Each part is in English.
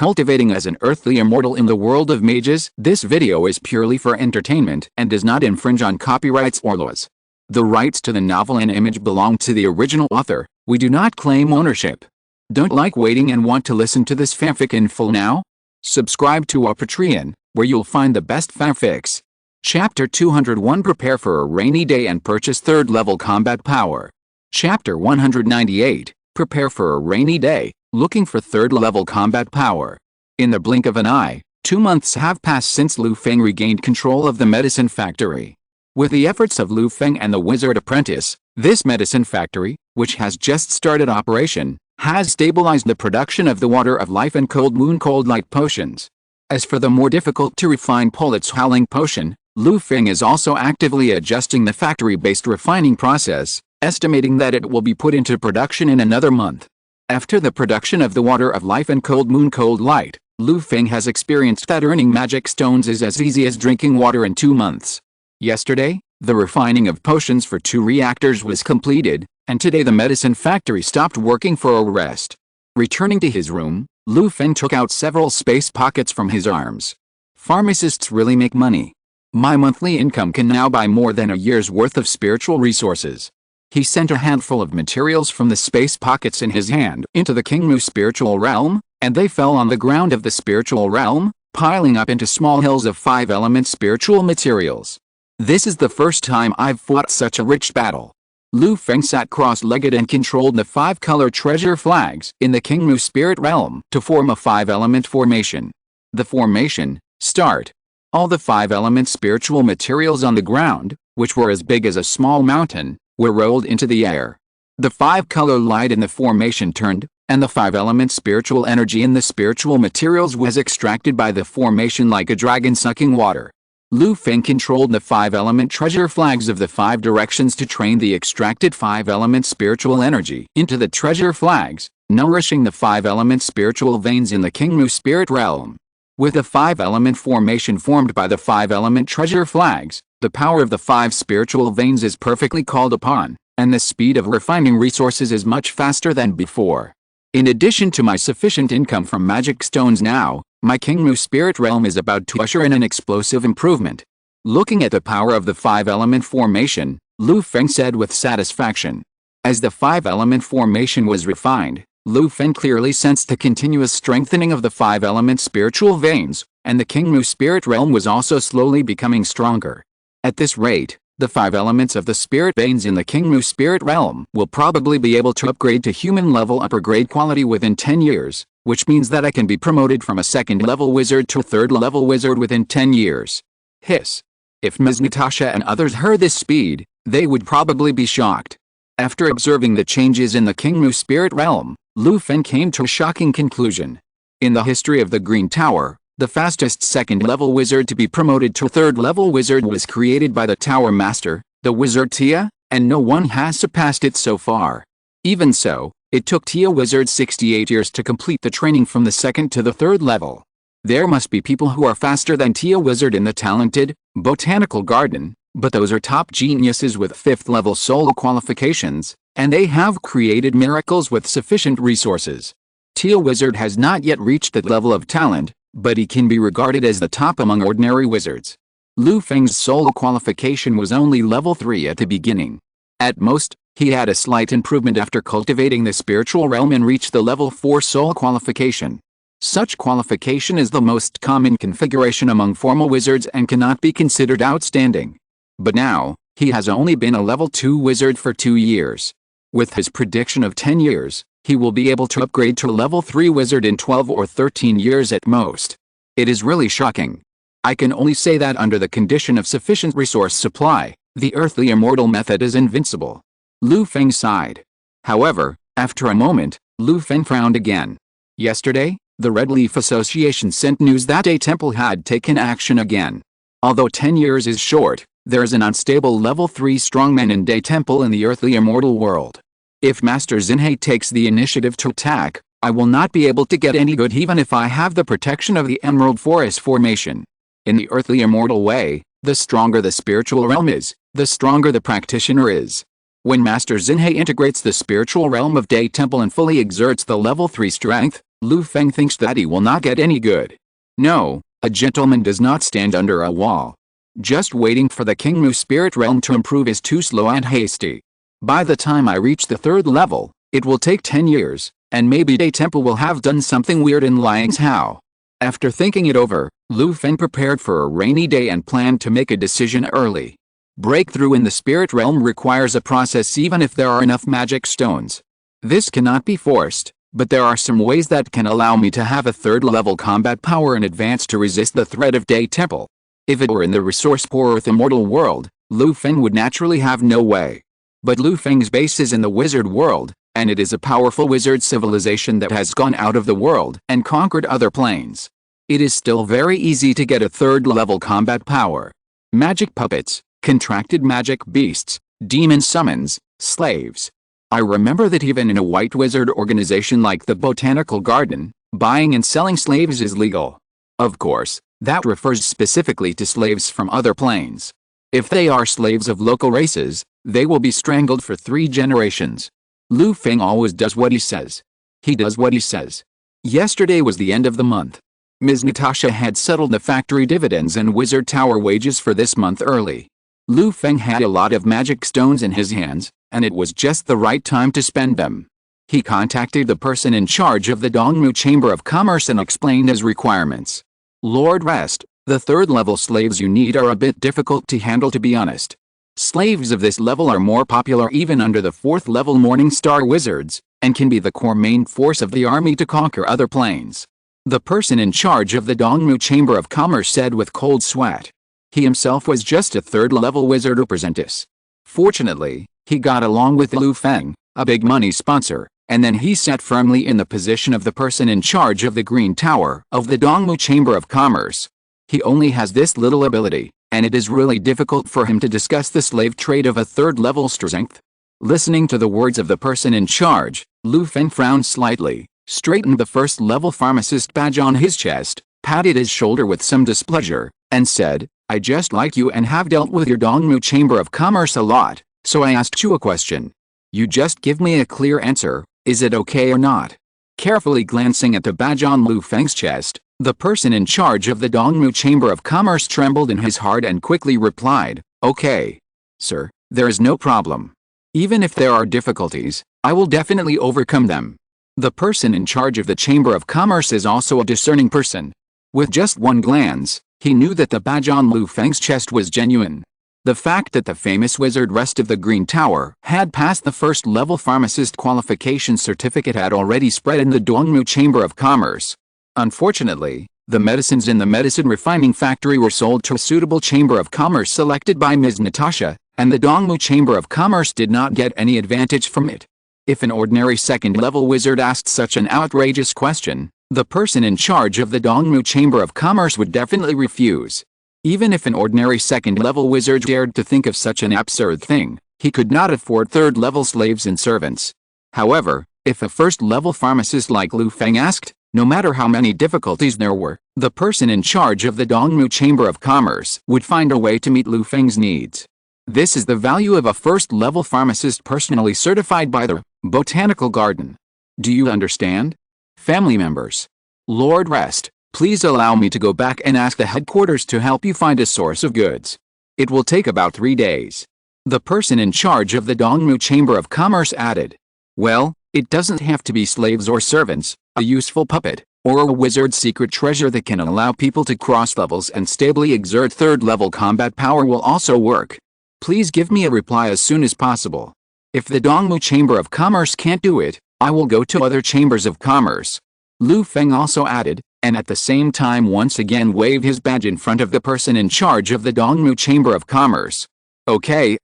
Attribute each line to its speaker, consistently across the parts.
Speaker 1: Cultivating as an earthly immortal in the world of mages. This video is purely for entertainment and does not infringe on copyrights or laws. The rights to the novel and image belong to the original author. We do not claim ownership. Don't like waiting and want to listen to this fanfic in full now? Subscribe to our Patreon, where you'll find the best fanfics. Chapter 201 Prepare for a rainy day and purchase 3rd level combat power. Chapter 198 Prepare for a rainy day, looking for 3rd level combat power. In the blink of an eye, 2 months have passed since Lu Feng regained control of the medicine factory. With the efforts of Lu Feng and the wizard apprentice, this medicine factory, which has just started operation, has stabilized the production of the water of life and cold moon cold light potions. As for the more difficult to refine Pulit's howling potion, Lu Feng is also actively adjusting the factory-based refining process, estimating that it will be put into production in another month. After the production of the water of life and cold moon cold light, Lu Feng has experienced that earning magic stones is as easy as drinking water in 2 months. Yesterday, the refining of potions for 2 reactors was completed, and today the medicine factory stopped working for a rest. Returning to his room, Lu Feng took out several space pockets from his arms. Pharmacists really make money. My monthly income can now buy more than a year's worth of spiritual resources. He sent a handful of materials from the space pockets in his hand into the Kingmu spiritual realm, and they fell on the ground of the spiritual realm, piling up into small hills of 5-element spiritual materials. This is the first time I've fought such a rich battle. Lu Feng sat cross-legged and controlled the 5-color treasure flags in the Kingmu spirit realm to form a 5-element formation. The formation, start. All the 5-element spiritual materials on the ground, which were as big as a small mountain, were rolled into the air. The 5-color light in the formation turned, and the 5-element spiritual energy in the spiritual materials was extracted by the formation like a dragon sucking water. Lu Feng controlled the 5-element treasure flags of the 5 directions to train the extracted 5-element spiritual energy into the treasure flags, nourishing the 5-element spiritual veins in the Kingmu spirit realm. With the 5-element formation formed by the 5-element treasure flags, the power of the 5 spiritual veins is perfectly called upon, and the speed of refining resources is much faster than before. In addition to my sufficient income from magic stones now, my Kingmu spirit realm is about to usher in an explosive improvement. Looking at the power of the 5-element formation, Lu Feng said with satisfaction. As the 5-element formation was refined, Lu Feng clearly sensed the continuous strengthening of the 5-element spiritual veins, and the Kingmu spirit realm was also slowly becoming stronger. At this rate, the 5 elements of the spirit veins in the Kingmu spirit realm will probably be able to upgrade to human level upper grade quality within 10 years, which means that I can be promoted from a 2nd level wizard to a 3rd level wizard within 10 years. Hiss. If Ms. Natasha and others heard this speed, they would probably be shocked. After observing the changes in the Kingmu spirit realm, Lu Feng came to a shocking conclusion. In the history of the Green Tower, the fastest 2nd level wizard to be promoted to 3rd level wizard was created by the Tower Master, the wizard Tia, and no one has surpassed it so far. Even so, it took Tia Wizard 68 years to complete the training from the 2nd to the 3rd level. There must be people who are faster than Tia Wizard in the talented, botanical garden, but those are top geniuses with 5th level solo qualifications, and they have created miracles with sufficient resources. Tia Wizard has not yet reached that level of talent, but he can be regarded as the top among ordinary wizards. Lu Feng's solo qualification was only level 3 at the beginning. At most, he had a slight improvement after cultivating the spiritual realm and reached the level 4 soul qualification. Such qualification is the most common configuration among formal wizards and cannot be considered outstanding. But now, he has only been a level 2 wizard for 2 years. With his prediction of 10 years, he will be able to upgrade to a level 3 wizard in 12 or 13 years at most. It is really shocking. I can only say that under the condition of sufficient resource supply, the earthly immortal method is invincible. Lu Feng sighed. However, after a moment, Lu Feng frowned again. Yesterday, the Red Leaf Association sent news that a temple had taken action again. Although 10 years is short, there is an unstable level 3 strongman in Day Temple in the earthly immortal world. If Master Xinhe takes the initiative to attack, I will not be able to get any good even if I have the protection of the Emerald Forest formation. In the earthly immortal way, the stronger the spiritual realm is, the stronger the practitioner is. When Master Xinhe integrates the spiritual realm of Day Temple and fully exerts the level 3 strength, Lu Feng thinks that he will not get any good. No, a gentleman does not stand under a wall. Just waiting for the Kingmu spirit realm to improve is too slow and hasty. By the time I reach the 3rd level, it will take 10 years, and maybe Day Temple will have done something weird in Liang's Hao. After thinking it over, Lu Feng prepared for a rainy day and planned to make a decision early. Breakthrough in the spirit realm requires a process even if there are enough magic stones. This cannot be forced, but there are some ways that can allow me to have a 3rd level combat power in advance to resist the threat of Day Temple. If it were in the resource-poor Earth Immortal world, Lu Feng would naturally have no way. But Lu Feng's base is in the wizard world, and it is a powerful wizard civilization that has gone out of the world and conquered other planes. It is still very easy to get a 3rd level combat power. Magic puppets, contracted magic beasts, demon summons, slaves. I remember that even in a white wizard organization like the Botanical Garden, buying and selling slaves is legal. Of course, that refers specifically to slaves from other planes. If they are slaves of local races, they will be strangled for 3 generations. Lu Feng always does what he says. He does what he says. Yesterday was the end of the month. Ms. Natasha had settled the factory dividends and wizard tower wages for this month early. Lu Feng had a lot of magic stones in his hands, and it was just the right time to spend them. He contacted the person in charge of the Dongmu Chamber of Commerce and explained his requirements. Lord Rest, the 3rd level slaves you need are a bit difficult to handle, to be honest. Slaves of this level are more popular even under the 4th level Morning Star wizards, and can be the core main force of the army to conquer other planes. The person in charge of the Dongmu Chamber of Commerce said with cold sweat. He himself was just a 3rd level wizard apprentice. Fortunately, he got along with Lu Feng, a big money sponsor, and then he sat firmly in the position of the person in charge of the Green Tower of the Dongmu Chamber of Commerce. He only has this little ability, and it is really difficult for him to discuss the slave trade of a 3rd level strength. Listening to the words of the person in charge, Lu Feng frowned slightly, straightened the 1st level pharmacist badge on his chest, patted his shoulder with some displeasure, and said, I just like you and have dealt with your Dongmu Chamber of Commerce a lot, so I asked you a question. You just give me a clear answer, is it okay or not? Carefully glancing at the badge on Lu Feng's chest, the person in charge of the Dongmu Chamber of Commerce trembled in his heart and quickly replied, okay. Sir, there is no problem. Even if there are difficulties, I will definitely overcome them. The person in charge of the Chamber of Commerce is also a discerning person. With just one glance, he knew that the badge on Lu Feng's chest was genuine. The fact that the famous wizard Rest of the Green Tower had passed the 1st level pharmacist qualification certificate had already spread in the Dongmu Chamber of Commerce. Unfortunately, the medicines in the medicine refining factory were sold to a suitable Chamber of Commerce selected by Ms. Natasha, and the Dongmu Chamber of Commerce did not get any advantage from it. If an ordinary 2nd level wizard asked such an outrageous question, the person in charge of the Dongmu Chamber of Commerce would definitely refuse. Even if an ordinary 2nd level wizard dared to think of such an absurd thing, he could not afford 3rd level slaves and servants. However, if a 1st level pharmacist like Lu Feng asked, no matter how many difficulties there were, the person in charge of the Dongmu Chamber of Commerce would find a way to meet Lu Feng's needs. This is the value of a 1st level pharmacist personally certified by the Botanical Garden. Do you understand? Family members. Lord Rest, please allow me to go back and ask the headquarters to help you find a source of goods. It will take about 3 days. The person in charge of the Dongmu Chamber of Commerce added. Well, it doesn't have to be slaves or servants, a useful puppet, or a wizard's secret treasure that can allow people to cross levels and stably exert 3rd level combat power will also work. Please give me a reply as soon as possible. If the Dongmu Chamber of Commerce can't do it, I will go to other chambers of commerce. Lu Feng also added, and at the same time once again waved his badge in front of the person in charge of the Dongmu Chamber of Commerce. Okay,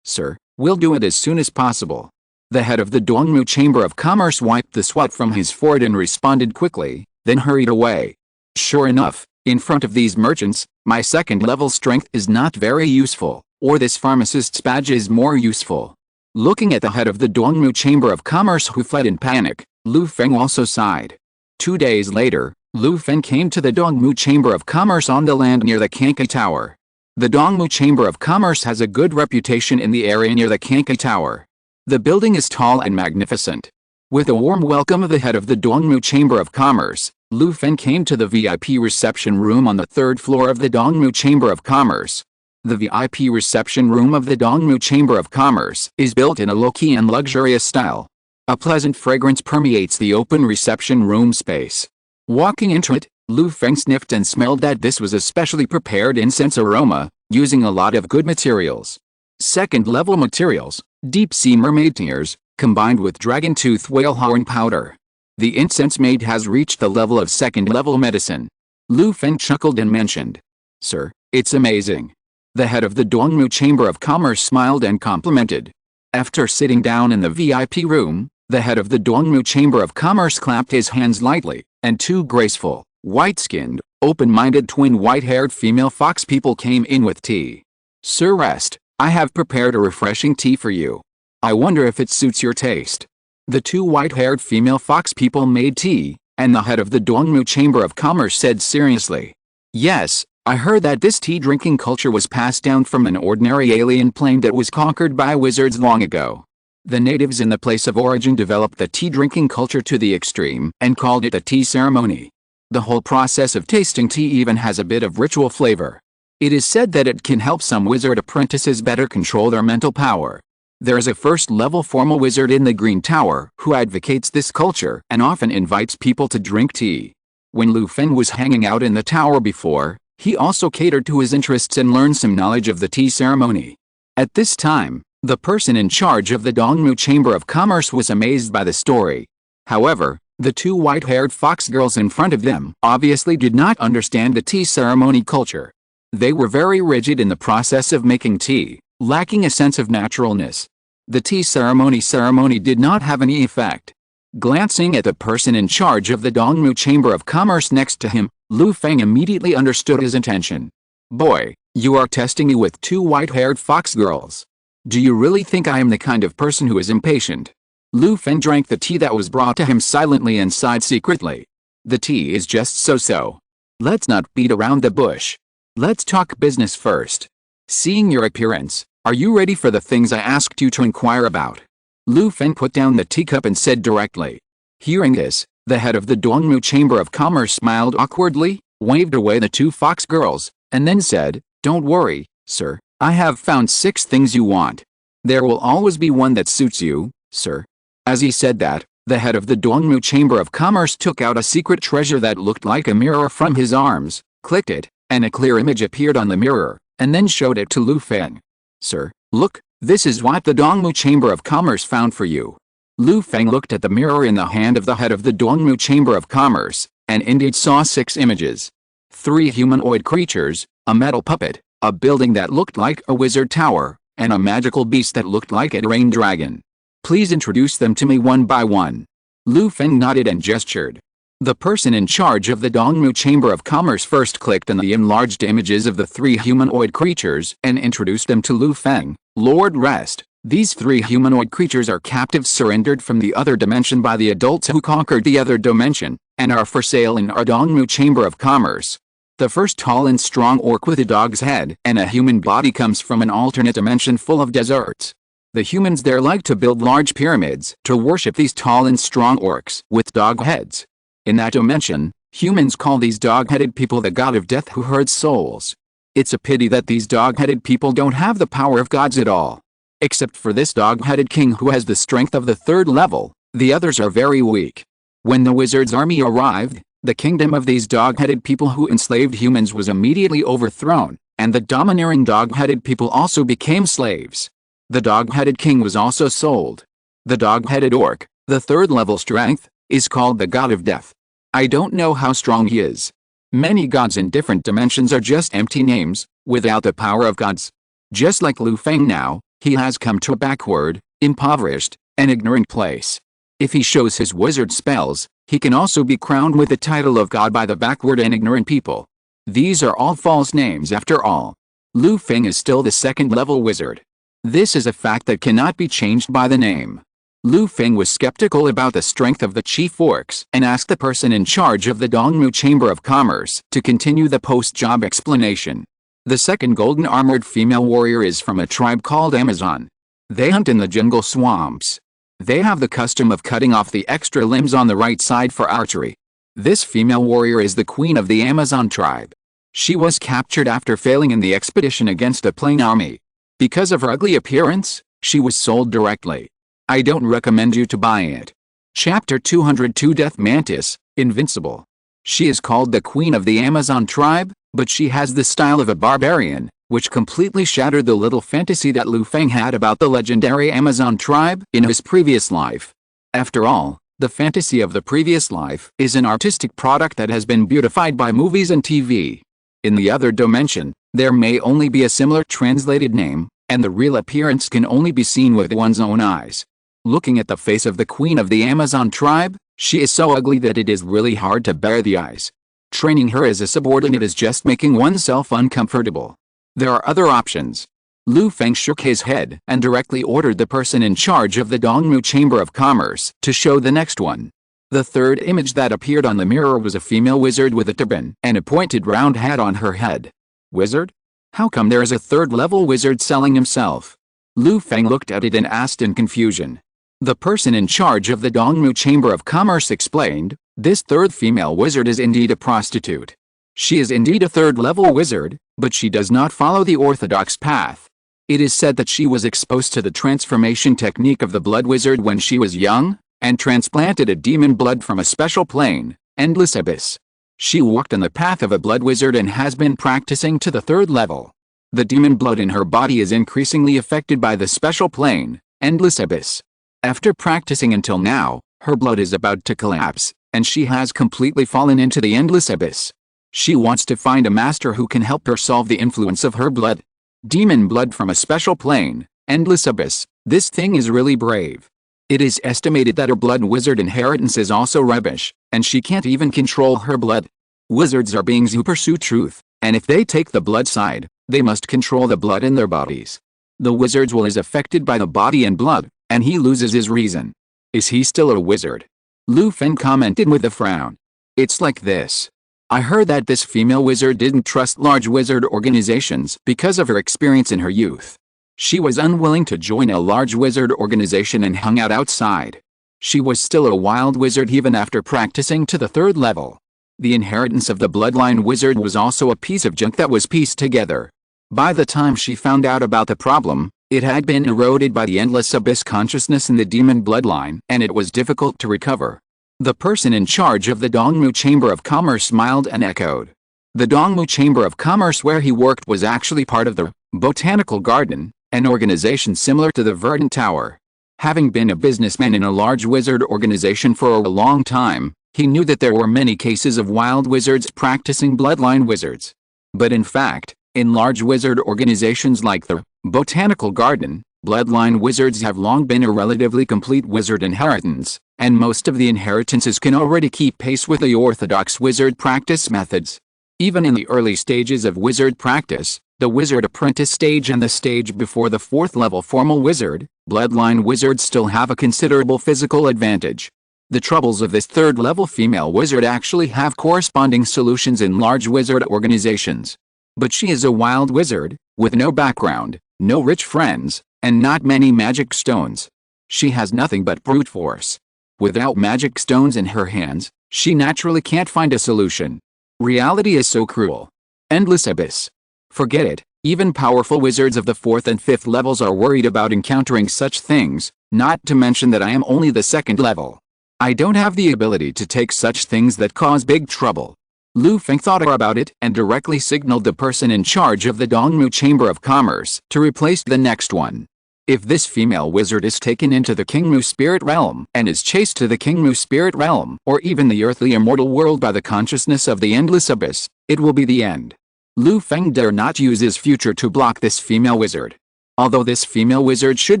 Speaker 1: sir, we'll do it as soon as possible. The head of the Dongmu Chamber of Commerce wiped the sweat from his forehead and responded quickly, then hurried away. Sure enough, in front of these merchants, my 2nd level strength is not very useful, or this pharmacist's badge is more useful. Looking at the head of the Dongmu Chamber of Commerce who fled in panic, Lu Feng also sighed. 2 days later, Lu Feng came to the Dongmu Chamber of Commerce on the land near the Kankai Tower. The Dongmu Chamber of Commerce has a good reputation in the area near the Kankai Tower. The building is tall and magnificent. With a warm welcome of the head of the Dongmu Chamber of Commerce, Lu Feng came to the VIP reception room on the third floor of the Dongmu Chamber of Commerce. The VIP reception room of the Dongmu Chamber of Commerce is built in a low-key and luxurious style. A pleasant fragrance permeates the open reception room space. Walking into it, Lu Feng sniffed and smelled that this was a specially prepared incense aroma, using a lot of good materials. Second-level materials, deep-sea mermaid tears, combined with dragon-tooth whale horn powder. The incense made has reached the level of second-level medicine. Lu Feng chuckled and mentioned, "Sir, it's amazing." The head of the Dongmu Chamber of Commerce smiled and complimented. After sitting down in the VIP room, the head of the Dongmu Chamber of Commerce clapped his hands lightly, and two graceful, white-skinned, open-minded twin white-haired female fox people came in with tea. "Sir, rest. I have prepared a refreshing tea for you. I wonder if it suits your taste." The two white-haired female fox people made tea, and the head of the Dongmu Chamber of Commerce said seriously, "Yes, I heard that this tea-drinking culture was passed down from an ordinary alien plane that was conquered by wizards long ago. The natives in the place of origin developed the tea-drinking culture to the extreme and called it a tea ceremony. The whole process of tasting tea even has a bit of ritual flavor. It is said that it can help some wizard apprentices better control their mental power. There is a first-level formal wizard in the Green Tower who advocates this culture and often invites people to drink tea. When Lu Feng was hanging out in the tower before, he also catered to his interests and learned some knowledge of the tea ceremony. At this time, the person in charge of the Dongmu Chamber of Commerce was amazed by the story. However, the two white-haired fox girls in front of them obviously did not understand the tea ceremony culture. They were very rigid in the process of making tea, lacking a sense of naturalness. The tea ceremony did not have any effect. Glancing at the person in charge of the Dongmu Chamber of Commerce next to him, Lu Feng immediately understood his intention. "Boy, you are testing me with two white-haired fox girls. Do you really think I am the kind of person who is impatient?" Lu Feng drank the tea that was brought to him silently and sighed secretly. "The tea is just so-so. Let's not beat around the bush. Let's talk business first. Seeing your appearance, are you ready for the things I asked you to inquire about?" Lu Feng put down the teacup and said directly. Hearing this, the head of the Dongmu Chamber of Commerce smiled awkwardly, waved away the two fox girls, and then said, "Don't worry, sir, I have found 6 things you want. There will always be one that suits you, sir." As he said that, the head of the Dongmu Chamber of Commerce took out a secret treasure that looked like a mirror from his arms, clicked it, and a clear image appeared on the mirror, and then showed it to Lu Feng. "Sir, look, this is what the Dongmu Chamber of Commerce found for you." Lu Feng looked at the mirror in the hand of the head of the Dongmu Chamber of Commerce, and indeed saw 6 images. 3 humanoid creatures, a metal puppet, a building that looked like a wizard tower, and a magical beast that looked like a rain dragon. "Please introduce them to me one by one." Lu Feng nodded and gestured. The person in charge of the Dongmu Chamber of Commerce first clicked on the enlarged images of the 3 humanoid creatures and introduced them to Lu Feng. "Lord Rest, these 3 humanoid creatures are captives surrendered from the other dimension by the adults who conquered the other dimension, and are for sale in our Dongmu Chamber of Commerce. The first tall and strong orc with a dog's head and a human body comes from an alternate dimension full of deserts. The humans there like to build large pyramids to worship these tall and strong orcs with dog heads. In that dimension, humans call these dog-headed people the god of death who herds souls. It's a pity that these dog-headed people don't have the power of gods at all. Except for this dog-headed king who has the strength of the 3rd level, the others are very weak." When the wizard's army arrived, the kingdom of these dog-headed people who enslaved humans was immediately overthrown, and the domineering dog-headed people also became slaves. The dog-headed king was also sold. The dog-headed orc, the 3rd level strength, is called the god of death. I don't know how strong he is. Many gods in different dimensions are just empty names, without the power of gods. Just like Lu Feng now, he has come to a backward, impoverished, and ignorant place. If he shows his wizard spells, he can also be crowned with the title of god by the backward and ignorant people. These are all false names after all. Lu Feng is still the 2nd level wizard. This is a fact that cannot be changed by the name. Lu Feng was skeptical about the strength of the chief orcs and asked the person in charge of the Dongmu Chamber of Commerce to continue the post-job explanation. The 2nd golden armored female warrior is from a tribe called Amazon. They hunt in the jungle swamps. They have the custom of cutting off the extra limbs on the right side for archery. This female warrior is the queen of the Amazon tribe. She was captured after failing in the expedition against a plain army. Because of her ugly appearance, she was sold directly. I don't recommend you to buy it. Chapter 202 Death Mantis, Invincible. She is called the queen of the Amazon tribe, but she has the style of a barbarian, which completely shattered the little fantasy that Lu Feng had about the legendary Amazon tribe in his previous life. After all, the fantasy of the previous life is an artistic product that has been beautified by movies and TV. In the other dimension, there may only be a similar translated name, and the real appearance can only be seen with one's own eyes. Looking at the face of the queen of the Amazon tribe, she is so ugly that it is really hard to bear the eyes. Training her as a subordinate is just making oneself uncomfortable. There are other options. Lu Feng shook his head and directly ordered the person in charge of the Dongmu Chamber of Commerce to show the next one. The third image that appeared on the mirror was a female wizard with a turban and a pointed round hat on her head. Wizard? How come there is a third-level wizard selling himself? Lu Feng looked at it and asked in confusion. The person in charge of the Dongmu Chamber of Commerce explained, this third female wizard is indeed a prostitute. She is indeed a third-level wizard, but she does not follow the orthodox path. It is said that she was exposed to the transformation technique of the blood wizard when she was young, and transplanted a demon blood from a special plane, endless abyss. She walked on the path of a blood wizard and has been practicing to the third level. The demon blood in her body is increasingly affected by the special plane, endless abyss. After practicing until now, her blood is about to collapse, and she has completely fallen into the endless abyss. She wants to find a master who can help her solve the influence of her blood. Demon blood from a special plane, endless abyss. This thing is really brave. It is estimated that her blood wizard inheritance is also rubbish, and she can't even control her blood. Wizards are beings who pursue truth, and if they take the blood side, they must control the blood in their bodies. The wizard's will is affected by the body and blood, and he loses his reason. Is he still a wizard? Lu Feng commented with a frown. It's like this. I heard that this female wizard didn't trust large wizard organizations because of her experience in her youth. She was unwilling to join a large wizard organization and hung out outside. She was still a wild wizard even after practicing to the third level. The inheritance of the bloodline wizard was also a piece of junk that was pieced together. By the time she found out about the problem, it had been eroded by the endless abyss consciousness in the demon bloodline, and it was difficult to recover. The person in charge of the Dongmu Chamber of Commerce smiled and echoed. The Dongmu Chamber of Commerce where he worked was actually part of the Botanical Garden, an organization similar to the Verdant Tower. Having been a businessman in a large wizard organization for a long time, he knew that there were many cases of wild wizards practicing bloodline wizards. But in fact, in large wizard organizations like the Botanical Garden, bloodline wizards have long been a relatively complete wizard inheritance, and most of the inheritances can already keep pace with the orthodox wizard practice methods. Even in the early stages of wizard practice, the wizard apprentice stage and the stage before the fourth level formal wizard, bloodline wizards still have a considerable physical advantage. The troubles of this third level female wizard actually have corresponding solutions in large wizard organizations. But she is a wild wizard, with no background, no rich friends, and not many magic stones. She has nothing but brute force. Without magic stones in her hands, she naturally can't find a solution. Reality is so cruel. Endless abyss. Forget it, even powerful wizards of the 4th and 5th levels are worried about encountering such things, not to mention that I am only the 2nd level. I don't have the ability to take such things that cause big trouble. Lu Feng thought about it and directly signaled the person in charge of the Dongmu Chamber of Commerce to replace the next one. If this female wizard is taken into the Kingmu spirit realm and is chased to the Kingmu spirit realm or even the earthly immortal world by the consciousness of the endless abyss, it will be the end. Lu Feng dare not use his future to block this female wizard. Although this female wizard should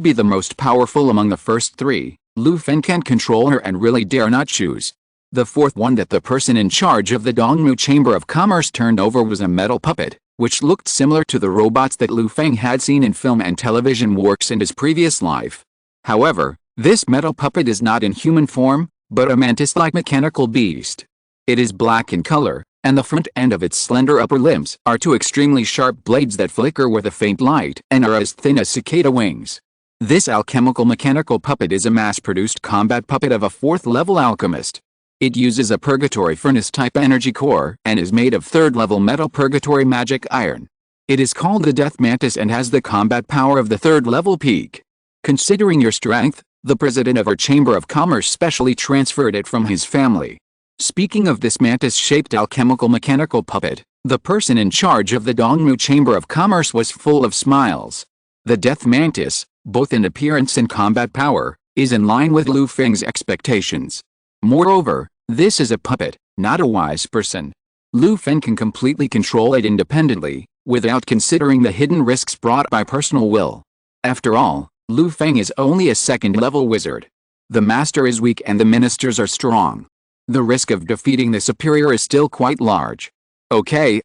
Speaker 1: be the most powerful among the first 3, Lu Feng can't control her and really dare not choose. The fourth one that the person in charge of the Dongmu Chamber of Commerce turned over was a metal puppet, which looked similar to the robots that Lu Feng had seen in film and television works in his previous life. However, this metal puppet is not in human form, but a mantis-like mechanical beast. It is black in color, and the front end of its slender upper limbs are 2 extremely sharp blades that flicker with a faint light and are as thin as cicada wings. This alchemical mechanical puppet is a mass-produced combat puppet of a 4th-level alchemist. It uses a purgatory furnace-type energy core and is made of 3rd-level metal purgatory magic iron. It is called the Death Mantis and has the combat power of the 3rd-level peak. Considering your strength, the president of our Chamber of Commerce specially transferred it from his family. Speaking of this mantis-shaped alchemical mechanical puppet, the person in charge of the Dongmu Chamber of Commerce was full of smiles. The Death Mantis, both in appearance and combat power, is in line with Lu Feng's expectations. Moreover, this is a puppet, not a wise person. Lu Feng can completely control it independently, without considering the hidden risks brought by personal will. After all, Lu Feng is only a 2nd-level wizard. The master is weak and the ministers are strong. The risk of defeating the superior is still quite large. Okay.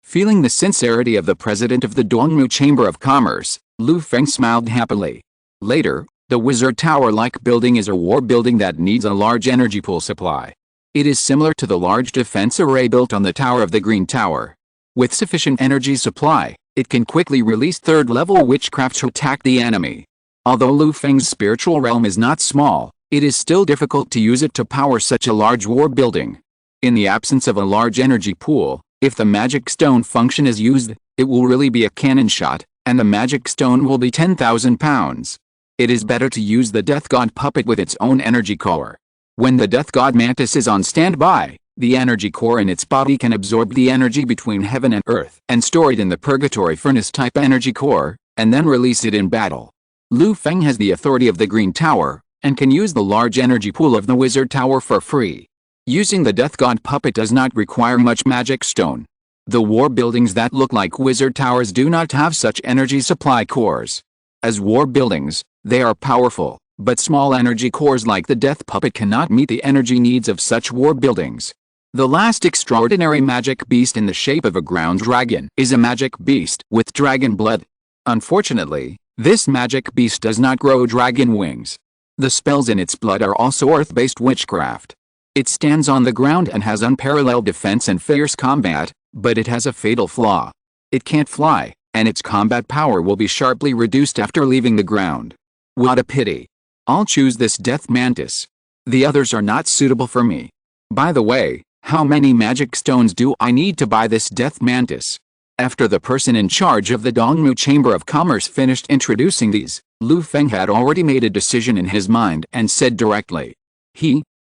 Speaker 1: Feeling the sincerity of the president of the Dongmu Chamber of Commerce, Lu Feng smiled happily. Later, the wizard tower-like building is a war building that needs a large energy pool supply. It is similar to the large defense array built on the tower of the Green Tower. With sufficient energy supply, it can quickly release 3rd-level witchcraft to attack the enemy. Although Lu Feng's spiritual realm is not small, it is still difficult to use it to power such a large war building. In the absence of a large energy pool, if the magic stone function is used, it will really be a cannon shot, and the magic stone will be 10,000 pounds. It is better to use the Death God puppet with its own energy core. When the Death God Mantis is on standby, the energy core in its body can absorb the energy between heaven and earth and store it in the purgatory furnace-type energy core, and then release it in battle. Lu Feng has the authority of the Green Tower, and can use the large energy pool of the Wizard Tower for free. Using the Death God puppet does not require much magic stone. The war buildings that look like wizard towers do not have such energy supply cores. As war buildings, they are powerful, but small energy cores like the Death Puppet cannot meet the energy needs of such war buildings. The last extraordinary magic beast in the shape of a ground dragon is a magic beast with dragon blood. Unfortunately, this magic beast does not grow dragon wings. The spells in its blood are also earth-based witchcraft. It stands on the ground and has unparalleled defense and fierce combat, but it has a fatal flaw. It can't fly, and its combat power will be sharply reduced after leaving the ground. What a pity. I'll choose this Death Mantis. The others are not suitable for me. By the way, how many magic stones do I need to buy this Death Mantis? After the person in charge of the Dongmu Chamber of Commerce finished introducing these, Lu Feng had already made a decision in his mind and said directly.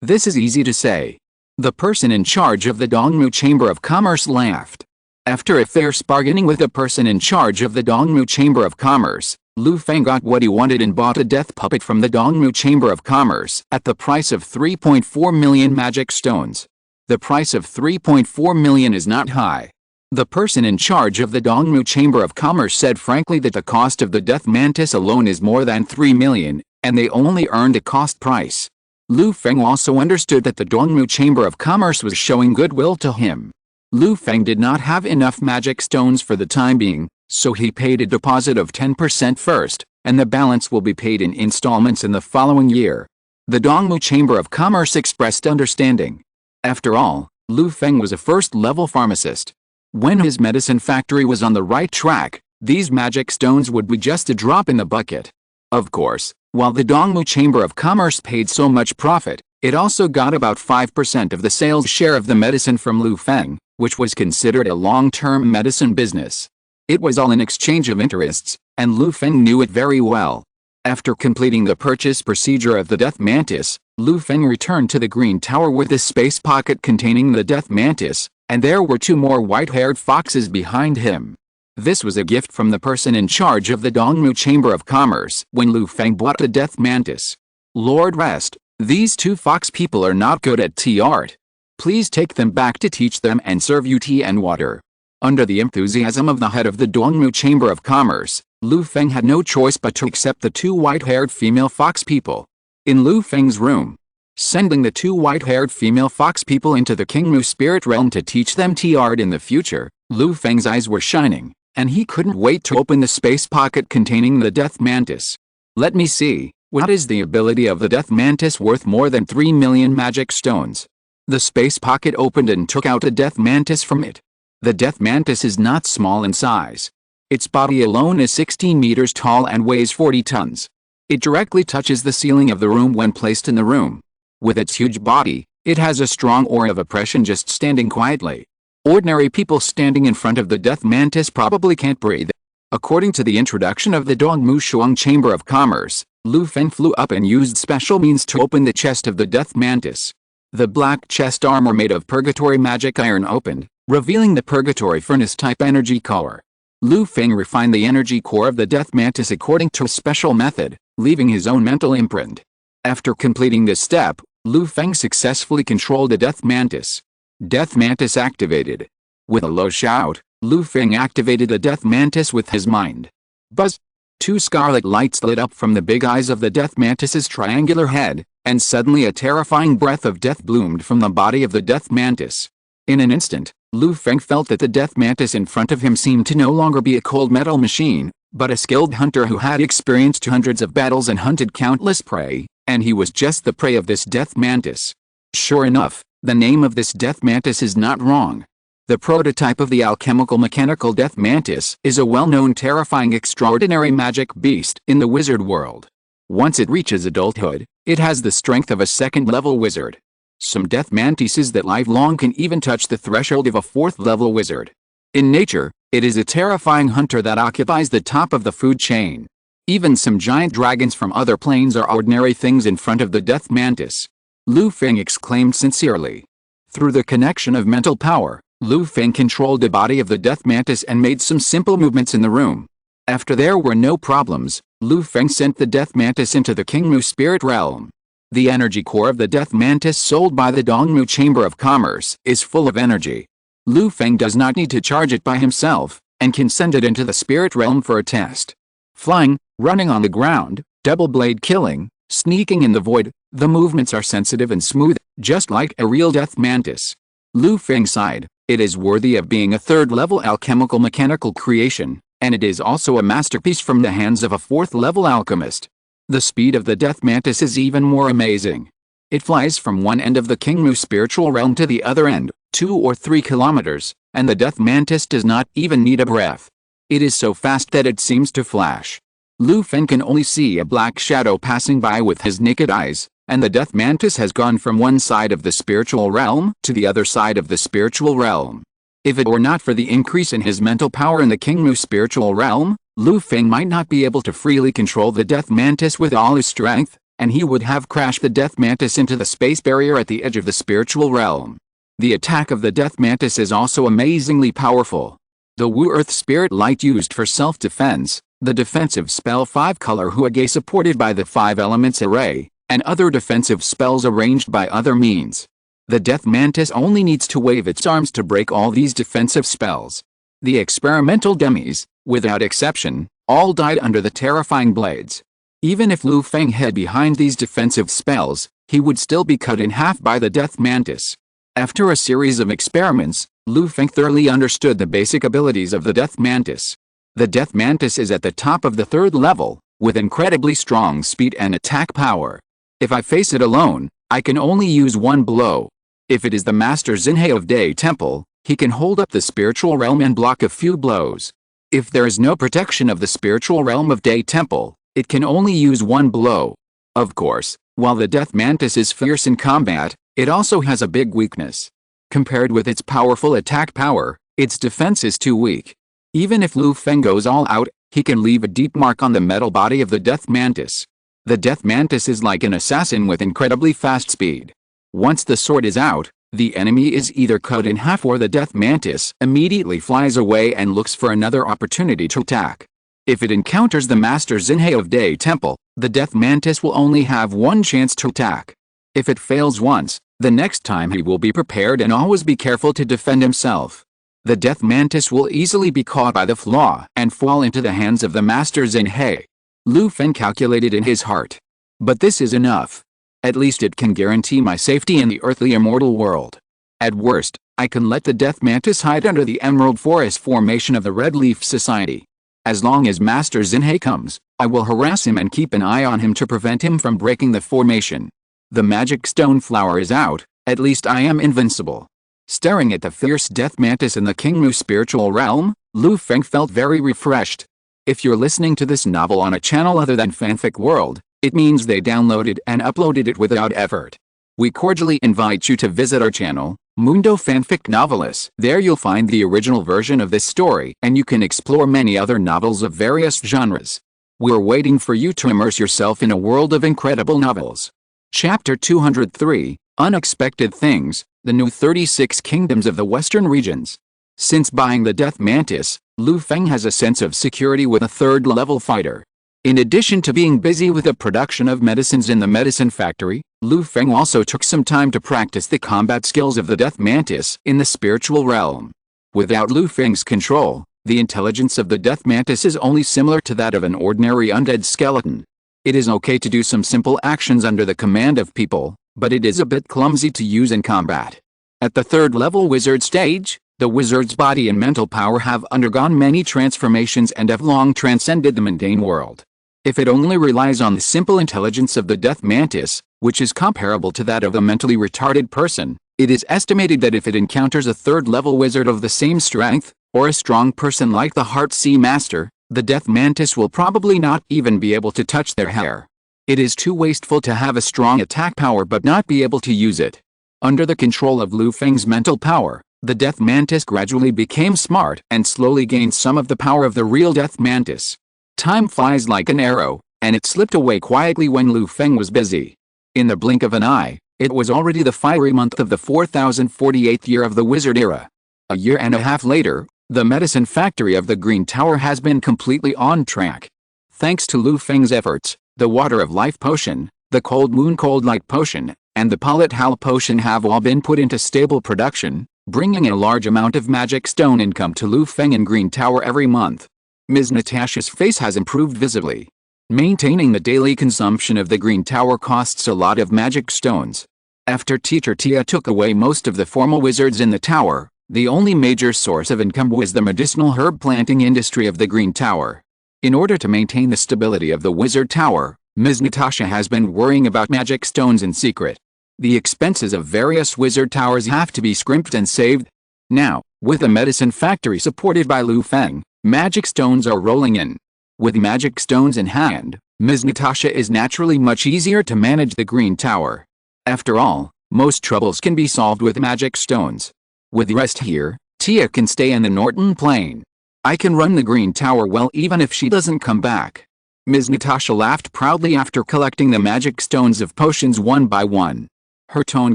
Speaker 1: This is easy to say. The person in charge of the Dongmu Chamber of Commerce laughed. After a fierce bargaining with the person in charge of the Dongmu Chamber of Commerce, Lu Feng got what he wanted and bought a death puppet from the Dongmu Chamber of Commerce at the price of 3.4 million magic stones. The price of 3.4 million is not high. The person in charge of the Dongmu Chamber of Commerce said frankly that the cost of the Death Mantis alone is more than 3 million, and they only earned a cost price. Lu Feng also understood that the Dongmu Chamber of Commerce was showing goodwill to him. Lu Feng did not have enough magic stones for the time being, so he paid a deposit of 10% first, and the balance will be paid in installments in the following year. The Dongmu Chamber of Commerce expressed understanding. After all, Lu Feng was a first-level pharmacist. When his medicine factory was on the right track, these magic stones would be just a drop in the bucket. Of course, while the Dongmu Chamber of Commerce paid so much profit, it also got about 5% of the sales share of the medicine from Lu Feng, which was considered a long-term medicine business. It was all in exchange of interests, and Lu Feng knew it very well. After completing the purchase procedure of the Death Mantis, Lu Feng returned to the Green Tower with a space pocket containing the Death Mantis, and there were 2 more white-haired foxes behind him. This was a gift from the person in charge of the Dongmu Chamber of Commerce when Lu Feng bought the Death Mantis. Lord Rest, these 2 fox people are not good at tea art. Please take them back to teach them and serve you tea and water. Under the enthusiasm of the head of the Dongmu Chamber of Commerce, Lu Feng had no choice but to accept the 2 white-haired female fox people. In Lu Feng's room, sending the 2 white-haired female fox people into the Kingmu spirit realm to teach them tea art in the future, Lu Feng's eyes were shining, and he couldn't wait to open the space pocket containing the Death Mantis. Let me see, what is the ability of the Death Mantis worth more than 3 million magic stones? The space pocket opened and took out a Death Mantis from it. The Death Mantis is not small in size. Its body alone is 16 meters tall and weighs 40 tons. It directly touches the ceiling of the room when placed in the room. With its huge body, it has a strong aura of oppression just standing quietly. Ordinary people standing in front of the death mantis probably can't breathe. According to the introduction of the Dongmu Shuang Chamber of Commerce, Lu Feng flew up and used special means to open the chest of the death mantis. The black chest armor made of purgatory magic iron opened, revealing the purgatory furnace-type energy core. Lu Feng refined the energy core of the death mantis according to a special method, leaving his own mental imprint. After completing this step, Lu Feng successfully controlled the death mantis. Death mantis activated. With a low shout, Lu Feng activated the death mantis with his mind. Buzz! 2 scarlet lights lit up from the big eyes of the death mantis's triangular head, and suddenly a terrifying breath of death bloomed from the body of the death mantis. In an instant, Lu Feng felt that the death mantis in front of him seemed to no longer be a cold metal machine, but a skilled hunter who had experienced hundreds of battles and hunted countless prey, and he was just the prey of this death mantis. Sure enough, the name of this death mantis is not wrong. The prototype of the alchemical mechanical death mantis is a well-known terrifying extraordinary magic beast in the wizard world. Once it reaches adulthood, it has the strength of a second-level wizard. Some death mantises that live long can even touch the threshold of a 4th-level wizard. In nature, it is a terrifying hunter that occupies the top of the food chain. Even some giant dragons from other planes are ordinary things in front of the death mantis. Lu Feng exclaimed sincerely. Through the connection of mental power, Lu Feng controlled the body of the death mantis and made some simple movements in the room. After there were no problems, Lu Feng sent the death mantis into the Kingmu spirit realm. The energy core of the death mantis sold by the Dongmu Chamber of Commerce is full of energy. Lu Feng does not need to charge it by himself, and can send it into the spirit realm for a test. Flying, running on the ground, double blade killing, sneaking in the void, the movements are sensitive and smooth, just like a real death mantis. Lu Feng sighed. It is worthy of being a 3rd-level alchemical mechanical creation, and it is also a masterpiece from the hands of a 4th-level alchemist. The speed of the death mantis is even more amazing. It flies from one end of the Kingmu spiritual realm to the other end, 2 or 3 kilometers, and the death mantis does not even need a breath. It is so fast that it seems to flash. Lu Feng can only see a black shadow passing by with his naked eyes, and the death mantis has gone from one side of the spiritual realm to the other side of the spiritual realm. If it were not for the increase in his mental power in the Kingmu spiritual realm, Lu Feng might not be able to freely control the death mantis with all his strength, and he would have crashed the death mantis into the space barrier at the edge of the spiritual realm. The attack of the death mantis is also amazingly powerful. The Wu Earth Spirit Light used for self-defense, the defensive spell 5-color Hongye supported by the 5 elements array, and other defensive spells arranged by other means. The death mantis only needs to wave its arms to break all these defensive spells. The experimental dummies, without exception, all died under the terrifying blades. Even if Lu Feng hid behind these defensive spells, he would still be cut in half by the death mantis. After a series of experiments, Lu Feng thoroughly understood the basic abilities of the death mantis. The death mantis is at the top of the 3rd level, with incredibly strong speed and attack power. If I face it alone, I can only use one blow. If it is the Master Xinhe of Day Temple, he can hold up the spiritual realm and block a few blows. If there is no protection of the spiritual realm of Day Temple, it can only use one blow. Of course, while the death mantis is fierce in combat, it also has a big weakness. Compared with its powerful attack power, its defense is too weak. Even if Lu Feng goes all out, he can leave a deep mark on the metal body of the death mantis. The death mantis is like an assassin with incredibly fast speed. Once the sword is out, the enemy is either cut in half or the death mantis immediately flies away and looks for another opportunity to attack. If it encounters the Master Xinhe of Day Temple, the death mantis will only have one chance to attack. If it fails once, the next time he will be prepared and always be careful to defend himself. The death mantis will easily be caught by the flaw and fall into the hands of the Master Xinhe. Lu Feng calculated in his heart. But this is enough. At least it can guarantee my safety in the earthly immortal world. At worst, I can let the death mantis hide under the emerald forest formation of the Red Leaf Society. As long as Master Xinhe comes, I will harass him and keep an eye on him to prevent him from breaking the formation. The magic stone flower is out, at least I am invincible. Staring at the fierce death mantis in the Kingmu spiritual realm, Lu Feng felt very refreshed. If you're listening to this novel on a channel other than Fanfic World, it means they downloaded and uploaded it without effort. We cordially invite you to visit our channel, Mundo Fanfic Novelis. There you'll find the original version of this story, and you can explore many other novels of various genres. We're waiting for you to immerse yourself in a world of incredible novels. Chapter 203, Unexpected Things, the New 36 Kingdoms of the Western Regions. Since buying the Death Mantis, Lu Feng has a sense of security with a third-level fighter. In addition to being busy with the production of medicines in the medicine factory, Lu Feng also took some time to practice the combat skills of the Death Mantis in the spiritual realm. Without Lu Feng's control, the intelligence of the Death Mantis is only similar to that of an ordinary undead skeleton. It is okay to do some simple actions under the command of people, but it is a bit clumsy to use in combat. At the third-level wizard stage, the wizard's body and mental power have undergone many transformations and have long transcended the mundane world. If it only relies on the simple intelligence of the Death Mantis, which is comparable to that of a mentally retarded person, it is estimated that if it encounters a third-level wizard of the same strength, or a strong person like the Heart Sea Master, the Death Mantis will probably not even be able to touch their hair. It is too wasteful to have a strong attack power but not be able to use it. Under the control of Lu Feng's mental power, the Death Mantis gradually became smart and slowly gained some of the power of the real Death Mantis. Time flies like an arrow, and it slipped away quietly when Lu Feng was busy. In the blink of an eye, it was already the fiery month of the 4048th year of the Wizard era. A year and a half later, the medicine factory of the Green Tower has been completely on track. Thanks to Lu Feng's efforts, the Water of Life potion, the Cold Moon Cold Light potion, and the Polit Hal potion have all been put into stable production, bringing a large amount of magic stone income to Lu Feng and Green Tower every month. Ms. Natasha's face has improved visibly. Maintaining the daily consumption of the Green Tower costs a lot of magic stones. After Teacher Tia took away most of the formal wizards in the tower, the only major source of income was the medicinal herb planting industry of the Green Tower. In order to maintain the stability of the Wizard Tower, Ms. Natasha has been worrying about magic stones in secret. The expenses of various wizard towers have to be scrimped and saved. Now, with a medicine factory supported by Lu Feng, magic stones are rolling in. With magic stones in hand, Ms. Natasha is naturally much easier to manage the Green Tower. After all, most troubles can be solved with magic stones. With rest here, Tia can stay in the Norton Plain. I can run the Green Tower well even if she doesn't come back. Ms. Natasha laughed proudly after collecting the magic stones of potions one by one. Her tone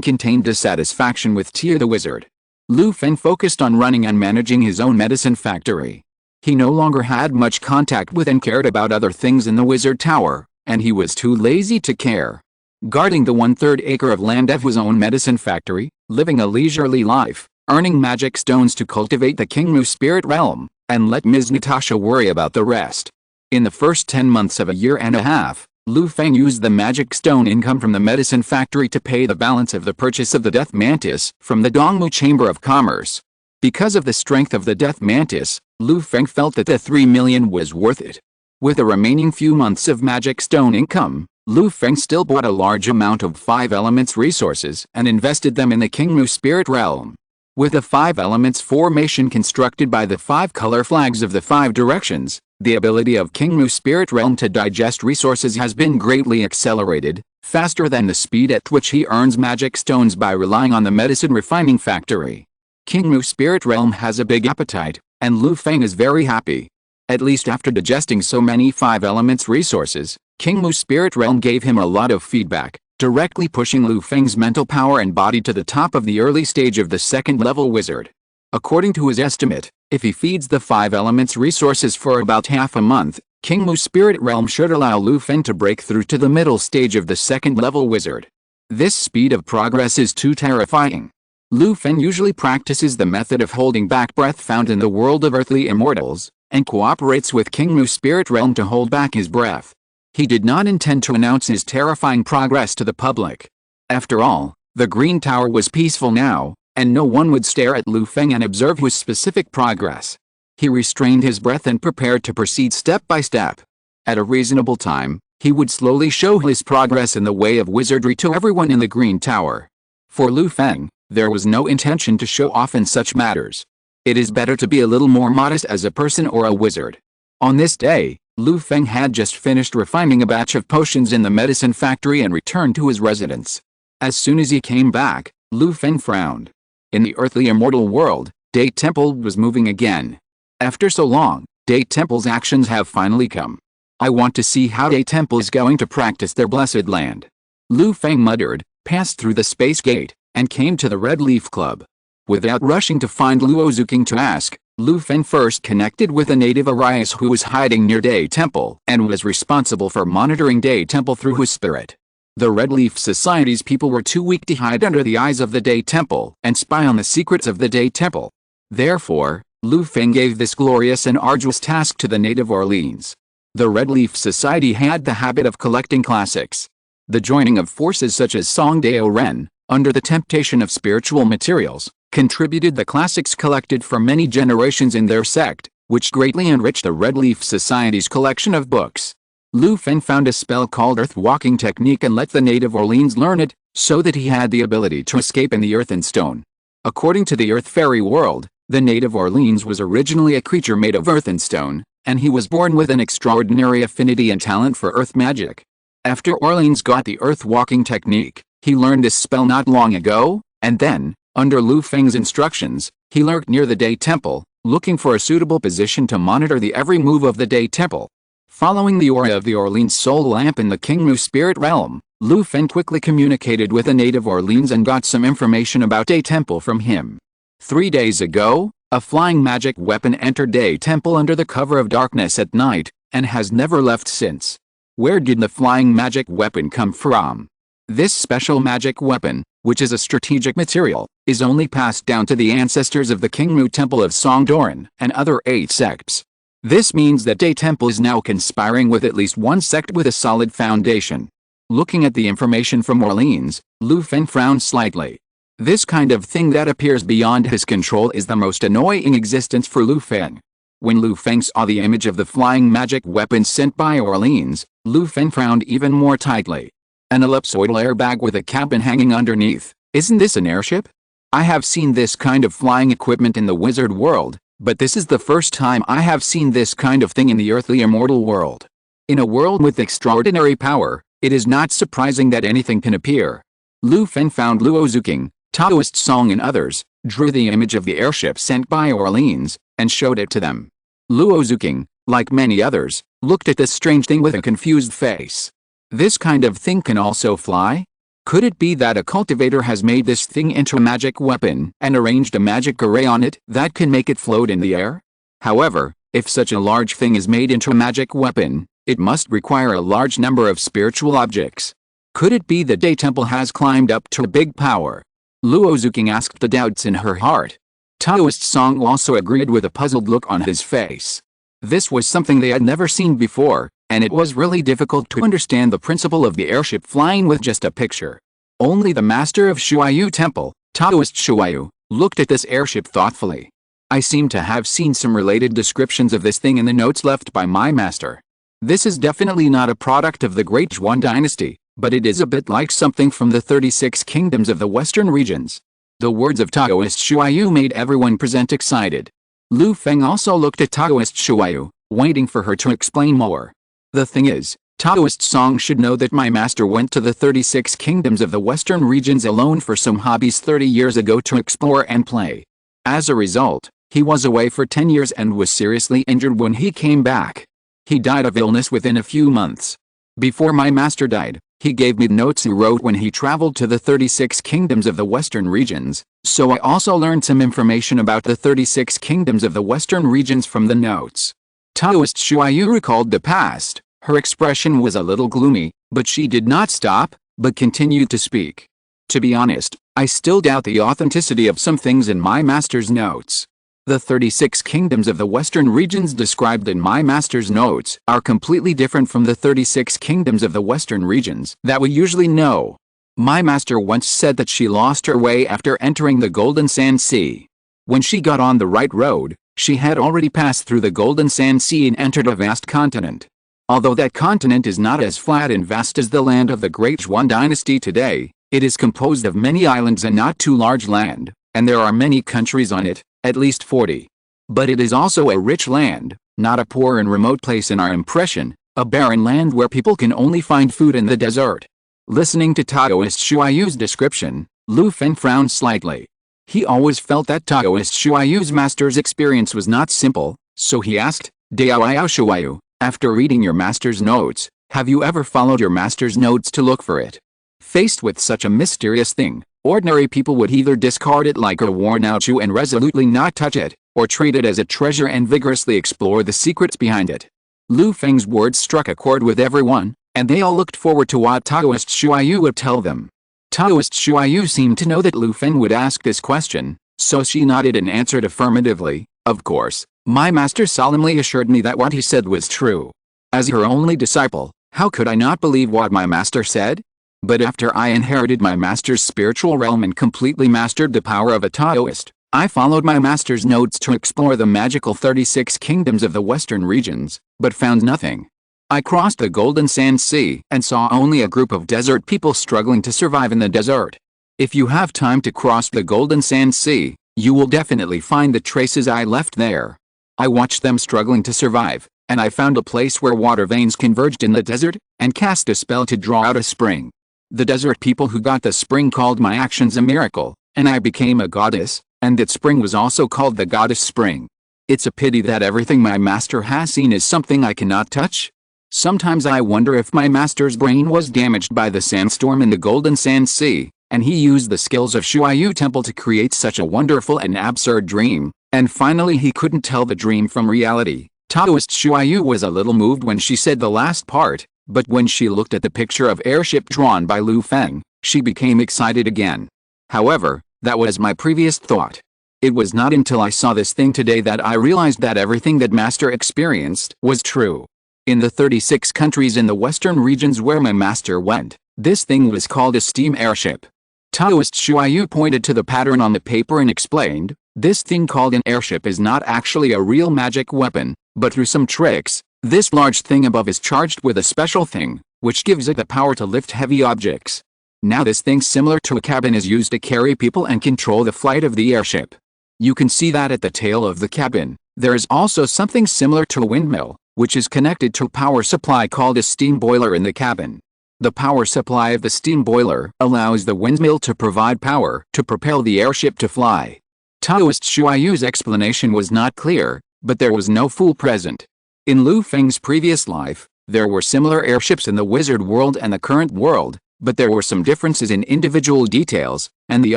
Speaker 1: contained dissatisfaction with Tia the wizard. Lu Feng focused on running and managing his own medicine factory. He no longer had much contact with and cared about other things in the Wizard Tower, and he was too lazy to care. Guarding the 1/3 acre of land of his own medicine factory, living a leisurely life, earning magic stones to cultivate the Kingmu spirit realm, and let Ms. Natasha worry about the rest. In the first 10 months of a year and a half, Lu Feng used the magic stone income from the medicine factory to pay the balance of the purchase of the Death Mantis from the Dongmu Chamber of Commerce. Because of the strength of the Death Mantis, Lu Feng felt that the 3 million was worth it. With the remaining few months of magic stone income, Lu Feng still bought a large amount of 5 elements resources and invested them in the Kingmu spirit realm. With the 5 elements formation constructed by the 5 color flags of the 5 directions, the ability of Kingmu spirit realm to digest resources has been greatly accelerated, faster than the speed at which he earns magic stones by relying on the medicine refining factory. Kingmu spirit realm has a big appetite, and Lu Feng is very happy. At least after digesting so many 5 elements resources, Kingmu spirit realm gave him a lot of feedback, directly pushing Lu Feng's mental power and body to the top of the early stage of the 2nd level wizard. According to his estimate, if he feeds the 5 elements resources for about half a month, Kingmu spirit realm should allow Lu Feng to break through to the middle stage of the 2nd level wizard. This speed of progress is too terrifying. Lu Feng usually practices the method of holding back breath found in the world of earthly immortals, and cooperates with Kingmu spirit realm to hold back his breath. He did not intend to announce his terrifying progress to the public. After all, the Green Tower was peaceful now, and no one would stare at Lu Feng and observe his specific progress. He restrained his breath and prepared to proceed step by step. At a reasonable time, he would slowly show his progress in the way of wizardry to everyone in the Green Tower. For Lu Feng, there was no intention to show off in such matters. It is better to be a little more modest as a person or a wizard. On this day, Lu Feng had just finished refining a batch of potions in the medicine factory and returned to his residence. As soon as he came back, Lu Feng frowned. In the earthly immortal world, Day Temple was moving again. After so long, Day Temple's actions have finally come. I want to see how Day Temple is going to practice their blessed land. Lu Feng muttered, passed through the space gate, and came to the Red Leaf Club. Without rushing to find Luo Zuking to ask, Lu Feng first connected with a native Arias who was hiding near Day Temple and was responsible for monitoring Day Temple through his spirit. The Red Leaf Society's people were too weak to hide under the eyes of the Day Temple and spy on the secrets of the Day Temple. Therefore, Lu Feng gave this glorious and arduous task to the native Orleans. The Red Leaf Society had the habit of collecting classics. The joining of forces such as Song Dao Ren, under the temptation of spiritual materials, contributed the classics collected for many generations in their sect, which greatly enriched the Red Leaf Society's collection of books. Lu Feng found a spell called Earth Walking Technique and let the native Orleans learn it, so that he had the ability to escape in the earth and stone. According to the Earth Fairy world, the native Orleans was originally a creature made of earth and stone, and he was born with an extraordinary affinity and talent for earth magic. After Orleans got the Earth Walking Technique, he learned this spell not long ago, and then, under Lu Feng's instructions, he lurked near the Day Temple, looking for a suitable position to monitor the every move of the Day Temple. Following the aura of the Orleans soul lamp in the Kingmu spirit realm, Lu Feng quickly communicated with a native Orleans and got some information about Day Temple from him. 3 days ago, a flying magic weapon entered Day Temple under the cover of darkness at night, and has never left since. Where did the flying magic weapon come from? This special magic weapon, which is a strategic material, is only passed down to the ancestors of the Kingmu Temple of Songdoran and other 8 sects. This means that Day Temple is now conspiring with at least one sect with a solid foundation. Looking at the information from Orleans, Lu Feng frowned slightly. This kind of thing that appears beyond his control is the most annoying existence for Lu Feng. When Lu Feng saw the image of the flying magic weapon sent by Orleans, Lu Feng frowned even more tightly. An ellipsoidal airbag with a cabin hanging underneath. Isn't this an airship? I have seen this kind of flying equipment in the wizard world, but this is the first time I have seen this kind of thing in the earthly immortal world. In a world with extraordinary power, it is not surprising that anything can appear. Lu Feng found Luo Zuking, Taoist Song and others, drew the image of the airship sent by Orleans, and showed it to them. Luo Zuking, like many others, looked at this strange thing with a confused face. This kind of thing can also fly? Could it be that a cultivator has made this thing into a magic weapon and arranged a magic array on it that can make it float in the air? However, if such a large thing is made into a magic weapon, it must require a large number of spiritual objects. Could it be the Day Temple has climbed up to a big power? Luo Zuking asked the doubts in her heart. Taoist Song also agreed with a puzzled look on his face. This was something they had never seen before, and it was really difficult to understand the principle of the airship flying with just a picture. Only the master of Shuayu Temple, Taoist Shuayu, looked at this airship thoughtfully. I seem to have seen some related descriptions of this thing in the notes left by my master. This is definitely not a product of the Great Zhuan dynasty, but it is a bit like something from the 36 kingdoms of the western regions. The words of Taoist Shuayu made everyone present excited. Lu Feng also looked at Taoist Shuayu, waiting for her to explain more. The thing is, Taoist Song should know that my master went to the 36 kingdoms of the western regions alone for some hobbies 30 years ago to explore and play. As a result, he was away for 10 years and was seriously injured when he came back. He died of illness within a few months. Before my master died, he gave me notes he wrote when he traveled to the 36 kingdoms of the western regions, so I also learned some information about the 36 kingdoms of the western regions from the notes. Taoist Shuayu recalled the past. Her expression was a little gloomy, but she did not stop, but continued to speak. To be honest, I still doubt the authenticity of some things in my master's notes. The 36 kingdoms of the western regions described in my master's notes are completely different from the 36 kingdoms of the western regions that we usually know. My master once said that she lost her way after entering the Golden Sand Sea. When she got on the right road, she had already passed through the Golden Sand Sea and entered a vast continent. Although that continent is not as flat and vast as the land of the Great Zhuan dynasty today, it is composed of many islands and not too large land, and there are many countries on it, at least 40. But it is also a rich land, not a poor and remote place in our impression, a barren land where people can only find food in the desert. Listening to Taoist Shuayu's description, Lu Feng frowned slightly. He always felt that Taoist Shuayu's master's experience was not simple, so he asked, Dao Shuayu, after reading your master's notes, have you ever followed your master's notes to look for it? Faced with such a mysterious thing, ordinary people would either discard it like a worn-out shoe and resolutely not touch it, or treat it as a treasure and vigorously explore the secrets behind it. Lu Feng's words struck a chord with everyone, and they all looked forward to what Taoist Shuayu would tell them. Taoist Shuayu seemed to know that Lu Feng would ask this question, so she nodded and answered affirmatively, of course, my master solemnly assured me that what he said was true. As her only disciple, how could I not believe what my master said? But after I inherited my master's spiritual realm and completely mastered the power of a Taoist, I followed my master's notes to explore the magical 36 kingdoms of the western regions, but found nothing. I crossed the Golden Sand Sea and saw only a group of desert people struggling to survive in the desert. If you have time to cross the Golden Sand Sea, you will definitely find the traces I left there. I watched them struggling to survive, and I found a place where water veins converged in the desert, and cast a spell to draw out a spring. The desert people who got the spring called my actions a miracle, and I became a goddess, and that spring was also called the goddess spring. It's a pity that everything my master has seen is something I cannot touch. Sometimes I wonder if my master's brain was damaged by the sandstorm in the Golden Sand Sea, and he used the skills of Shuayu Temple to create such a wonderful and absurd dream, and finally he couldn't tell the dream from reality. Taoist Shuayu was a little moved when she said the last part, but when she looked at the picture of airship drawn by Lu Feng, she became excited again. However, that was my previous thought. It was not until I saw this thing today that I realized that everything that master experienced was true. In the 36 countries in the western regions where my master went, this thing was called a steam airship. Taoist Shuayu pointed to the pattern on the paper and explained, this thing called an airship is not actually a real magic weapon, but through some tricks, this large thing above is charged with a special thing, which gives it the power to lift heavy objects. Now this thing similar to a cabin is used to carry people and control the flight of the airship. You can see that at the tail of the cabin. There is also something similar to a windmill, which is connected to a power supply called a steam boiler in the cabin. The power supply of the steam boiler allows the windmill to provide power to propel the airship to fly. Taoist Shuayu's explanation was not clear, but there was no fool present. In Lu Feng's previous life, there were similar airships in the wizard world and the current world, but there were some differences in individual details, and the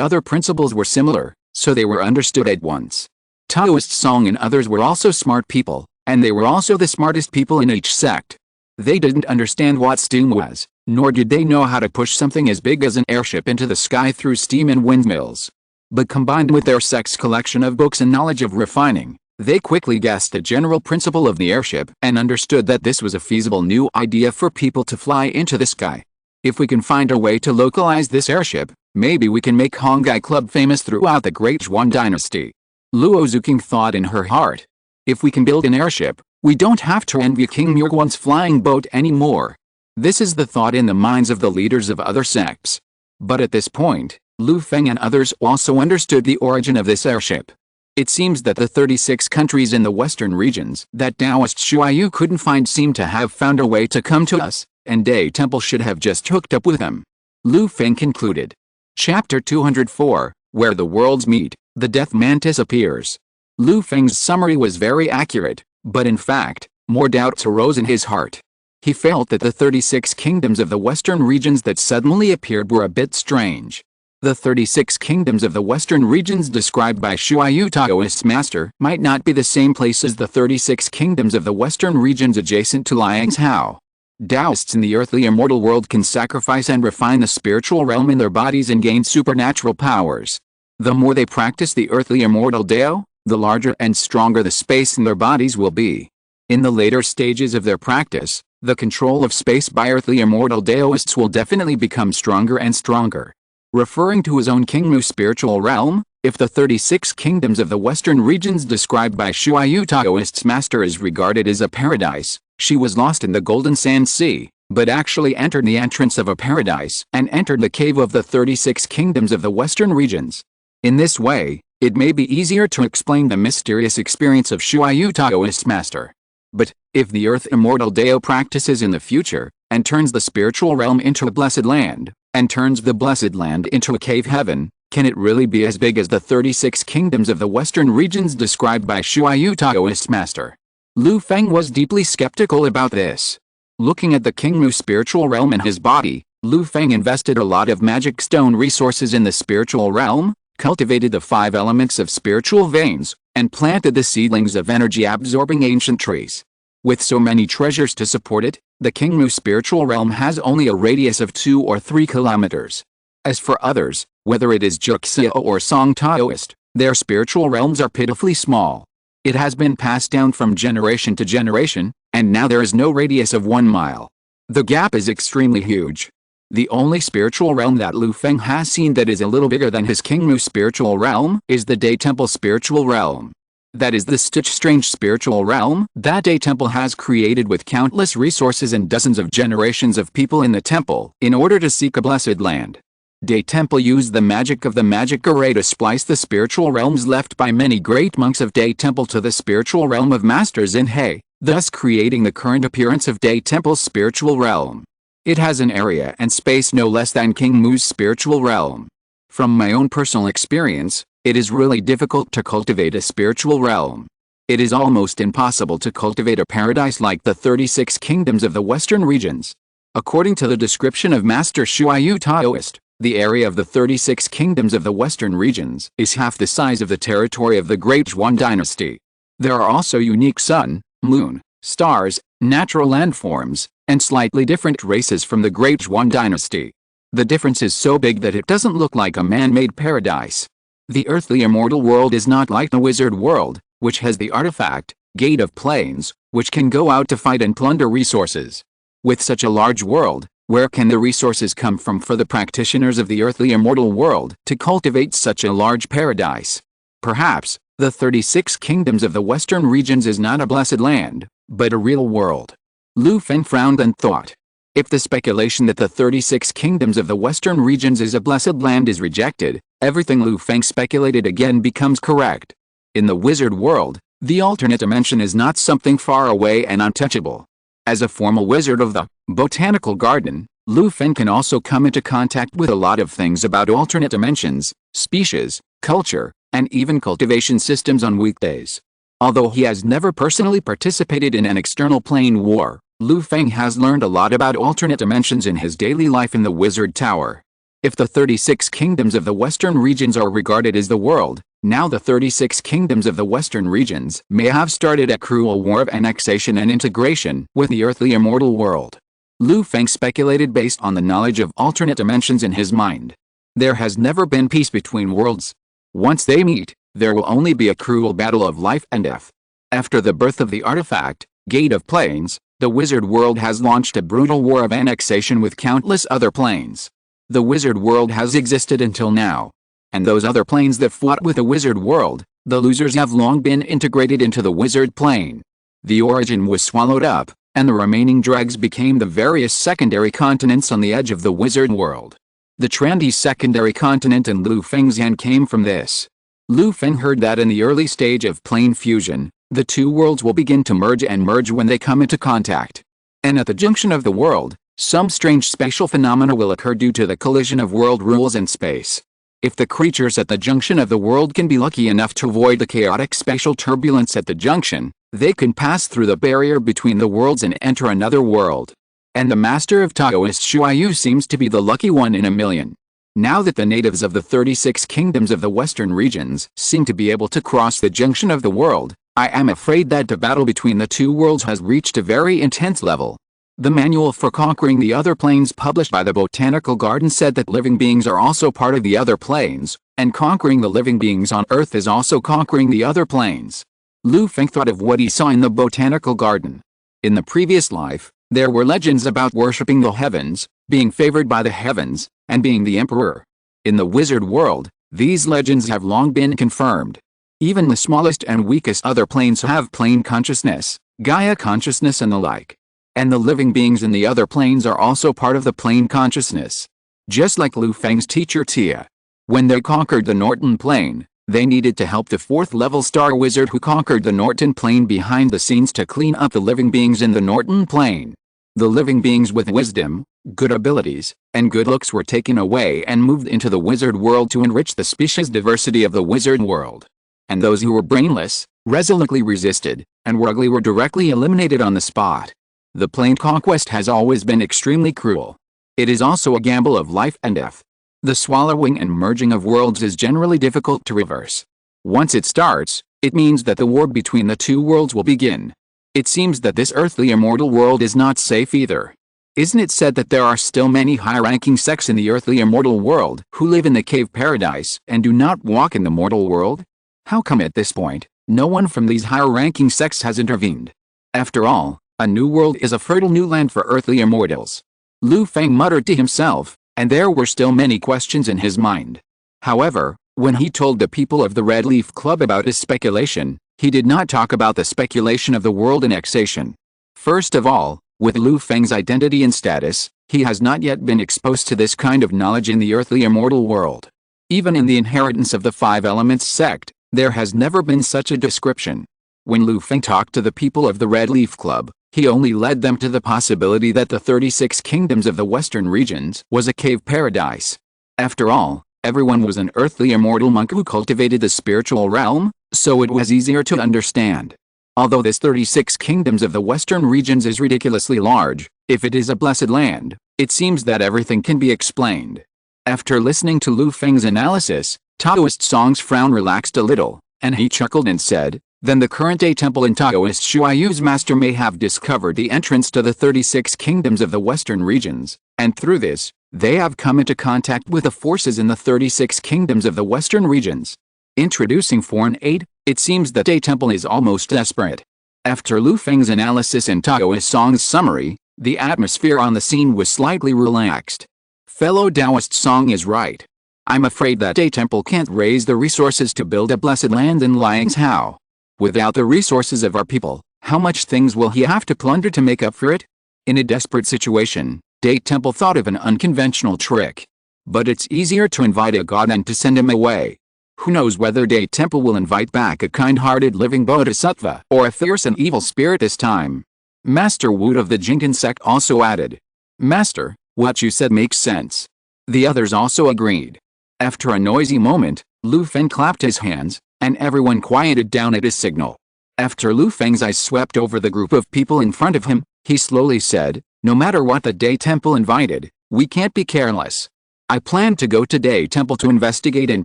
Speaker 1: other principles were similar, so they were understood at once. Taoist Song and others were also smart people, and they were also the smartest people in each sect. They didn't understand what steam was, nor did they know how to push something as big as an airship into the sky through steam and windmills. But combined with their sect's collection of books and knowledge of refining, they quickly guessed the general principle of the airship and understood that this was a feasible new idea for people to fly into the sky. If we can find a way to localize this airship, maybe we can make Hongye Club famous throughout the Great Zhuang dynasty. Luo Zuking thought in her heart. If we can build an airship, we don't have to envy King Murguan's flying boat anymore. This is the thought in the minds of the leaders of other sects. But at this point, Lu Feng and others also understood the origin of this airship. It seems that the 36 countries in the western regions that Taoist Shuayu couldn't find seem to have found a way to come to us, and Day Temple should have just hooked up with them. Lu Feng concluded. Chapter 204, Where the Worlds Meet, the Death Mantis appears. Lu Feng's summary was very accurate, but in fact, more doubts arose in his heart. He felt that the 36 kingdoms of the western regions that suddenly appeared were a bit strange. The 36 kingdoms of the western regions described by Shuayu Taoist's master might not be the same place as the 36 kingdoms of the western regions adjacent to Liang's Hao. Taoists in the earthly immortal world can sacrifice and refine the spiritual realm in their bodies and gain supernatural powers. The more they practice the earthly immortal Dao, the larger and stronger the space in their bodies will be. In the later stages of their practice, the control of space by earthly immortal Daoists will definitely become stronger and stronger. Referring to his own Kingmu spiritual realm, if the 36 kingdoms of the western regions described by Shuayu Taoist's master is regarded as a paradise, she was lost in the Golden Sand Sea, but actually entered the entrance of a paradise and entered the cave of the 36 kingdoms of the western regions. In this way, It may be easier to explain the mysterious experience of Shuayu Taoist master. But, if the earth immortal Dao practices in the future, and turns the spiritual realm into a blessed land, and turns the blessed land into a cave heaven, can it really be as big as the 36 kingdoms of the western regions described by Shuayu Taoist master? Lu Feng was deeply skeptical about this. Looking at the Kingmu spiritual realm in his body, Lu Feng invested a lot of magic stone resources in the spiritual realm, cultivated the 5 elements of spiritual veins, and planted the seedlings of energy-absorbing ancient trees. With so many treasures to support it, the Kingmu spiritual realm has only a radius of 2 or 3 kilometers. As for others, whether it is Juxia or Song Taoist, their spiritual realms are pitifully small. It has been passed down from generation to generation, and now there is no radius of 1 mile. The gap is extremely huge. The only spiritual realm that Lu Feng has seen that is a little bigger than his Kingmu spiritual realm is the Day Temple spiritual realm. That is the Stitch Strange spiritual realm that Day Temple has created with countless resources and dozens of generations of people in the temple in order to seek a blessed land. Day Temple used the magic of the magic array to splice the spiritual realms left by many great monks of Day Temple to the spiritual realm of masters in He, thus creating the current appearance of Day Temple's spiritual realm. It has an area and space no less than King Mu's spiritual realm. From my own personal experience, it is really difficult to cultivate a spiritual realm. It is almost impossible to cultivate a paradise like the 36 kingdoms of the western regions. According to the description of Master Shuayu Taoist, the area of the 36 kingdoms of the western regions is half the size of the territory of the Great Zhuan dynasty. There are also unique sun, moon, stars, natural landforms, and slightly different races from the Great Zhuan dynasty. The difference is so big that it doesn't look like a man-made paradise. The earthly immortal world is not like the wizard world, which has the artifact, Gate of Plains, which can go out to fight and plunder resources. With such a large world, where can the resources come from for the practitioners of the earthly immortal world to cultivate such a large paradise? Perhaps, the 36 kingdoms of the western regions is not a blessed land, but a real world. Lu Feng frowned and thought. If the speculation that the 36 kingdoms of the western regions is a blessed land is rejected, everything Lu Feng speculated again becomes correct. In the wizard world, the alternate dimension is not something far away and untouchable. As a formal wizard of the botanical garden, Lu Feng can also come into contact with a lot of things about alternate dimensions, species, culture, and even cultivation systems on weekdays. Although he has never personally participated in an external plane war, Lu Feng has learned a lot about alternate dimensions in his daily life in the Wizard Tower. If the 36 kingdoms of the western regions are regarded as the world, now the 36 kingdoms of the western regions may have started a cruel war of annexation and integration with the earthly immortal world. Lu Feng speculated based on the knowledge of alternate dimensions in his mind. There has never been peace between worlds. Once they meet, there will only be a cruel battle of life and death. After the birth of the artifact, Gate of Plains, the wizard world has launched a brutal war of annexation with countless other planes. The wizard world has existed until now. And those other planes that fought with the wizard world, the losers have long been integrated into the wizard plane. The origin was swallowed up, and the remaining dregs became the various secondary continents on the edge of the wizard world. The trendy secondary continent in Lu Feng's hand came from this. Lu Feng heard that in the early stage of plane fusion, the two worlds will begin to merge when they come into contact. And at the junction of the world, some strange spatial phenomena will occur due to the collision of world rules and space. If the creatures at the junction of the world can be lucky enough to avoid the chaotic spatial turbulence at the junction, they can pass through the barrier between the worlds and enter another world. And the master of Taoist Shuayu seems to be the lucky one in a million. Now that the natives of the 36 kingdoms of the western regions seem to be able to cross the junction of the world, I am afraid that the battle between the two worlds has reached a very intense level. The manual for conquering the other planes published by the Botanical Garden said that living beings are also part of the other planes, and conquering the living beings on Earth is also conquering the other planes. Lu Feng thought of what he saw in the Botanical Garden. In the previous life, there were legends about worshipping the heavens, being favored by the heavens, and being the emperor. In the wizard world, these legends have long been confirmed. Even the smallest and weakest other planes have plane consciousness, Gaia consciousness and the like. And the living beings in the other planes are also part of the plane consciousness. Just like Lu Feng's teacher Tia. When they conquered the Norton plane, They needed to help the 4th-level star wizard who conquered the Norton Plane behind the scenes to clean up the living beings in the Norton Plane. The living beings with wisdom, good abilities, and good looks were taken away and moved into the wizard world to enrich the species diversity of the wizard world. And those who were brainless, resolutely resisted, and were ugly were directly eliminated on the spot. The plane conquest has always been extremely cruel. It is also a gamble of life and death. The swallowing and merging of worlds is generally difficult to reverse. Once it starts, it means that the war between the two worlds will begin. It seems that this earthly immortal world is not safe either. Isn't it said that there are still many high-ranking sects in the earthly immortal world who live in the cave paradise and do not walk in the mortal world? How come at this point, no one from these higher-ranking sects has intervened? After all, a new world is a fertile new land for earthly immortals. Lu Feng muttered to himself, and there were still many questions in his mind. However, when he told the people of the Red Leaf Club about his speculation, he did not talk about the speculation of the world annexation. First of all, with Lu Feng's identity and status, he has not yet been exposed to this kind of knowledge in the earthly immortal world. Even in the inheritance of the 5 elements sect, there has never been such a description. When Lu Feng talked to the people of the Red Leaf Club, he only led them to the possibility that the 36 kingdoms of the western regions was a cave paradise. After all, everyone was an earthly immortal monk who cultivated the spiritual realm, so it was easier to understand. Although this 36 kingdoms of the western regions is ridiculously large, if it is a blessed land, it seems that everything can be explained. After listening to Lu Feng's analysis, Taoist Song's frown relaxed a little, and he chuckled and said, "Then the current-day temple in Taoist Shuayu's master may have discovered the entrance to the 36 kingdoms of the western regions, and through this, they have come into contact with the forces in the 36 kingdoms of the western regions." Introducing foreign aid, it seems that a temple is almost desperate. After Lu Feng's analysis and Taoist Song's summary, the atmosphere on the scene was slightly relaxed. Fellow Taoist Song is right. I'm afraid that a temple can't raise the resources to build a blessed land in Liang's Hao. Without the resources of our people, how much things will he have to plunder to make up for it? In a desperate situation, Day Temple thought of an unconventional trick. But it's easier to invite a god than to send him away. Who knows whether Day Temple will invite back a kind-hearted living bodhisattva or a fierce and evil spirit this time. Master Wood of the Jinkin sect also added, "Master, what you said makes sense." The others also agreed. After a noisy moment, Lu Feng clapped his hands, and everyone quieted down at his signal. After Lu Feng's eyes swept over the group of people in front of him, he slowly said, "No matter what the Day Temple invited, we can't be careless. I plan to go to Day Temple to investigate in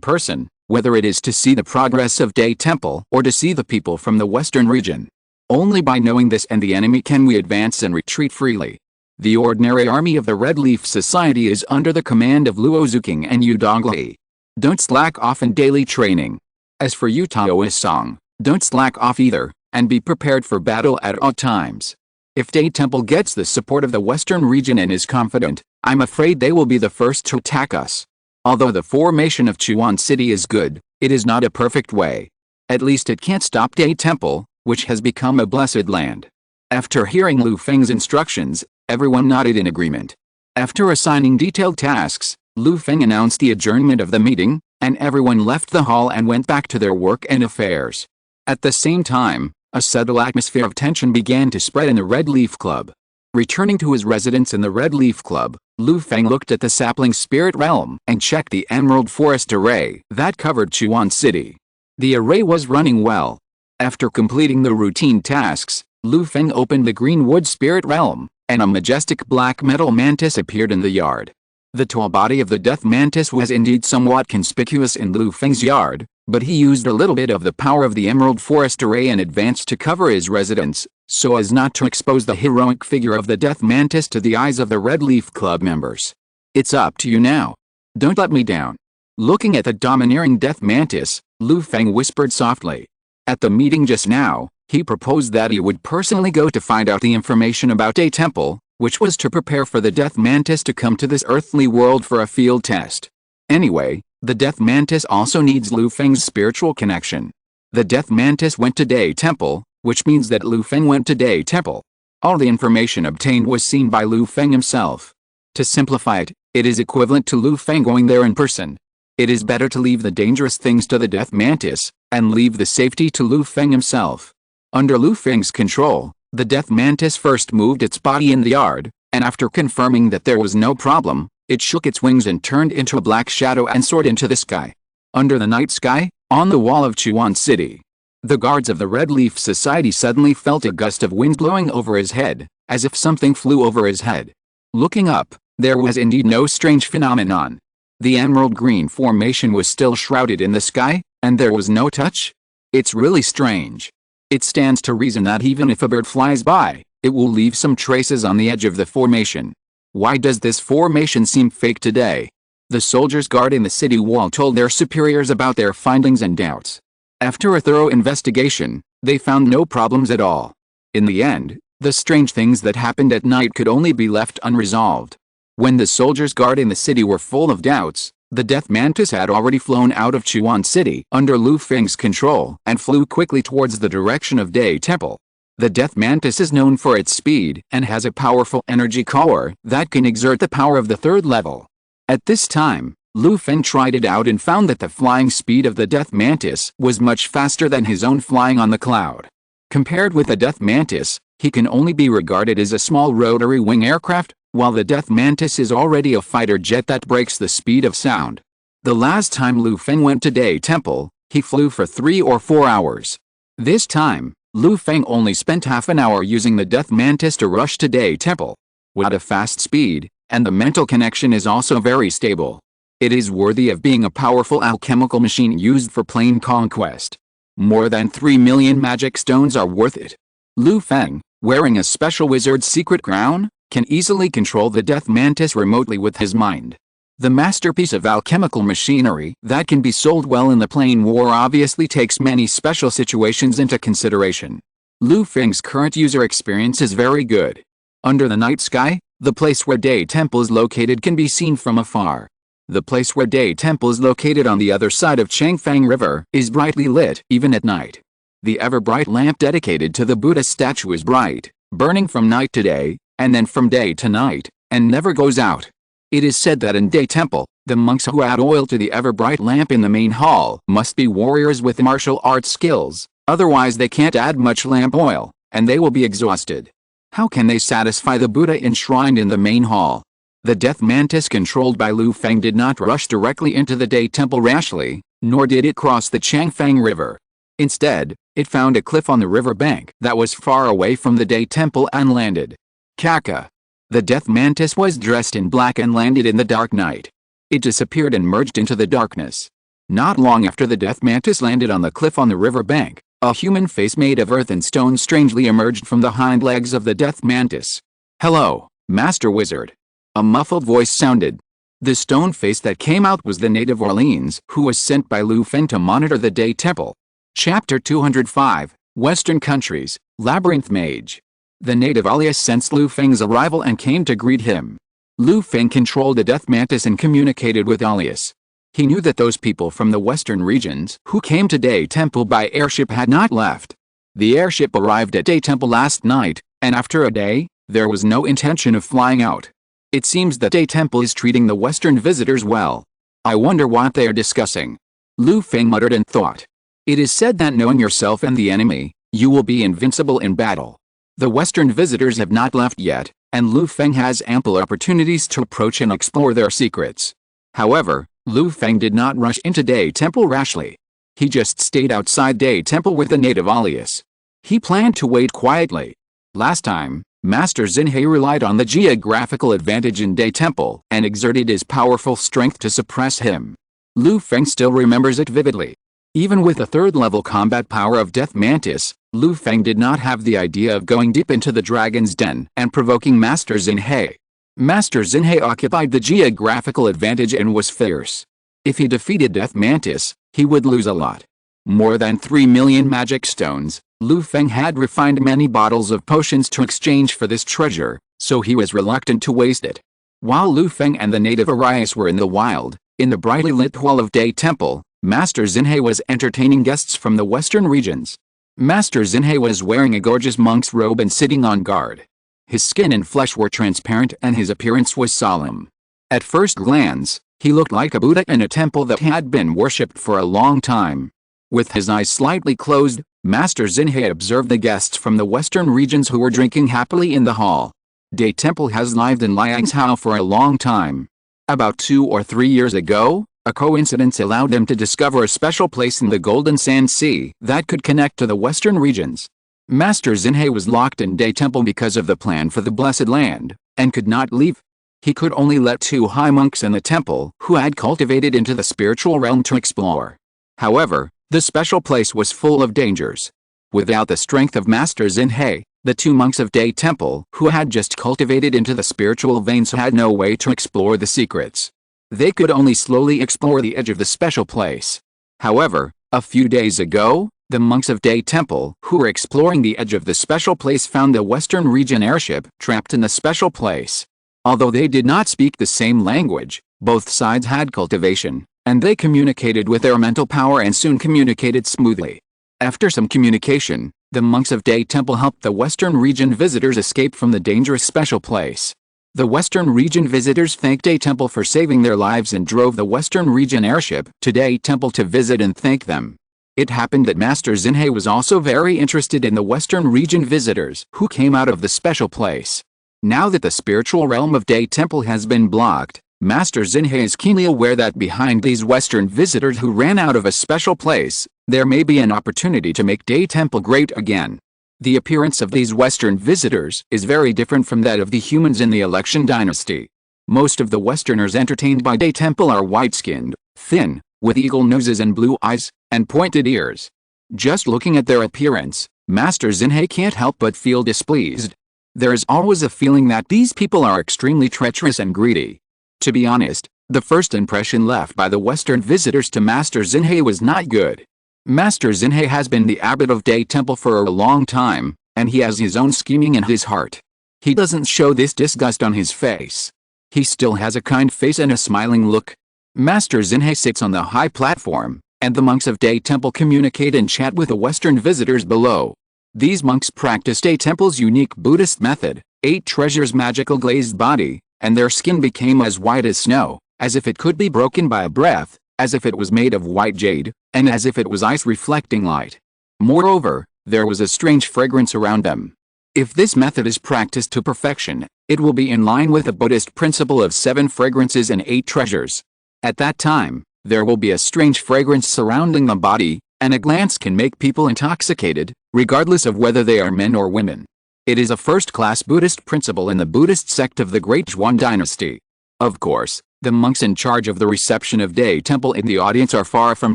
Speaker 1: person, whether it is to see the progress of Day Temple or to see the people from the western region. Only by knowing this and the enemy can we advance and retreat freely. The ordinary army of the Red Leaf Society is under the command of Luo Zuking and Yu Dongli. Don't slack off in daily training. As for you Taoist Song, don't slack off either, and be prepared for battle at all times. If Day Temple gets the support of the western region and is confident, I'm afraid they will be the first to attack us. Although the formation of Chuan City is good, it is not a perfect way. At least it can't stop Day Temple, which has become a blessed land." After hearing Lu Feng's instructions, everyone nodded in agreement. After assigning detailed tasks, Lu Feng announced the adjournment of the meeting, and everyone left the hall and went back to their work and affairs. At the same time, a subtle atmosphere of tension began to spread in the Red Leaf Club. Returning to his residence in the Red Leaf Club, Lu Feng looked at the sapling spirit realm and checked the emerald forest array that covered Chuan City. The array was running well. After completing the routine tasks, Lu Feng opened the greenwood spirit realm, and a majestic black metal mantis appeared in the yard. The tall body of the death mantis was indeed somewhat conspicuous in Lu Feng's yard, but he used a little bit of the power of the emerald forest array and advanced to cover his residence, so as not to expose the heroic figure of the death mantis to the eyes of the Red Leaf Club members. "It's up to you now. Don't let me down." Looking at the domineering death mantis, Lu Feng whispered softly. At the meeting just now, he proposed that he would personally go to find out the information about a temple, which was to prepare for the death mantis to come to this earthly world for a field test. Anyway, the death mantis also needs Lu Feng's spiritual connection. The death mantis went to Day Temple, which means that Lu Feng went to Day Temple. All the information obtained was seen by Lu Feng himself. To simplify it, it is equivalent to Lu Feng going there in person. It is better to leave the dangerous things to the death mantis, and leave the safety to Lu Feng himself. Under Lu Feng's control, the death mantis first moved its body in the yard, and after confirming that there was no problem, it shook its wings and turned into a black shadow and soared into the sky. Under the night sky, on the wall of Chuan City, the guards of the Red Leaf Society suddenly felt a gust of wind blowing over his head, as if something flew over his head. Looking up, there was indeed no strange phenomenon. The emerald green formation was still shrouded in the sky, and there was no touch. It's really strange. It stands to reason that even if a bird flies by, it will leave some traces on the edge of the formation. Why does this formation seem fake today? The soldiers guarding the city wall told their superiors about their findings and doubts. After a thorough investigation, they found no problems at all. In the end, the strange things that happened at night could only be left unresolved. When the soldiers guarding the city were full of doubts, the death mantis had already flown out of Chuan City under Lu Feng's control and flew quickly towards the direction of Day Temple. The death mantis is known for its speed and has a powerful energy core that can exert the power of the third level. At this time, Lu Feng tried it out and found that the flying speed of the death mantis was much faster than his own flying on the cloud. Compared with the death mantis, he can only be regarded as a small rotary wing aircraft, while the death mantis is already a fighter jet that breaks the speed of sound. The last time Lu Feng went to Day Temple, he flew for 3 or 4 hours. This time, Lu Feng only spent half an hour using the death mantis to rush to Day Temple. With a fast speed, and the mental connection is also very stable. It is worthy of being a powerful alchemical machine used for plain conquest. More than 3 million magic stones are worth it. Lu Feng, wearing a special wizard's secret crown, can easily control the death mantis remotely with his mind. The masterpiece of alchemical machinery that can be sold well in the plain war obviously takes many special situations into consideration. Lu Feng's current user experience is very good. Under the night sky, the place where Day Temple is located can be seen from afar. The place where Day Temple is located on the other side of Changfang River is brightly lit even at night. The ever-bright lamp dedicated to the Buddha statue is bright, burning from night to day, and then from day to night, and never goes out. It is said that in Day Temple, the monks who add oil to the ever-bright lamp in the main hall must be warriors with martial arts skills, otherwise they can't add much lamp oil, and they will be exhausted. How can they satisfy the Buddha enshrined in the main hall? The death mantis controlled by Lu Feng did not rush directly into the Day Temple rashly, nor did it cross the Changfang River. Instead, it found a cliff on the river bank that was far away from the Day Temple and landed. Kaka. The death mantis was dressed in black and landed in the dark night. It disappeared and merged into the darkness. Not long after the death mantis landed on the cliff on the river bank, a human face made of earth and stone strangely emerged from the hind legs of the death mantis. "Hello, Master Wizard." A muffled voice sounded. The stone face that came out was the native Orleans who was sent by Lu Feng to monitor the Day Temple. Chapter 205, Western Countries, Labyrinth Mage. The native alias sensed Lu Feng's arrival and came to greet him. Lu Feng controlled the death mantis and communicated with alias. He knew that those people from the western regions who came to Day Temple by airship had not left. The airship arrived at Day Temple last night, and after a day, there was no intention of flying out. It seems that Day Temple is treating the western visitors well. I wonder what they are discussing. Lu Feng muttered and thought. It is said that knowing yourself and the enemy, you will be invincible in battle. The western visitors have not left yet, and Lu Feng has ample opportunities to approach and explore their secrets. However, Lu Feng did not rush into Day Temple rashly. He just stayed outside Day Temple with the native alias. He planned to wait quietly. Last time, Master Xinhe relied on the geographical advantage in Day Temple and exerted his powerful strength to suppress him. Lu Feng still remembers it vividly. Even with the third-level combat power of Death Mantis, Lu Feng did not have the idea of going deep into the dragon's den and provoking Master Xinhe. Master Xinhe occupied the geographical advantage and was fierce. If he defeated Death Mantis, he would lose a lot. More than 3 million magic stones, Lu Feng had refined many bottles of potions to exchange for this treasure, so he was reluctant to waste it. While Lu Feng and the native Arias were in the wild, in the brightly lit hall of Day Temple, Master Xinhe was entertaining guests from the western regions. Master Xinhe was wearing a gorgeous monk's robe and sitting on guard. His skin and flesh were transparent and his appearance was solemn. At first glance, He looked like a Buddha in a temple that had been worshipped for a long time. With his eyes slightly closed, Master Xinhe observed the guests from the western regions who were drinking happily in the hall. Day Temple has lived in Liangzhou for a long time. About 2 or 3 years ago, a coincidence allowed them to discover a special place in the Golden Sand Sea that could connect to the western regions. Master Xinhe was locked in Day Temple because of the plan for the Blessed Land, and could not leave. He could only let 2 high monks in the temple who had cultivated into the spiritual realm to explore. However, the special place was full of dangers. Without the strength of Master Xinhe, the 2 monks of Day Temple who had just cultivated into the spiritual veins had no way to explore the secrets. They could only slowly explore the edge of the special place. However, a few days ago, the monks of Day Temple who were exploring the edge of the special place found the Western region airship trapped in the special place. Although they did not speak the same language, both sides had cultivation, and they communicated with their mental power and soon communicated smoothly. After some communication, the monks of Day Temple helped the Western region visitors escape from the dangerous special place. The Western region visitors thanked Day Temple for saving their lives and drove the Western region airship to Day Temple to visit and thank them. It happened that Master Xinhe was also very interested in the Western region visitors who came out of the special place. Now that the spiritual realm of Day Temple has been blocked, Master Xinhe is keenly aware that behind these Western visitors who ran out of a special place, there may be an opportunity to make Day Temple great again. The appearance of these Western visitors is very different from that of the humans in the Election Dynasty. Most of the Westerners entertained by Day Temple are white-skinned, thin, with eagle noses and blue eyes, and pointed ears. Just looking at their appearance, Master Xinhe can't help but feel displeased. There is always a feeling that these people are extremely treacherous and greedy. To be honest, the first impression left by the Western visitors to Master Xinhe was not good. Master Xinhe has been the abbot of Day Temple for a long time, and he has his own scheming in his heart. He doesn't show this disgust on his face. He still has a kind face and a smiling look. Master Xinhe sits on the high platform, and the monks of Day Temple communicate and chat with the Western visitors below. These monks practice Day Temple's unique Buddhist method, 8 treasures magical glazed body, and their skin became as white as snow, as if it could be broken by a breath, as if it was made of white jade, and as if it was ice reflecting light. Moreover, there was a strange fragrance around them. If this method is practiced to perfection, it will be in line with the Buddhist principle of 7 fragrances and 8 treasures. At that time, there will be a strange fragrance surrounding the body, and a glance can make people intoxicated, regardless of whether they are men or women. It is a first-class Buddhist principle in the Buddhist sect of the Great Zhuan dynasty. Of course, the monks in charge of the reception of Day Temple in the audience are far from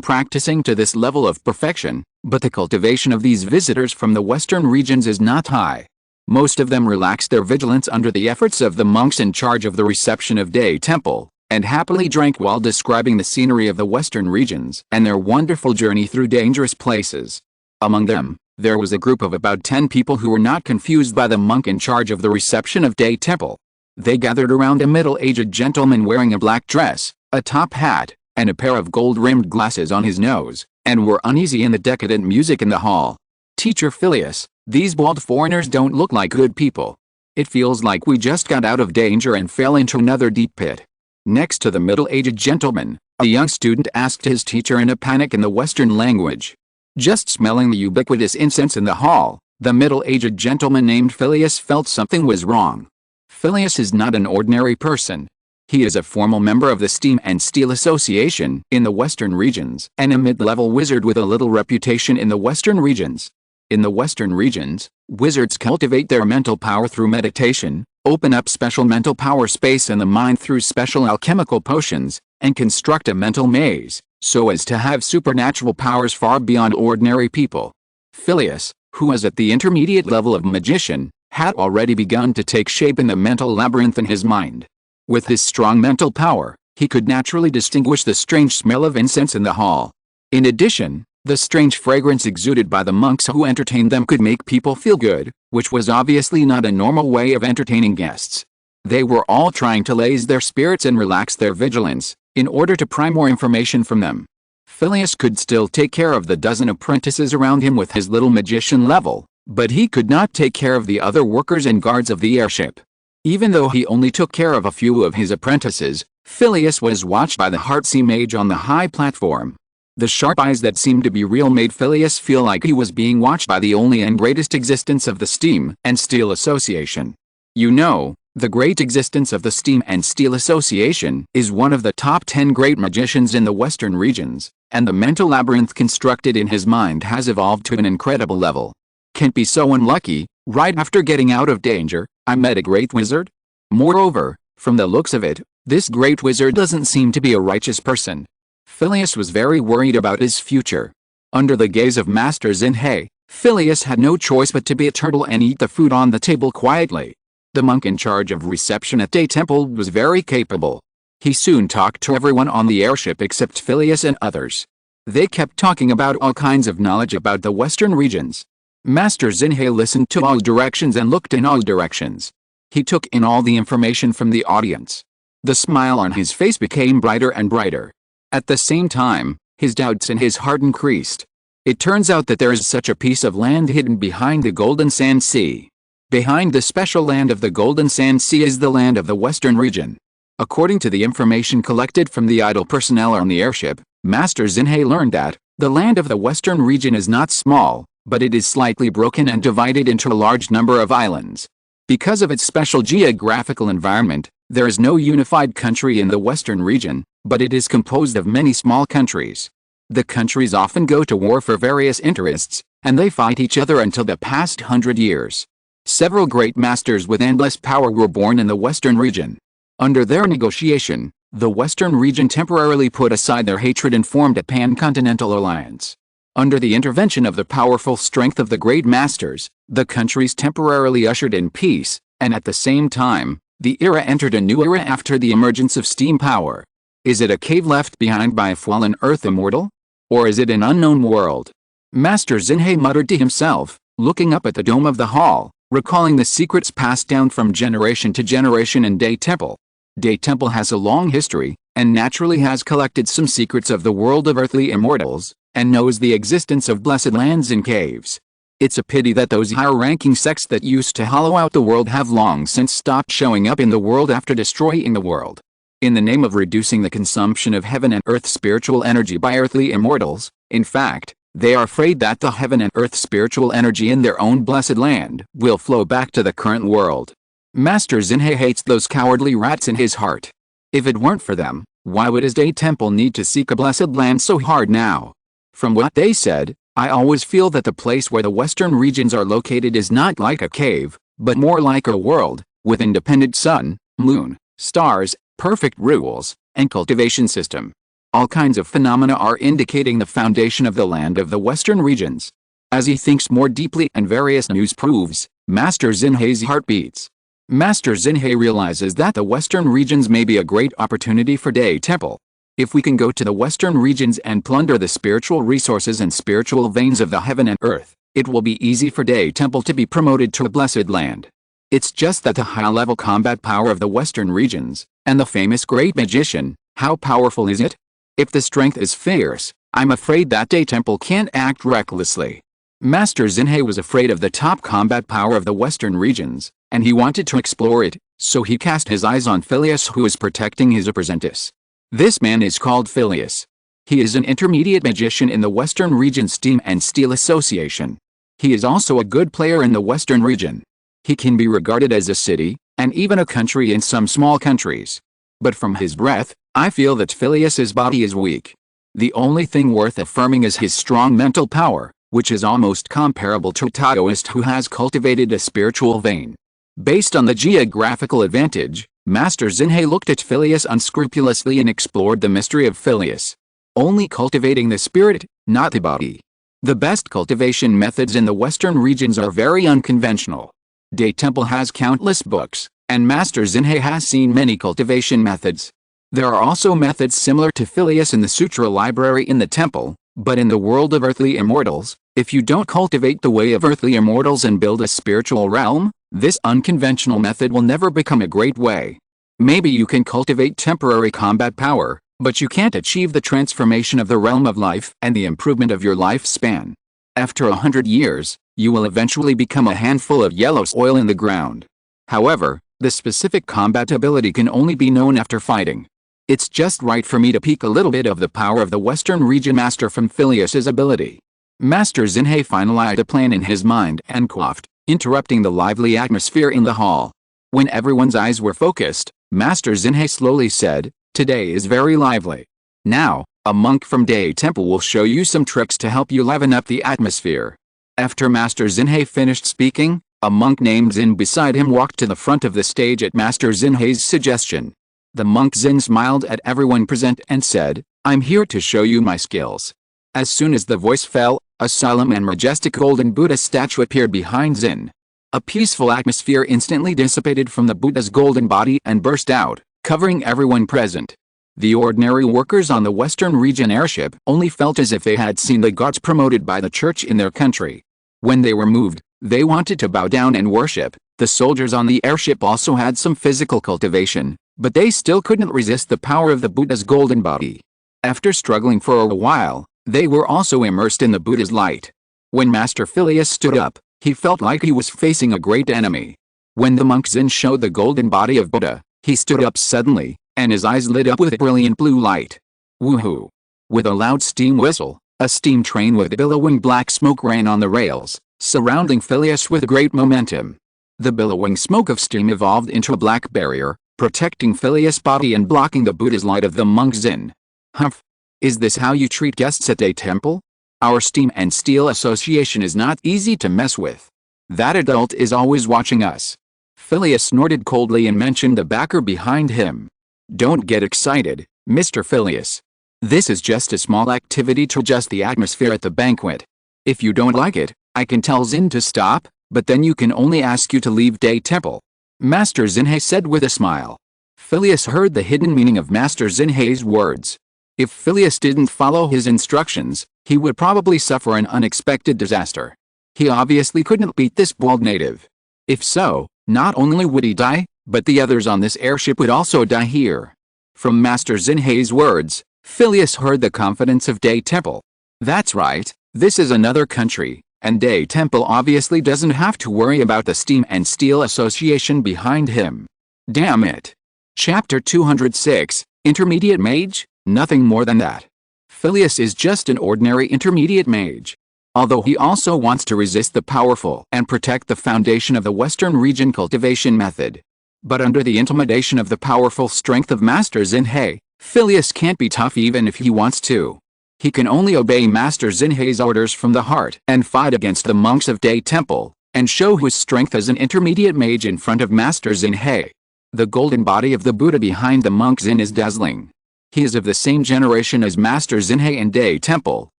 Speaker 1: practicing to this level of perfection, but the cultivation of these visitors from the western regions is not high. Most of them relaxed their vigilance under the efforts of the monks in charge of the reception of Day Temple, and happily drank while describing the scenery of the western regions and their wonderful journey through dangerous places. Among them, there was a group of about 10 people who were not confused by the monk in charge of the reception of Day Temple. They gathered around a middle-aged gentleman wearing a black dress, a top hat, and a pair of gold-rimmed glasses on his nose, and were uneasy in the decadent music in the hall. Teacher Phileas, these bald foreigners don't look like good people. It feels like we just got out of danger and fell into another deep pit. Next to the middle-aged gentleman, a young student asked his teacher in a panic in the Western language. Just smelling the ubiquitous incense in the hall, the middle-aged gentleman named Phileas felt something was wrong. Phileas is not an ordinary person. He is a formal member of the Steam and Steel Association in the Western regions, and a mid-level wizard with a little reputation in the Western regions. In the Western regions, wizards cultivate their mental power through meditation, open up special mental power space in the mind through special alchemical potions, and construct a mental maze, so as to have supernatural powers far beyond ordinary people. Phileas, who was at the intermediate level of magician, had already begun to take shape in the mental labyrinth in his mind. With his strong mental power, he could naturally distinguish the strange smell of incense in the hall. In addition, the strange fragrance exuded by the monks who entertained them could make people feel good, which was obviously not a normal way of entertaining guests. They were all trying to laze their spirits and relax their vigilance, in order to pry more information from them. Phileas could still take care of the dozen apprentices around him with his little magician level, but he could not take care of the other workers and guards of the airship. Even though he only took care of a few of his apprentices, Phileas was watched by the Heartsea mage on the high platform. The sharp eyes that seemed to be real made Phileas feel like he was being watched by the only and greatest existence of the Steam and Steel Association. You know, the great existence of the Steam and Steel Association is one of the top 10 great magicians in the Western regions, and the mental labyrinth constructed in his mind has evolved to an incredible level. Can't be so unlucky, right after getting out of danger, I met a great wizard? Moreover, from the looks of it, this great wizard doesn't seem to be a righteous person. Phileas was very worried about his future. Under the gaze of Master Xinhe, Phileas had no choice but to be a turtle and eat the food on the table quietly. The monk in charge of reception at Day Temple was very capable. He soon talked to everyone on the airship except Phileas and others. They kept talking about all kinds of knowledge about the Western regions. Master Xinhe listened to all directions and looked in all directions. He took in all the information from the audience. The smile on his face became brighter and brighter. At the same time, his doubts in his heart increased. It turns out that there is such a piece of land hidden behind the Golden Sand Sea. Behind the special land of the Golden Sand Sea is the land of the Western region. According to the information collected from the idle personnel on the airship, Master Xinhe learned that the land of the Western region is not small, but it is slightly broken and divided into a large number of islands. Because of its special geographical environment, there is no unified country in the Western region, but it is composed of many small countries. The countries often go to war for various interests, and they fight each other until the past 100 years. Several great masters with endless power were born in the Western region. Under their negotiation, the Western region temporarily put aside their hatred and formed a pan-continental alliance. Under the intervention of the powerful strength of the great masters, the countries temporarily ushered in peace, and at the same time, the era entered a new era after the emergence of steam power. Is it a cave left behind by a fallen Earth immortal? Or is it an unknown world? Master Xinhe muttered to himself, looking up at the dome of the hall, recalling the secrets passed down from generation to generation in Day Temple. Day Temple has a long history, and naturally has collected some secrets of the world of earthly immortals, and knows the existence of blessed lands and caves. It's a pity that those higher-ranking sects that used to hollow out the world have long since stopped showing up in the world after destroying the world. In the name of reducing the consumption of heaven and earth spiritual energy by earthly immortals, in fact, they are afraid that the heaven and earth spiritual energy in their own blessed land will flow back to the current world. Master Xinhe hates those cowardly rats in his heart. If it weren't for them, why would his Day Temple need to seek a blessed land so hard now? From what they said, I always feel that the place where the Western regions are located is not like a cave, but more like a world, with independent sun, moon, stars, perfect rules, and cultivation system. All kinds of phenomena are indicating the foundation of the land of the Western regions. As he thinks more deeply and various news proves, Master Xinhe's heart beats. Master Xinhe realizes that the Western regions may be a great opportunity for Day Temple. If we can go to the Western regions and plunder the spiritual resources and spiritual veins of the heaven and earth, it will be easy for Day Temple to be promoted to a blessed land. It's just that the high-level combat power of the Western regions, and the famous great magician, how powerful is it? If the strength is fierce, I'm afraid that Day Temple can't act recklessly. Master Xinhe was afraid of the top combat power of the Western regions, and he wanted to explore it, so he cast his eyes on Phileas, who is protecting his apprentice. This man is called Phileas. He is an intermediate magician in the Western Region Steam and Steel Association. He is also a good player in the Western region. He can be regarded as a city, and even a country in some small countries. But from his breath, I feel that Phileas's body is weak. The only thing worth affirming is his strong mental power, which is almost comparable to a Taoist who has cultivated a spiritual vein. Based on the geographical advantage, Master Xinhe looked at Phileas unscrupulously and explored the mystery of Phileas. Only cultivating the spirit, not the body. The best cultivation methods in the Western regions are very unconventional. Day Temple has countless books, and Master Xinhe has seen many cultivation methods. There are also methods similar to Phileas in the Sutra library in the temple, but in the world of earthly immortals, if you don't cultivate the way of earthly immortals and build a spiritual realm, this unconventional method will never become a great way. Maybe you can cultivate temporary combat power, but you can't achieve the transformation of the realm of life and the improvement of your lifespan. After 100 years, you will eventually become a handful of yellow soil in the ground. However, the specific combat ability can only be known after fighting. It's just right for me to peek a little bit of the power of the Western region master from Phileas's ability. Master Xinhe finalized a plan in his mind and coughed, interrupting the lively atmosphere in the hall. When everyone's eyes were focused, Master Xinhe slowly said, "Today is very lively. Now, a monk from Day Temple will show you some tricks to help you liven up the atmosphere." After Master Xinhe finished speaking, a monk named Xin beside him walked to the front of the stage at Master Xinhe's suggestion. The monk Xin smiled at everyone present and said, "I'm here to show you my skills." As soon as the voice fell, a solemn and majestic golden Buddha statue appeared behind Xin. A peaceful atmosphere instantly dissipated from the Buddha's golden body and burst out, covering everyone present. The ordinary workers on the Western region airship only felt as if they had seen the gods promoted by the church in their country. When they were moved, they wanted to bow down and worship. The soldiers on the airship also had some physical cultivation, but they still couldn't resist the power of the Buddha's golden body. After struggling for a while, they were also immersed in the Buddha's light. When Master Phileas stood up, he felt like he was facing a great enemy. When the monk Xin showed the golden body of Buddha, he stood up suddenly, and his eyes lit up with a brilliant blue light. Woohoo! With a loud steam whistle, a steam train with billowing black smoke ran on the rails, surrounding Phileas with great momentum. The billowing smoke of steam evolved into a black barrier, protecting Phileas' body and blocking the Buddha's light of the monk Xin. Humph! Is this how you treat guests at a temple? Our steam and steel association is not easy to mess with. That adult is always watching us. Phileas snorted coldly and mentioned the backer behind him. Don't get excited, Mr. Phileas. This is just a small activity to adjust the atmosphere at the banquet. If you don't like it, I can tell Xin to stop, but then you can only ask you to leave Day Temple. Master Xinhe said with a smile. Phileas heard the hidden meaning of Master Xinhe's words. If Phileas didn't follow his instructions, he would probably suffer an unexpected disaster. He obviously couldn't beat this bald native. If so, not only would he die, but the others on this airship would also die here. From Master Xinhe's words, Phileas heard the confidence of Day Temple. That's right, this is another country, and Day Temple obviously doesn't have to worry about the Steam and Steel Association behind him. Damn it. Chapter 206, Intermediate Mage? Nothing more than that. Phileas is just an ordinary intermediate mage. Although he also wants to resist the powerful and protect the foundation of the Western region cultivation method. But under the intimidation of the powerful strength of Master Xinhe, Phileas can't be tough even if he wants to. He can only obey Master Xinhe's orders from the heart and fight against the monks of Day Temple, and show his strength as an intermediate mage in front of Master Xinhe. The golden body of the Buddha behind the monk Xin is dazzling. He is of the same generation as Master Xinhe and Day Temple,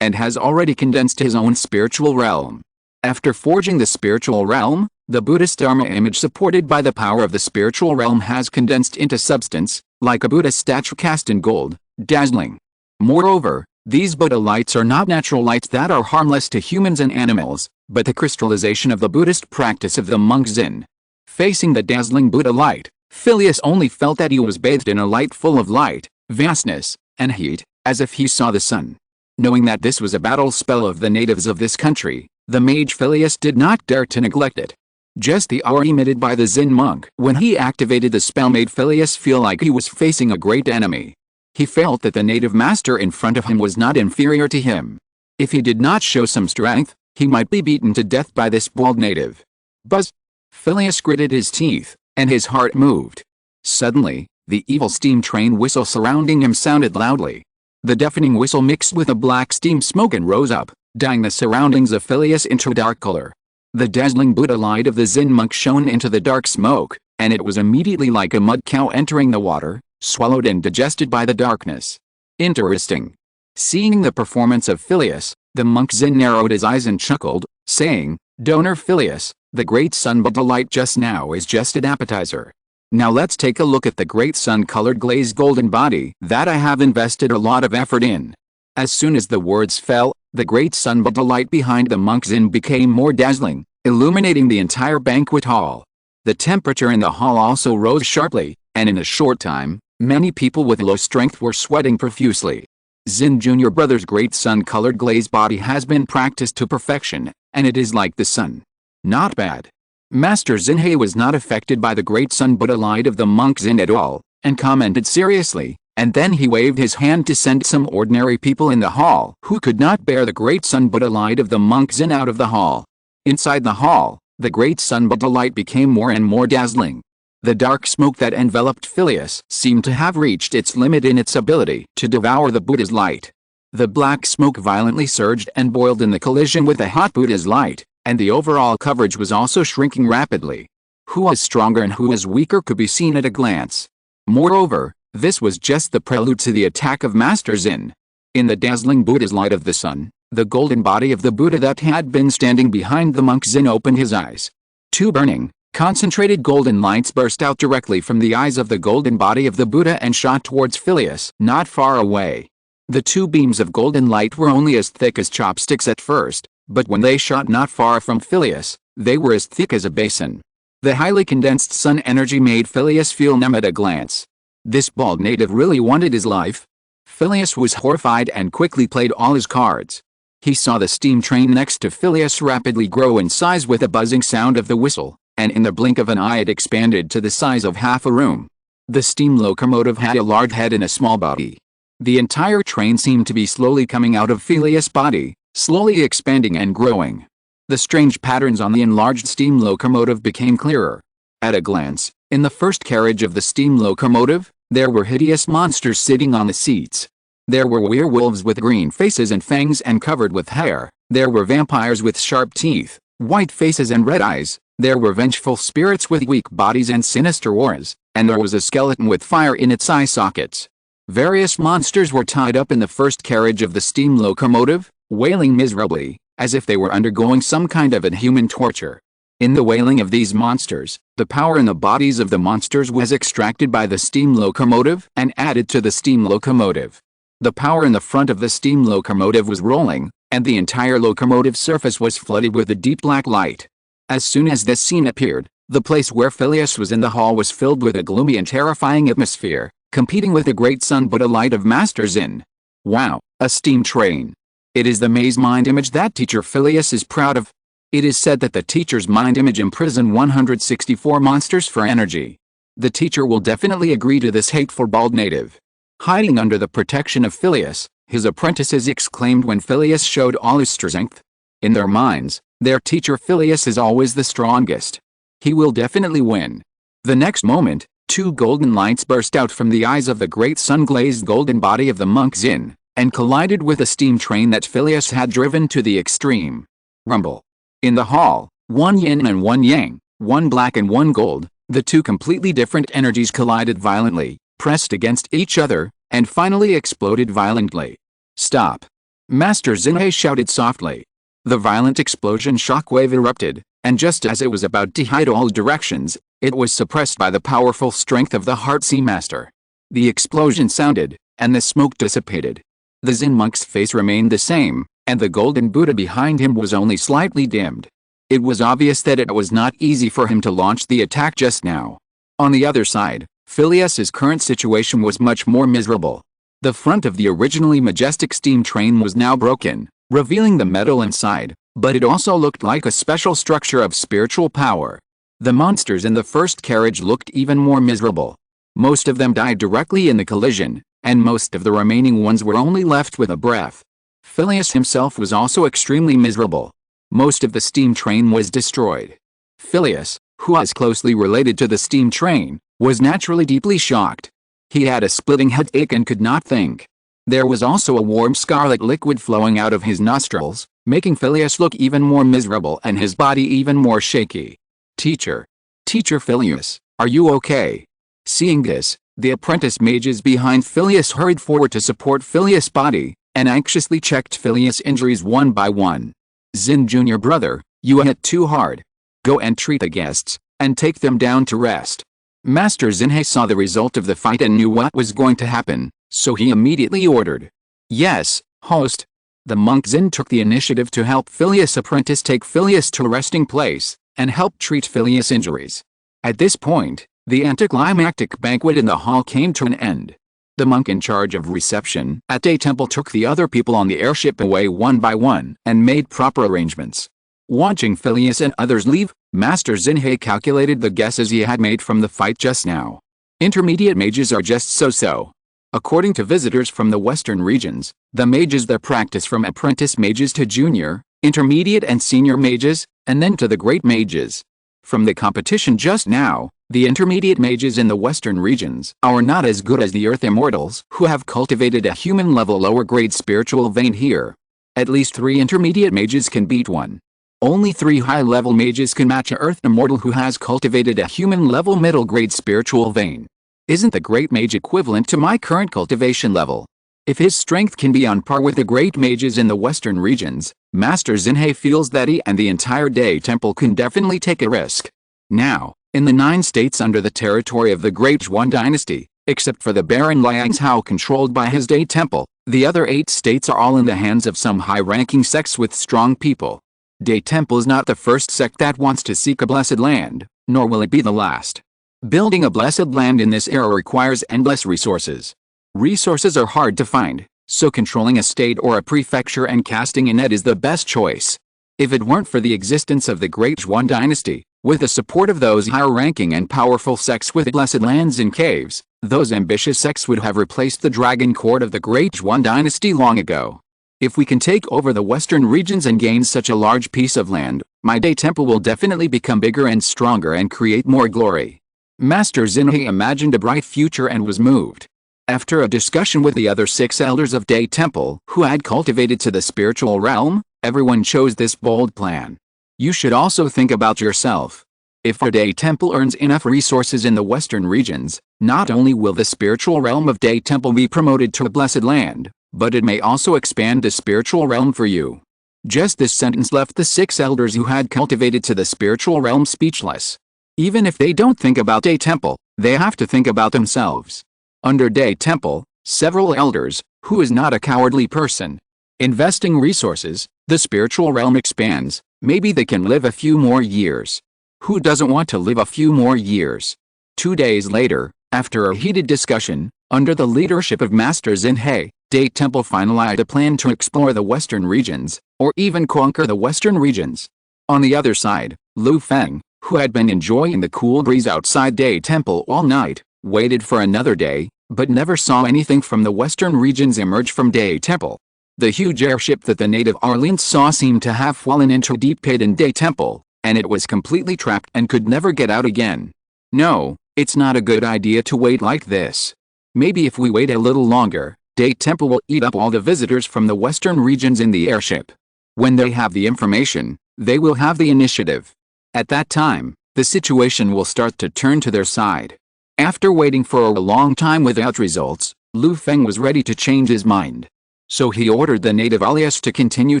Speaker 1: and has already condensed his own spiritual realm. After forging the spiritual realm, the Buddhist Dharma image supported by the power of the spiritual realm has condensed into substance, like a Buddha statue cast in gold, dazzling. Moreover, these Buddha lights are not natural lights that are harmless to humans and animals, but the crystallization of the Buddhist practice of the monk Xin. Facing the dazzling Buddha light, Phileas only felt that he was bathed in a light full of light, vastness, and heat, as if he saw the sun. Knowing that this was a battle spell of the natives of this country, the mage Phileas did not dare to neglect it. Just the aura emitted by the Zen monk when he activated the spell made Phileas feel like he was facing a great enemy. He felt that the native master in front of him was not inferior to him. If he did not show some strength, he might be beaten to death by this bald native. Buzz! Phileas gritted his teeth, and his heart moved. Suddenly, the evil steam train whistle surrounding him sounded loudly. The deafening whistle mixed with a black steam smoke and rose up, dyeing the surroundings of Phileas into dark color. The dazzling Buddha light of the Zen monk shone into the dark smoke, and it was immediately like a mud cow entering the water, swallowed and digested by the darkness. Interesting. Seeing the performance of Phileas, the monk Zen narrowed his eyes and chuckled, saying, "Donor Phileas, the great sun Buddha light just now is just an appetizer. Now let's take a look at the great sun-colored glazed golden body that I have invested a lot of effort in." As soon as the words fell, the great sun Buddha light behind the monk Zen became more dazzling, illuminating the entire banquet hall. The temperature in the hall also rose sharply, and in a short time, many people with low strength were sweating profusely. Zen Jr. Brother's great sun-colored glazed body has been practiced to perfection, and it is like the sun. Not bad. Master Xinhe was not affected by the great sun Buddha light of the monk Zen at all, and commented seriously, And then he waved his hand to send some ordinary people in the hall who could not bear the great sun Buddha light of the monk Zen out of the hall. Inside the hall, the great sun Buddha light became more and more dazzling. The dark smoke that enveloped Phileas seemed to have reached its limit in its ability to devour the Buddha's light. The black smoke violently surged and boiled in the collision with the hot Buddha's light, and the overall coverage was also shrinking rapidly. Who was stronger and who was weaker could be seen at a glance. Moreover, this was just the prelude to the attack of Master Zen. In the dazzling Buddha's light of the sun, the golden body of the Buddha that had been standing behind the monk Zen opened his eyes. Two burning, concentrated golden lights burst out directly from the eyes of the golden body of the Buddha and shot towards Phileas, not far away. The two beams of golden light were only as thick as chopsticks at first, but when they shot not far from Phileas, they were as thick as a basin. The highly condensed sun energy made Phileas feel numb at a glance. This bald native really wanted his life? Phileas was horrified and quickly played all his cards. He saw the steam train next to Phileas rapidly grow in size with a buzzing sound of the whistle, and in the blink of an eye it expanded to the size of half a room. The steam locomotive had a large head and a small body. The entire train seemed to be slowly coming out of Phileas' body, slowly expanding and growing. The strange patterns on the enlarged steam locomotive became clearer. At a glance, in the first carriage of the steam locomotive, there were hideous monsters sitting on the seats. There were werewolves with green faces and fangs and covered with hair. There were vampires with sharp teeth, white faces and red eyes. There were vengeful spirits with weak bodies and sinister auras, and there was a skeleton with fire in its eye sockets. Various monsters were tied up in the first carriage of the steam locomotive, wailing miserably, as if they were undergoing some kind of inhuman torture. In the wailing of these monsters, the power in the bodies of the monsters was extracted by the steam locomotive and added to the steam locomotive. The power in the front of the steam locomotive was rolling, and the entire locomotive surface was flooded with a deep black light. As soon as this scene appeared, the place where Phileas was in the hall was filled with a gloomy and terrifying atmosphere, competing with the great sun Buddha light of Master Zen. Wow, a steam train. It is the maze mind image that teacher Phileas is proud of. It is said that the teacher's mind image imprisoned 164 monsters for energy. The teacher will definitely agree to this hateful bald native. Hiding under the protection of Phileas, his apprentices exclaimed when Phileas showed all his strength. In their minds, their teacher Phileas is always the strongest. He will definitely win. The next moment, two golden lights burst out from the eyes of the great sun-glazed golden body of the monk Zen, and collided with a steam train that Phileas had driven to the extreme. Rumble. In the hall, one yin and one yang, one black and one gold, the two completely different energies collided violently, pressed against each other, and finally exploded violently. Stop! Master Zinhe shouted softly. The violent explosion shockwave erupted, and just as it was about to hide all directions, it was suppressed by the powerful strength of the Heart Sea Master. The explosion sounded, and the smoke dissipated. The Zen monk's face remained the same, and the golden Buddha behind him was only slightly dimmed. It was obvious that it was not easy for him to launch the attack just now. On the other side, Phileas's current situation was much more miserable. The front of the originally majestic steam train was now broken, revealing the metal inside, but it also looked like a special structure of spiritual power. The monsters in the first carriage looked even more miserable. Most of them died directly in the collision, and most of the remaining ones were only left with a breath. Phileas himself was also extremely miserable. Most of the steam train was destroyed. Phileas, who was closely related to the steam train, was naturally deeply shocked. He had a splitting headache and could not think. There was also a warm scarlet liquid flowing out of his nostrils, making Phileas look even more miserable and his body even more shaky. Teacher Phileas, are you okay? Seeing this, the apprentice mages behind Phileas hurried forward to support Phileas' body, and anxiously checked Phileas' injuries one by one. Zen Jr. brother, you hit too hard. Go and treat the guests, and take them down to rest. Master Zinhe saw the result of the fight and knew what was going to happen, so he immediately ordered. Yes, host. The monk Zen took the initiative to help Phileas' apprentice take Phileas to a resting place, and help treat Phileas' injuries. At this point, the anticlimactic banquet in the hall came to an end. The monk in charge of reception at a temple took the other people on the airship away one by one and made proper arrangements. Watching Phileas and others leave, Master Zinhe calculated the guesses he had made from the fight just now. Intermediate mages are just so-so. According to visitors from the western regions, the mages there practice from apprentice mages to junior, intermediate and senior mages, and then to the great mages. From the competition just now, the intermediate mages in the western regions are not as good as the earth immortals who have cultivated a human-level lower-grade spiritual vein here. At least 3 intermediate mages can beat one. Only 3 high-level mages can match an earth immortal who has cultivated a human-level middle-grade spiritual vein. Isn't the great mage equivalent to my current cultivation level? If his strength can be on par with the great mages in the western regions, Master Xinhe feels that he and the entire Day Temple can definitely take a risk. Now, in the 9 states under the territory of the Great Yuan dynasty, except for the Baron Liangzhao controlled by his Day Temple, the other 8 states are all in the hands of some high-ranking sects with strong people. Day Temple is not the first sect that wants to seek a blessed land, nor will it be the last. Building a blessed land in this era requires endless resources. Resources are hard to find, so controlling a state or a prefecture and casting a net is the best choice. If it weren't for the existence of the Great Yuan dynasty, with the support of those higher-ranking and powerful sects with blessed lands and caves, those ambitious sects would have replaced the Dragon Court of the Great Yuan dynasty long ago. If we can take over the western regions and gain such a large piece of land, my Day Temple will definitely become bigger and stronger and create more glory. Master Xinhe imagined a bright future and was moved. After a discussion with the other 6 elders of Day Temple who had cultivated to the spiritual realm, everyone chose this bold plan. You should also think about yourself. If our Day Temple earns enough resources in the western regions, not only will the spiritual realm of Day Temple be promoted to a blessed land, but it may also expand the spiritual realm for you. Just this sentence left the 6 elders who had cultivated to the spiritual realm speechless. Even if they don't think about Day Temple, they have to think about themselves. Under Day Temple, several elders, who is not a cowardly person, investing resources, the spiritual realm expands, maybe they can live a few more years. Who doesn't want to live a few more years? 2 days later, after a heated discussion, under the leadership of Master Xinhe, Day Temple finalized a plan to explore the western regions, or even conquer the western regions. On the other side, Feng, who had been enjoying the cool breeze outside Day Temple all night, waited for another day, but never saw anything from the western regions emerge from Day Temple. The huge airship that the native Arlians saw seemed to have fallen into a deep pit in Day Temple, and it was completely trapped and could never get out again. No, it's not a good idea to wait like this. Maybe if we wait a little longer, Day Temple will eat up all the visitors from the western regions in the airship. When they have the information, they will have the initiative. At that time, the situation will start to turn to their side. After waiting for a long time without results, Feng was ready to change his mind. So he ordered the native alias to continue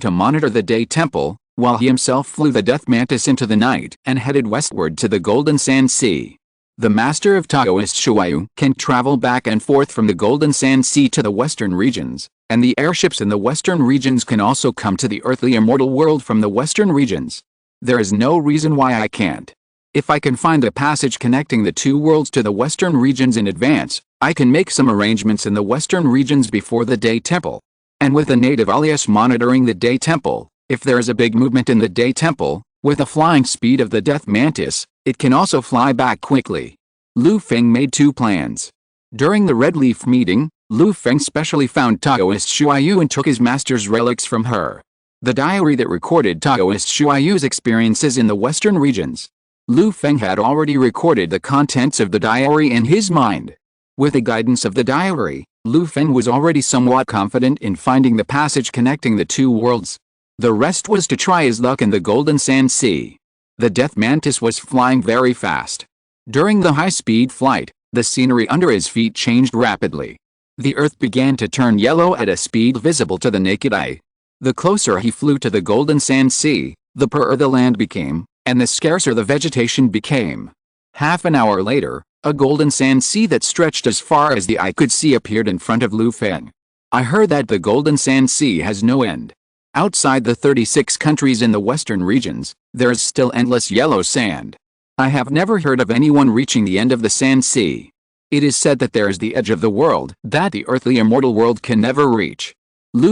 Speaker 1: to monitor the Day Temple, while he himself flew the Death Mantis into the night and headed westward to the Golden Sand Sea. The master of Taoist Shuayu can travel back and forth from the Golden Sand Sea to the western regions, and the airships in the western regions can also come to the earthly immortal world from the western regions. There is no reason why I can't. If I can find a passage connecting the 2 worlds to the western regions in advance, I can make some arrangements in the western regions before the Day Temple. And with the native alias monitoring the Day Temple, if there is a big movement in the Day Temple, with the flying speed of the Death Mantis, it can also fly back quickly. Feng made 2 plans. During the Red Leaf meeting, Feng specially found Taoist Shuayu and took his master's relics from her. The diary that recorded Taoist Shuayu's experiences in the western regions. Feng had already recorded the contents of the diary in his mind. With the guidance of the diary, Feng was already somewhat confident in finding the passage connecting the 2 worlds. The rest was to try his luck in the Golden Sand Sea. The Death Mantis was flying very fast. During the high-speed flight, the scenery under his feet changed rapidly. The earth began to turn yellow at a speed visible to the naked eye. The closer he flew to the Golden Sand Sea, the poorer the land became, and the scarcer the vegetation became. Half an hour later, a golden sand sea that stretched as far as the eye could see appeared in front of Feng. I heard that the Golden Sand Sea has no end. Outside the 36 countries in the western regions, there is still endless yellow sand. I have never heard of anyone reaching the end of the Sand Sea. It is said that there is the edge of the world that the earthly immortal world can never reach.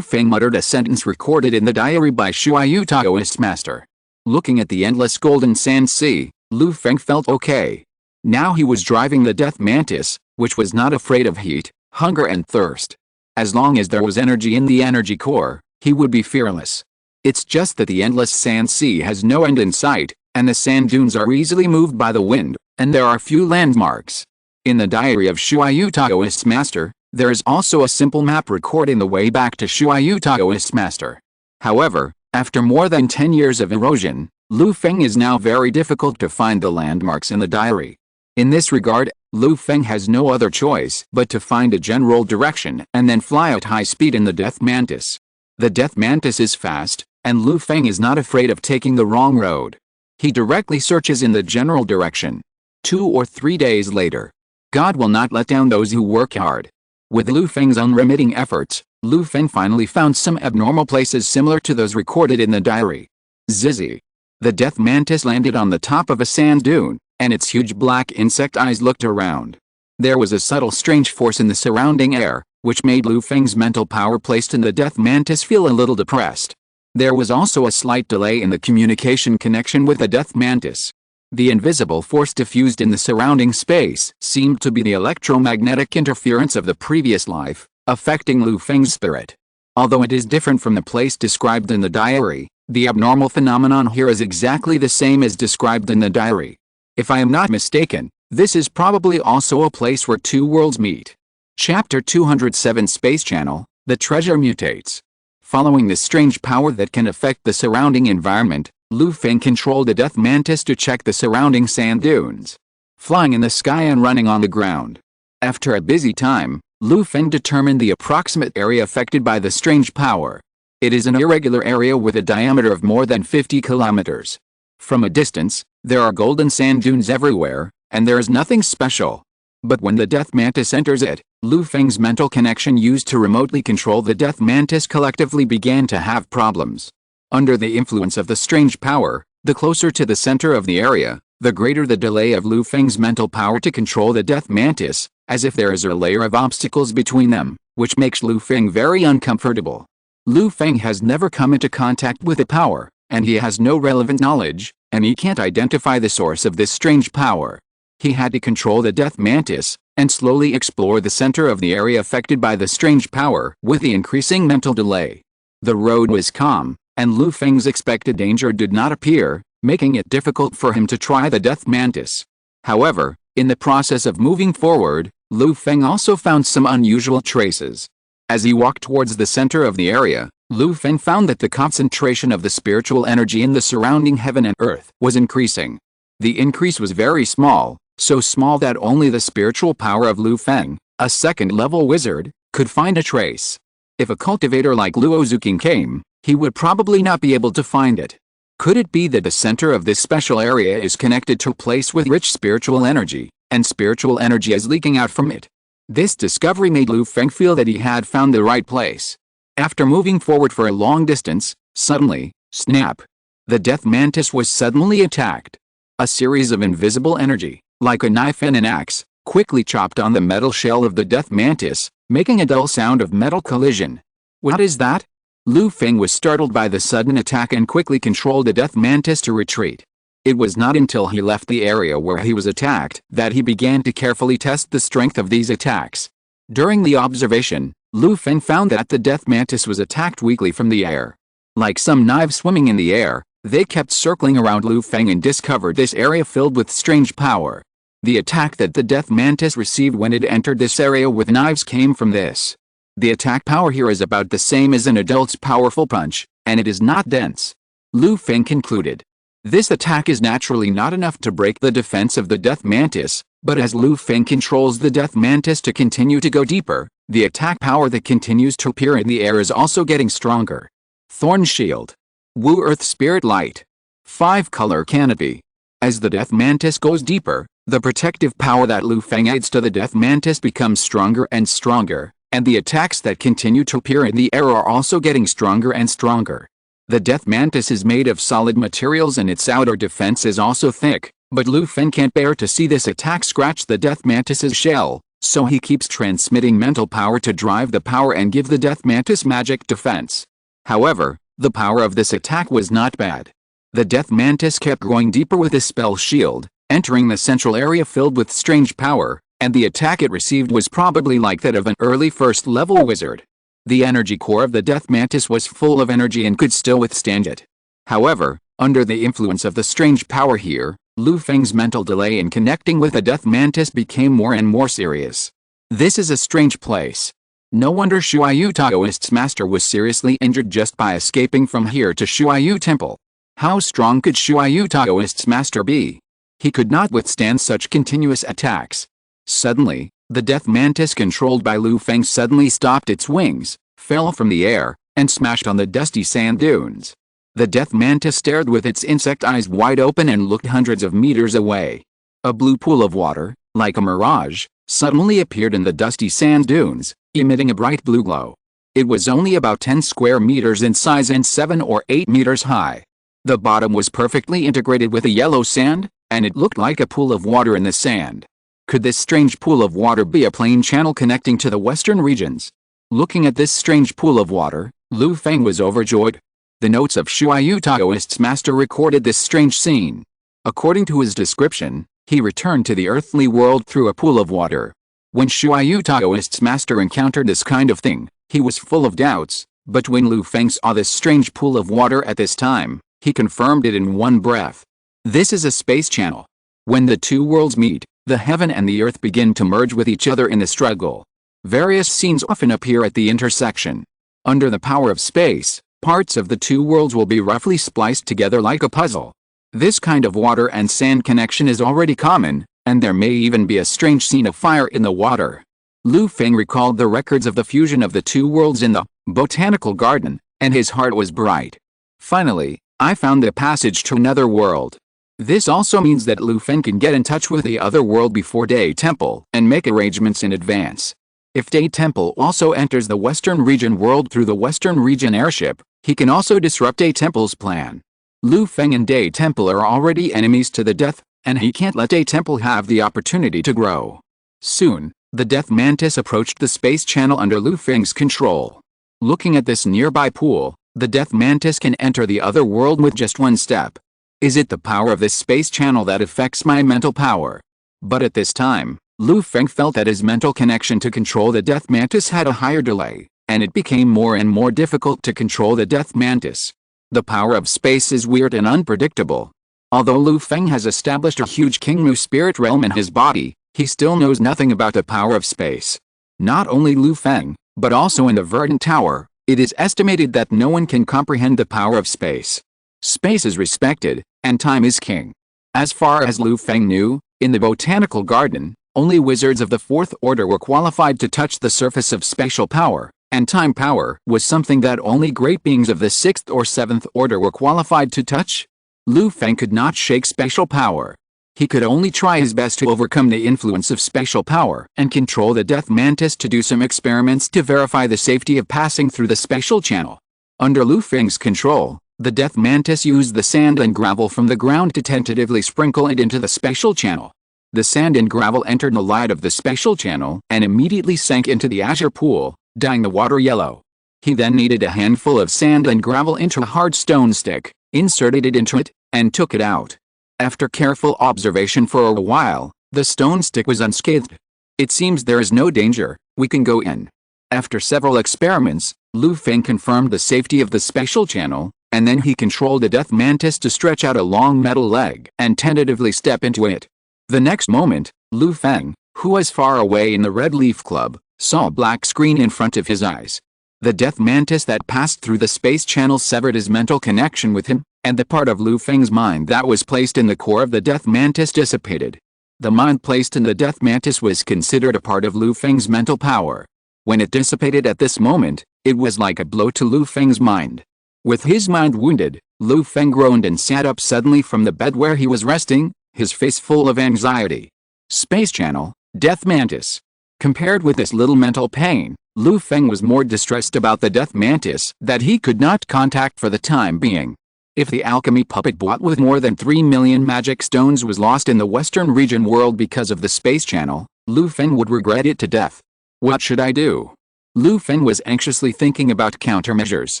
Speaker 1: Feng muttered a sentence recorded in the diary by Shuayu Taoist master. Looking at the endless Golden Sand Sea, Feng felt okay. Now he was driving the Death Mantis, which was not afraid of heat, hunger and thirst. As long as there was energy in the energy core, he would be fearless. It's just that the endless sand sea has no end in sight, and the sand dunes are easily moved by the wind, and there are few landmarks. In the diary of Shuayu Taoist master, there is also a simple map recording the way back to Shuayu Taoist master. However, after more than 10 years of erosion, Lu Feng is now very difficult to find the landmarks in the diary. In this regard, Lu Feng has no other choice but to find a general direction and then fly at high speed in the Death Mantis. The Death Mantis is fast, and Lu Feng is not afraid of taking the wrong road. He directly searches in the general direction. 2 or 3 days later, God will not let down those who work hard. With Lu Feng's unremitting efforts, Lu Feng finally found some abnormal places similar to those recorded in the diary. Zizi. The Death Mantis landed on the top of a sand dune, and its huge black insect eyes looked around. There was a subtle strange force in the surrounding air, which made Lu Feng's mental power placed in the Death Mantis feel a little depressed. There was also a slight delay in the communication connection with the Death Mantis. The invisible force diffused in the surrounding space seemed to be the electromagnetic interference of the previous life, affecting Lu Feng's spirit. Although it is different from the place described in the diary, the abnormal phenomenon here is exactly the same as described in the diary. If I am not mistaken, this is probably also a place where two worlds meet. Chapter 207 Space Channel, The Treasure Mutates. Following this strange power that can affect the surrounding environment, Lu Feng controlled the Death Mantis to check the surrounding sand dunes. Flying in the sky and running on the ground. After a busy time, Lu Feng determined the approximate area affected by the strange power. It is an irregular area with a diameter of more than 50 kilometers. From a distance, there are golden sand dunes everywhere, and there is nothing special. But when the Death Mantis enters it, Lu Feng's mental connection used to remotely control the Death Mantis collectively began to have problems. Under the influence of the strange power, the closer to the center of the area, the greater the delay of Lu Feng's mental power to control the Death Mantis, as if there is a layer of obstacles between them, which makes Lu Feng very uncomfortable. Lu Feng has never come into contact with the power, and he has no relevant knowledge, and he can't identify the source of this strange power. He had to control the Death Mantis, and slowly explore the center of the area affected by the strange power with the increasing mental delay. The road was calm, and Lu Feng's expected danger did not appear, making it difficult for him to try the Death Mantis. However, in the process of moving forward, Lu Feng also found some unusual traces. As he walked towards the center of the area, Lu Feng found that the concentration of the spiritual energy in the surrounding heaven and earth was increasing. The increase was very small, so small that only the spiritual power of Lu Feng, a second-level wizard, could find a trace. If a cultivator like Luo Zuking came, he would probably not be able to find it. Could it be that the center of this special area is connected to a place with rich spiritual energy, and spiritual energy is leaking out from it? This discovery made Lu Feng feel that he had found the right place. After moving forward for a long distance, suddenly, snap! The Death Mantis was suddenly attacked. A series of invisible energy, like a knife and an axe, quickly chopped on the metal shell of the Death Mantis, making a dull sound of metal collision. What is that? Lu Feng was startled by the sudden attack and quickly controlled the Death Mantis to retreat. It was not until he left the area where he was attacked that he began to carefully test the strength of these attacks. During the observation, Lu Feng found that the Death Mantis was attacked weakly from the air. Like some knives swimming in the air, they kept circling around Lu Feng and discovered this area filled with strange power. The attack that the Death Mantis received when it entered this area with knives came from this. The attack power here is about the same as an adult's powerful punch, and it is not dense. Lu Feng concluded. This attack is naturally not enough to break the defense of the Death Mantis, but as Lu Feng controls the Death Mantis to continue to go deeper, the attack power that continues to appear in the air is also getting stronger. Thorn Shield. Wu Earth Spirit Light. 5-color canopy. As the Death Mantis goes deeper, the protective power that Lu Feng adds to the Death Mantis becomes stronger and stronger, and the attacks that continue to appear in the air are also getting stronger and stronger. The Death Mantis is made of solid materials and its outer defense is also thick, but Lu Feng can't bear to see this attack scratch the Death Mantis's shell, so he keeps transmitting mental power to drive the power and give the Death Mantis magic defense. However, the power of this attack was not bad. The Death Mantis kept growing deeper with his spell shield, entering the central area filled with strange power, and the attack it received was probably like that of an early first-level wizard. The energy core of the death mantis was full of energy and could still withstand it. However, under the influence of the strange power here, Lu Feng's mental delay in connecting with the death mantis became more and more serious. This is a strange place. No wonder Shuaiyu Taoist's master was seriously injured just by escaping from here to Shuaiyu Temple. How strong could Shuaiyu Taoist's master be? He could not withstand such continuous attacks. Suddenly, the death mantis controlled by Lu Feng suddenly stopped its wings, fell from the air, and smashed on the dusty sand dunes. The death mantis stared with its insect eyes wide open and looked hundreds of meters away. A blue pool of water, like a mirage, suddenly appeared in the dusty sand dunes, emitting a bright blue glow. It was only about 10 square meters in size and 7 or 8 meters high. The bottom was perfectly integrated with the yellow sand, and it looked like a pool of water in the sand. Could this strange pool of water be a plain channel connecting to the western regions? Looking at this strange pool of water, Lu Feng was overjoyed. The notes of Shuaiyu Taoist's master recorded this strange scene. According to his description, he returned to the earthly world through a pool of water. When Shuaiyu Taoist's master encountered this kind of thing, he was full of doubts, but when Lu Feng saw this strange pool of water at this time, he confirmed it in one breath. This is a space channel. When the two worlds meet, the heaven and the earth begin to merge with each other in the struggle. Various scenes often appear at the intersection. Under the power of space, parts of the two worlds will be roughly spliced together like a puzzle. This kind of water and sand connection is already common, and there may even be a strange scene of fire in the water. Lu Feng recalled the records of the fusion of the two worlds in the botanical garden, and his heart was bright. Finally, I found the passage to another world. This also means that Lu Feng can get in touch with the other world before Day Temple and make arrangements in advance. If Day Temple also enters the Western Region world through the Western Region airship, he can also disrupt Day Temple's plan. Lu Feng and Day Temple are already enemies to the death, and he can't let Day Temple have the opportunity to grow. Soon, the death mantis approached the space channel under Lu Feng's control. Looking at this nearby pool, the death mantis can enter the other world with just one step. Is it the power of this space channel that affects my mental power? But at this time, Lu Feng felt that his mental connection to control the death mantis had a higher delay, and it became more and more difficult to control the death mantis. The power of space is weird and unpredictable. Although Lu Feng has established a huge Kingmu spirit realm in his body, he still knows nothing about the power of space. Not only Lu Feng, but also in the Verdant Tower, it is estimated that no one can comprehend the power of space. Space is respected, and time is king. As far as Lu Feng knew, in the botanical garden, only wizards of the fourth order were qualified to touch the surface of spatial power, and time power was something that only great beings of the sixth or seventh order were qualified to touch. Lu Feng could not shake spatial power. He could only try his best to overcome the influence of spatial power and control the death mantis to do some experiments to verify the safety of passing through the spatial channel. Under Lu Feng's control, the death mantis used the sand and gravel from the ground to tentatively sprinkle it into the spatial channel. The sand and gravel entered the light of the spatial channel and immediately sank into the azure pool, dyeing the water yellow. He then kneaded a handful of sand and gravel into a hard stone stick, inserted it into it, and took it out. After careful observation for a while, the stone stick was unscathed. It seems there is no danger, we can go in. After several experiments, Lu Feng confirmed the safety of the spatial channel, and then he controlled the death mantis to stretch out a long metal leg and tentatively step into it. The next moment, Lu Feng, who was far away in the Red Leaf Club, saw a black screen in front of his eyes. The death mantis that passed through the space channel severed his mental connection with him, and the part of Lu Feng's mind that was placed in the core of the death mantis dissipated. The mind placed in the death mantis was considered a part of Lu Feng's mental power. When it dissipated at this moment, it was like a blow to Lu Feng's mind. With his mind wounded, Lu Feng groaned and sat up suddenly from the bed where he was resting, his face full of anxiety. Space channel, death mantis. Compared with this little mental pain, Lu Feng was more distressed about the death mantis that he could not contact for the time being. If the alchemy puppet bought with more than 3 million magic stones was lost in the Western Region world because of the space channel, Lu Feng would regret it to death. What should I do? Lu Feng was anxiously thinking about countermeasures.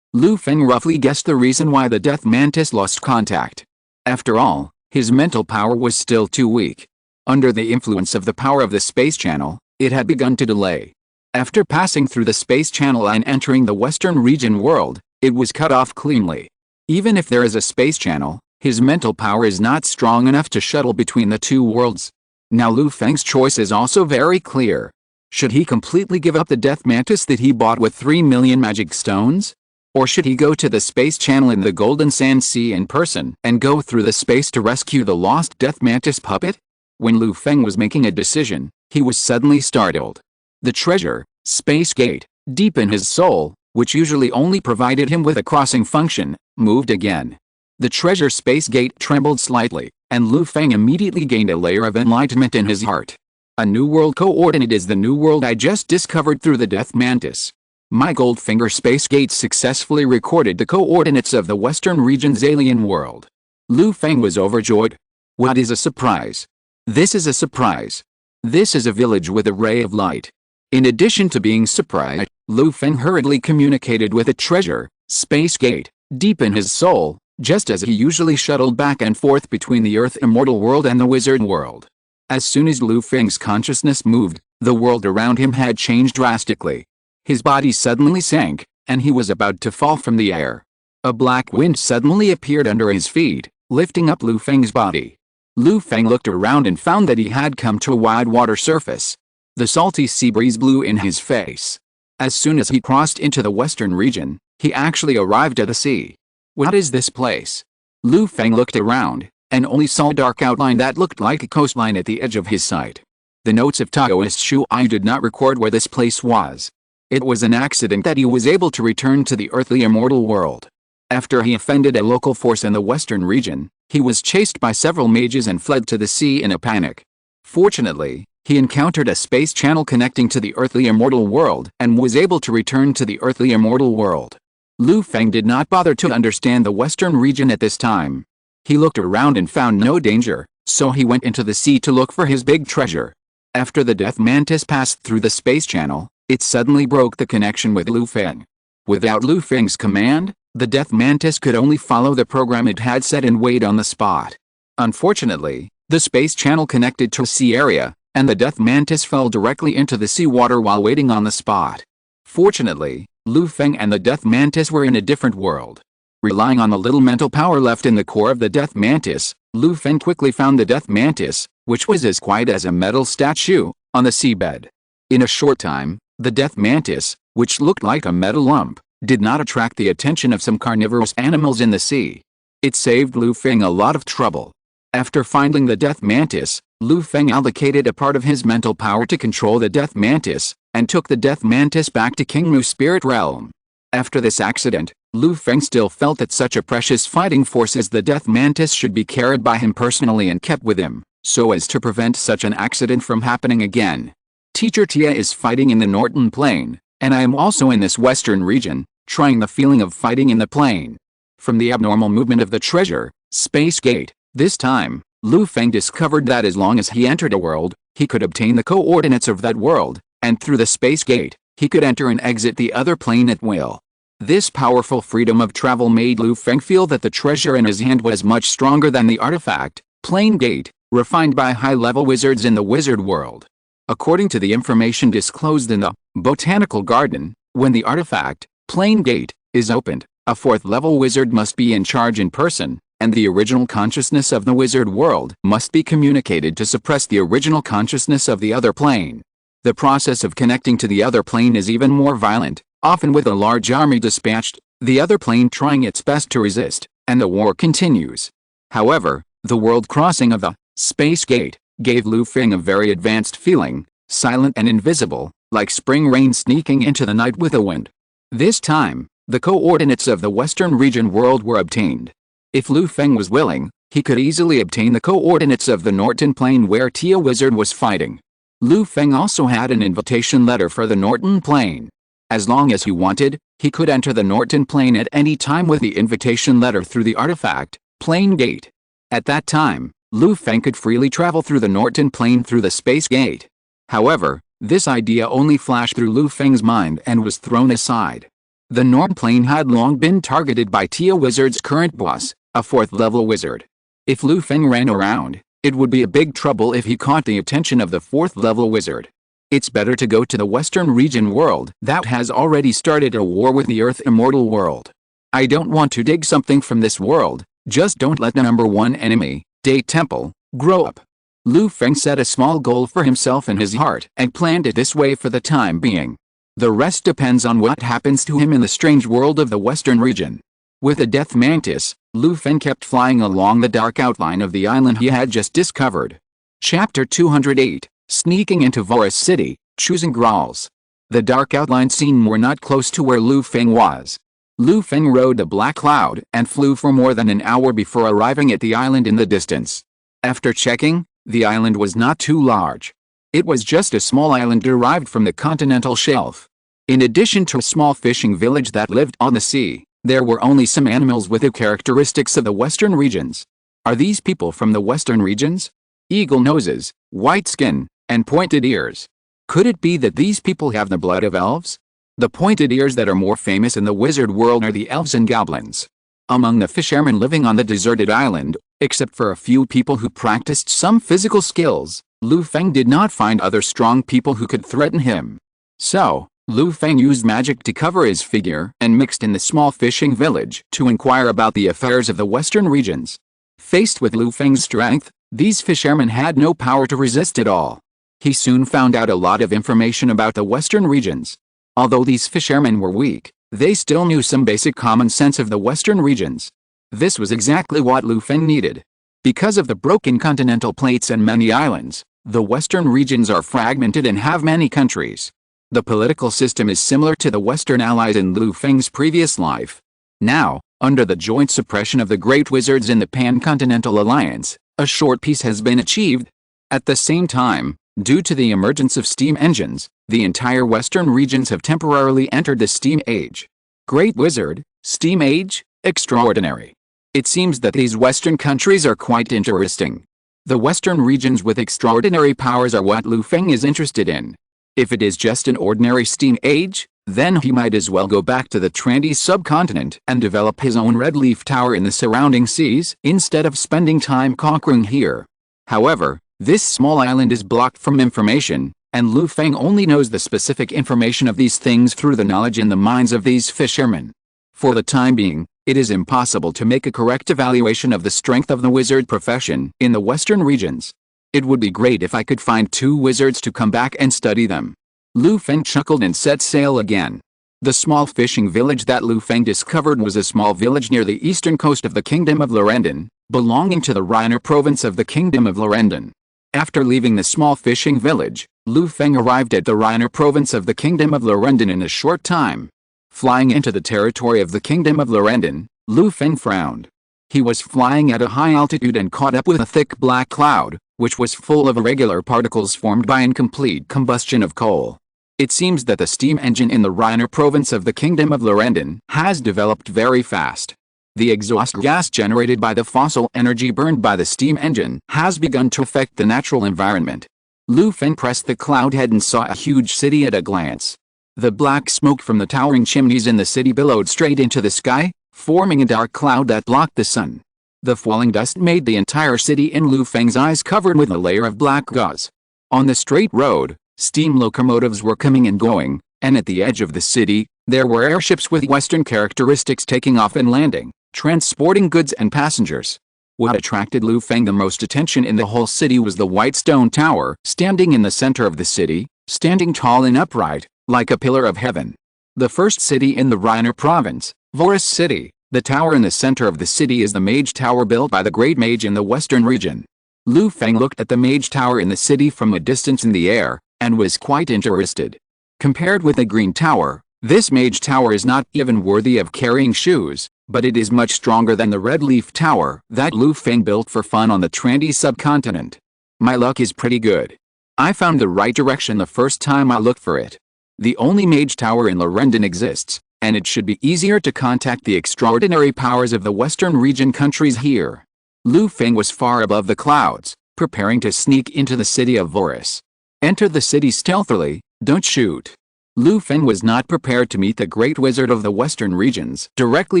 Speaker 1: Lu Feng roughly guessed the reason why the death mantis lost contact. After all, his mental power was still too weak. Under the influence of the power of the space channel, it had begun to delay. After passing through the space channel and entering the Western region world, it was cut off cleanly. Even if there is a space channel, his mental power is not strong enough to shuttle between the two worlds. Now Lu Feng's choice is also very clear. Should he completely give up the death mantis that he bought with 3 million magic stones? Or should he go to the space channel in the Golden Sand Sea in person and go through the space to rescue the lost death mantis puppet? When Lu Feng was making a decision, he was suddenly startled. The treasure, Space Gate, deep in his soul, which usually only provided him with a crossing function, moved again. The treasure Space Gate trembled slightly, and Lu Feng immediately gained a layer of enlightenment in his heart. A new world coordinate is the new world I just discovered through the death mantis. My Goldfinger Space Gate successfully recorded the coordinates of the Western region's alien world. Lu Feng was overjoyed. What is a surprise? This is a surprise. This is a village with a ray of light. In addition to being surprised, Lu Feng hurriedly communicated with the treasure, Space Gate, deep in his soul, just as he usually shuttled back and forth between the Earth Immortal world and the Wizard world. As soon as Lu Feng's consciousness moved, the world around him had changed drastically. His body suddenly sank, and he was about to fall from the air. A black wind suddenly appeared under his feet, lifting up Lu Feng's body. Lu Feng looked around and found that he had come to a wide water surface. The salty sea breeze blew in his face. As soon as he crossed into the Western region, he actually arrived at the sea. What is this place? Lu Feng looked around, and only saw a dark outline that looked like a coastline at the edge of his sight. The notes of Taoist Shuai did not record where this place was. It was an accident that he was able to return to the earthly immortal world. After he offended a local force in the Western region, he was chased by several mages and fled to the sea in a panic. Fortunately, he encountered a space channel connecting to the earthly immortal world and was able to return to the earthly immortal world. Lu Feng did not bother to understand the Western region at this time. He looked around and found no danger, so he went into the sea to look for his big treasure. After the death mantis passed through the space channel, it suddenly broke the connection with Lu Feng. Without Lu Feng's command, the death mantis could only follow the program it had set and wait on the spot. Unfortunately, the space channel connected to a sea area, and the death mantis fell directly into the seawater while waiting on the spot. Fortunately, Lu Feng and the death mantis were in a different world. Relying on the little mental power left in the core of the death mantis, Lu Feng quickly found the death mantis, which was as quiet as a metal statue, on the seabed. In a short time, the death mantis, which looked like a metal lump, did not attract the attention of some carnivorous animals in the sea. It saved Lu Feng a lot of trouble. After finding the death mantis, Lu Feng allocated a part of his mental power to control the death mantis, and took the death mantis back to King Mu's spirit realm. After this accident, Lu Feng still felt that such a precious fighting force as the death mantis should be carried by him personally and kept with him, so as to prevent such an accident from happening again. Teacher Tia is fighting in the Northern Plain, and I am also in this Western region, trying the feeling of fighting in the plain. From the abnormal movement of the treasure, Space Gate, this time, Lu Feng discovered that as long as he entered a world, he could obtain the coordinates of that world, and through the Space Gate, he could enter and exit the other plane at will. This powerful freedom of travel made Lu Feng feel that the treasure in his hand was much stronger than the artifact, Plane Gate, refined by high-level wizards in the wizard world. According to the information disclosed in the Botanical Garden, when the artifact, Plane Gate, is opened, a fourth-level wizard must be in charge in person, and the original consciousness of the wizard world must be communicated to suppress the original consciousness of the other plane. The process of connecting to the other plane is even more violent, often with a large army dispatched, the other plane trying its best to resist, and the war continues. However, the world crossing of the Space Gate gave Lu Feng a very advanced feeling, silent and invisible, like spring rain sneaking into the night with a wind. This time, the coordinates of the Western region world were obtained. If Lu Feng was willing, he could easily obtain the coordinates of the Norton Plain where Tia Wizard was fighting. Lu Feng also had an invitation letter for the Norton Plain. As long as he wanted, he could enter the Norton Plain at any time with the invitation letter through the artifact, Plane Gate. At that time, Lu Feng could freely travel through the Norton Plain through the Space Gate. However, this idea only flashed through Lu Feng's mind and was thrown aside. The Norton Plain had long been targeted by Tia Wizard's current boss, a fourth-level wizard. If Lu Feng ran around, It would be a big trouble if he caught the attention of the 4th level wizard. It's better to go to the Western region world that has already started a war with the Earth Immortal world. I don't want to dig something from this world, just don't let the number 1 enemy, Day Temple, grow up. Lu Feng set a small goal for himself in his heart and planned it this way for the time being. The rest depends on what happens to him in the strange world of the Western region. With a death mantis, Lu Feng kept flying along the dark outline of the island he had just discovered. Chapter 208, Sneaking into Voris City, Choosing Growls. The dark outline scene were not close to where Lu Feng was. Lu Feng rode a black cloud and flew for more than an hour before arriving at the island in the distance. After checking, the island was not too large. It was just a small island derived from the continental shelf. In addition to a small fishing village that lived on the sea, there were only some animals with the characteristics of the Western regions. Are these people from the Western regions? Eagle noses, white skin, and pointed ears. Could it be that these people have the blood of elves? The pointed ears that are more famous in the wizard world are the elves and goblins. Among the fishermen living on the deserted island, except for a few people who practiced some physical skills, Lu Feng did not find other strong people who could threaten him. So, Lu Feng used magic to cover his figure and mixed in the small fishing village to inquire about the affairs of the Western regions. Faced with Lu Feng's strength, these fishermen had no power to resist at all. He soon found out a lot of information about the Western regions. Although these fishermen were weak, they still knew some basic common sense of the Western regions. This was exactly what Lu Feng needed. Because of the broken continental plates and many islands, the Western regions are fragmented and have many countries. The political system is similar to the Western allies in Lu Feng's previous life. Now, under the joint suppression of the great wizards in the Pan-Continental Alliance, a short peace has been achieved. At the same time, due to the emergence of steam engines, the entire Western regions have temporarily entered the steam age. Great Wizard, steam age, extraordinary. It seems that these Western countries are quite interesting. The Western regions with extraordinary powers are what Lu Feng is interested in. If it is just an ordinary steam age, then he might as well go back to the Trendy subcontinent and develop his own red leaf tower in the surrounding seas instead of spending time conquering here. However, this small island is blocked from information, and Lu Feng only knows the specific information of these things through the knowledge in the minds of these fishermen. For the time being, it is impossible to make a correct evaluation of the strength of the wizard profession in the Western regions. It would be great if I could find 2 wizards to come back and study them. Lu Feng chuckled and set sail again. The small fishing village that Lu Feng discovered was a small village near the eastern coast of the Kingdom of Lorendon, belonging to the Reiner province of the Kingdom of Lorendon. After leaving the small fishing village, Lu Feng arrived at the Reiner province of the Kingdom of Lorendon in a short time. Flying into the territory of the Kingdom of Lorendon, Lu Feng frowned. He was flying at a high altitude and caught up with a thick black cloud, which was full of irregular particles formed by incomplete combustion of coal. It seems that the steam engine in the Reiner province of the Kingdom of Lorendon has developed very fast. The exhaust gas generated by the fossil energy burned by the steam engine has begun to affect the natural environment. Lu Feng pressed the cloud head and saw a huge city at a glance. The black smoke from the towering chimneys in the city billowed straight into the sky, forming a dark cloud that blocked the sun. The falling dust made the entire city in Lu Feng's eyes covered with a layer of black gauze. On the straight road, steam locomotives were coming and going, and at the edge of the city, there were airships with Western characteristics taking off and landing, transporting goods and passengers. What attracted Lu Feng the most attention in the whole city was the white stone tower standing in the center of the city, standing tall and upright, like a pillar of heaven. The first city in the Reiner province, Voris City. The tower in the center of the city is the mage tower built by the great mage in the western region. Lu Feng looked at the mage tower in the city from a distance in the air, and was quite interested. Compared with the green tower, this mage tower is not even worthy of carrying shoes, but it is much stronger than the red leaf tower that Lu Feng built for fun on the Trendy subcontinent. My luck is pretty good. I found the right direction the first time I looked for it. The only mage tower in Lorendon exists, and it should be easier to contact the extraordinary powers of the Western region countries here. Lu Feng was far above the clouds, preparing to sneak into the city of Voris. Enter the city stealthily, don't shoot. Lu Feng was not prepared to meet the great wizard of the Western regions directly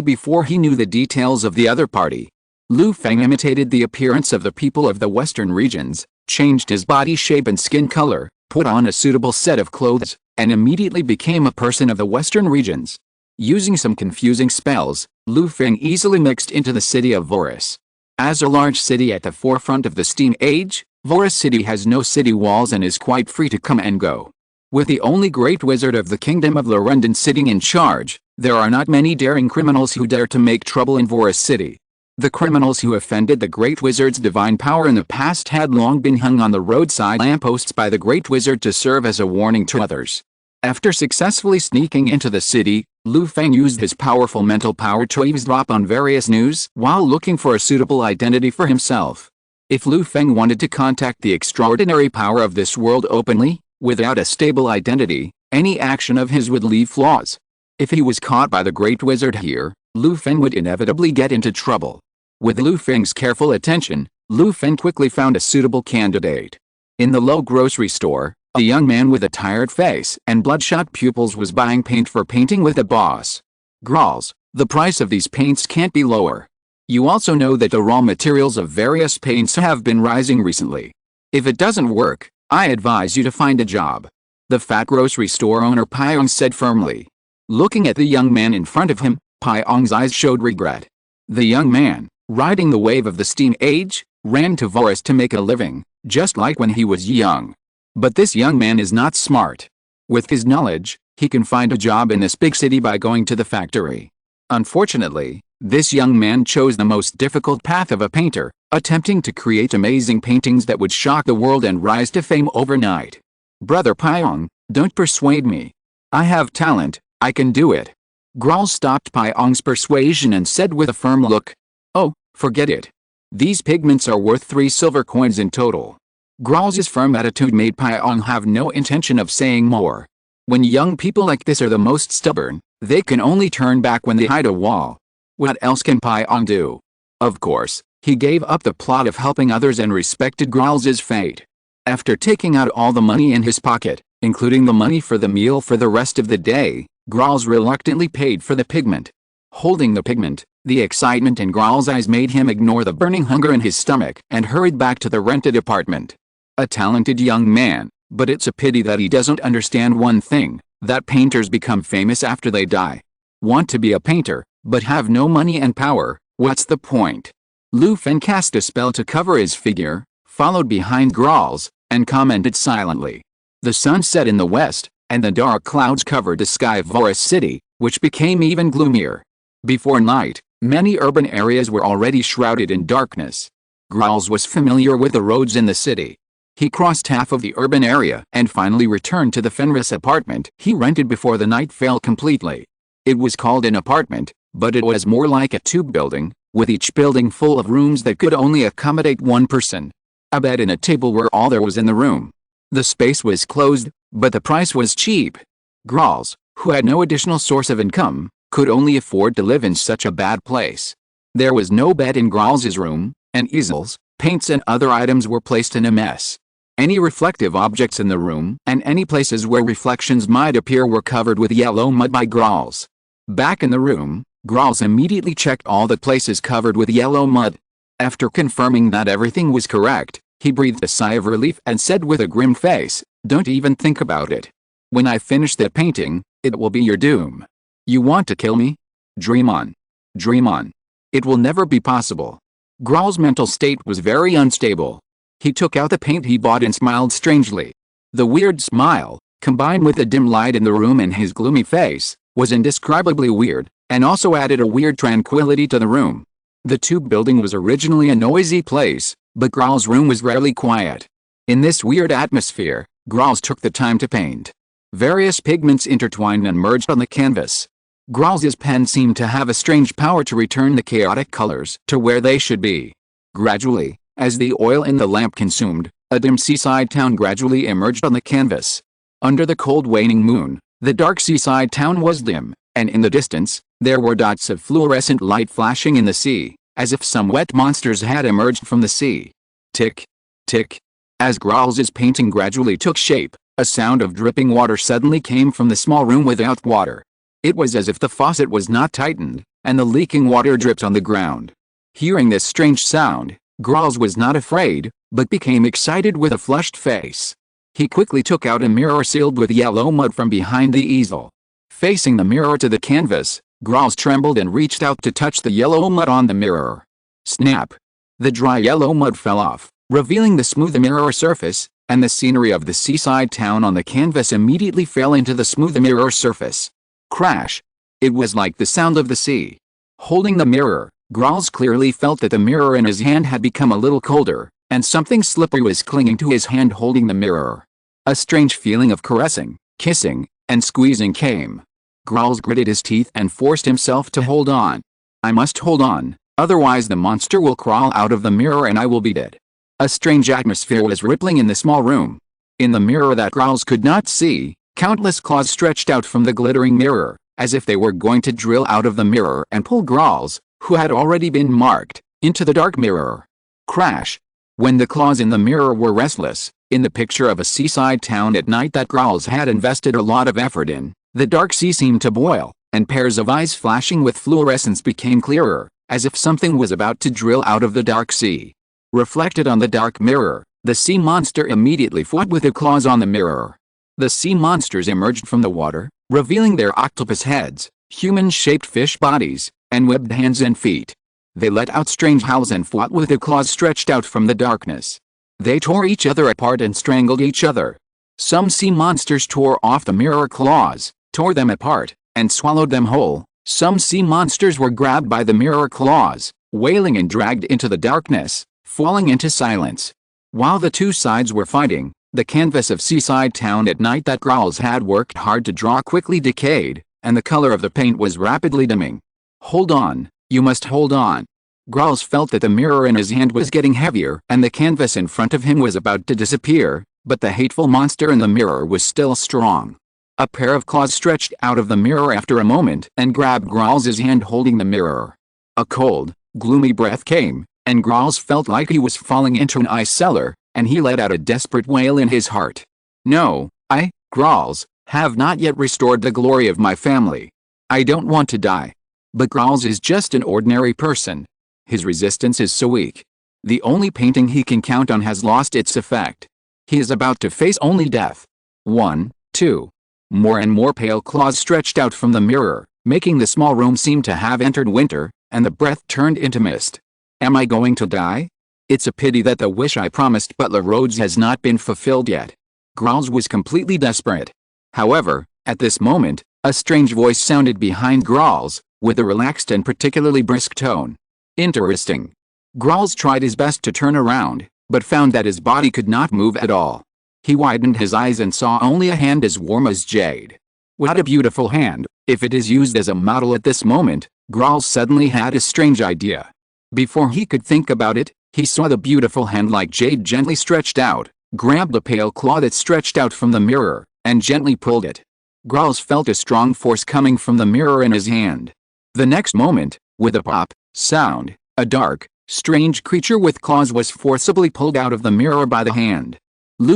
Speaker 1: before he knew the details of the other party. Lu Feng imitated the appearance of the people of the western regions, changed his body shape and skin color, put on a suitable set of clothes, and immediately became a person of the western regions. Using some confusing spells, Lu Feng easily mixed into the city of Voris. As a large city at the forefront of the Steam Age, Voris City has no city walls and is quite free to come and go. With the only great wizard of the kingdom of Lorendon sitting in charge, there are not many daring criminals who dare to make trouble in Voris City. The criminals who offended the great wizard's divine power in the past had long been hung on the roadside lampposts by the great wizard to serve as a warning to others. After successfully sneaking into the city, Lu Feng used his powerful mental power to eavesdrop on various news while looking for a suitable identity for himself. If Lu Feng wanted to contact the extraordinary power of this world openly, without a stable identity, any action of his would leave flaws. If he was caught by the great wizard here, Lu Feng would inevitably get into trouble. With Lu Feng's careful attention, Lu Feng quickly found a suitable candidate. In the low grocery store, a young man with a tired face and bloodshot pupils was buying paint for painting with the boss. "Gralls, the price of these paints can't be lower. You also know that the raw materials of various paints have been rising recently. If it doesn't work, I advise you to find a job," the fat grocery store owner Pyong said firmly. Looking at the young man in front of him, Pyong's eyes showed regret. The young man, riding the wave of the Steam Age, ran to Voris to make a living, just like when he was young. But this young man is not smart. With his knowledge, he can find a job in this big city by going to the factory. Unfortunately, this young man chose the most difficult path of a painter, attempting to create amazing paintings that would shock the world and rise to fame overnight. "Brother Pyong, don't persuade me. I have talent, I can do it." Graal stopped Pyong's persuasion and said with a firm look, "Oh, forget it. These pigments are worth 3 silver coins in total." Graal's firm attitude made Pyong have no intention of saying more. When young people like this are the most stubborn, they can only turn back when they hide a wall. What else can Pyong do? Of course, he gave up the plot of helping others and respected Graal's fate. After taking out all the money in his pocket, including the money for the meal for the rest of the day, Graal's reluctantly paid for the pigment. Holding the pigment, the excitement in Graal's eyes made him ignore the burning hunger in his stomach and hurried back to the rented apartment. A talented young man, but it's a pity that he doesn't understand one thing, that painters become famous after they die. Want to be a painter, but have no money and power, what's the point? Lu Feng cast a spell to cover his figure, followed behind Graal's, and commented silently. The sun set in the west, and the dark clouds covered the sky of Voris City, which became even gloomier. Before night, many urban areas were already shrouded in darkness. Graal's was familiar with the roads in the city. He crossed half of the urban area and finally returned to the Fenris apartment he rented before the night fell completely. It was called an apartment, but it was more like a tube building, with each building full of rooms that could only accommodate one person. A bed and a table were all there was in the room. The space was closed, but the price was cheap. Graal's, who had no additional source of income, could only afford to live in such a bad place. There was no bed in Graal's room, and easels, paints and other items were placed in a mess. Any reflective objects in the room and any places where reflections might appear were covered with yellow mud by Graal's. Back in the room, Graal's immediately checked all the places covered with yellow mud. After confirming that everything was correct, he breathed a sigh of relief and said with a grim face, "Don't even think about it. When I finish that painting, it will be your doom. You want to kill me? Dream on. Dream on. It will never be possible." Graal's mental state was very unstable. He took out the paint he bought and smiled strangely. The weird smile, combined with the dim light in the room and his gloomy face, was indescribably weird, and also added a weird tranquility to the room. The tube building was originally a noisy place, but Graal's room was rarely quiet. In this weird atmosphere, Graal's took the time to paint. Various pigments intertwined and merged on the canvas. Graal's pen seemed to have a strange power to return the chaotic colors to where they should be. Gradually, as the oil in the lamp consumed, a dim seaside town gradually emerged on the canvas. Under the cold waning moon, the dark seaside town was dim, and in the distance, there were dots of fluorescent light flashing in the sea, as if some wet monsters had emerged from the sea. Tick, tick. As Graal's painting gradually took shape, a sound of dripping water suddenly came from the small room without water. It was as if the faucet was not tightened, and the leaking water dripped on the ground. Hearing this strange sound, Growls was not afraid, but became excited with a flushed face. He quickly took out a mirror sealed with yellow mud from behind the easel. Facing the mirror to the canvas, Growls trembled and reached out to touch the yellow mud on the mirror. Snap! The dry yellow mud fell off, revealing the smooth mirror surface, and the scenery of the seaside town on the canvas immediately fell into the smooth mirror surface. Crash! It was like the sound of the sea. Holding the mirror, Growls clearly felt that the mirror in his hand had become a little colder, and something slippery was clinging to his hand holding the mirror. A strange feeling of caressing, kissing, and squeezing came. Growls gritted his teeth and forced himself to hold on. I must hold on, otherwise the monster will crawl out of the mirror and I will be dead. A strange atmosphere was rippling in the small room. In the mirror that Growls could not see, countless claws stretched out from the glittering mirror, as if they were going to drill out of the mirror and pull Growls, who had already been marked, into the dark mirror. Crash! When the claws in the mirror were restless, in the picture of a seaside town at night that Growls had invested a lot of effort in, the dark sea seemed to boil, and pairs of eyes flashing with fluorescence became clearer, as if something was about to drill out of the dark sea. Reflected on the dark mirror, the sea monster immediately fought with the claws on the mirror. The sea monsters emerged from the water, revealing their octopus heads, human-shaped fish bodies, and webbed hands and feet. They let out strange howls and fought with the claws stretched out from the darkness. They tore each other apart and strangled each other. Some sea monsters tore off the mirror claws, tore them apart, and swallowed them whole. Some sea monsters were grabbed by the mirror claws, wailing and dragged into the darkness, falling into silence. While the two sides were fighting, the canvas of seaside town at night that Growls had worked hard to draw quickly decayed, and the color of the paint was rapidly dimming. Hold on, you must hold on. Growls felt that the mirror in his hand was getting heavier and the canvas in front of him was about to disappear, but the hateful monster in the mirror was still strong. A pair of claws stretched out of the mirror after a moment and grabbed Growl's hand holding the mirror. A cold, gloomy breath came, and Growls felt like he was falling into an ice cellar, and he let out a desperate wail in his heart. No, I, Growls, have not yet restored the glory of my family. I don't want to die. But Growls is just an ordinary person. His resistance is so weak. The only painting he can count on has lost its effect. He is about to face only death. 1, 2. More and more pale claws stretched out from the mirror, making the small room seem to have entered winter, and the breath turned into mist. Am I going to die? It's a pity that the wish I promised Butler Rhodes has not been fulfilled yet. Growls was completely desperate. However, at this moment, a strange voice sounded behind Growls, with a relaxed and particularly brisk tone. Interesting. Growls tried his best to turn around, but found that his body could not move at all. He widened his eyes and saw only a hand as warm as jade. What a beautiful hand. If it is used as a model at this moment, Growls suddenly had a strange idea. Before he could think about it, he saw the beautiful hand like jade gently stretched out, grabbed the pale claw that stretched out from the mirror, and gently pulled it. Growls felt a strong force coming from the mirror in his hand. The next moment, with a pop sound, a dark, strange creature with claws was forcibly pulled out of the mirror by the hand.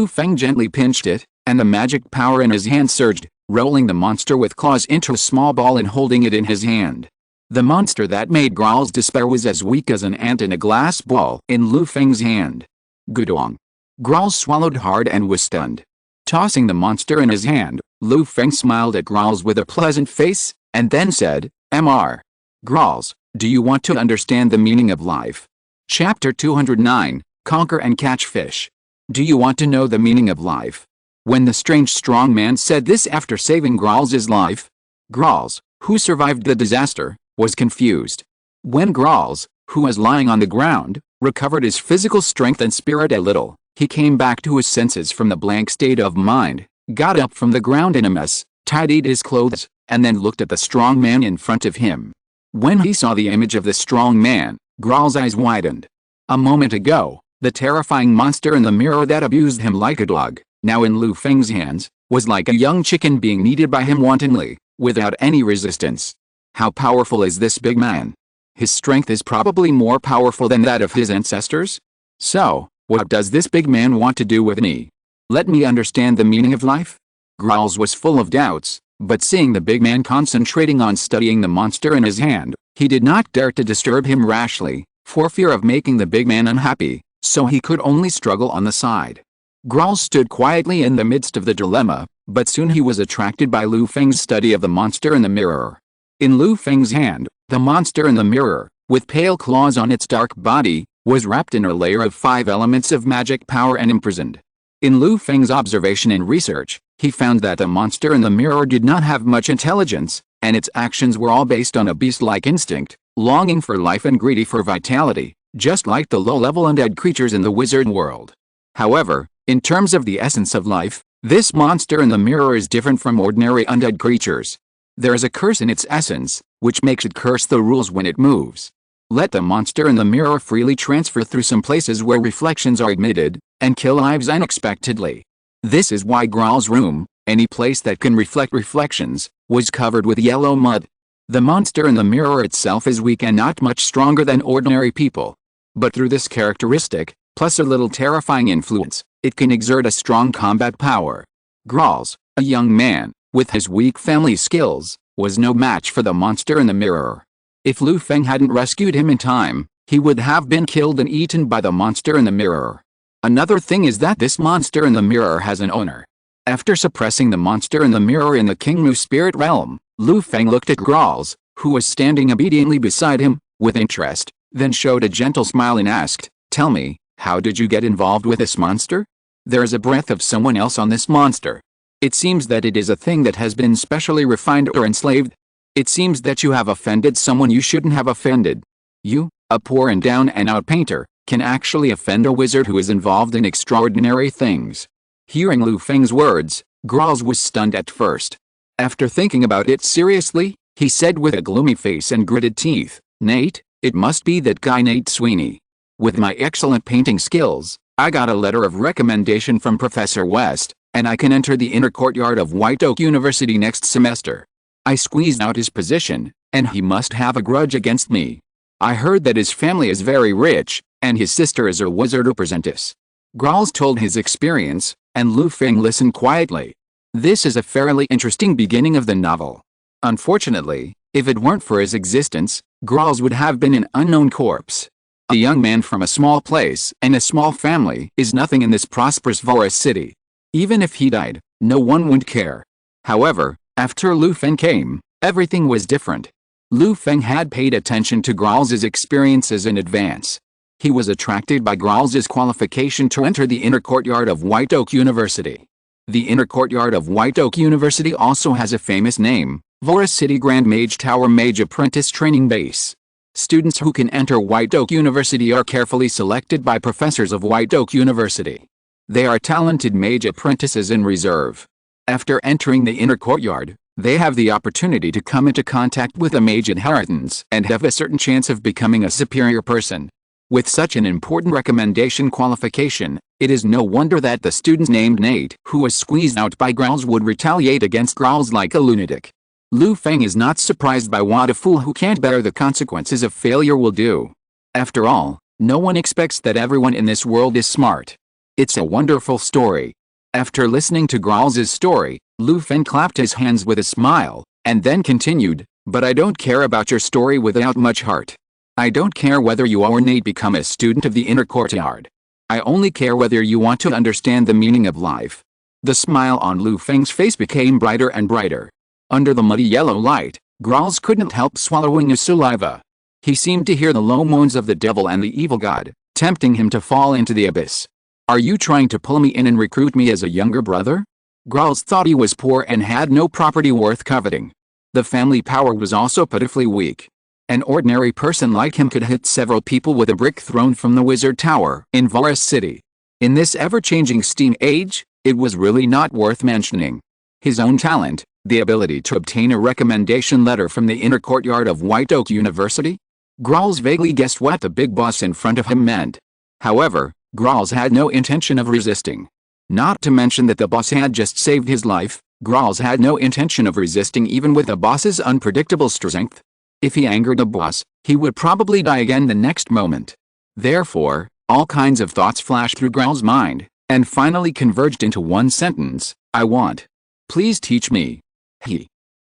Speaker 1: Feng gently pinched it, and the magic power in his hand surged, rolling the monster with claws into a small ball and holding it in his hand. The monster that made Growls despair was as weak as an ant in a glass ball in Feng's hand. Gudong. Growls swallowed hard and was stunned. Tossing the monster in his hand, Feng smiled at Growls with a pleasant face, and then said, Mr. Growls, do you want to understand the meaning of life? Chapter 209, Conquer and Catch Fish. Do you want to know the meaning of life? When the strange strong man said this after saving Growl's life, Growls, who survived the disaster, was confused. When Growls, who was lying on the ground, recovered his physical strength and spirit a little, he came back to his senses from the blank state of mind, got up from the ground in a mess, tidied his clothes, and then looked at the strong man in front of him. When he saw the image of the strong man, Growl's eyes widened. A moment ago, the terrifying monster in the mirror that abused him like a dog, now in Feng's hands, was like a young chicken being kneaded by him wantonly, without any resistance. How powerful is this big man? His strength is probably more powerful than that of his ancestors? So, what does this big man want to do with me? Let me understand the meaning of life? Growls was full of doubts, but seeing the big man concentrating on studying the monster in his hand, he did not dare to disturb him rashly, for fear of making the big man unhappy, so he could only struggle on the side. Growls stood quietly in the midst of the dilemma, but soon he was attracted by Lu Feng's study of the monster in the mirror. In Lu Feng's hand, the monster in the mirror, with pale claws on its dark body, was wrapped in a layer of 5 elements of magic power and imprisoned. In Lu Feng's observation and research, he found that the monster in the mirror did not have much intelligence, and its actions were all based on a beast-like instinct, longing for life and greedy for vitality, just like the low-level undead creatures in the wizard world. However, in terms of the essence of life, this monster in the mirror is different from ordinary undead creatures. There is a curse in its essence, which makes it curse the rules when it moves. Let the monster in the mirror freely transfer through some places where reflections are admitted, and kill lives unexpectedly. This is why Growl's room, any place that can reflect reflections, was covered with yellow mud. The monster in the mirror itself is weak and not much stronger than ordinary people. But through this characteristic, plus a little terrifying influence, it can exert a strong combat power. Growls, a young man, with his weak family skills, was no match for the monster in the mirror. If Lu Feng hadn't rescued him in time, he would have been killed and eaten by the monster in the mirror. Another thing is that this monster in the mirror has an owner. After suppressing the monster in the mirror in the Kingmu spirit realm, Lu Feng looked at Growls, who was standing obediently beside him, with interest, then showed a gentle smile and asked, "Tell me, how did you get involved with this monster? There is a breath of someone else on this monster. It seems that it is a thing that has been specially refined or enslaved. It seems that you have offended someone you shouldn't have offended. You, a poor and down-and-out painter, can actually offend a wizard who is involved in extraordinary things." Hearing Lu Feng's words, Growls was stunned at first. After thinking about it seriously, he said with a gloomy face and gritted teeth, "Nate, it must be that guy Nate Sweeney. With my excellent painting skills, I got a letter of recommendation from Professor West, and I can enter the inner courtyard of White Oak University next semester. I squeezed out his position, and he must have a grudge against me. I heard that his family is very rich, and his sister is a wizard apprentice." Growls told his experience, and Lu Feng listened quietly. This is a fairly interesting beginning of the novel. Unfortunately, if it weren't for his existence, Growls would have been an unknown corpse. A young man from a small place and a small family is nothing in this prosperous Voris city. Even if he died, no one would care. However, after Lu Feng came, everything was different. Lu Feng had paid attention to Growl's experiences in advance. He was attracted by Growl's qualification to enter the inner courtyard of White Oak University. The inner courtyard of White Oak University also has a famous name, Voris City Grand Mage Tower Mage Apprentice Training Base. Students who can enter White Oak University are carefully selected by professors of White Oak University. They are talented mage apprentices in reserve. After entering the inner courtyard, they have the opportunity to come into contact with a mage inheritance and have a certain chance of becoming a superior person. With such an important recommendation qualification, it is no wonder that the student named Nate, who was squeezed out by Growls, would retaliate against Growls like a lunatic. Lu Feng is not surprised by what a fool who can't bear the consequences of failure will do. After all, no one expects that everyone in this world is smart. It's a wonderful story. After listening to Growls' story, Lu Feng clapped his hands with a smile, and then continued, "But I don't care about your story without much heart. I don't care whether you or Nate become a student of the inner courtyard. I only care whether you want to understand the meaning of life." The smile on Lu Feng's face became brighter and brighter. Under the muddy yellow light, Growls couldn't help swallowing his saliva. He seemed to hear the low moans of the devil and the evil god, tempting him to fall into the abyss. "Are you trying to pull me in and recruit me as a younger brother?" Growls thought he was poor and had no property worth coveting. The family power was also pitifully weak. An ordinary person like him could hit several people with a brick thrown from the wizard tower in Voris City. In this ever-changing steam age, it was really not worth mentioning. His own talent, the ability to obtain a recommendation letter from the inner courtyard of White Oak University? Growls vaguely guessed what the big boss in front of him meant. However, Growls had no intention of resisting. Not to mention that the boss had just saved his life, Growls had no intention of resisting even with the boss's unpredictable strength. If he angered the boss, he would probably die again the next moment. Therefore, all kinds of thoughts flashed through Growl's mind, and finally converged into one sentence: "I want. Please teach me."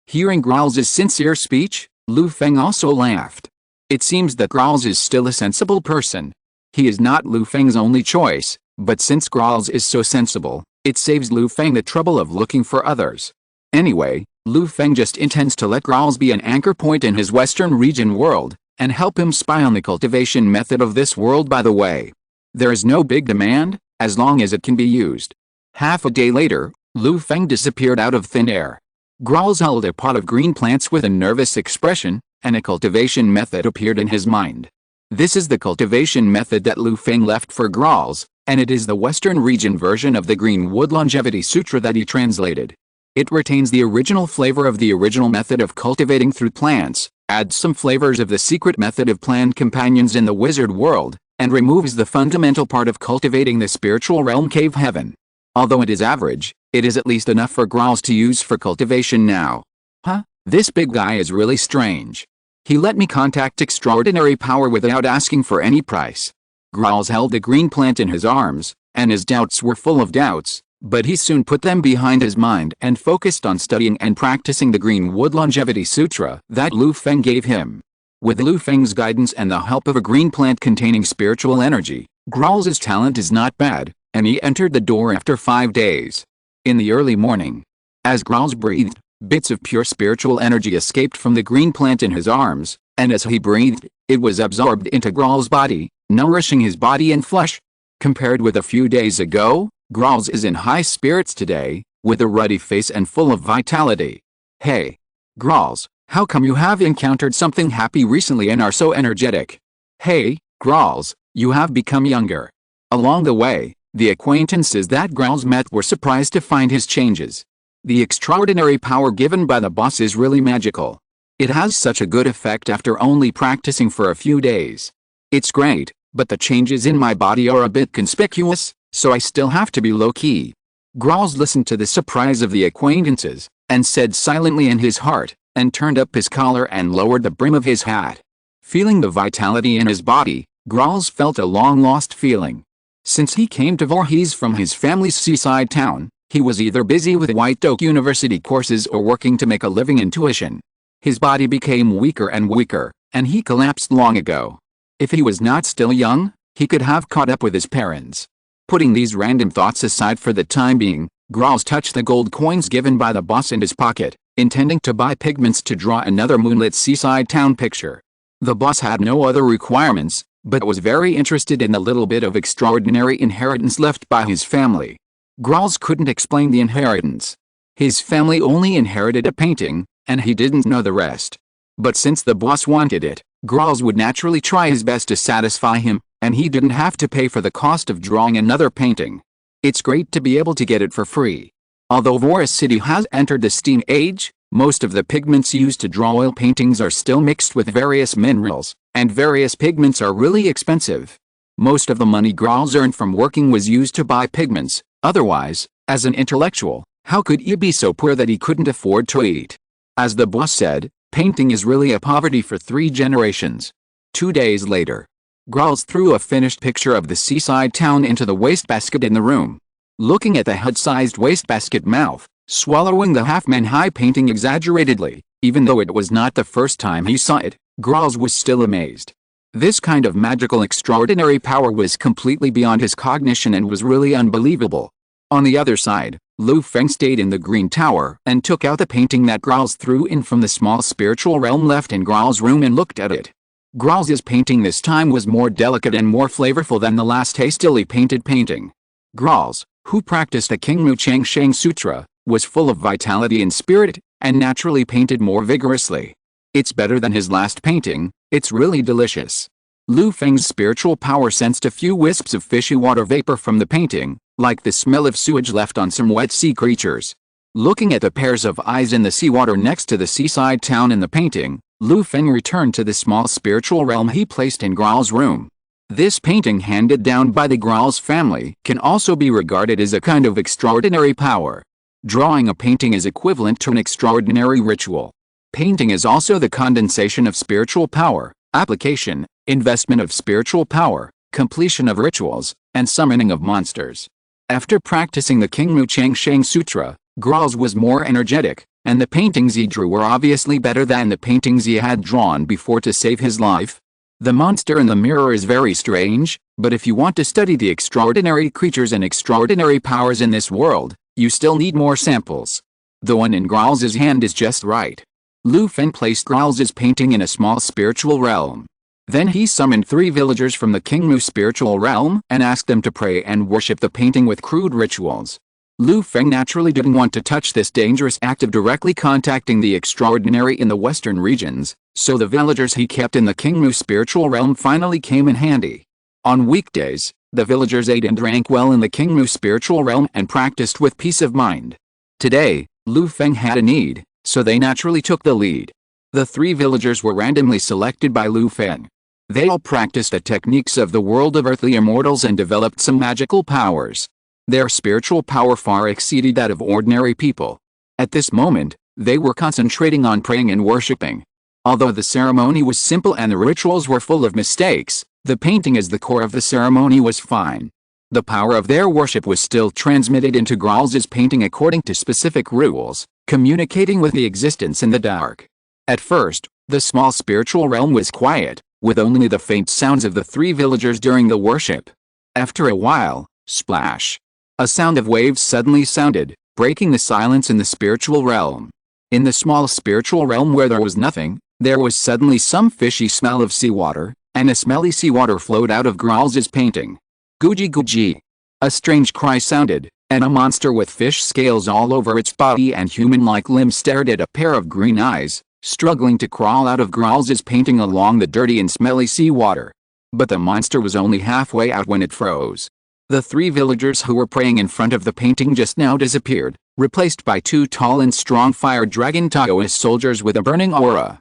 Speaker 1: Hearing Growl's sincere speech, Lu Feng also laughed. It seems that Growls is still a sensible person. He is not Lu Feng's only choice, but since Growls is so sensible, it saves Lu Feng the trouble of looking for others. Anyway, Lu Feng just intends to let Growls be an anchor point in his Western region world, and help him spy on the cultivation method of this world by the way. There is no big demand, as long as it can be used. Half a day later, Lu Feng disappeared out of thin air. Growls held a pot of green plants with a nervous expression, and a cultivation method appeared in his mind. This is the cultivation method that Lu Feng left for Growls, and it is the Western region version of the Greenwood Longevity Sutra that he translated. It retains the original flavor of the original method of cultivating through plants, adds some flavors of the secret method of plant companions in the wizard world, and removes the fundamental part of cultivating the spiritual realm cave heaven. Although it is average, it is at least enough for Growls to use for cultivation now. Huh? This big guy is really strange. He let me contact extraordinary power without asking for any price. Growls held the green plant in his arms, and his doubts were full of doubts, but he soon put them behind his mind and focused on studying and practicing the Greenwood Longevity Sutra that Lu Feng gave him. With Lu Feng's guidance and the help of a green plant containing spiritual energy, Growls' talent is not bad, and he entered the door after 5 days. In the early morning, as Growls breathed, bits of pure spiritual energy escaped from the green plant in his arms, and as he breathed, it was absorbed into Growls' body, nourishing his body and flesh. Compared with a few days ago, Growls is in high spirits today, with a ruddy face and full of vitality. Hey, Growls, how come you have encountered something happy recently and are so energetic? Hey, Growls, you have become younger. Along the way, the acquaintances that Growls met were surprised to find his changes. The extraordinary power given by the boss is really magical. It has such a good effect after only practicing for a few days. It's great, but the changes in my body are a bit conspicuous, so I still have to be low-key. Growls listened to the surprise of the acquaintances, and said silently in his heart, and turned up his collar and lowered the brim of his hat. Feeling the vitality in his body, Growls felt a long-lost feeling. Since he came to Voorhees from his family's seaside town, he was either busy with White Oak University courses or working to make a living in tuition. His body became weaker and weaker, and he collapsed long ago. If he was not still young, he could have caught up with his parents. Putting these random thoughts aside for the time being, Growls touched the gold coins given by the boss in his pocket, intending to buy pigments to draw another moonlit seaside town picture. The boss had no other requirements, but was very interested in the little bit of extraordinary inheritance left by his family. Growls couldn't explain the inheritance. His family only inherited a painting, and he didn't know the rest. But since the boss wanted it, Growls would naturally try his best to satisfy him, and he didn't have to pay for the cost of drawing another painting. It's great to be able to get it for free. Although Voorhees City has entered the steam age, most of the pigments used to draw oil paintings are still mixed with various minerals, and various pigments are really expensive. Most of the money Growls earned from working was used to buy pigments. Otherwise, as an intellectual, how could he be so poor that he couldn't afford to eat? As the boss said, painting is really a poverty for 3 generations. 2 days later, Growls threw a finished picture of the seaside town into the wastebasket in the room. Looking at the hut-sized wastebasket mouth, swallowing the half-man-high painting exaggeratedly, even though it was not the first time he saw it, Growls was still amazed. This kind of magical extraordinary power was completely beyond his cognition and was really unbelievable. On the other side, Lu Feng stayed in the Green Tower and took out the painting that Growls threw in from the small spiritual realm left in Growls' room and looked at it. Growls' painting this time was more delicate and more flavorful than the last hastily painted painting. Growls, who practiced the Kingmu Chang Shang Sutra, was full of vitality and spirit, and naturally painted more vigorously. It's better than his last painting, it's really delicious. Lu Feng's spiritual power sensed a few wisps of fishy water vapor from the painting, like the smell of sewage left on some wet sea creatures. Looking at the pairs of eyes in the seawater next to the seaside town in the painting, Lu Feng returned to the small spiritual realm he placed in Growls' room. This painting handed down by the Growls family can also be regarded as a kind of extraordinary power. Drawing a painting is equivalent to an extraordinary ritual. Painting is also the condensation of spiritual power, application, investment of spiritual power, completion of rituals, and summoning of monsters. After practicing the Kingmu Chang Shang Sutra, Growls was more energetic, and the paintings he drew were obviously better than the paintings he had drawn before to save his life, The monster in the mirror is very strange, but if you want to study the extraordinary creatures and extraordinary powers in this world, you still need more samples. The one in Growl's hand is just right. Lu Feng placed Growl's painting in a small spiritual realm. Then he summoned 3 villagers from the Kingmu spiritual realm and asked them to pray and worship the painting with crude rituals. Lu Feng naturally didn't want to touch this dangerous act of directly contacting the extraordinary in the western regions, so the villagers he kept in the Kingmu spiritual realm finally came in handy. On weekdays, the villagers ate and drank well in the Kingmu spiritual realm and practiced with peace of mind. Today, Lu Feng had a need, so they naturally took the lead. The 3 villagers were randomly selected by Lu Feng. They all practiced the techniques of the world of earthly immortals and developed some magical powers. Their spiritual power far exceeded that of ordinary people. At this moment, they were concentrating on praying and worshipping. Although the ceremony was simple and the rituals were full of mistakes, the painting as the core of the ceremony was fine. The power of their worship was still transmitted into Growl's painting according to specific rules, communicating with the existence in the dark. At first, the small spiritual realm was quiet, with only the faint sounds of the 3 villagers during the worship. After a while, splash! A sound of waves suddenly sounded, breaking the silence in the spiritual realm. In the small spiritual realm where there was nothing, there was suddenly some fishy smell of seawater, and a smelly seawater flowed out of Growl's painting. Guji guji! A strange cry sounded, and a monster with fish scales all over its body and human-like limbs stared at a pair of green eyes, struggling to crawl out of Growl's painting along the dirty and smelly seawater. But the monster was only halfway out when it froze. The 3 villagers who were praying in front of the painting just now disappeared, replaced by 2 tall and strong fire dragon Taoist soldiers with a burning aura.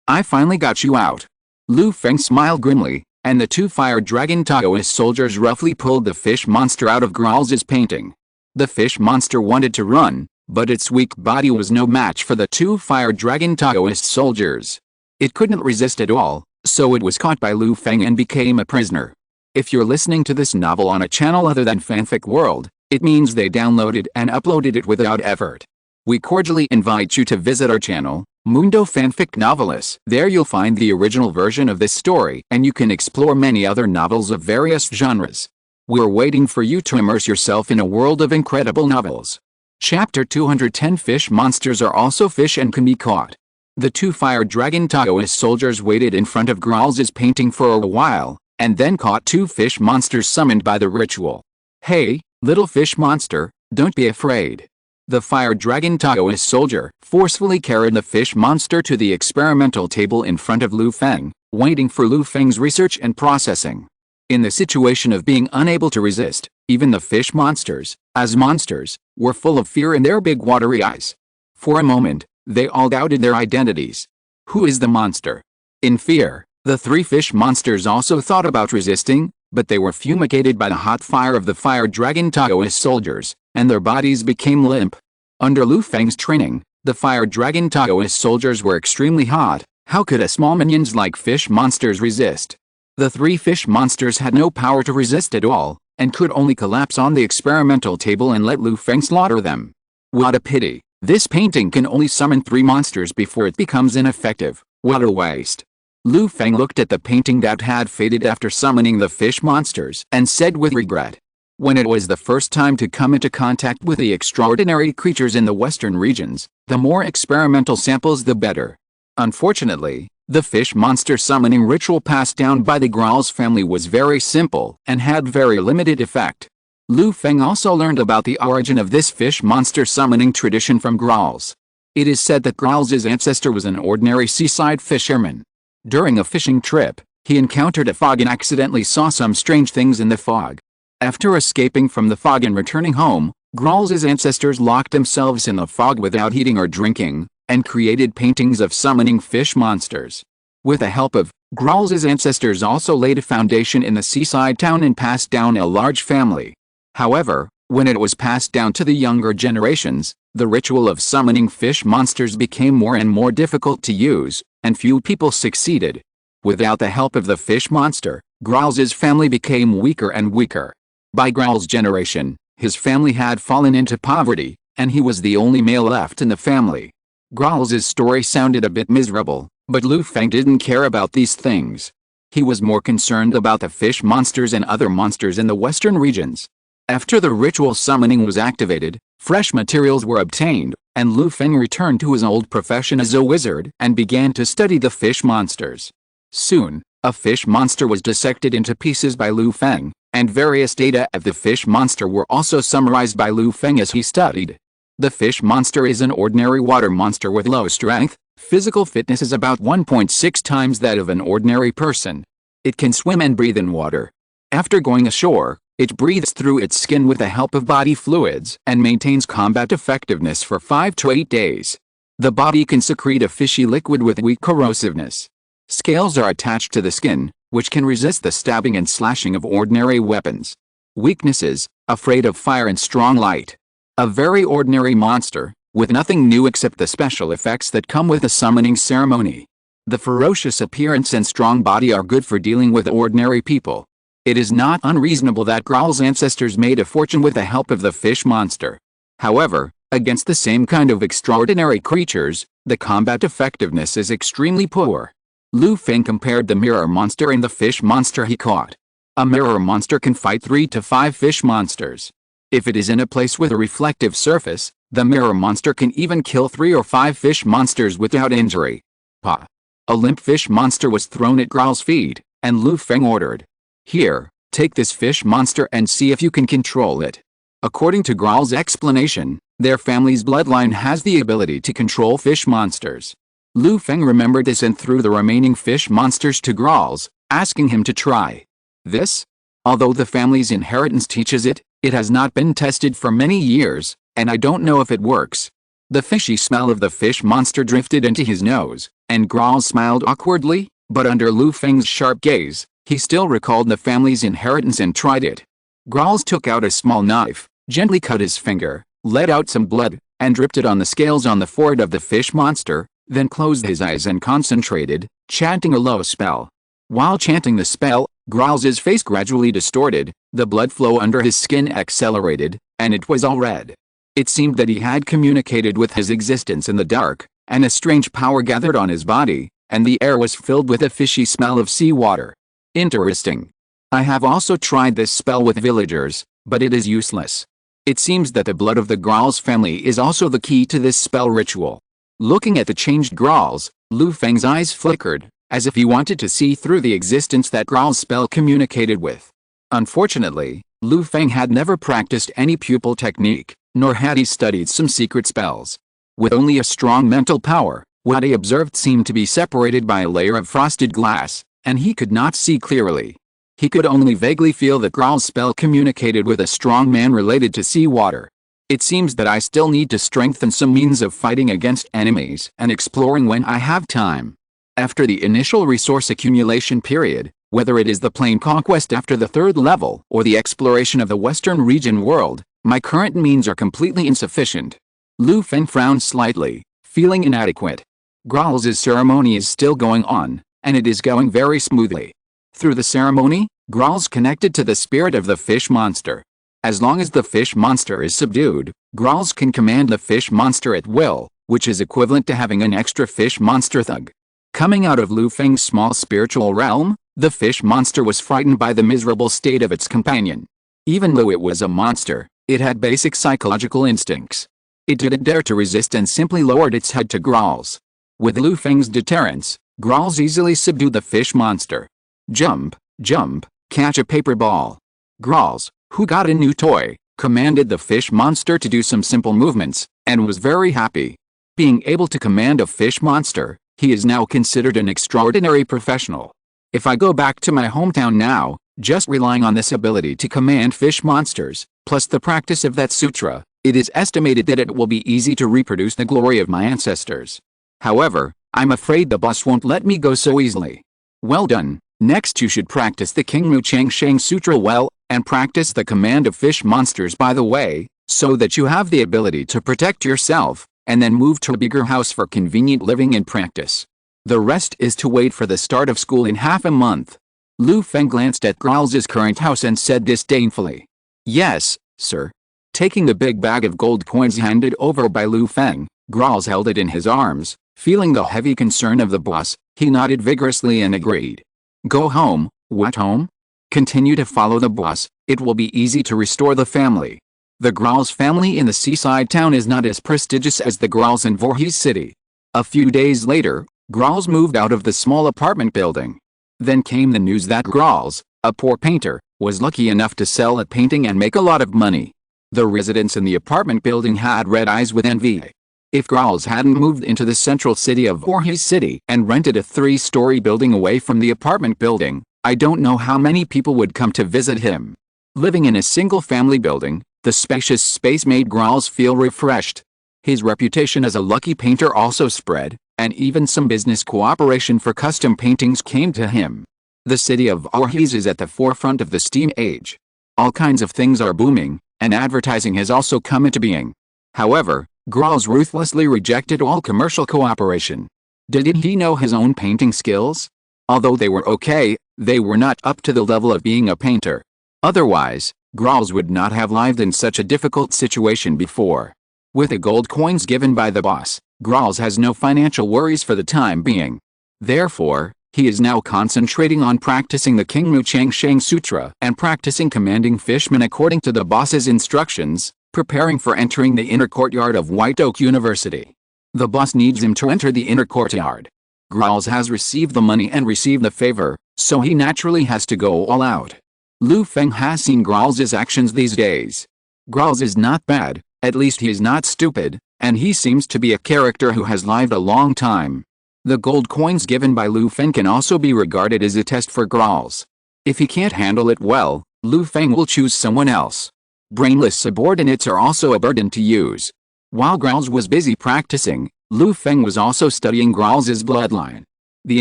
Speaker 1: I finally got you out. Lu Feng smiled grimly, and the 2 fire dragon Taoist soldiers roughly pulled the fish monster out of Growl's painting. The fish monster wanted to run, but its weak body was no match for the 2 fire dragon Taoist soldiers. It couldn't resist at all, so it was caught by Lu Feng and became a prisoner. If you're listening to this novel on a channel other than Fanfic World, it means they downloaded and uploaded it without effort. We cordially invite you to visit our channel, Mundo Fanfic Novelis. There you'll find the original version of this story and you can explore many other novels of various genres. We're waiting for you to immerse yourself in a world of incredible novels. Chapter 210 Fish monsters are also fish and can be caught. The 2 fire dragon Taoist soldiers waited in front of Growl's painting for a while, and then caught 2 fish monsters summoned by the ritual. Hey, little fish monster, don't be afraid. The fire dragon Taoist soldier forcefully carried the fish monster to the experimental table in front of Lu Feng, waiting for Lu Feng's research and processing. In the situation of being unable to resist, even the fish monsters, as monsters, were full of fear in their big watery eyes. For a moment, they all doubted their identities. Who is the monster? In fear, the 3 fish monsters also thought about resisting, but they were fumigated by the hot fire of the fire dragon Taoist soldiers, and their bodies became limp. Under Lu Feng's training, the fire dragon Taoist soldiers were extremely hot. How could a small minions like fish monsters resist? The 3 fish monsters had no power to resist at all, and could only collapse on the experimental table and let Lu Feng slaughter them. What a pity. This painting can only summon 3 monsters before it becomes ineffective. What a waste. Lu Feng looked at the painting that had faded after summoning the fish monsters and said with regret. When it was the first time to come into contact with the extraordinary creatures in the western regions, the more experimental samples the better. Unfortunately, the fish monster summoning ritual passed down by the Growl's family was very simple and had very limited effect. Lu Feng also learned about the origin of this fish monster summoning tradition from Growl's. It is said that Growl's ancestor was an ordinary seaside fisherman. During a fishing trip, he encountered a fog and accidentally saw some strange things in the fog. After escaping from the fog and returning home, Growl's ancestors locked themselves in the fog without eating or drinking, and created paintings of summoning fish monsters. With the help of Growl's ancestors also laid a foundation in the seaside town and passed down a large family. However, when it was passed down to the younger generations, the ritual of summoning fish monsters became more and more difficult to use, and few people succeeded. Without the help of the fish monster, Growl's family became weaker and weaker. By Growl's generation, his family had fallen into poverty, and he was the only male left in the family. Growl's story sounded a bit miserable, but Lu Feng didn't care about these things. He was more concerned about the fish monsters and other monsters in the western regions. After the ritual summoning was activated, fresh materials were obtained, and Lu Feng returned to his old profession as a wizard and began to study the fish monsters. Soon, a fish monster was dissected into pieces by Lu Feng, and various data of the fish monster were also summarized by Lu Feng as he studied. The fish monster is an ordinary water monster with low strength. Physical fitness is about 1.6 times that of an ordinary person. It can swim and breathe in water. After going ashore, it breathes through its skin with the help of body fluids and maintains combat effectiveness for 5 to 8 days. The body can secrete a fishy liquid with weak corrosiveness. Scales are attached to the skin, which can resist the stabbing and slashing of ordinary weapons. Weaknesses: afraid of fire and strong light. A very ordinary monster, with nothing new except the special effects that come with the summoning ceremony. The ferocious appearance and strong body are good for dealing with ordinary people. It is not unreasonable that Growl's ancestors made a fortune with the help of the fish monster. However, against the same kind of extraordinary creatures, the combat effectiveness is extremely poor. Lu Feng compared the mirror monster and the fish monster he caught. A mirror monster can fight 3 to 5 fish monsters. If it is in a place with a reflective surface, the mirror monster can even kill 3 or 5 fish monsters without injury. Pa! A limp fish monster was thrown at Growl's feet, and Lu Feng ordered, "Here, take this fish monster and see if you can control it." According to Growl's explanation, their family's bloodline has the ability to control fish monsters. Lu Feng remembered this and threw the remaining fish monsters to Growl's, asking him to try this. Although the family's inheritance teaches it, it has not been tested for many years, and I don't know if it works. The fishy smell of the fish monster drifted into his nose, and Growl smiled awkwardly, but under Lu Feng's sharp gaze, he still recalled the family's inheritance and tried it. Growls took out a small knife, gently cut his finger, let out some blood, and dripped it on the scales on the forehead of the fish monster, then closed his eyes and concentrated, chanting a low spell. While chanting the spell, Growl's face gradually distorted, the blood flow under his skin accelerated, and it was all red. It seemed that he had communicated with his existence in the dark, and a strange power gathered on his body, and the air was filled with a fishy smell of seawater. Interesting. I have also tried this spell with villagers, but it is useless. It seems that the blood of the Growl's family is also the key to this spell ritual. Looking at the changed Growls, Lu Feng's eyes flickered, as if he wanted to see through the existence that Growl's spell communicated with. Unfortunately, Lu Feng had never practiced any pupil technique, nor had he studied some secret spells. With only a strong mental power, what he observed seemed to be separated by a layer of frosted glass, and he could not see clearly. He could only vaguely feel that Growl's spell communicated with a strong man related to seawater. It seems that I still need to strengthen some means of fighting against enemies and exploring when I have time. After the initial resource accumulation period, whether it is the plain conquest after the 3rd level or the exploration of the western region world, my current means are completely insufficient. Lu Feng frowned slightly, feeling inadequate. Growl's ceremony is still going on, and it is going very smoothly. Through the ceremony, Growl's connected to the spirit of the fish monster. As long as the fish monster is subdued, Growl's can command the fish monster at will, which is equivalent to having an extra fish monster thug. Coming out of Lu Feng's small spiritual realm, the fish monster was frightened by the miserable state of its companion. Even though it was a monster, it had basic psychological instincts. It didn't dare to resist and simply lowered its head to Growl's. With Lu Feng's deterrence, Growl's easily subdued the fish monster. Jump, jump, catch a paper ball. Growl's, who got a new toy, commanded the fish monster to do some simple movements, and was very happy. Being able to command a fish monster, he is now considered an extraordinary professional. If I go back to my hometown now, just relying on this ability to command fish monsters, plus the practice of that sutra, it is estimated that it will be easy to reproduce the glory of my ancestors. However, I'm afraid the boss won't let me go so easily. Well done. Next you should practice the King Mu Chang Shang Sutra well, and practice the command of fish monsters by the way, so that you have the ability to protect yourself, and then move to a bigger house for convenient living and practice. The rest is to wait for the start of school in half a month. Lu Feng glanced at Growl's current house and said disdainfully, "Yes, sir." Taking the big bag of gold coins handed over by Lu Feng, Growls held it in his arms. Feeling the heavy concern of the boss, he nodded vigorously and agreed. Go home. What home? Continue to follow the boss, it will be easy to restore the family. The Growls family in the seaside town is not as prestigious as the Growls in Voorhees City. A few days later, Growls moved out of the small apartment building. Then came the news that Growls, a poor painter, was lucky enough to sell a painting and make a lot of money. The residents in the apartment building had red eyes with envy. If Growls hadn't moved into the central city of Voorhees City and rented a 3-story building away from the apartment building, I don't know how many people would come to visit him. Living in a single-family building, the spacious space made Growls feel refreshed. His reputation as a lucky painter also spread, and even some business cooperation for custom paintings came to him. The city of Voorhees is at the forefront of the STEAM age. All kinds of things are booming, and advertising has also come into being. However, Growls ruthlessly rejected all commercial cooperation. Didn't he know his own painting skills? Although they were okay, they were not up to the level of being a painter. Otherwise, Growls would not have lived in such a difficult situation before. With the gold coins given by the boss, Growls has no financial worries for the time being. Therefore, he is now concentrating on practicing the Kingmu Chang Shang Sutra and practicing commanding fishmen according to the boss's instructions, preparing for entering the inner courtyard of White Oak University. The boss needs him to enter the inner courtyard. Growls has received the money and received the favor, so he naturally has to go all out. Lu Feng has seen Growls' actions these days. Growls is not bad, at least he is not stupid, and he seems to be a character who has lived a long time. The gold coins given by Lu Feng can also be regarded as a test for Growls. If he can't handle it well, Lu Feng will choose someone else. Brainless subordinates are also a burden to use. While Growls was busy practicing, Lu Feng was also studying Growls' bloodline. The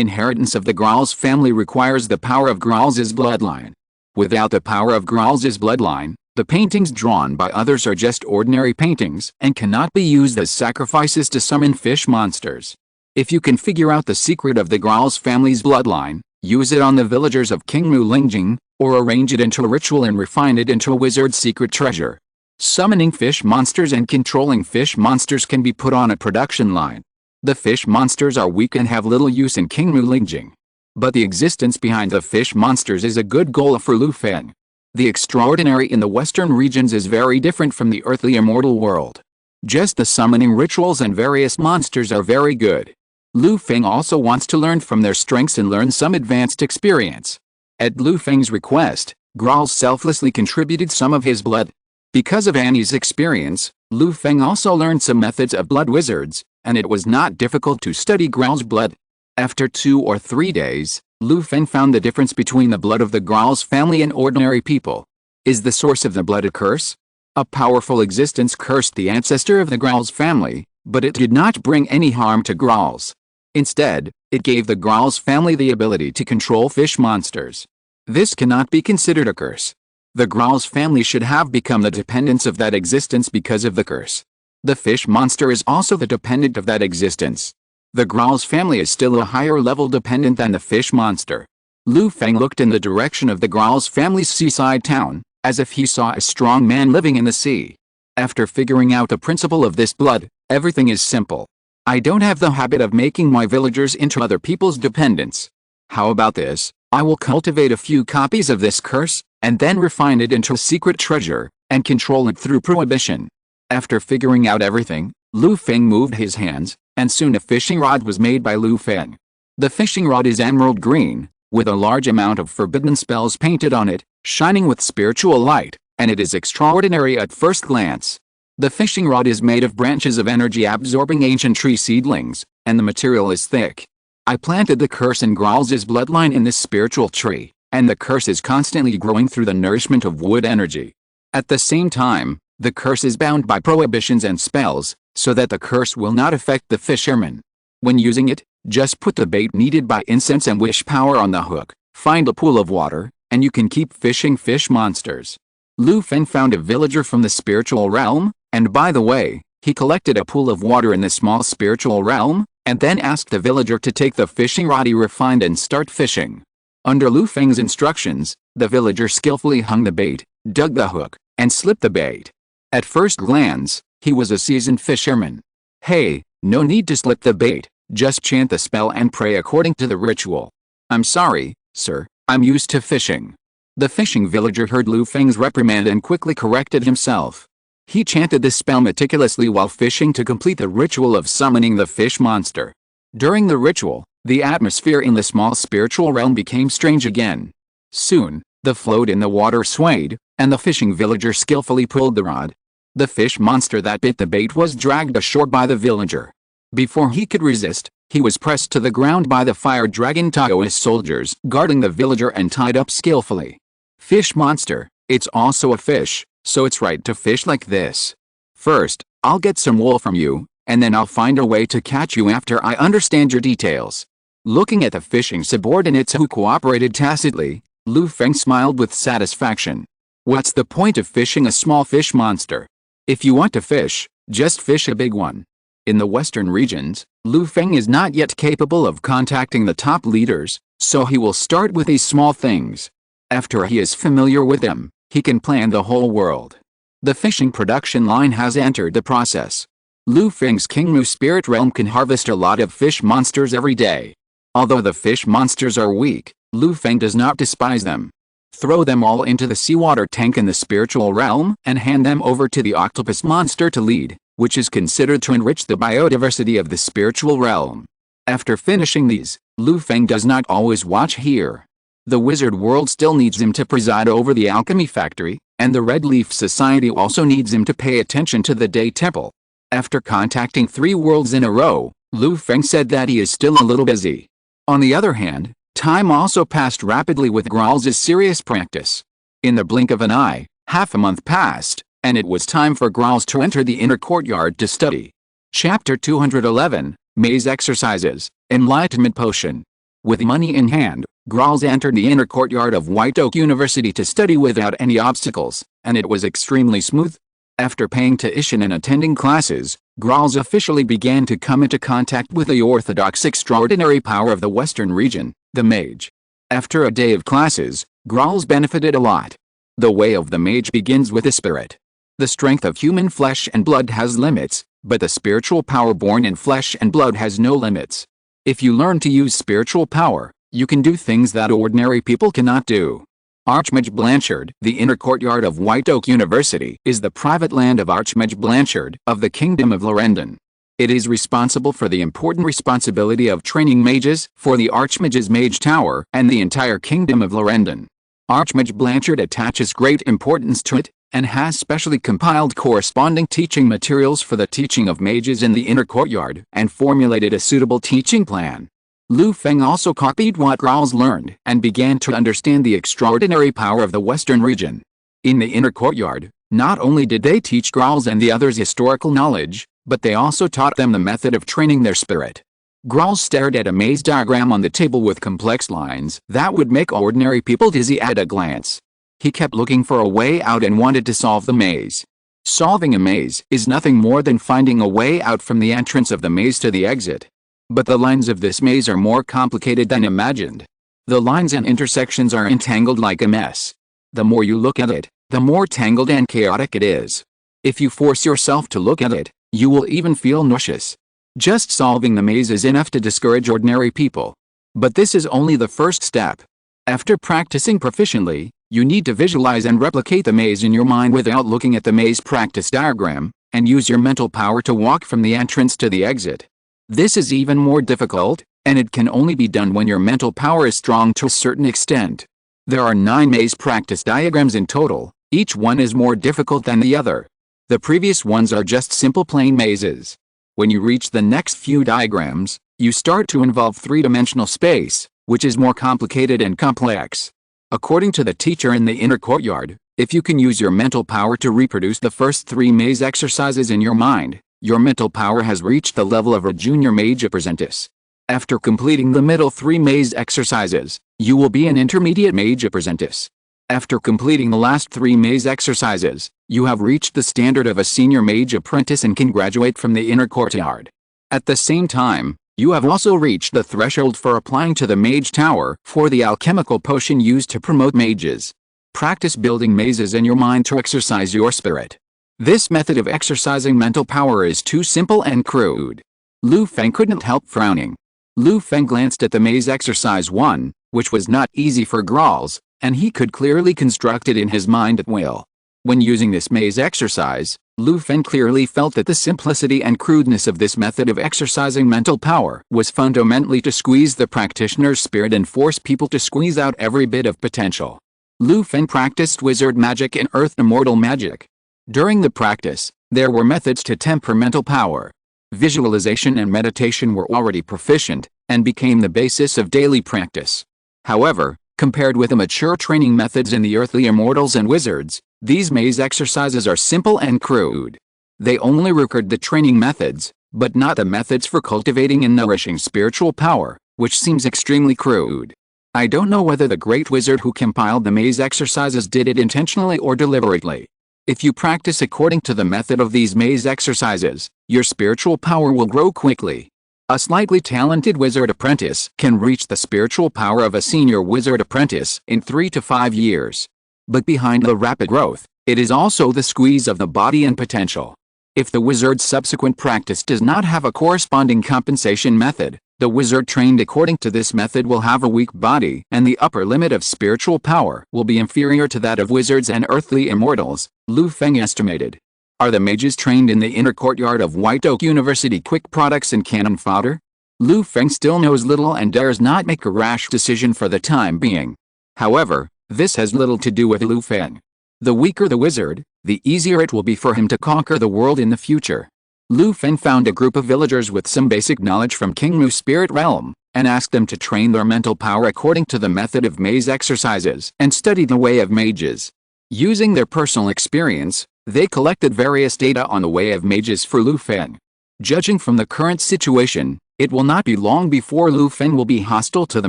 Speaker 1: inheritance of the Growls family requires the power of Growls' bloodline. Without the power of Growls' bloodline, the paintings drawn by others are just ordinary paintings and cannot be used as sacrifices to summon fish monsters. If you can figure out the secret of the Growls family's bloodline, use it on the villagers of Kingmu Lingjing, or arrange it into a ritual and refine it into a wizard's secret treasure. Summoning fish monsters and controlling fish monsters can be put on a production line. The fish monsters are weak and have little use in Kingmu Lingjing. But the existence behind the fish monsters is a good goal for Lu Feng. The extraordinary in the western regions is very different from the earthly immortal world. Just the summoning rituals and various monsters are very good. Lu Feng also wants to learn from their strengths and learn some advanced experience. At Lu Feng's request, Growls selflessly contributed some of his blood. Because of Annie's experience, Lu Feng also learned some methods of blood wizards, and it was not difficult to study Growls' blood. After 2 or 3 days, Lu Feng found the difference between the blood of the Growls family and ordinary people. Is the source of the blood a curse? A powerful existence cursed the ancestor of the Growls family, but it did not bring any harm to Growls. Instead, it gave the Growls family the ability to control fish monsters. This cannot be considered a curse. The Growls family should have become the dependents of that existence because of the curse. The fish monster is also the dependent of that existence. The Growls family is still a higher level dependent than the fish monster. Lu Feng looked in the direction of the Growls family's seaside town, as if he saw a strong man living in the sea. After figuring out the principle of this blood, everything is simple. I don't have the habit of making my villagers into other people's dependents. How about this? I will cultivate a few copies of this curse, and then refine it into a secret treasure, and control it through prohibition. After figuring out everything, Lu Feng moved his hands, and soon a fishing rod was made by Lu Feng. The fishing rod is emerald green, with a large amount of forbidden spells painted on it, shining with spiritual light, and it is extraordinary at first glance. The fishing rod is made of branches of energy-absorbing ancient tree seedlings, and the material is thick. I planted the curse in Growls' bloodline in this spiritual tree, and the curse is constantly growing through the nourishment of wood energy. At the same time, the curse is bound by prohibitions and spells, so that the curse will not affect the fisherman. When using it, just put the bait needed by incense and wish power on the hook, find a pool of water, and you can keep fishing fish monsters. Lu Feng found a villager from the spiritual realm, and by the way, he collected a pool of water in the small spiritual realm, and then asked the villager to take the fishing rod he refined and start fishing. Under Lu Feng's instructions, the villager skillfully hung the bait, dug the hook, and slipped the bait. At first glance, he was a seasoned fisherman. Hey, no need to slip the bait, just chant the spell and pray according to the ritual. I'm sorry, "Sir, I'm used to fishing." The fishing villager heard Lu Feng's reprimand and quickly corrected himself. He chanted the spell meticulously while fishing to complete the ritual of summoning the fish monster. During the ritual, the atmosphere in the small spiritual realm became strange again. Soon, the float in the water swayed, and the fishing villager skillfully pulled the rod. The fish monster that bit the bait was dragged ashore by the villager. Before he could resist, he was pressed to the ground by the fire dragon Taoist soldiers guarding the villager and tied up skillfully. "Fish monster, it's also a fish, so it's right to fish like this. First, I'll get some wool from you, and then I'll find a way to catch you after I understand your details." Looking at the fishing subordinates who cooperated tacitly, Lu Feng smiled with satisfaction. What's the point of fishing a small fish monster? If you want to fish, just fish a big one. In the western regions, Lu Feng is not yet capable of contacting the top leaders, so he will start with these small things. After he is familiar with them, he can plan the whole world. The fishing production line has entered the process. Lu Feng's Kingmu spirit realm can harvest a lot of fish monsters every day. Although the fish monsters are weak, Lu Feng does not despise them. Throw them all into the seawater tank in the spiritual realm and hand them over to the octopus monster to lead, which is considered to enrich the biodiversity of the spiritual realm. After finishing these, Lu Feng does not always watch here. The wizard world still needs him to preside over the alchemy factory, and the Red Leaf Society also needs him to pay attention to the Day Temple. After contacting 3 worlds in a row, Lu Feng said that he is still a little busy. On the other hand, time also passed rapidly with Graal's serious practice. In the blink of an eye, half a month passed, and it was time for Graal's to enter the inner courtyard to study. Chapter 211, Maze Exercises, Enlightenment Potion. With money in hand, Graal's entered the inner courtyard of White Oak University to study without any obstacles, and it was extremely smooth. After paying tuition and attending classes, Graal's officially began to come into contact with the orthodox extraordinary power of the western region, the mage. After a day of classes, Graal's benefited a lot. The way of the mage begins with the spirit. The strength of human flesh and blood has limits, but the spiritual power born in flesh and blood has no limits. If you learn to use spiritual power, you can do things that ordinary people cannot do. Archmage Blanchard, the inner courtyard of White Oak University, is the private land of Archmage Blanchard of the Kingdom of Lorendon. It is responsible for the important responsibility of training mages for the Archmage's Mage Tower and the entire Kingdom of Lorendon. Archmage Blanchard attaches great importance to it, and has specially compiled corresponding teaching materials for the teaching of mages in the inner courtyard, and formulated a suitable teaching plan. Lu Feng also copied what Graal's learned, and began to understand the extraordinary power of the western region. In the inner courtyard, not only did they teach Graal's and the others historical knowledge, but they also taught them the method of training their spirit. Graal stared at a maze diagram on the table with complex lines that would make ordinary people dizzy at a glance. He kept looking for a way out and wanted to solve the maze. Solving a maze is nothing more than finding a way out from the entrance of the maze to the exit. But the lines of this maze are more complicated than imagined. The lines and intersections are entangled like a mess. The more you look at it, the more tangled and chaotic it is. If you force yourself to look at it, you will even feel nauseous. Just solving the maze is enough to discourage ordinary people. But this is only the first step. After practicing proficiently, you need to visualize and replicate the maze in your mind without looking at the maze practice diagram, and use your mental power to walk from the entrance to the exit. This is even more difficult, and it can only be done when your mental power is strong to a certain extent. There are 9 maze practice diagrams in total, each one is more difficult than the other. The previous ones are just simple plain mazes. When you reach the next few diagrams, you start to involve 3-dimensional space, which is more complicated and complex. According to the teacher in the inner courtyard, if you can use your mental power to reproduce the first 3 maze exercises in your mind, your mental power has reached the level of a junior mage apprentice. After completing the middle 3 maze exercises, you will be an intermediate mage apprentice. After completing the last 3 maze exercises, you have reached the standard of a senior mage apprentice and can graduate from the inner courtyard. At the same time, you have also reached the threshold for applying to the Mage Tower for the alchemical potion used to promote mages. Practice building mazes in your mind to exercise your spirit. This method of exercising mental power is too simple and crude. Lu Feng couldn't help frowning. Lu Feng glanced at the maze exercise 1, which was not easy for Grolls, and he could clearly construct it in his mind at will. When using this maze exercise, Lu Feng clearly felt that the simplicity and crudeness of this method of exercising mental power was fundamentally to squeeze the practitioner's spirit and force people to squeeze out every bit of potential. Lu Feng practiced wizard magic and earth immortal magic. During the practice, there were methods to temper mental power. Visualization and meditation were already proficient, and became the basis of daily practice. However, compared with the mature training methods in the earthly immortals and wizards, these maze exercises are simple and crude. They only record the training methods, but not the methods for cultivating and nourishing spiritual power, which seems extremely crude. I don't know whether the great wizard who compiled the maze exercises did it intentionally or deliberately. If you practice according to the method of these maze exercises, your spiritual power will grow quickly. A slightly talented wizard apprentice can reach the spiritual power of a senior wizard apprentice in 3 to 5 years. But behind the rapid growth, it is also the squeeze of the body and potential. If the wizard's subsequent practice does not have a corresponding compensation method, the wizard trained according to this method will have a weak body, and the upper limit of spiritual power will be inferior to that of wizards and earthly immortals, Lu Feng estimated. Are the mages trained in the inner courtyard of White Oak University quick products and cannon fodder? Lu Feng still knows little and dares not make a rash decision for the time being. However, this has little to do with Lu Feng. The weaker the wizard, the easier it will be for him to conquer the world in the future. Lu Feng found a group of villagers with some basic knowledge from King Mu's spirit realm, and asked them to train their mental power according to the method of maze exercises and study the way of mages. Using their personal experience, they collected various data on the way of mages for Lu Feng. Judging from the current situation, it will not be long before Lu Feng will be hostile to the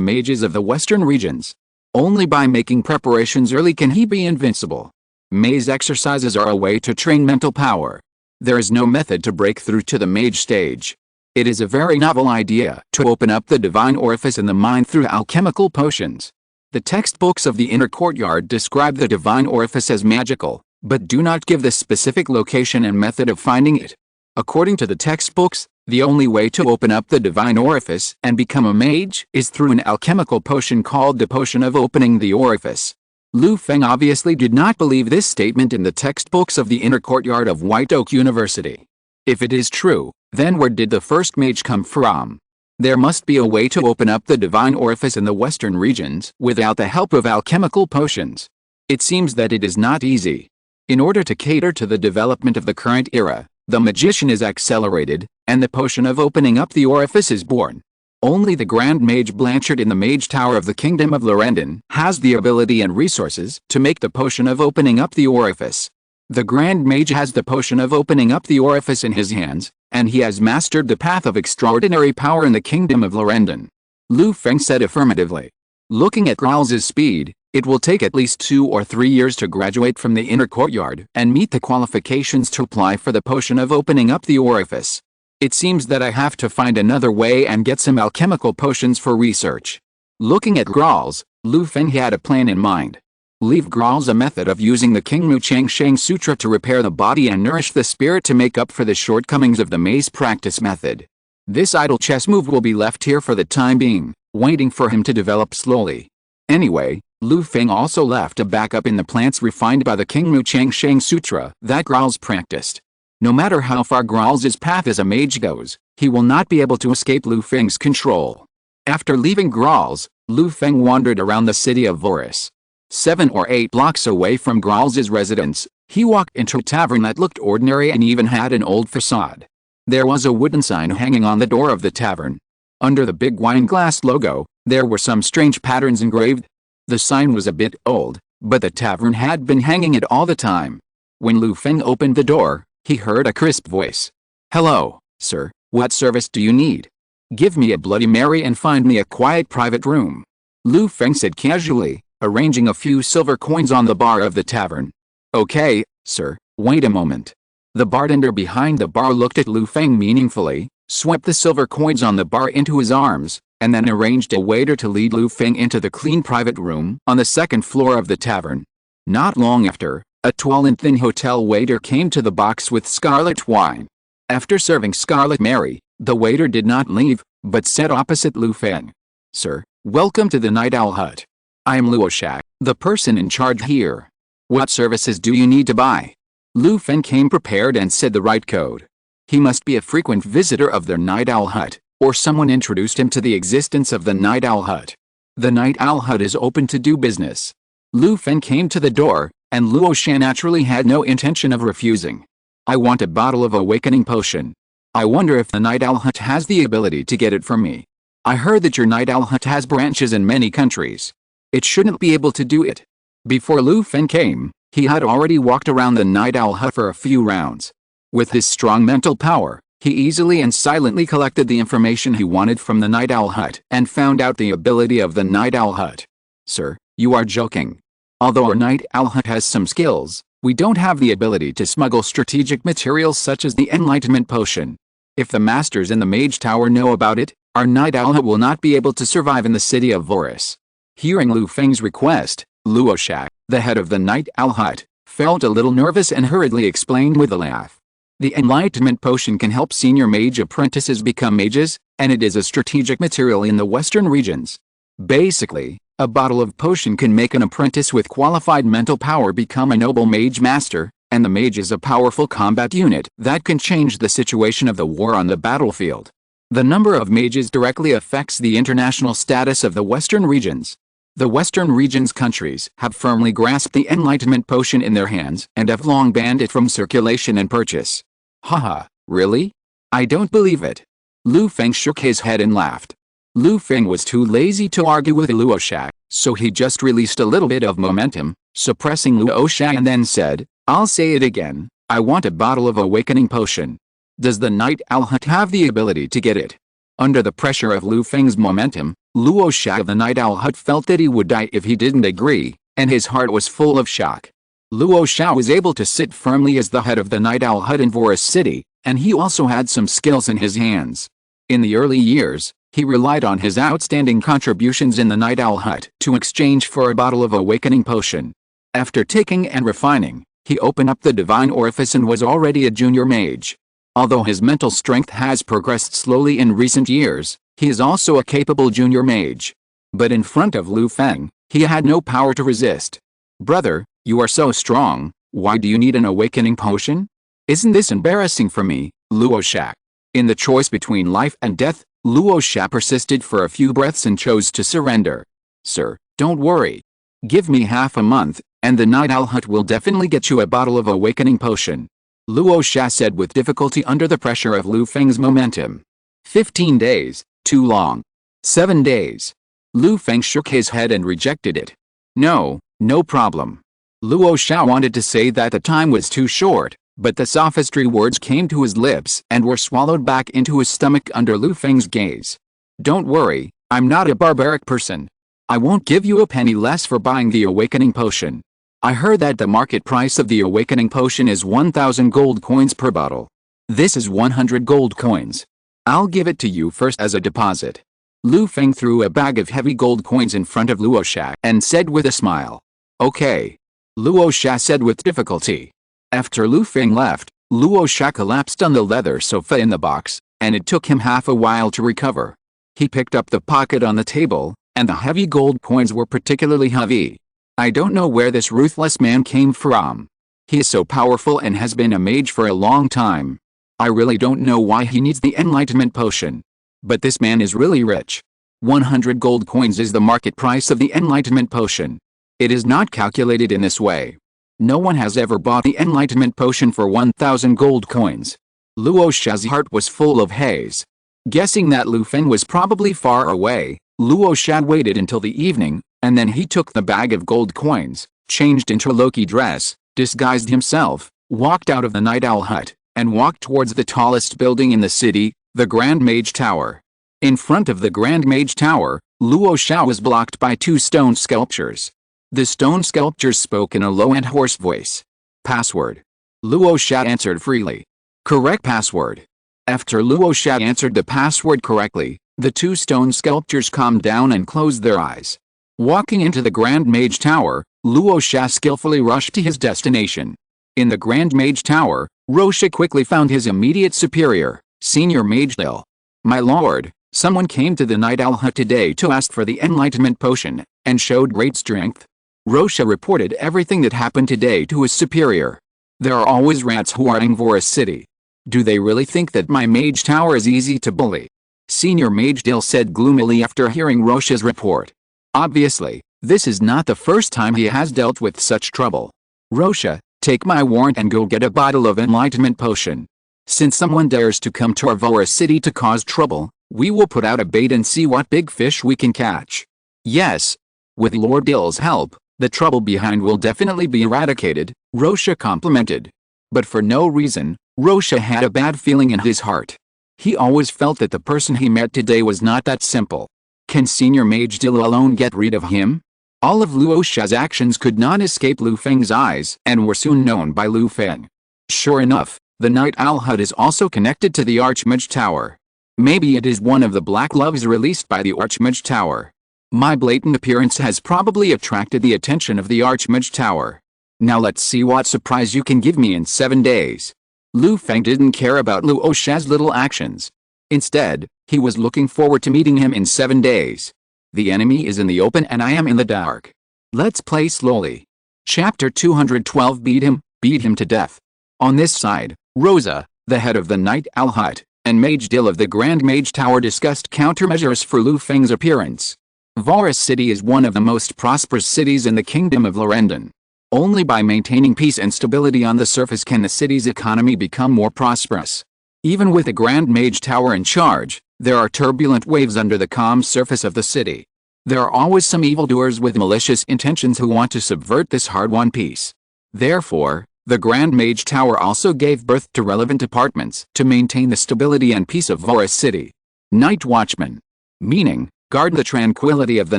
Speaker 1: mages of the western regions. Only by making preparations early can he be invincible. Maze exercises are a way to train mental power. There is no method to break through to the mage stage. It is a very novel idea to open up the divine orifice in the mind through alchemical potions. The textbooks of the inner courtyard describe the divine orifice as magical, but do not give the specific location and method of finding it. According to the textbooks, the only way to open up the divine orifice and become a mage is through an alchemical potion called the potion of opening the orifice. Lu Feng obviously did not believe this statement in the textbooks of the inner courtyard of White Oak University. If it is true, then where did the first mage come from? There must be a way to open up the divine orifice in the western regions without the help of alchemical potions. It seems that it is not easy. In order to cater to the development of the current era, the magician is accelerated, and the potion of opening up the orifice is born. Only the Grand Mage Blanchard in the Mage Tower of the Kingdom of Lorendon has the ability and resources to make the potion of opening up the orifice. The Grand Mage has the potion of opening up the orifice in his hands, and he has mastered the path of extraordinary power in the Kingdom of Lorendon. Lu Feng said affirmatively. Looking at Grolls' speed, it will take at least 2 or 3 years to graduate from the inner courtyard and meet the qualifications to apply for the potion of opening up the orifice. It seems that I have to find another way and get some alchemical potions for research. Looking at Grolls, Lu Feng had a plan in mind. Leave Grolls a method of using the King Mu Chang Sheng Sutra to repair the body and nourish the spirit to make up for the shortcomings of the maze practice method. This idle chess move will be left here for the time being, waiting for him to develop slowly. Anyway, Lu Feng also left a backup in the plants refined by the King Mu Chang Sheng Sutra that Grolls practiced. No matter how far Grolls' path as a mage goes, he will not be able to escape Lu Feng's control. After leaving Grolls, Lu Feng wandered around the city of Voris. 7 or 8 blocks away from Grolls' residence, he walked into a tavern that looked ordinary and even had an old facade. There was a wooden sign hanging on the door of the tavern. Under the big wine glass logo, there were some strange patterns engraved. The sign was a bit old, but the tavern had been hanging it all the time. When Lu Feng opened the door, he heard a crisp voice. "Hello, sir, what service do you need? Give me a Bloody Mary and find me a quiet private room," Lu Feng said casually, arranging a few silver coins on the bar of the tavern. "Okay, sir, wait a moment." The bartender behind the bar looked at Lu Feng meaningfully, swept the silver coins on the bar into his arms, and then arranged a waiter to lead Lu Feng into the clean private room on the second floor of the tavern. Not long after, a tall and thin hotel waiter came to the box with scarlet wine. After serving Scarlet Mary, the waiter did not leave, but sat opposite Lu Feng. "Sir, Welcome to the Night Owl Hut. I am Luo, the person in charge here. What services do you need to buy? Lu Feng came prepared and said the right code. He must be a frequent visitor of the Night Owl Hut, or someone introduced him to the existence of the Night Owl Hut. The Night Owl Hut is open to do business. Lu Feng came to the door, and Luo naturally had no intention of refusing. I want a bottle of awakening potion. I wonder if the Night Owl Hut has the ability to get it for me. I heard that your Night Owl Hut has branches in many countries. It shouldn't be able to do it. Before Lu Feng came, he had already walked around the Night Owl Hut for a few rounds. With his strong mental power, he easily and silently collected the information he wanted from the Night Owl Hut and found out the ability of the Night Owl Hut. Sir, you are joking. Although our Night Owl Hut has some skills, we don't have the ability to smuggle strategic materials such as the Enlightenment Potion. If the masters in the Mage Tower know about it, our Night Owl Hut will not be able to survive in the city of Voris. Hearing Lu Feng's request, Luo, the head of the Night Owl Hut, felt a little nervous and hurriedly explained with a laugh. The Enlightenment Potion can help senior mage apprentices become mages, and it is a strategic material in the western regions. Basically, a bottle of potion can make an apprentice with qualified mental power become a noble mage master, and the mage is a powerful combat unit that can change the situation of the war on the battlefield. The number of mages directly affects the international status of the western regions. The western regions countries have firmly grasped the Enlightenment Potion in their hands and have long banned it from circulation and purchase. Haha, really? I don't believe it. Lu Feng shook his head and laughed. Lu Feng was too lazy to argue with Luo, so he just released a little bit of momentum, suppressing Luo, and then said, I'll say it again, I want a bottle of awakening potion. Does the Night Owl Hut have the ability to get it? Under the pressure of Lu Feng's momentum, Luo of the Night Owl Hut felt that he would die if he didn't agree, and his heart was full of shock. Luo was able to sit firmly as the head of the Night Owl Hut in Voris City, and he also had some skills in his hands. In the early years, he relied on his outstanding contributions in the Night Owl Hut to exchange for a bottle of awakening potion. After taking and refining, he opened up the divine orifice and was already a junior mage. Although his mental strength has progressed slowly in recent years, he is also a capable junior mage. But in front of Lu Feng, he had no power to resist. Brother, you are so strong, why do you need an awakening potion? Isn't this embarrassing for me, Luo? In the choice between life and death, Luo persisted for a few breaths and chose to surrender. Sir, don't worry. Give me half a month, and the Night Owl Hut will definitely get you a bottle of awakening potion. Luo said with difficulty under the pressure of Lu Feng's momentum. 15 days, too long. 7 days. Lu Feng shook his head and rejected it. No problem. Luo wanted to say that the time was too short, but the sophistry words came to his lips and were swallowed back into his stomach under Lu Feng's gaze. Don't worry, I'm not a barbaric person. I won't give you a penny less for buying the awakening potion. I heard that the market price of the awakening potion is 1,000 gold coins per bottle. This is 100 gold coins. I'll give it to you first as a deposit. Lu Feng threw a bag of heavy gold coins in front of Luo and said with a smile. Okay. Luo said with difficulty. After Lu Feng left, Luo collapsed on the leather sofa in the box, and it took him half a while to recover. He picked up the pocket on the table, and the heavy gold coins were particularly heavy. I don't know where this ruthless man came from. He is so powerful and has been a mage for a long time. I really don't know why he needs the Enlightenment Potion. But this man is really rich. 100 gold coins is the market price of the Enlightenment Potion. It is not calculated in this way. No one has ever bought the Enlightenment Potion for 1,000 gold coins. Luo's heart was full of haze. Guessing that Lu Feng was probably far away, Luo waited until the evening, and then he took the bag of gold coins, changed into Loki dress, disguised himself, walked out of the Night Owl Hut, and walked towards the tallest building in the city, the Grand Mage Tower. In front of the Grand Mage Tower, Luo was blocked by 2 stone sculptures. The stone sculptures spoke in a low and hoarse voice. Password. Luo answered freely. Correct password. After Luo answered the password correctly, the 2 stone sculptures calmed down and closed their eyes. Walking into the Grand Mage Tower, Luo skillfully rushed to his destination. In the Grand Mage Tower, Roche quickly found his immediate superior, Senior Mage Lil. My lord, Someone came to the Night Owl hut today to ask for the enlightenment potion, and showed great strength. Rosha reported everything that happened today to his superior. There are always rats who are in Voris City. Do they really think that my mage tower is easy to bully? Senior Mage Dill said gloomily after hearing Rosha's report. Obviously, this is not the first time he has dealt with such trouble. Rosha, take my warrant and go get a bottle of enlightenment potion. Since someone dares to come to our Voris City to cause trouble, we will put out a bait and see what big fish we can catch. Yes. With Lord Dill's help, the trouble behind will definitely be eradicated, Rosha complimented. But for no reason, Rosha had a bad feeling in his heart. He always felt that the person he met today was not that simple. Can Senior Mage Dill alone get rid of him? All of Luosha's actions could not escape Lu Feng's eyes and were soon known by Lu Feng. Sure enough, the Night Owl hut is also connected to the Archmage Tower. Maybe it is one of the black loves released by the Archmage Tower. My blatant appearance has probably attracted the attention of the Archmage Tower. Now let's see what surprise you can give me in 7 days. Lu Feng didn't care about Luosha's little actions. Instead, he was looking forward to meeting him in 7 days. The enemy is in the open and I am in the dark. Let's play slowly. Chapter 212. Beat him to death. On this side, Rosa, the head of the Night Owl hut, and Mage Dill of the Grand Mage Tower discussed countermeasures for Lu Feng's appearance. Voris City is one of the most prosperous cities in the Kingdom of Lorendon. Only by maintaining peace and stability on the surface can the city's economy become more prosperous. Even with the Grand Mage Tower in charge, there are turbulent waves under the calm surface of the city. There are always some evildoers with malicious intentions who want to subvert this hard-won peace. Therefore, the Grand Mage Tower also gave birth to relevant departments to maintain the stability and peace of Voris City. Night Watchman. Meaning, guard the tranquility of the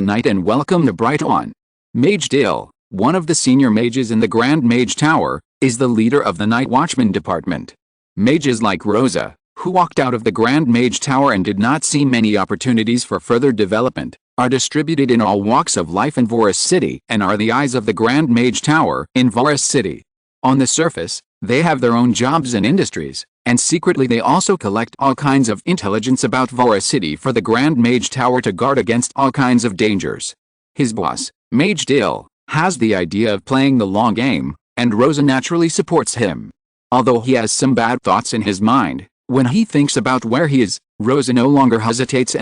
Speaker 1: night and welcome the bright dawn. Mage Dill, one of the senior mages in the Grand Mage Tower, is the leader of the Night Watchman department. Mages like Rosa, who walked out of the Grand Mage Tower and did not see many opportunities for further development, are distributed in all walks of life in Voris City and are the eyes of the Grand Mage Tower in Voris City. On the surface, they have their own jobs and industries, and secretly they also collect all kinds of intelligence about Voris City for the Grand Mage Tower to guard against all kinds of dangers. His boss, Mage Dill, has the idea of playing the long game, and Rosa naturally supports him. Although he has some bad thoughts in his mind, when he thinks about where he is, Rosa no longer hesitates.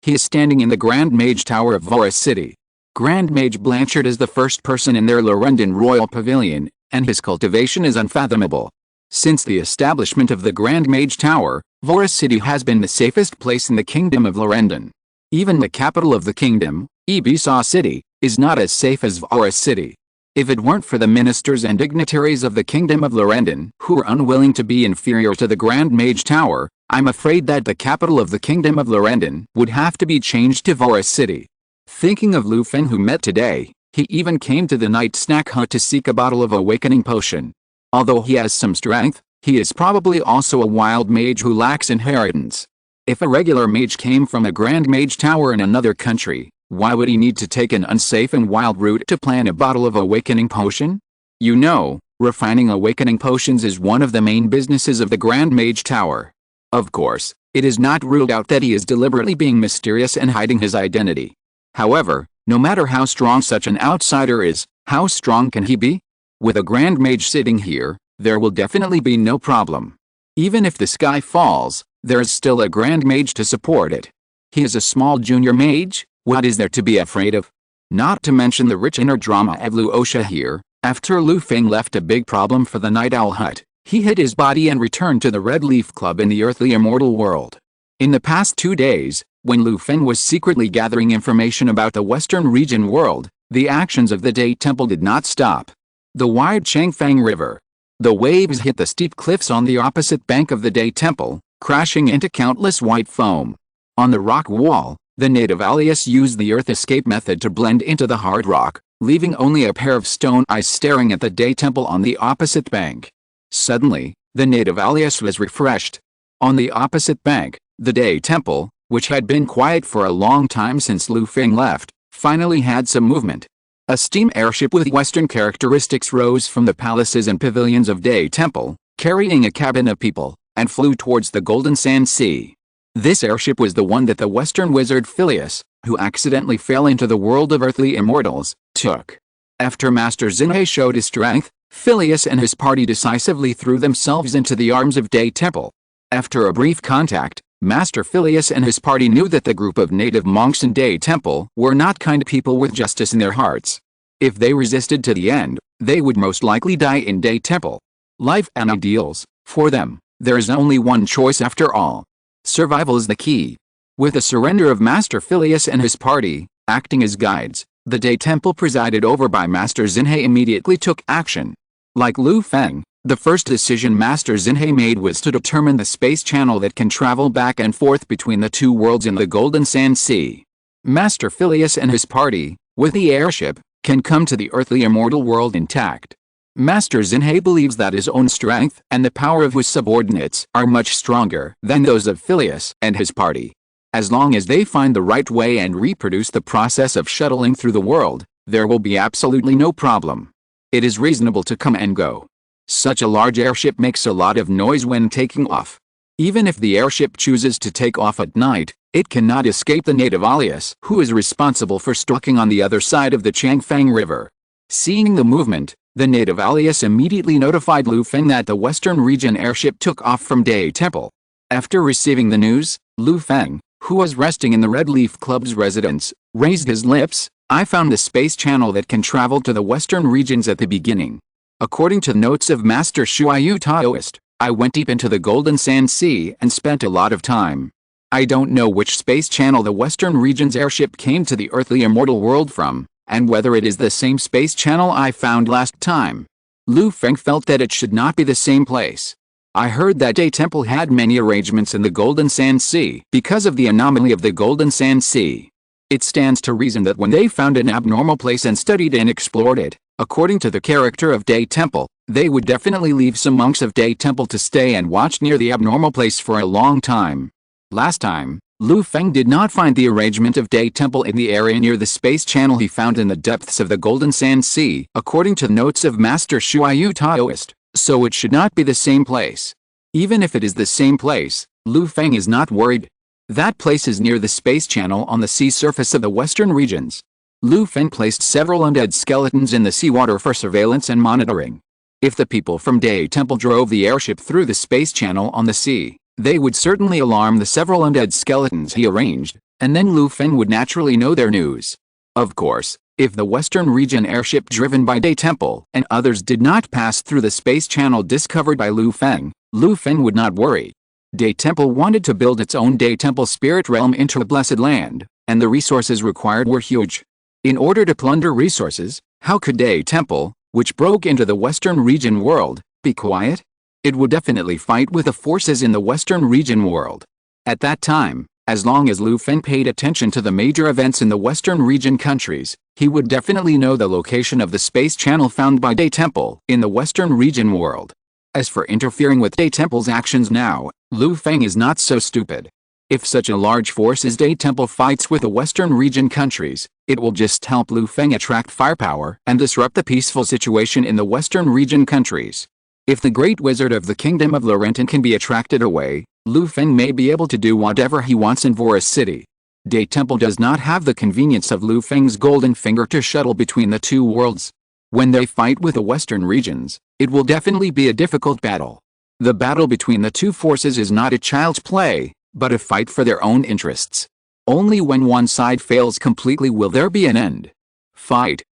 Speaker 1: He is standing in the Grand Mage Tower of Voris City. Grand Mage Blanchard is the first person in their Lorendon Royal Pavilion, and his cultivation is unfathomable. Since the establishment of the Grand Mage Tower, Voris City has been the safest place in the Kingdom of Lorendon. Even the capital of the kingdom, Ibiza City, is not as safe as Voris City. If it weren't for the ministers and dignitaries of the Kingdom of Lorendon who are unwilling to be inferior to the Grand Mage Tower, I'm afraid that the capital of the Kingdom of Lorendon would have to be changed to Voris City. Thinking of Lu Feng who met today, he even came to the night snack hut to seek a bottle of awakening potion. Although he has some strength, he is probably also a wild mage who lacks inheritance. If a regular mage came from a Grand Mage Tower in another country, why would he need to take an unsafe and wild route to plan a bottle of awakening potion? You know, refining awakening potions is one of the main businesses of the Grand Mage Tower. Of course, it is not ruled out that he is deliberately being mysterious and hiding his identity. However, no matter how strong such an outsider is, how strong can he be? With a Grand Mage sitting here, there will definitely be no problem. Even if the sky falls, there is still a Grand Mage to support it. He is a small junior mage. What is there to be afraid of? Not to mention the rich inner drama of Luosha here. After Lu Feng left a big problem for the Night Owl hut, he hid his body and returned to the Red Leaf Club in the earthly immortal world. In the past 2 days, when Lu Feng was secretly gathering information about the Western region world, the actions of the Day Temple did not stop. The wide Changfang River. The waves hit the steep cliffs on the opposite bank of the Day Temple, crashing into countless white foam. On the rock wall, the native alias used the earth escape method to blend into the hard rock, leaving only a pair of stone eyes staring at the Day Temple on the opposite bank. Suddenly, the native alias was refreshed. On the opposite bank, the Day Temple, which had been quiet for a long time since Lu Feng left, finally had some movement. A steam airship with Western characteristics rose from the palaces and pavilions of Day Temple, carrying a cabin of people, and flew towards the Golden Sand Sea. This airship was the one that the Western wizard Phileas, who accidentally fell into the world of earthly immortals, took. After Master Xinhe showed his strength, Phileas and his party decisively threw themselves into the arms of Day Temple. After a brief contact, Master Phileas and his party knew that the group of native monks in Day Temple were not kind people with justice in their hearts. If they resisted to the end, they would most likely die in Day Temple. Life and ideals, for them, there is only one choice after all. Survival is the key. With the surrender of Master Phileas and his party, acting as guides, the Day Temple presided over by Master Xinhe immediately took action. Like Lu Feng, the first decision Master Xinhe made was to determine the space channel that can travel back and forth between the two worlds in the Golden Sand Sea. Master Phileas and his party, with the airship, can come to the earthly immortal world intact. Master Xinhe believes that his own strength and the power of his subordinates are much stronger than those of Phileas and his party. As long as they find the right way and reproduce the process of shuttling through the world, there will be absolutely no problem. It is reasonable to come and go. Such a large airship makes a lot of noise when taking off. Even if the airship chooses to take off at night, it cannot escape the native alias who is responsible for stalking on the other side of the Changfang River. Seeing the movement, the native alias immediately notified Lu Feng that the Western region airship took off from Day Temple. After receiving the news, Lu Feng, who was resting in the Red Leaf Club's residence, raised his lips. I found the space channel that can travel to the western regions at the beginning. According to notes of Master Shuayu Taoist, I went deep into the Golden Sand Sea and spent a lot of time. I don't know which space channel the western region's airship came to the earthly immortal world from, and whether it is the same space channel I found last time. Lu Feng felt that it should not be the same place. I heard that Day Temple had many arrangements in the Golden Sand Sea because of the anomaly of the Golden Sand Sea. It stands to reason that when they found an abnormal place and studied and explored it, according to the character of Day Temple, they would definitely leave some monks of Day Temple to stay and watch near the abnormal place for a long time. Last time, Lu Feng did not find the arrangement of Day Temple in the area near the space channel he found in the depths of the Golden Sand Sea, according to notes of Master Shuayu Taoist, so it should not be the same place. Even if it is the same place, Lu Feng is not worried. That place is near the space channel on the sea surface of the western regions. Lu Feng placed several undead skeletons in the seawater for surveillance and monitoring. If the people from Day Temple drove the airship through the space channel on the sea, they would certainly alarm the several undead skeletons he arranged, and then Lu Feng would naturally know their news. Of course, if the western region airship driven by Day Temple and others did not pass through the space channel discovered by Lu Feng would not worry. Day Temple wanted to build its own Day Temple spirit realm into a blessed land, and the resources required were huge. In order to plunder resources, how could Day Temple, which broke into the western region world, be quiet? It would definitely fight with the forces in the western region world. At that time, as long as Lu Feng paid attention to the major events in the western region countries, he would definitely know the location of the space channel found by Day Temple in the western region world. As for interfering with Day Temple's actions now, Lu Feng is not so stupid. If such a large force as Day Temple fights with the western region countries, it will just help Lu Feng attract firepower and disrupt the peaceful situation in the western region countries. If the great wizard of the kingdom of Laurentian can be attracted away, Lu Feng may be able to do whatever he wants in Voris City. Day Temple does not have the convenience of Lu Feng's golden finger to shuttle between the two worlds. When they fight with the western regions, it will definitely be a difficult battle. The battle between the two forces is not a child's play, but a fight for their own interests. Only when one side fails completely will there be an end. Fight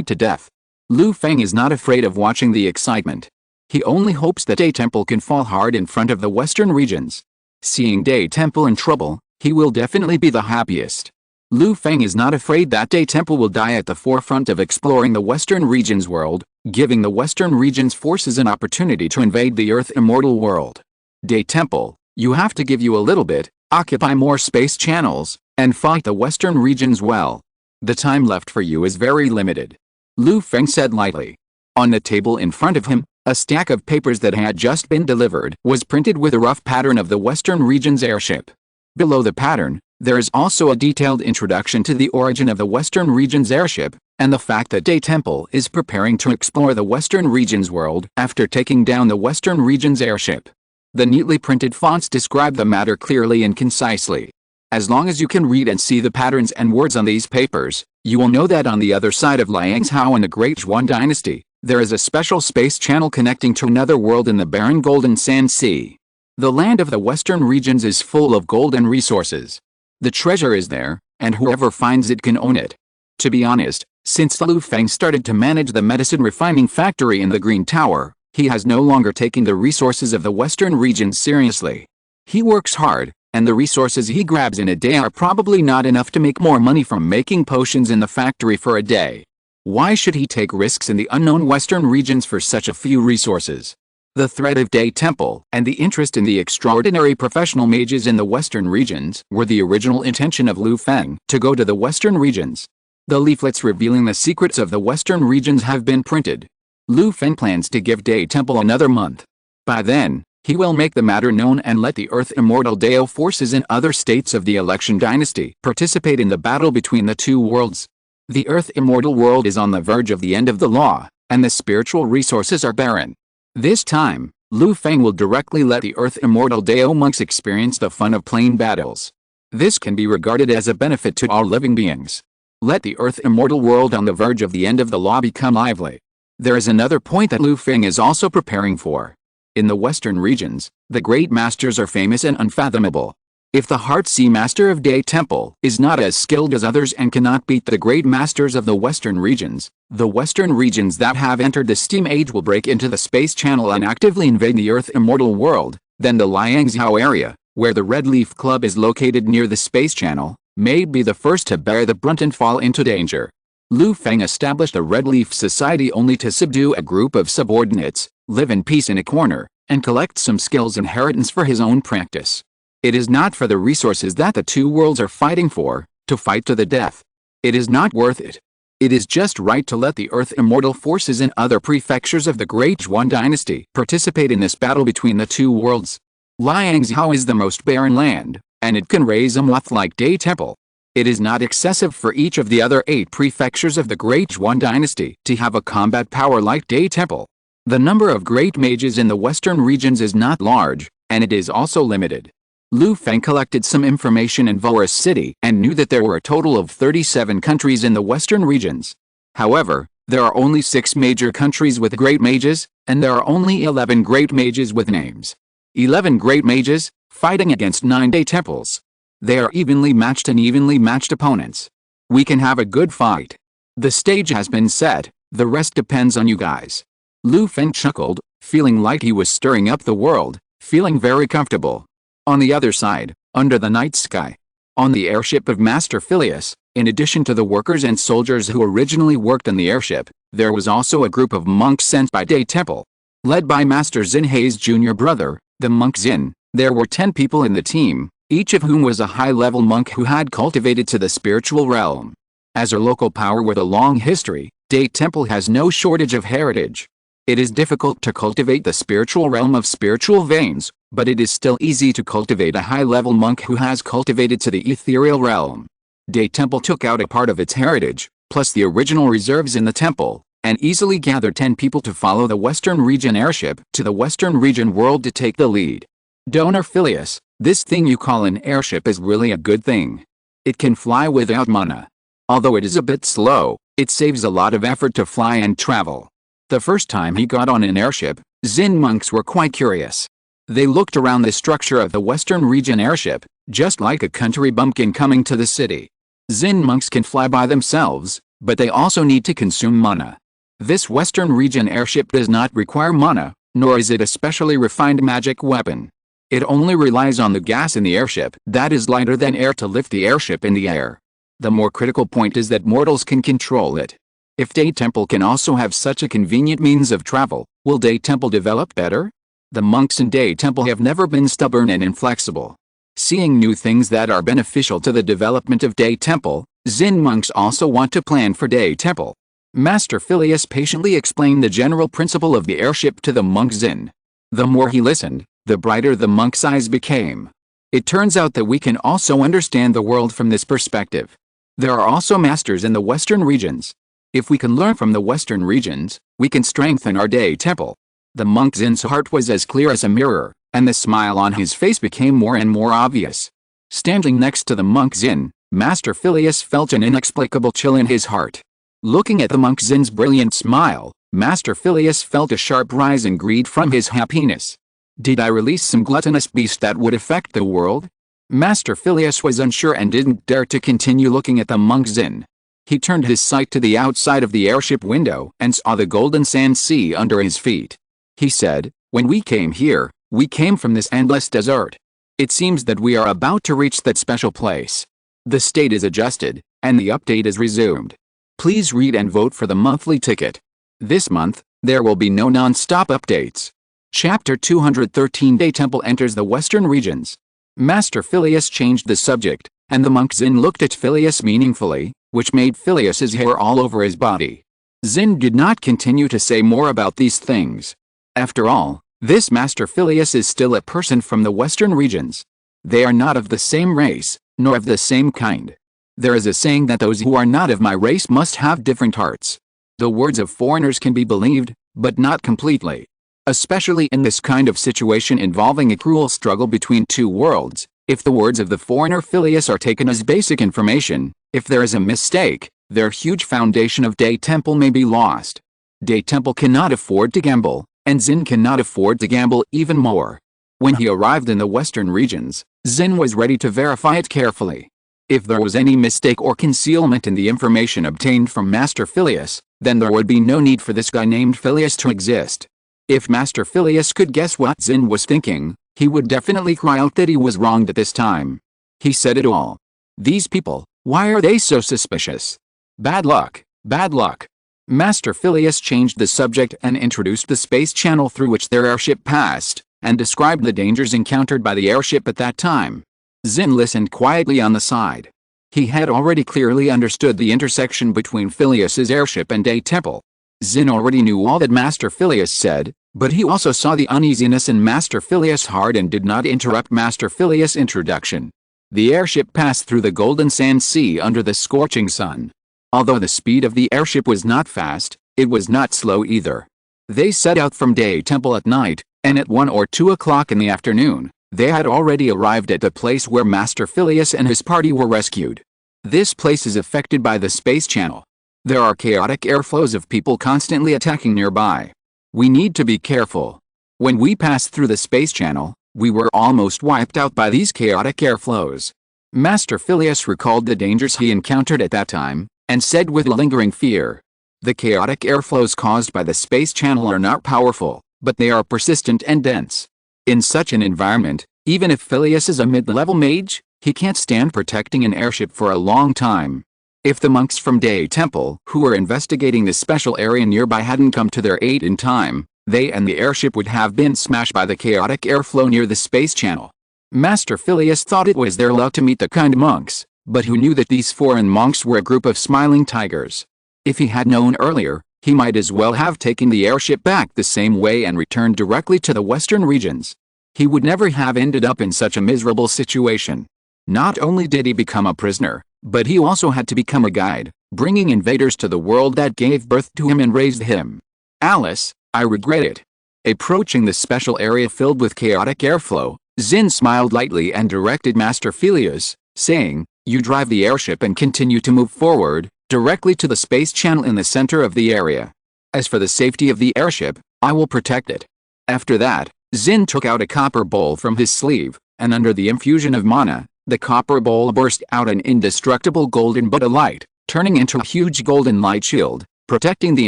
Speaker 1: to death. Lu Feng is not afraid of watching the excitement. He only hopes that Day Temple can fall hard in front of the western regions. Seeing Day Temple in trouble, he will definitely be the happiest. Lu Feng is not afraid that Day Temple will die at the forefront of exploring the western region's world, giving the western region's forces an opportunity to invade the Earth immortal world. Day Temple, you have to give you a little bit, occupy more space channels, and fight the western regions well. The time left for you is very limited. Lu Feng said lightly. On the table in front of him, a stack of papers that had just been delivered was printed with a rough pattern of the western region's airship. Below the pattern, there is also a detailed introduction to the origin of the western region's airship, and the fact that Day Temple is preparing to explore the western region's world after taking down the western region's airship. The neatly printed fonts describe the matter clearly and concisely. As long as you can read and see the patterns and words on these papers, you will know that on the other side of Liangzhou in the Great Yuan dynasty, there is a special space channel connecting to another world in the barren Golden Sand Sea. The land of the western regions is full of gold and resources. The treasure is there, and whoever finds it can own it. To be honest, since Lu Feng started to manage the medicine refining factory in the Green Tower, he has no longer taken the resources of the western regions seriously. He works hard, and the resources he grabs in a day are probably not enough to make more money from making potions in the factory for a day. Why should he take risks in the unknown western regions for such a few resources? The threat of Day Temple and the interest in the extraordinary professional mages in the western regions were the original intention of Lu Feng to go to the western regions. The leaflets revealing the secrets of the western regions have been printed. Lu Feng plans to give Day Temple another month. By then, he will make the matter known and let the Earth Immortal Dao forces in other states of the Election Dynasty participate in the battle between the two worlds. The Earth Immortal world is on the verge of the end of the law, and the spiritual resources are barren. This time, Lu Feng will directly let the Earth Immortal Dao monks experience the fun of plain battles. This can be regarded as a benefit to all living beings. Let the Earth Immortal world on the verge of the end of the law become lively. There is another point that Lu Feng is also preparing for. In the western regions, the great masters are famous and unfathomable. If the Heart Sea Master of Day Temple is not as skilled as others and cannot beat the great masters of the western regions, the western regions that have entered the Steam Age will break into the space channel and actively invade the Earth Immortal world. Then the Liangzhou area, where the Red Leaf Club is located near the space channel, may be the first to bear the brunt and fall into danger. Lu Feng established a Red Leaf Society only to subdue a group of subordinates, live in peace in a corner, and collect some skills inheritance for his own practice. It is not for the resources that the two worlds are fighting for, to fight to the death. It is not worth it. It is just right to let the Earth Immortal forces in other prefectures of the Great Yuan dynasty participate in this battle between the two worlds. Liangzhou is the most barren land, and it can raise a moth like Day Temple. It is not excessive for each of the other 8 prefectures of the Great Yuan dynasty to have a combat power like Day Temple. The number of great mages in the western regions is not large, and it is also limited. Lu Feng collected some information in Voris City and knew that there were a total of 37 countries in the western regions. However, there are only 6 major countries with great mages, and there are only 11 great mages with names. 11 great mages, fighting against 9 Day Temples. They are evenly matched and evenly matched opponents. We can have a good fight. The stage has been set, the rest depends on you guys. Lu Feng chuckled, feeling like he was stirring up the world, feeling very comfortable. On the other side, under the night sky, on the airship of Master Phileas, in addition to the workers and soldiers who originally worked on the airship, there was also a group of monks sent by Day Temple. Led by Master Xinhei's junior brother, the monk Xin, there were 10 people in the team, each of whom was a high-level monk who had cultivated to the spiritual realm. As a local power with a long history, Day Temple has no shortage of heritage. It is difficult to cultivate the spiritual realm of spiritual veins, but it is still easy to cultivate a high-level monk who has cultivated to the ethereal realm. Day Temple took out a part of its heritage, plus the original reserves in the temple, and easily gathered 10 people to follow the Western Region airship to the Western Region world to take the lead. Donor Phileas, this thing you call an airship is really a good thing. It can fly without mana. Although it is a bit slow, it saves a lot of effort to fly and travel. The first time he got on an airship, Xin monks were quite curious. They looked around the structure of the Western Region airship, just like a country bumpkin coming to the city. Xin monks can fly by themselves, but they also need to consume mana. This Western Region airship does not require mana, nor is it a specially refined magic weapon. It only relies on the gas in the airship that is lighter than air to lift the airship in the air. The more critical point is that mortals can control it. If Day Temple can also have such a convenient means of travel, will Day Temple develop better? The monks in Day Temple have never been stubborn and inflexible. Seeing new things that are beneficial to the development of Day Temple, Xin monks also want to plan for Day Temple. Master Phileas patiently explained the general principle of the airship to the monk Xin. The more he listened, the brighter the monk's eyes became. It turns out that we can also understand the world from this perspective. There are also masters in the Western regions. If we can learn from the Western regions, we can strengthen our Day Temple. The monk Xin's heart was as clear as a mirror. and the smile on his face became more and more obvious. Standing next to the monk Zin, Master Phileas felt an inexplicable chill in his heart. Looking at the monk Zin's brilliant smile, Master Phileas felt a sharp rise in greed from his happiness. Did I release some gluttonous beast that would affect the world? Master Phileas was unsure and didn't dare to continue looking at the monk Zin. He turned his sight to the outside of the airship window and saw the golden sand sea under his feet. He said, "When we came here, we came from this endless desert. It seems that we are about to reach that special place." The state is adjusted, and the update is resumed. Please read and vote for the monthly ticket. This month, there will be no non-stop updates. Chapter 213 Day Temple enters the Western regions. Master Phileas changed the subject, and the monk Zin looked at Phileas meaningfully, which made Phileas's hair all over his body. Zin did not continue to say more about these things. After all, this Master Phileas is still a person from the Western regions. They are not of the same race, nor of the same kind. There is a saying that those who are not of my race must have different hearts. The words of foreigners can be believed, but not completely. Especially in this kind of situation involving a cruel struggle between two worlds, if the words of the foreigner Phileas are taken as basic information, if there is a mistake, their huge foundation of Day Temple may be lost. Day Temple cannot afford to gamble, and Zin cannot afford to gamble even more. When he arrived in the Western regions, Zin was ready to verify it carefully. If there was any mistake or concealment in the information obtained from Master Phileas, then there would be no need for this guy named Phileas to exist. If Master Phileas could guess what Zin was thinking, he would definitely cry out that he was wronged at this time. He said it all. "These people, why are they so suspicious? Bad luck, bad luck." Master Phileas changed the subject and introduced the space channel through which their airship passed, and described the dangers encountered by the airship at that time. Zin listened quietly on the side. He had already clearly understood the intersection between Phileas's airship and Day Temple. Zin already knew all that Master Phileas said, but he also saw the uneasiness in Master Phileas' heart and did not interrupt Master Phileas' introduction. The airship passed through the golden sand sea under the scorching sun. Although the speed of the airship was not fast, it was not slow either. They set out from Day Temple at night, and at 1 or 2 o'clock in the afternoon, they had already arrived at the place where Master Phileas and his party were rescued. This place is affected by the space channel. There are chaotic airflows of people constantly attacking nearby. We need to be careful. When we passed through the space channel, we were almost wiped out by these chaotic airflows. Master Phileas recalled the dangers he encountered at that time, and said with lingering fear, "The chaotic airflows caused by the space channel are not powerful, but they are persistent and dense. In such an environment, even if Phileas is a mid-level mage, he can't stand protecting an airship for a long time." If the monks from Day Temple who were investigating the special area nearby hadn't come to their aid in time, they and the airship would have been smashed by the chaotic airflow near the space channel. Master Phileas thought it was their luck to meet the kind monks, but who knew that these foreign monks were a group of smiling tigers? If he had known earlier, he might as well have taken the airship back the same way and returned directly to the Western regions. He would never have ended up in such a miserable situation. Not only did he become a prisoner, but he also had to become a guide, bringing invaders to the world that gave birth to him and raised him. "Alice, I regret it." Approaching the special area filled with chaotic airflow, Zin smiled lightly and directed Master Phileas, saying, "You drive the airship and continue to move forward, directly to the space channel in the center of the area. As for the safety of the airship, I will protect it." After that, Zin took out a copper bowl from his sleeve, and under the infusion of mana, the copper bowl burst out an indestructible golden Buddha light, turning into a huge golden light shield, protecting the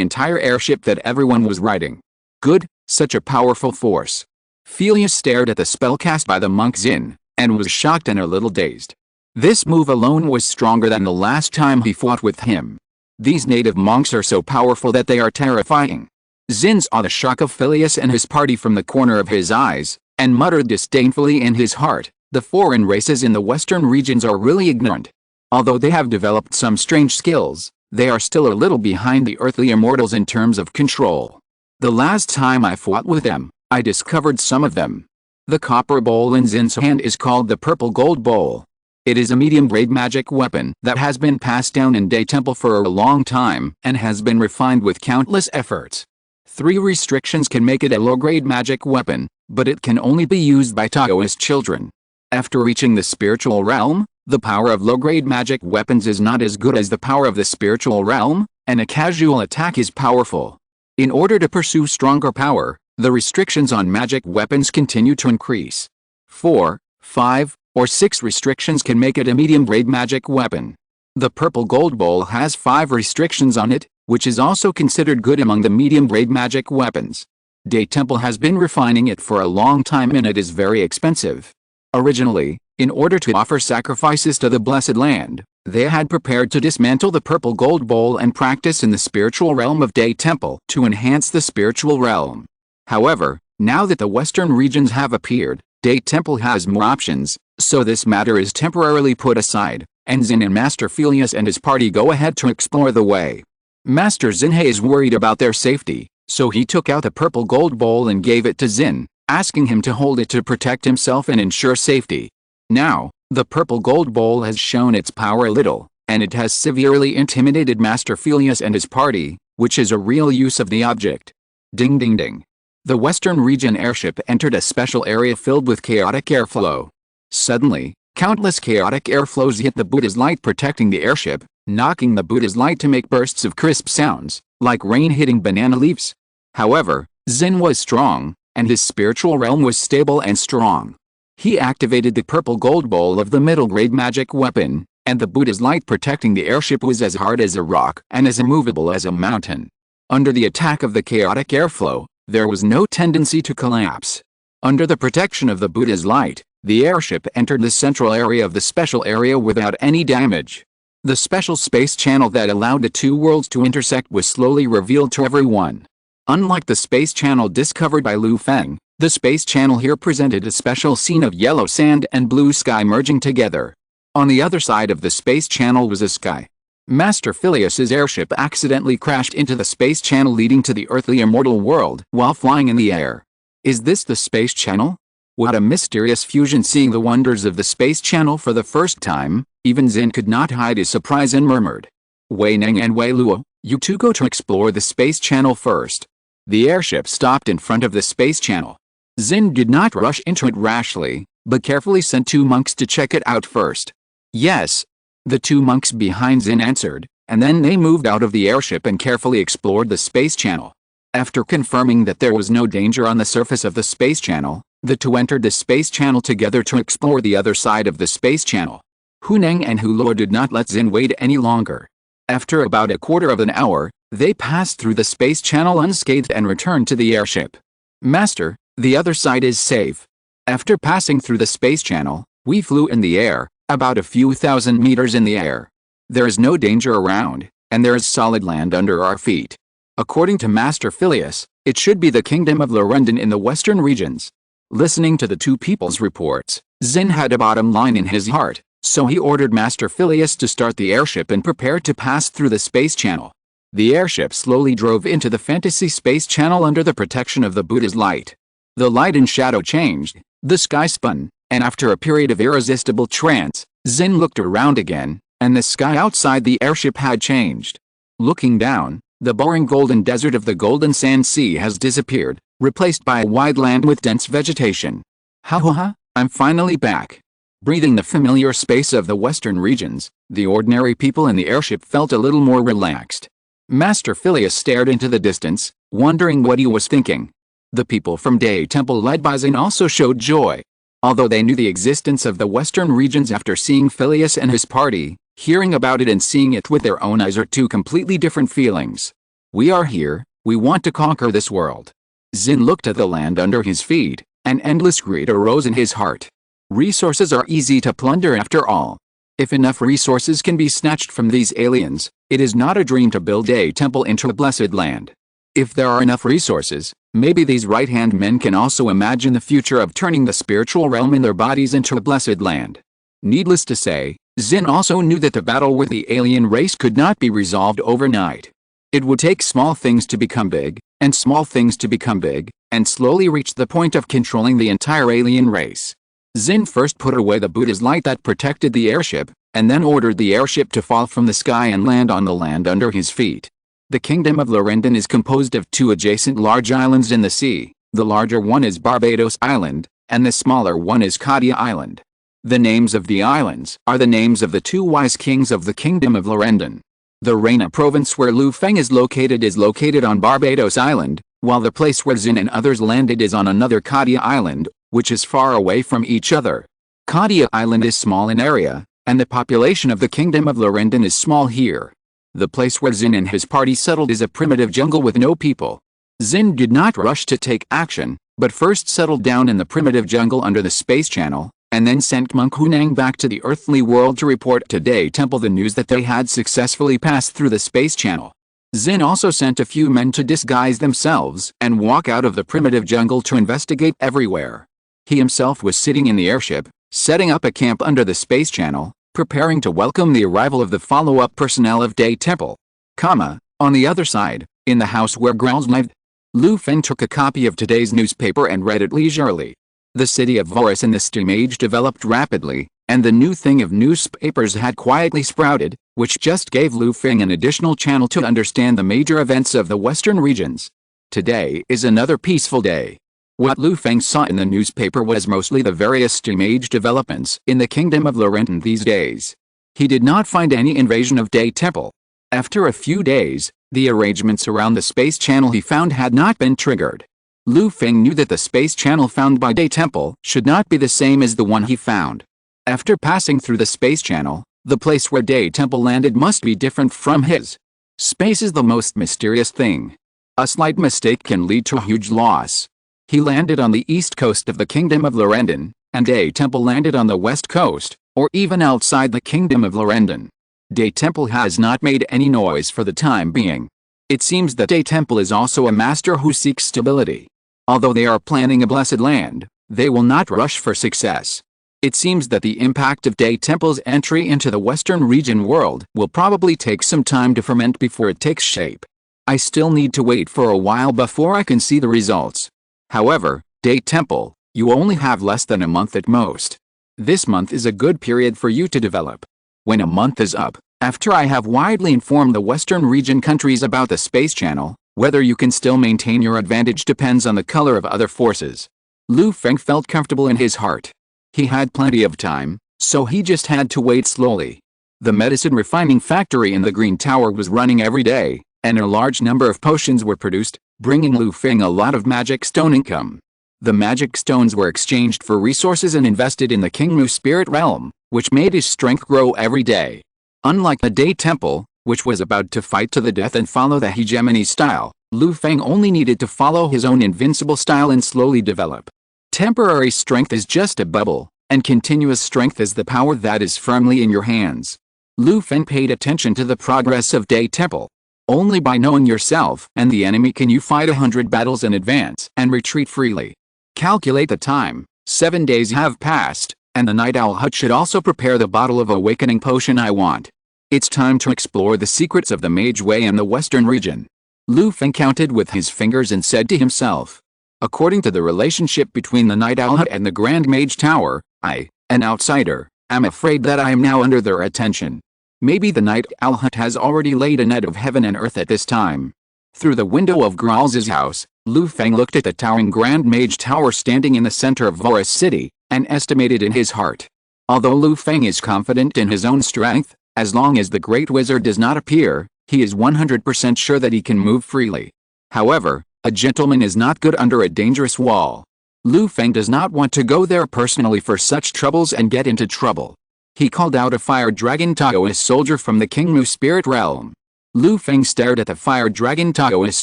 Speaker 1: entire airship that everyone was riding. Good, such a powerful force. Phileas stared at the spell cast by the monk Zin, and was shocked and a little dazed. This move alone was stronger than the last time he fought with him. These native monks are so powerful that they are terrifying. Zin saw the shock of Phileas and his party from the corner of his eyes, and muttered disdainfully in his heart, "The foreign races in the Western regions are really ignorant. Although they have developed some strange skills, they are still a little behind the earthly immortals in terms of control. The last time I fought with them, I discovered some of them." The copper bowl in Zin's hand is called the Purple Gold Bowl. It is a medium-grade magic weapon that has been passed down in Day Temple for a long time and has been refined with countless efforts. 3 restrictions can make it a low-grade magic weapon: but it can only be used by Taoist children. After reaching the spiritual realm, the power of low-grade magic weapons is not as good as the power of the spiritual realm, and a casual attack is powerful. In order to pursue stronger power, the restrictions on magic weapons continue to increase. 4, 5, or 6 restrictions can make it a medium-grade magic weapon. The purple gold bowl has 5 restrictions on it, which is also considered good among the medium-grade magic weapons. Day Temple has been refining it for a long time and it is very expensive. Originally, in order to offer sacrifices to the Blessed Land, they had prepared to dismantle the purple gold bowl and practice in the spiritual realm of Day Temple to enhance the spiritual realm. However, now that the Western regions have appeared, Day Temple has more options, so this matter is temporarily put aside, and Xin and Master Felius and his party go ahead to explore the way. Master Xinhe is worried about their safety, so he took out the purple gold bowl and gave it to Xin, asking him to hold it to protect himself and ensure safety. Now, the purple gold bowl has shown its power a little, and it has severely intimidated Master Felius and his party, which is a real use of the object. Ding ding ding. The Western region airship entered a special area filled with chaotic airflow. Suddenly, countless chaotic airflows hit the Buddha's light protecting the airship, knocking the Buddha's light to make bursts of crisp sounds, like rain hitting banana leaves. However, Xin was strong, and his spiritual realm was stable and strong. He activated the purple gold bowl of the middle-grade magic weapon, and the Buddha's light protecting the airship was as hard as a rock and as immovable as a mountain. Under the attack of the chaotic airflow, there was no tendency to collapse. Under the protection of the Buddha's light, the airship entered the central area of the special area without any damage. The special space channel that allowed the two worlds to intersect was slowly revealed to everyone. Unlike the space channel discovered by Lu Feng, the space channel here presented a special scene of yellow sand and blue sky merging together. On the other side of the space channel was a sky. Master Felius's airship accidentally crashed into the space channel leading to the earthly immortal world while flying in the air. Is this the space channel? What a mysterious fusion! Seeing the wonders of the space channel for the first time, even Xin could not hide his surprise and murmured, Wei Ning and Wei Luo, you two go to explore the space channel first. The airship stopped in front of the space channel. Xin did not rush into it rashly, but carefully sent 2 monks to check it out first. Yes. The 2 monks behind Xin answered, and then they moved out of the airship and carefully explored the space channel. After confirming that there was no danger on the surface of the space channel, the 2 entered the space channel together to explore the other side of the space channel. Hu Neng and Hu Luo did not let Xin wait any longer. After about a quarter of an hour, they passed through the space channel unscathed and returned to the airship. Master, the other side is safe. After passing through the space channel, we flew in the air, about a few thousand meters in the air. There is no danger around, and there is solid land under our feet. According to Master Felius, it should be the kingdom of Lorendon in the western regions. Listening to the 2 people's reports, Xin had a bottom line in his heart, so he ordered Master Felius to start the airship and prepare to pass through the space channel. The airship slowly drove into the fantasy space channel under the protection of the Buddha's light. The light and shadow changed, the sky spun, and after a period of irresistible trance, Xin looked around again, and the sky outside the airship had changed. Looking down, the boring golden desert of the Golden Sand Sea has disappeared, replaced by a wide land with dense vegetation. Ha ha ha, I'm finally back. Breathing the familiar space of the western regions, the ordinary people in the airship felt a little more relaxed. Master Felius stared into the distance, wondering what he was thinking. The people from Day Temple led by Xin also showed joy. Although they knew the existence of the western regions after seeing Felius and his party, hearing about it and seeing it with their own eyes are 2 completely different feelings. We are here, we want to conquer this world. Xin looked at the land under his feet, and endless greed arose in his heart. Resources are easy to plunder after all. If enough resources can be snatched from these aliens, it is not a dream to build a temple into a blessed land. If there are enough resources, maybe these right-hand men can also imagine the future of turning the spiritual realm in their bodies into a blessed land. Needless to say, Xin also knew that the battle with the alien race could not be resolved overnight. It would take small things to become big, and small things to become big, and slowly reach the point of controlling the entire alien race. Xin first put away the Buddha's light that protected the airship, and then ordered the airship to fall from the sky and land on the land under his feet. The kingdom of Lorendon is composed of 2 adjacent large islands in the sea. The larger one is Barbados Island, and the smaller one is Hongye Island. The names of the islands are the names of the two wise kings of the Kingdom of Lorendon. The Reina province where Lu Feng is located on Barbados Island, while the place where Xin and others landed is on another Hongye Island, which is far away from each other. Hongye Island is small in area, and the population of the Kingdom of Lorendon is small here. The place where Xin and his party settled is a primitive jungle with no people. Xin did not rush to take action, but first settled down in the primitive jungle under the space channel, and then sent Monk Hunang back to the earthly world to report to Day Temple the news that they had successfully passed through the space channel. Xin also sent a few men to disguise themselves and walk out of the primitive jungle to investigate everywhere. He himself was sitting in the airship, setting up a camp under the space channel, preparing to welcome the arrival of the follow-up personnel of Day Temple. On the other side, in the house where Growls lived, Lu Feng took a copy of today's newspaper and read it leisurely. The city of Voris in the Steam Age developed rapidly, and the new thing of newspapers had quietly sprouted, which just gave Lu Feng an additional channel to understand the major events of the western regions. Today is another peaceful day. What Lu Feng saw in the newspaper was mostly the various Steam Age developments in the Kingdom of Lorendon these days. He did not find any invasion of Day Temple. After a few days, the arrangements around the space channel he found had not been triggered. Lu Feng knew that the space channel found by Day Temple should not be the same as the one he found. After passing through the space channel, the place where Day Temple landed must be different from his. Space is the most mysterious thing. A slight mistake can lead to a huge loss. He landed on the east coast of the Kingdom of Lorendon, and Day Temple landed on the west coast, or even outside the Kingdom of Lorendon. Day Temple has not made any noise for the time being. It seems that Day Temple is also a master who seeks stability. Although they are planning a blessed land, they will not rush for success. It seems that the impact of Day Temple's entry into the Western region world will probably take some time to ferment before it takes shape. I still need to wait for a while before I can see the results. However, Day Temple, you only have less than a month at most. This month is a good period for you to develop. When a month is up, after I have widely informed the Western region countries about the space channel, whether you can still maintain your advantage depends on the color of other forces. Lu Feng felt comfortable in his heart. He had plenty of time, so he just had to wait slowly. The medicine refining factory in the Green Tower was running every day, and a large number of potions were produced, bringing Lu Feng a lot of magic stone income. The magic stones were exchanged for resources and invested in the Kingmu spirit realm, which made his strength grow every day. Unlike the Day Temple, which was about to fight to the death and follow the hegemony style, Lu Feng only needed to follow his own invincible style and slowly develop. Temporary strength is just a bubble, and continuous strength is the power that is firmly in your hands. Lu Feng paid attention to the progress of Day Temple. Only by knowing yourself and the enemy can you fight 100 battles in advance and retreat freely. Calculate the time. 7 days have passed, and the Night Owl Hut should also prepare the bottle of awakening potion I want. It's time to explore the secrets of the Mage Way in the Western region. Lu Feng counted with his fingers and said to himself, according to the relationship between the Night Owl Hut and the Grand Mage Tower, I, an outsider, am afraid that I am now under their attention. Maybe the Night Owl Hut has already laid a net of heaven and earth at this time. Through the window of Growls' house, Lu Feng looked at the towering Grand Mage Tower standing in the center of Voris City, and estimated in his heart. Although Lu Feng is confident in his own strength, as long as the Great Wizard does not appear, he is 100% sure that he can move freely. However, a gentleman is not good under a dangerous wall. Lu Feng does not want to go there personally for such troubles and get into trouble. He called out a fire dragon Taoist soldier from the Kingmu spirit realm. Lu Feng stared at the fire dragon Taoist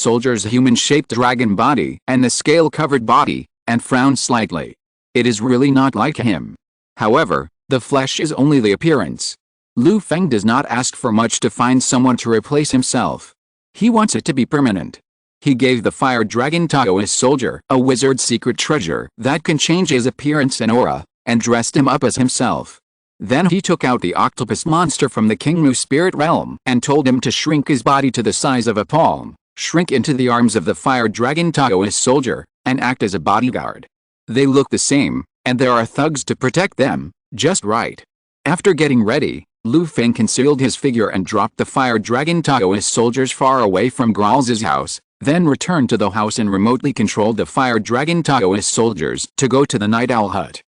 Speaker 1: soldier's human-shaped dragon body and the scale-covered body, and frowned slightly. It is really not like him. However, the flesh is only the appearance. Lu Feng does not ask for much to find someone to replace himself. He wants it to be permanent. He gave the fire dragon Taoist soldier a wizard's secret treasure that can change his appearance and aura, and dressed him up as himself. Then he took out the octopus monster from the Kingmu spirit realm and told him to shrink his body to the size of a palm, shrink into the arms of the fire dragon Taoist soldier, and act as a bodyguard. They look the same, and there are thugs to protect them, just right. After getting ready, Lu Feng concealed his figure and dropped the fire dragon Taoist soldiers far away from Growls' house, then returned to the house and remotely controlled the fire dragon Taoist soldiers to go to the night owl hut.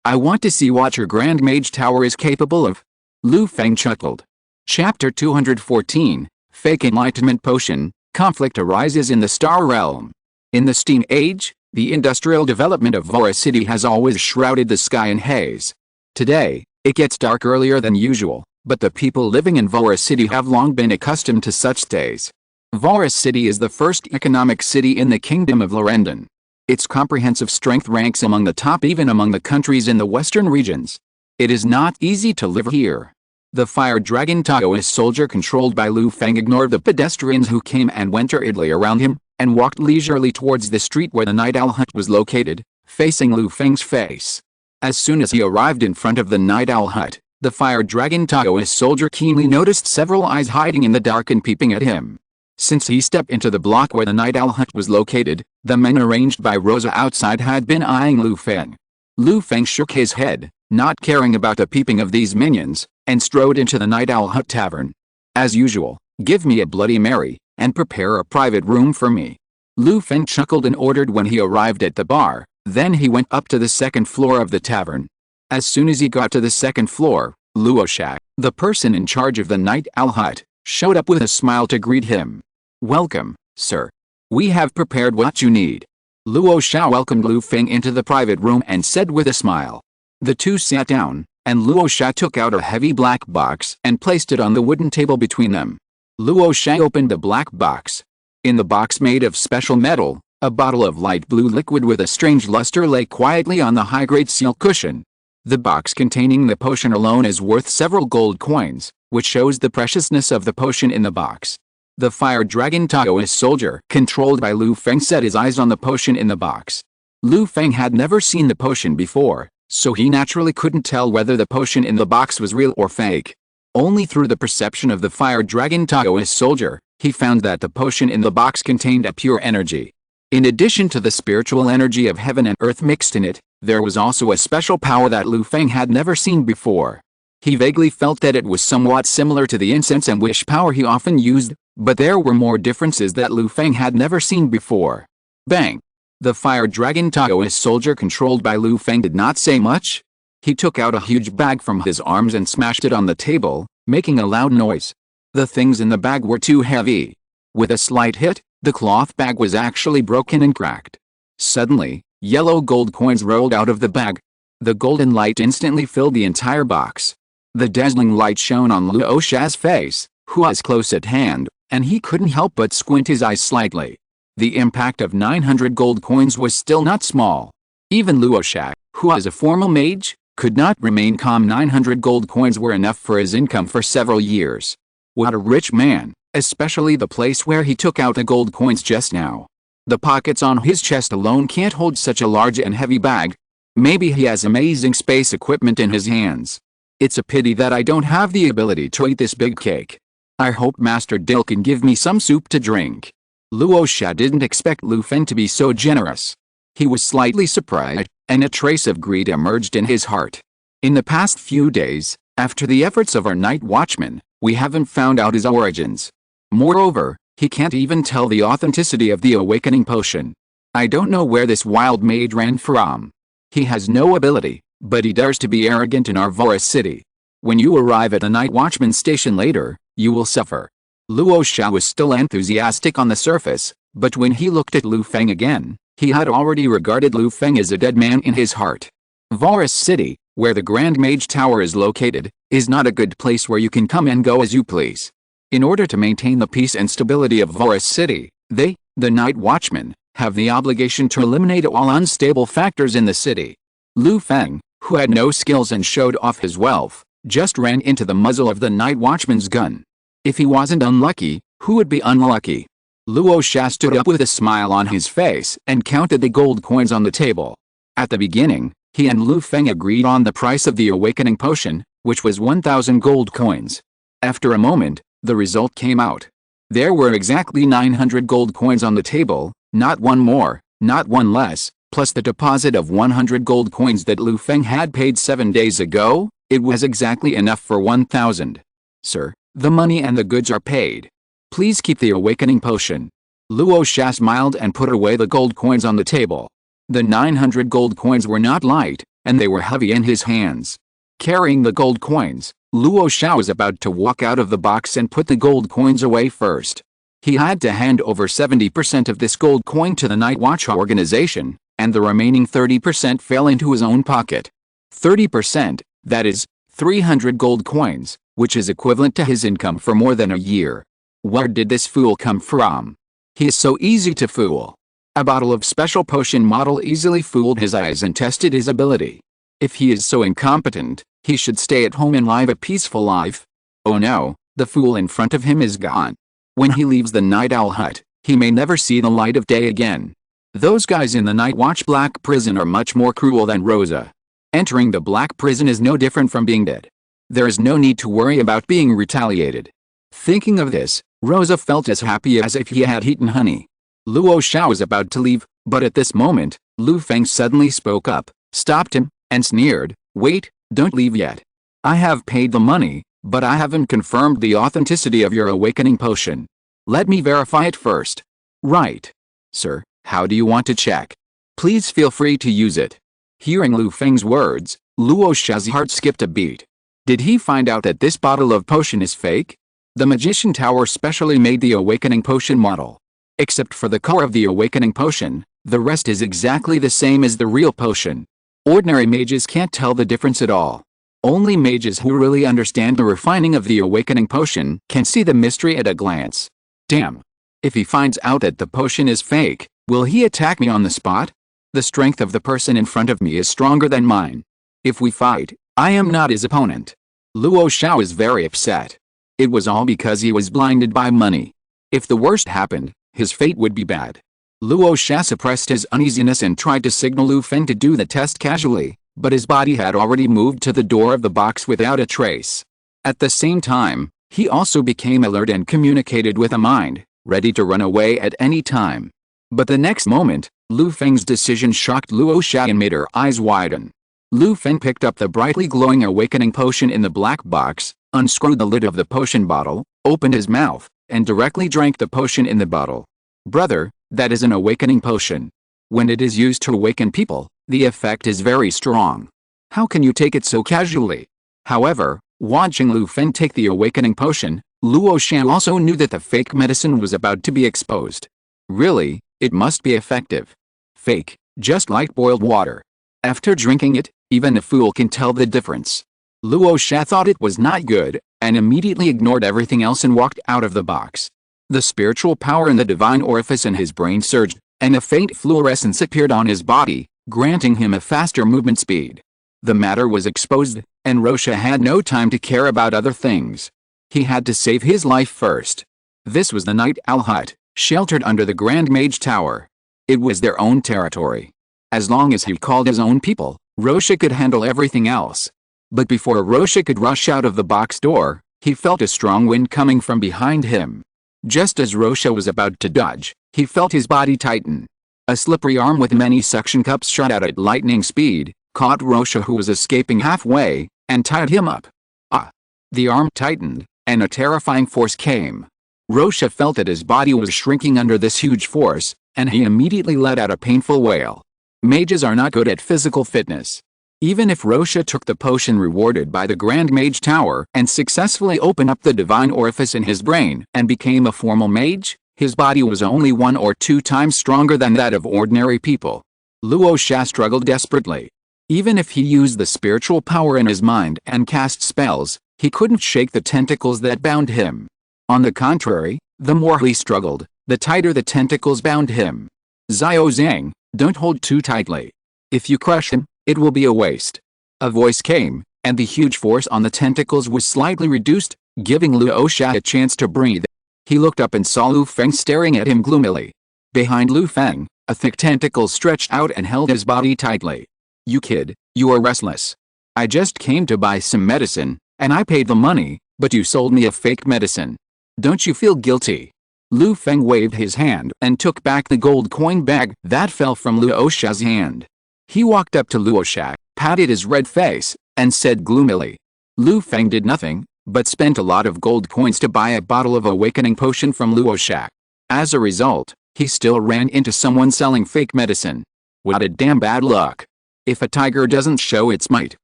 Speaker 1: I want to see what your grand mage tower is capable of. Lu Feng chuckled. Chapter 214, Fake Enlightenment Potion. Conflict arises in the Star Realm. In the Steam Age, the industrial development of Vora City has always shrouded the sky in haze. Today, it gets dark earlier than usual, but the people living in Vora City have long been accustomed to such days. Vora City is the first economic city in the Kingdom of Lorendon. Its comprehensive strength ranks among the top even among the countries in the western regions. It is not easy to live here. The fire dragon Taoist soldier controlled by Lu Feng ignored the pedestrians who came and went hurriedly around him, and walked leisurely towards the street where the night owl hut was located, facing Lu Feng's face. As soon as he arrived in front of the night owl hut, the fire dragon Taoist soldier keenly noticed several eyes hiding in the dark and peeping at him. Since he stepped into the block where the night owl hut was located, the men arranged by Rosa outside had been eyeing Lu Feng. Lu Feng shook his head, not caring about the peeping of these minions, and strode into the night owl hut tavern. As usual, give me a Bloody Mary, and prepare a private room for me. Lu Feng chuckled and ordered when he arrived at the bar, then he went up to the second floor of the tavern. As soon as he got to the second floor, Luosha, the person in charge of the night owl hut, showed up with a smile to greet him. Welcome, sir. We have prepared what you need. Luosha welcomed Lu Feng into the private room and said with a smile. The two sat down, and Luosha took out a heavy black box and placed it on the wooden table between them. Luosha opened the black box. In the box made of special metal, a bottle of light blue liquid with a strange luster lay quietly on the high-grade seal cushion. The box containing the potion alone is worth several gold coins, which shows the preciousness of the potion in the box. The fire dragon Taoist soldier, controlled by Lu Feng, set his eyes on the potion in the box. Lu Feng had never seen the potion before, so he naturally couldn't tell whether the potion in the box was real or fake. Only through the perception of the fire dragon Taoist soldier, he found that the potion in the box contained a pure energy. In addition to the spiritual energy of heaven and earth mixed in it, there was also a special power that Lu Feng had never seen before. He vaguely felt that it was somewhat similar to the incense and wish power he often used, but there were more differences that Lu Feng had never seen before. Bang! The fire dragon Taoist soldier controlled by Lu Feng did not say much. He took out a huge bag from his arms and smashed it on the table, making a loud noise. The things in the bag were too heavy. With a slight hit, the cloth bag was actually broken and cracked. Suddenly, yellow gold coins rolled out of the bag. The golden light instantly filled the entire box. The dazzling light shone on Luosha's face, who was close at hand, and he couldn't help but squint his eyes slightly. The impact of 900 gold coins was still not small. Even Luosha, who was a formal mage, could not remain calm. 900 gold coins were enough for his income for several years. What a rich man, especially the place where he took out the gold coins just now. The pockets on his chest alone can't hold such a large and heavy bag. Maybe he has amazing space equipment in his hands. It's a pity that I don't have the ability to eat this big cake. I hope Master Dill can give me some soup to drink. Luosha didn't expect Lu Feng to be so generous. He was slightly surprised, and a trace of greed emerged in his heart. In the past few days, after the efforts of our night watchman, we haven't found out his origins. Moreover, he can't even tell the authenticity of the awakening potion. I don't know where this wild mage ran from. He has no ability, but he dares to be arrogant in our Vora City. When you arrive at the night watchman station later, you will suffer. Luosha was still enthusiastic on the surface, but when he looked at Lu Feng again, he had already regarded Lu Feng as a dead man in his heart. Vora City, where the Grand Mage Tower is located, is not a good place where you can come and go as you please. In order to maintain the peace and stability of Vora City, they, the night watchmen, have the obligation to eliminate all unstable factors in the city. Lu Feng, who had no skills and showed off his wealth, just ran into the muzzle of the night watchman's gun. If he wasn't unlucky, who would be unlucky? Luosha stood up with a smile on his face and counted the gold coins on the table. At the beginning, he and Lu Feng agreed on the price of the awakening potion, which was 1,000 gold coins. After a moment, the result came out. There were exactly 900 gold coins on the table, not one more, not one less, plus the deposit of 100 gold coins that Lu Feng had paid 7 days ago. It was exactly enough for 1,000. Sir, the money and the goods are paid. Please keep the awakening potion. Luo Sha smiled and put away the gold coins on the table. The 900 gold coins were not light, and they were heavy in his hands. Carrying the gold coins, Luo Sha was about to walk out of the box and put the gold coins away first. He had to hand over 70% of this gold coin to the Night Watch organization, and the remaining 30% fell into his own pocket. 30%, that is, 300 gold coins, which is equivalent to his income for more than a year. Where did this fool come from? He is so easy to fool. A bottle of special potion model easily fooled his eyes and tested his ability. If he is so incompetent, he should stay at home and live a peaceful life. Oh no, the fool in front of him is gone. When he leaves the Night Owl hut, he may never see the light of day again. Those guys in the Night Watch Black Prison are much more cruel than Rosa. Entering the Black Prison is no different from being dead. There is no need to worry about being retaliated. Thinking of this, Rosa felt as happy as if he had eaten honey. Luo Sha was about to leave, but at this moment, Lu Feng suddenly spoke up, stopped him, and sneered, "Wait, don't leave yet. I have paid the money, but I haven't confirmed the authenticity of your awakening potion. Let me verify it first." "Right. Sir, how do you want to check? Please feel free to use it." Hearing Lu Feng's words, Luo Sha's heart skipped a beat. Did he find out that this bottle of potion is fake? The Magician Tower specially made the awakening potion model. Except for the color of the awakening potion, the rest is exactly the same as the real potion. Ordinary mages can't tell the difference at all. Only mages who really understand the refining of the awakening potion can see the mystery at a glance. Damn. If he finds out that the potion is fake, will he attack me on the spot? The strength of the person in front of me is stronger than mine. If we fight, I am not his opponent. Luo Sha is very upset. It was all because he was blinded by money. If the worst happened, his fate would be bad. Luo Sha suppressed his uneasiness and tried to signal Lu Feng to do the test casually, but his body had already moved to the door of the box without a trace. At the same time, he also became alert and communicated with a mind, ready to run away at any time. But the next moment, Lu Feng's decision shocked Luo Sha and made her eyes widen. Lu Feng picked up the brightly glowing awakening potion in the black box, unscrewed the lid of the potion bottle, opened his mouth, and directly drank the potion in the bottle. "Brother, that is an awakening potion. When it is used to awaken people, the effect is very strong. How can you take it so casually?" However, watching Lu Feng take the awakening potion, Luo Sha also knew that the fake medicine was about to be exposed. Really, it must be effective. Fake, just like boiled water. After drinking it, even a fool can tell the difference. Luo Sha thought it was not good, and immediately ignored everything else and walked out of the box. The spiritual power in the divine orifice in his brain surged, and a faint fluorescence appeared on his body, granting him a faster movement speed. The matter was exposed, and Rocha had no time to care about other things. He had to save his life first. This was the Night Owl hut, sheltered under the Grand Mage Tower. It was their own territory. As long as he called his own people, Rocha could handle everything else. But before Rocha could rush out of the box door, he felt a strong wind coming from behind him. Just as Rocha was about to dodge, he felt his body tighten. A slippery arm with many suction cups shot out at lightning speed, caught Rocha, who was escaping halfway, and tied him up. Ah! The arm tightened, and a terrifying force came. Rocha felt that his body was shrinking under this huge force, and he immediately let out a painful wail. Mages are not good at physical fitness. Even if Rocha took the potion rewarded by the Grand Mage Tower and successfully opened up the divine orifice in his brain and became a formal mage, his body was only 1 or 2 times stronger than that of ordinary people. Luo Sha struggled desperately. Even if he used the spiritual power in his mind and cast spells, he couldn't shake the tentacles that bound him. On the contrary, the more he struggled, the tighter the tentacles bound him. "Xiao Zhang, don't hold too tightly. If you crush him, it will be a waste." A voice came, and the huge force on the tentacles was slightly reduced, giving Luo Sha a chance to breathe. He looked up and saw Lu Feng staring at him gloomily. Behind Lu Feng, a thick tentacle stretched out and held his body tightly. "You kid, you are restless. I just came to buy some medicine, and I paid the money, but you sold me a fake medicine. Don't you feel guilty?" Lu Feng waved his hand and took back the gold coin bag that fell from Luo Sha's hand. He walked up to Luo Sha, patted his red face, and said gloomily. Lu Feng did nothing, but spent a lot of gold coins to buy a bottle of awakening potion from Luo Sha. As a result, He still ran into someone selling fake medicine. What a damn bad luck. If a tiger doesn't show its might,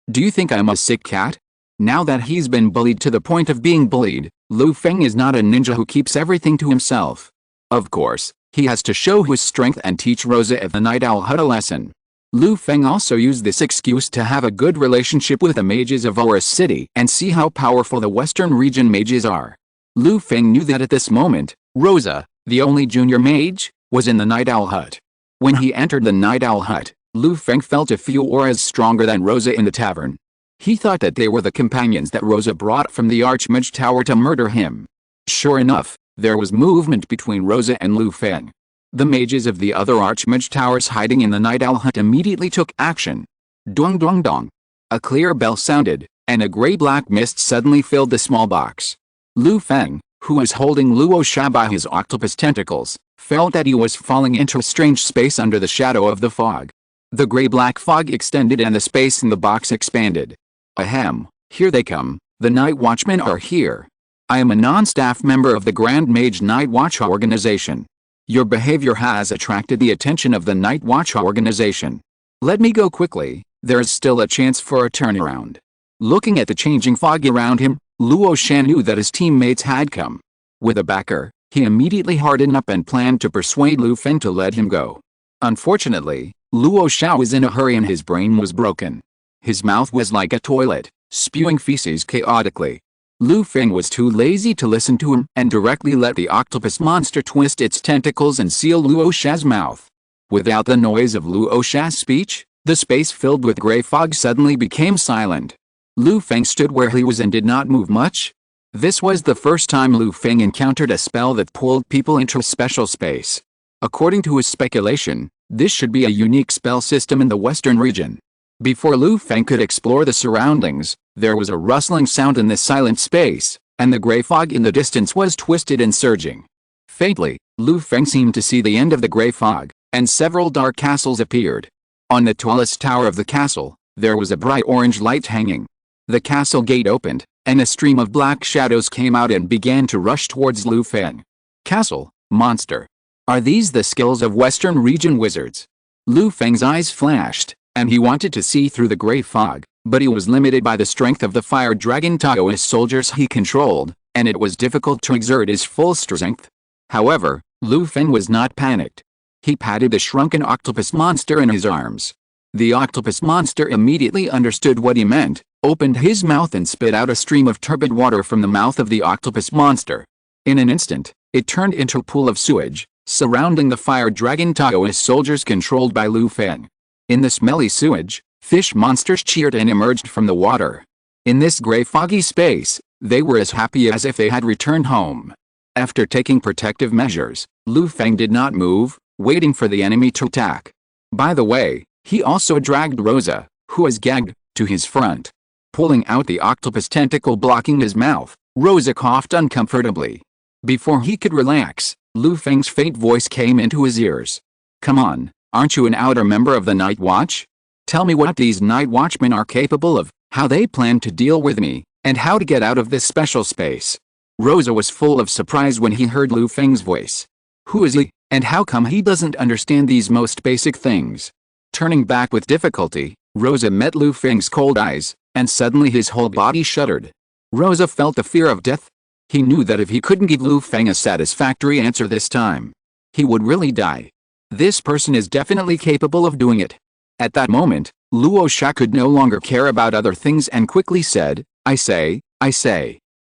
Speaker 1: do you think I'm a sick cat? Now that he's been bullied to the point of being bullied, Lu Feng is not a ninja who keeps everything to himself. Of course, he has to show his strength and teach Rosa of the Night Owl Hut a lesson. Lu Feng also used this excuse to have a good relationship with the mages of Aura City and see how powerful the Western region mages are. Lu Feng knew that at this moment, Rosa, the only junior mage, was in the Night Owl Hut. When he entered the Night Owl Hut, Lu Feng felt a few auras stronger than Rosa in the tavern. He thought that they were the companions that Rosa brought from the Archmage Tower to murder him. Sure enough, there was movement between Rosa and Lu Feng. The mages of the other Archmage Towers hiding in the Night Owl Hut immediately took action. Dong dong dong. A clear bell sounded, and a gray-black mist suddenly filled the small box. Lu Feng, who was holding Luo Sha by his octopus tentacles, felt that he was falling into a strange space under the shadow of the fog. The gray-black fog extended and the space in the box expanded. Ahem, here they come, the Night Watchmen are here. I am a non-staff member of the Grand Mage Night Watch organization. Your behavior has attracted the attention of the Night Watch organization. Let me go quickly, there is still a chance for a turnaround. Looking at the changing fog around him, Luo Shan knew that his teammates had come. With a backer, he immediately hardened up and planned to persuade Lu Feng to let him go. Unfortunately, Luo Sha was in a hurry and his brain was broken. His mouth was like a toilet, spewing feces chaotically. Lu Feng was too lazy to listen to him and directly let the octopus monster twist its tentacles and seal Luo Sha's mouth. Without the noise of Luo Sha's speech, the space filled with gray fog suddenly became silent. Lu Feng stood where he was and did not move much. This was the first time Lu Feng encountered a spell that pulled people into a special space. According to his speculation, this should be a unique spell system in the Western region. Before Lu Feng could explore the surroundings, there was a rustling sound in this silent space, and the gray fog in the distance was twisted and surging. Faintly, Lu Feng seemed to see the end of the gray fog, and several dark castles appeared. On the tallest tower of the castle, there was a bright orange light hanging. The castle gate opened, and a stream of black shadows came out and began to rush towards Lu Feng. Castle, monster. Are these the skills of Western region wizards? Lu Feng's eyes flashed, and he wanted to see through the gray fog, but he was limited by the strength of the fire dragon Taoist soldiers he controlled, and it was difficult to exert his full strength. However, Lu Feng was not panicked. He patted the shrunken octopus monster in his arms. The octopus monster immediately understood what he meant, opened his mouth and spit out a stream of turbid water from the mouth of the octopus monster. In an instant, it turned into a pool of sewage, surrounding the fire dragon Taoist soldiers controlled by Lu Feng. In the smelly sewage, fish monsters cheered and emerged from the water. In this gray foggy space, they were as happy as if they had returned home. After taking protective measures, Lu Feng did not move, waiting for the enemy to attack. By the way, he also dragged Rosa, who was gagged, to his front. Pulling out the octopus tentacle blocking his mouth, Rosa coughed uncomfortably. Before he could relax, Lu Feng's faint voice came into his ears. Come on. Aren't you an outer member of the Night Watch? Tell me what these Night Watchmen are capable of, how they plan to deal with me, and how to get out of this special space. Rosa was full of surprise when he heard Lu Feng's voice. Who is he, and how come he doesn't understand these most basic things? Turning back with difficulty, Rosa met Lu Feng's cold eyes, and suddenly his whole body shuddered. Rosa felt the fear of death. He knew that if he couldn't give Lu Feng a satisfactory answer this time, he would really die. This person is definitely capable of doing it. At that moment, Luo Sha could no longer care about other things and quickly said, I say.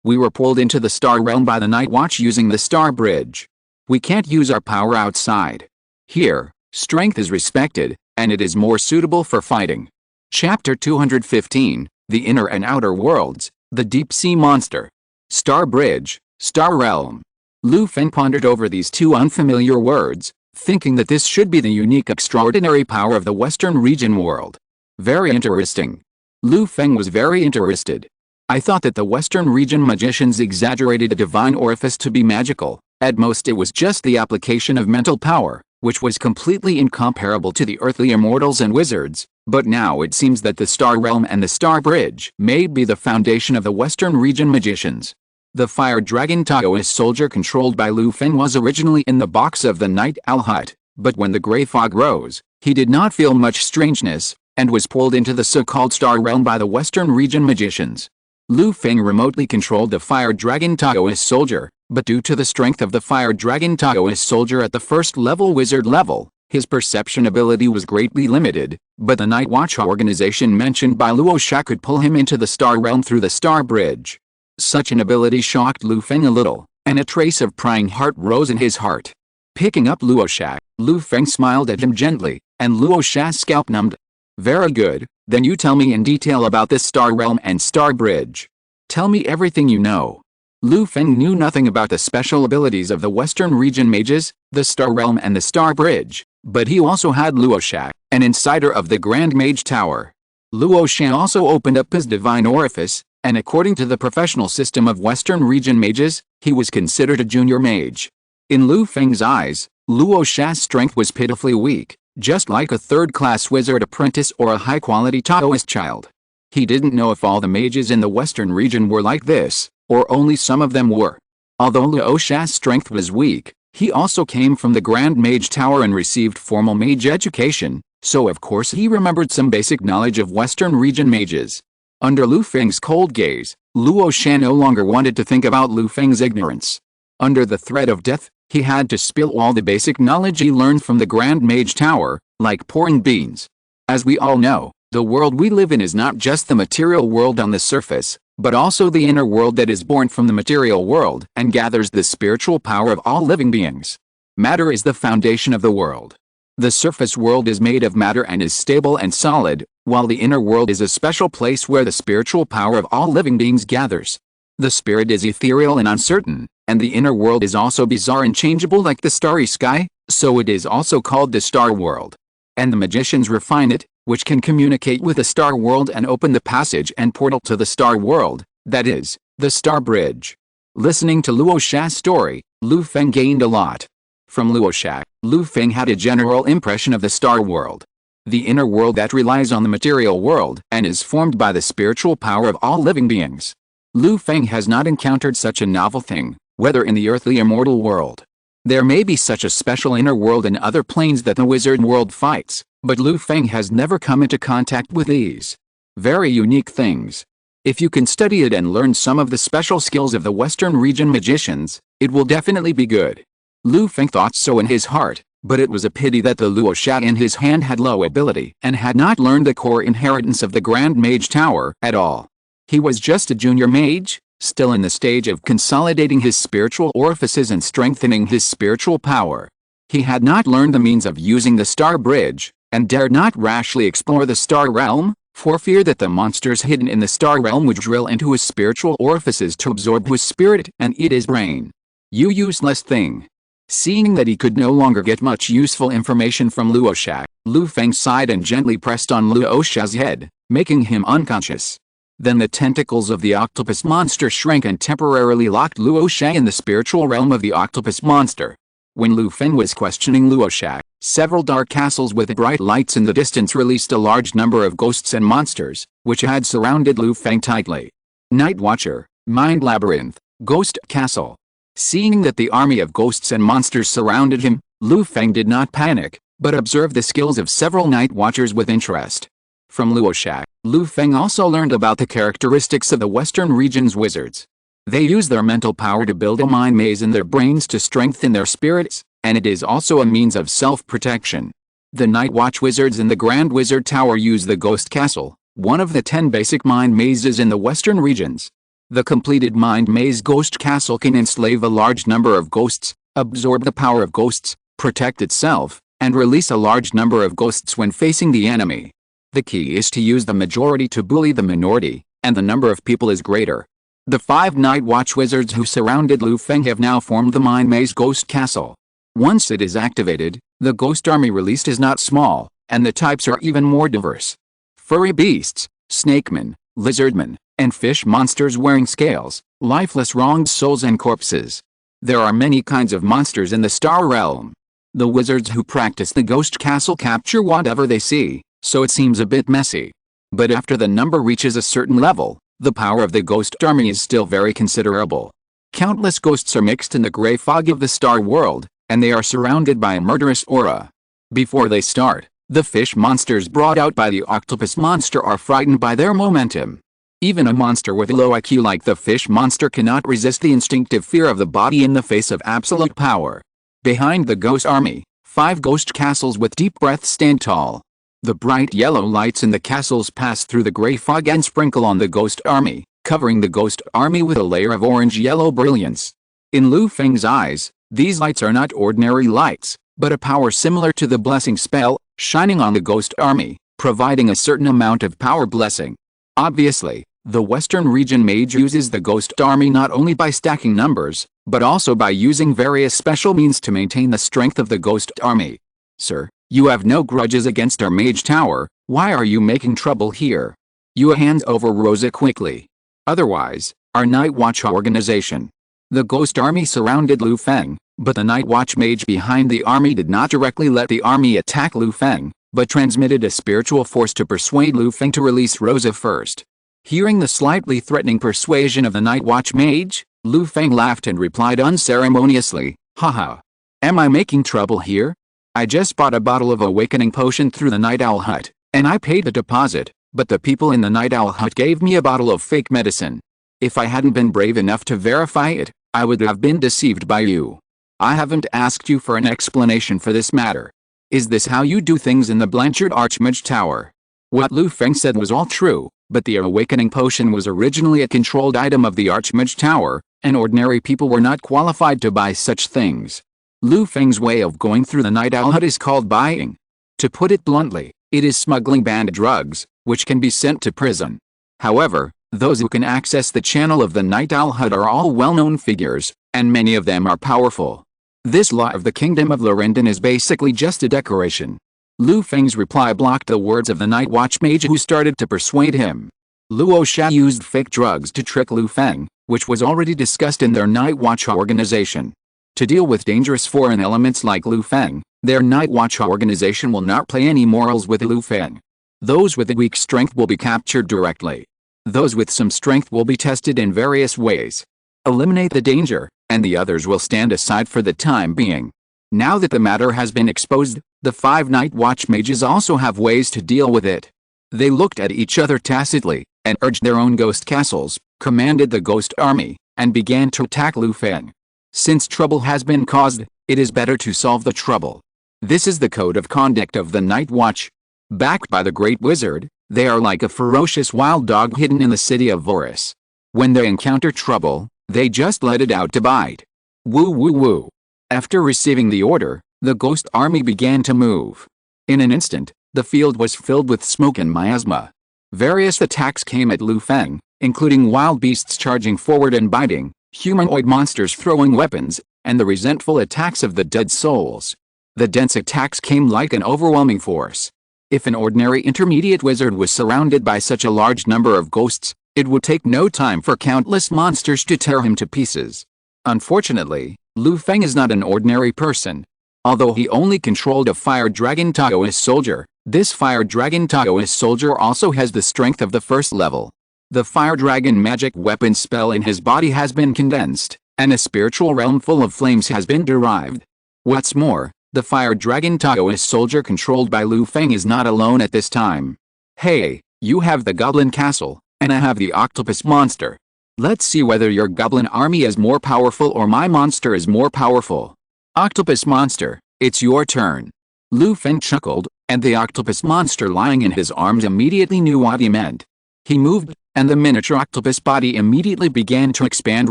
Speaker 1: We were pulled into the Star Realm by the Night Watch using the Star Bridge. We can't use our power outside. Here, strength is respected, and it is more suitable for fighting. Chapter 215, The Inner and Outer Worlds, The Deep Sea Monster. Star Bridge, Star Realm. Lu Feng pondered over these two unfamiliar words, thinking that this should be the unique extraordinary power of the Western region world. Very interesting. Lu Feng was very interested. I thought that the Western region magicians exaggerated a divine orifice to be magical. At most it was just the application of mental power, which was completely incomparable to the earthly immortals and wizards, but now it seems that the Star Realm and the Star Bridge may be the foundation of the Western region magicians. The fire dragon Taoist soldier controlled by Lu Feng was originally in the box of the night owl hut, but when the gray fog rose, he did not feel much strangeness, and was pulled into the so-called Star Realm by the Western region magicians. Lu Feng remotely controlled the fire dragon Taoist soldier, but due to the strength of the fire dragon Taoist soldier at the first level wizard level, his perception ability was greatly limited, but the Night Watch organization mentioned by Luo Sha could pull him into the Star Realm through the Star Bridge. Such an ability shocked Lu Feng a little, and a trace of prying heart rose in his heart. Picking up Luo Sha, Lu Feng smiled at him gently, and Luo Sha's scalp numbed. Very good, then you tell me in detail about this Star Realm and Star Bridge. Tell me everything you know. Lu Feng knew nothing about the special abilities of the Western region mages, the Star Realm and the Star Bridge, but he also had Luo Sha, an insider of the Grand Mage Tower. Luo Sha also opened up his divine orifice, and according to the professional system of Western region mages, he was considered a junior mage. In Lu Feng's eyes, Luo Sha's strength was pitifully weak, just like a third-class wizard apprentice or a high-quality Taoist child. He didn't know if all the mages in the Western region were like this, or only some of them were. Although Luo Sha's strength was weak, he also came from the Grand Mage Tower and received formal mage education, so of course he remembered some basic knowledge of Western region mages. Under Lu Feng's cold gaze, Luo Sha no longer wanted to think about Lu Feng's ignorance. Under the threat of death, he had to spill all the basic knowledge he learned from the Grand Mage Tower, like pouring beans. As we all know, the world we live in is not just the material world on the surface, but also the inner world that is born from the material world and gathers the spiritual power of all living beings. Matter is the foundation of the world. The surface world is made of matter and is stable and solid, while the inner world is a special place where the spiritual power of all living beings gathers. The spirit is ethereal and uncertain, and the inner world is also bizarre and changeable like the starry sky, so it is also called the star world. And the magicians refine it, which can communicate with the star world and open the passage and portal to the star world, that is, the Star Bridge. Listening to Luo Sha's story, Lu Feng gained a lot. From Luo Sha, Lu Feng had a general impression of the star world. The inner world that relies on the material world and is formed by the spiritual power of all living beings. Lu Feng has not encountered such a novel thing, whether in the earthly immortal world. There may be such a special inner world in other planes that the wizard world fights, but Lu Feng has never come into contact with these very unique things. If you can study it and learn some of the special skills of the Western region magicians, it will definitely be good. Lu Feng thought so in his heart, but it was a pity that the Luo Sha in his hand had low ability and had not learned the core inheritance of the Grand Mage Tower at all. He was just a junior mage, still in the stage of consolidating his spiritual orifices and strengthening his spiritual power. He had not learned the means of using the Star Bridge, and dared not rashly explore the Star Realm, for fear that the monsters hidden in the Star Realm would drill into his spiritual orifices to absorb his spirit and eat his brain. You useless thing. Seeing that he could no longer get much useful information from Luo Sha, Lu Feng sighed and gently pressed on Luo Sha's head, making him unconscious. Then the tentacles of the octopus monster shrank and temporarily locked Luo Sha in the spiritual realm of the octopus monster. When Lu Feng was questioning Luo Sha, several dark castles with bright lights in the distance released a large number of ghosts and monsters, which had surrounded Lu Feng tightly. Night Watcher, Mind Labyrinth, Ghost Castle. Seeing that the army of ghosts and monsters surrounded him, Lu Feng did not panic, but observed the skills of several Night Watchers with interest. From Luo Sha, Lu Feng also learned about the characteristics of the Western region's wizards. They use their mental power to build a mind maze in their brains to strengthen their spirits, and it is also a means of self-protection. The Night Watch wizards in the Grand Wizard Tower use the Ghost Castle, one of the 10 basic mind mazes in the Western regions. The completed mind maze Ghost Castle can enslave a large number of ghosts, absorb the power of ghosts, protect itself, and release a large number of ghosts when facing the enemy. The key is to use the majority to bully the minority, and the number of people is greater. The 5 Night Watch wizards who surrounded Lu Feng have now formed the Mind Maze Ghost Castle. Once it is activated, the ghost army released is not small, and the types are even more diverse. Furry beasts, snakemen, lizardmen, and fish monsters wearing scales, lifeless wronged souls and corpses. There are many kinds of monsters in the Star Realm. The wizards who practice the Ghost Castle capture whatever they see, so it seems a bit messy. But after the number reaches a certain level, the power of the ghost army is still very considerable. Countless ghosts are mixed in the gray fog of the star world, and they are surrounded by a murderous aura. Before they start, the fish monsters brought out by the octopus monster are frightened by their momentum. Even a monster with low IQ like the fish monster cannot resist the instinctive fear of the body in the face of absolute power. Behind the ghost army, 5 ghost castles with deep breaths stand tall. The bright yellow lights in the castles pass through the gray fog and sprinkle on the ghost army, covering the ghost army with a layer of orange-yellow brilliance. In Lu Feng's eyes, these lights are not ordinary lights, but a power similar to the blessing spell, shining on the ghost army, providing a certain amount of power blessing. Obviously, the Western region mage uses the ghost army not only by stacking numbers, but also by using various special means to maintain the strength of the ghost army. Sir, you have no grudges against our mage tower, why are you making trouble here? You hand over Rosa quickly. Otherwise, our Night Watch organization. The ghost army surrounded Lu Feng, but the Night Watch mage behind the army did not directly let the army attack Lu Feng, but transmitted a spiritual force to persuade Lu Feng to release Rosa first. Hearing the slightly threatening persuasion of the Night Watch mage, Lu Feng laughed and replied unceremoniously, haha. Am I making trouble here? I just bought a bottle of awakening potion through the Night Owl Hut, and I paid the deposit, but the people in the Night Owl Hut gave me a bottle of fake medicine. If I hadn't been brave enough to verify it, I would have been deceived by you. I haven't asked you for an explanation for this matter. Is this how you do things in the Blanchard Archmage Tower? What Lu Feng said was all true, but the awakening potion was originally a controlled item of the Archmage Tower, and ordinary people were not qualified to buy such things. Lu Feng's way of going through the Night Owl Hut is called buying. To put it bluntly, it is smuggling banned drugs, which can be sent to prison. However, those who can access the channel of the Night Owl Hut are all well-known figures, and many of them are powerful. This law of the Kingdom of Lorendon is basically just a decoration. Lu Feng's reply blocked the words of the Night Watch mage who started to persuade him. Luo Sha used fake drugs to trick Lu Feng, which was already discussed in their Night Watch organization. To deal with dangerous foreign elements like Lu Feng, their Night Watch organization will not play any morals with Lu Feng. Those with a weak strength will be captured directly. Those with some strength will be tested in various ways. Eliminate the danger, and the others will stand aside for the time being. Now that the matter has been exposed, the 5 Night Watch mages also have ways to deal with it. They looked at each other tacitly, and urged their own ghost castles, commanded the ghost army, and began to attack Lu Feng. Since trouble has been caused, it is better to solve the trouble. This is the code of conduct of the Night Watch. Backed by the Great Wizard, they are like a ferocious wild dog hidden in the city of Voris. When they encounter trouble, they just let it out to bite. Woo woo woo. After receiving the order, the ghost army began to move. In an instant, the field was filled with smoke and miasma. Various attacks came at Lu Feng, including wild beasts charging forward and biting, humanoid monsters throwing weapons, and the resentful attacks of the dead souls. The dense attacks came like an overwhelming force. If an ordinary intermediate wizard was surrounded by such a large number of ghosts, it would take no time for countless monsters to tear him to pieces. Unfortunately, Lu Feng is not an ordinary person. Although he only controlled a fire dragon Taoist soldier, this fire dragon Taoist soldier also has the strength of the first level. The fire dragon magic weapon spell in his body has been condensed, and a spiritual realm full of flames has been derived. What's more, the fire dragon Taoist soldier controlled by Lu Feng is not alone at this time. Hey, you have the goblin castle, and I have the octopus monster. Let's see whether your goblin army is more powerful or my monster is more powerful. Octopus monster, it's your turn. Lu Feng chuckled, and the octopus monster lying in his arms immediately knew what he meant. He moved, and the miniature octopus body immediately began to expand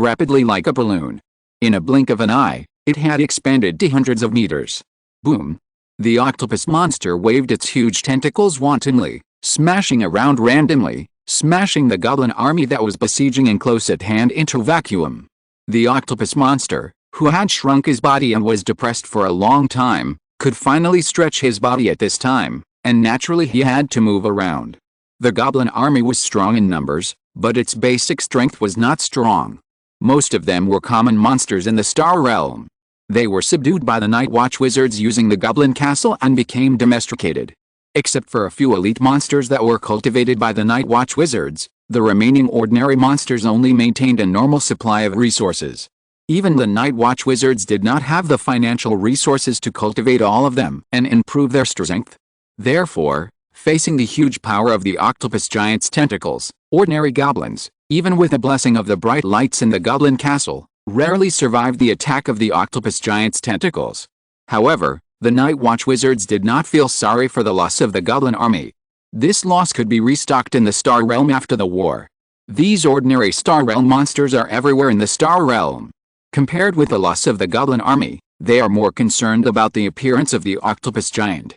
Speaker 1: rapidly like a balloon. In a blink of an eye, it had expanded to hundreds of meters. Boom! The octopus monster waved its huge tentacles wantonly, smashing around randomly, smashing the goblin army that was besieging and close at hand into vacuum. The octopus monster, who had shrunk his body and was depressed for a long time, could finally stretch his body at this time, and naturally he had to move around. The goblin army was strong in numbers, but its basic strength was not strong. Most of them were common monsters in the Star Realm. They were subdued by the Night Watch wizards using the goblin castle and became domesticated. Except for a few elite monsters that were cultivated by the Night Watch wizards, the remaining ordinary monsters only maintained a normal supply of resources. Even the Night Watch wizards did not have the financial resources to cultivate all of them and improve their strength. Therefore, facing the huge power of the octopus giant's tentacles, ordinary goblins, even with the blessing of the bright lights in the goblin castle, rarely survived the attack of the octopus giant's tentacles. However, the Night Watch wizards did not feel sorry for the loss of the goblin army. This loss could be restocked in the Star Realm after the war. These ordinary Star Realm monsters are everywhere in the Star Realm. Compared with the loss of the goblin army, they are more concerned about the appearance of the octopus giant.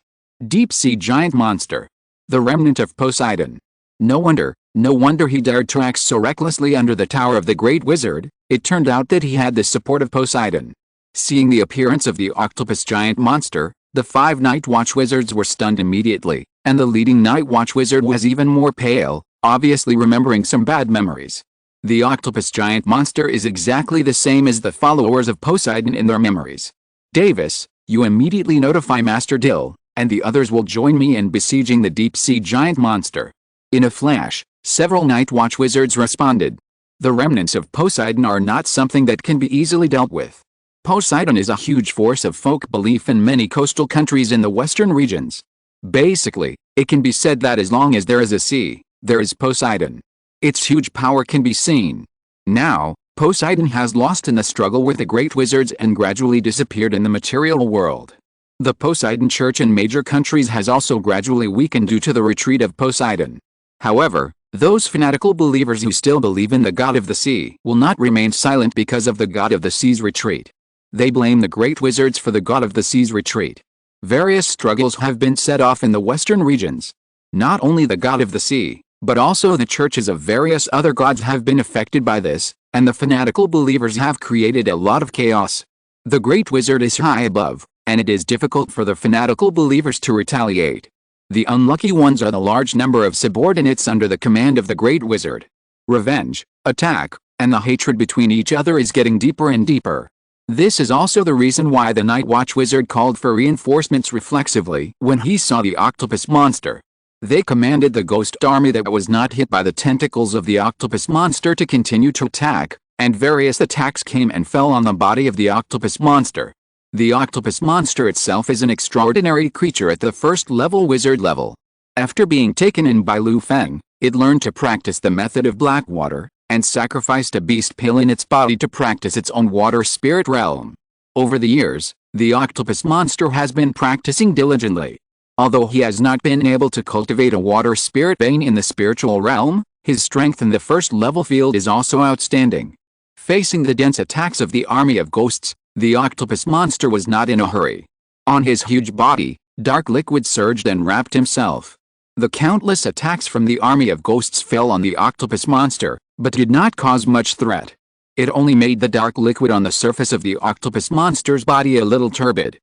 Speaker 1: Deep sea giant monster. The remnant of Poseidon. No wonder he dared to act so recklessly under the tower of the great wizard. It turned out that he had the support of Poseidon. Seeing the appearance of the octopus giant monster, the 5 Night Watch wizards were stunned immediately, and the leading Night Watch wizard was even more pale, obviously remembering some bad memories. The octopus giant monster is exactly the same as the followers of Poseidon in their memories. Davis, you immediately notify Master Dill, and the others will join me in besieging the deep sea giant monster. In a flash, several Night Watch wizards responded. The remnants of Poseidon are not something that can be easily dealt with. Poseidon is a huge force of folk belief in many coastal countries in the western regions. Basically, it can be said that as long as there is a sea, there is Poseidon. Its huge power can be seen. Now, Poseidon has lost in the struggle with the great wizards and gradually disappeared in the material world. The Poseidon Church in major countries has also gradually weakened due to the retreat of Poseidon. However, those fanatical believers who still believe in the god of the sea will not remain silent because of the god of the sea's retreat. They blame the great wizards for the god of the sea's retreat. Various struggles have been set off in the western regions. Not only the god of the sea, but also the churches of various other gods have been affected by this, and the fanatical believers have created a lot of chaos. The great wizard is high above, and it is difficult for the fanatical believers to retaliate. The unlucky ones are the large number of subordinates under the command of the great wizard. Revenge, attack, and the hatred between each other is getting deeper and deeper. This is also the reason why the Night Watch wizard called for reinforcements reflexively when he saw the octopus monster. They commanded the ghost army that was not hit by the tentacles of the octopus monster to continue to attack, and various attacks came and fell on the body of the octopus monster. The octopus monster itself is an extraordinary creature at the first level wizard level. After being taken in by Feng, it learned to practice the method of black water, and sacrificed a beast pill in its body to practice its own water spirit realm. Over the years, the octopus monster has been practicing diligently. Although he has not been able to cultivate a water spirit vein in the spiritual realm, his strength in the first level field is also outstanding. Facing the dense attacks of the army of ghosts, the octopus monster was not in a hurry. On his huge body, dark liquid surged and wrapped himself. The countless attacks from the army of ghosts fell on the octopus monster, but did not cause much threat. It only made the dark liquid on the surface of the octopus monster's body a little turbid.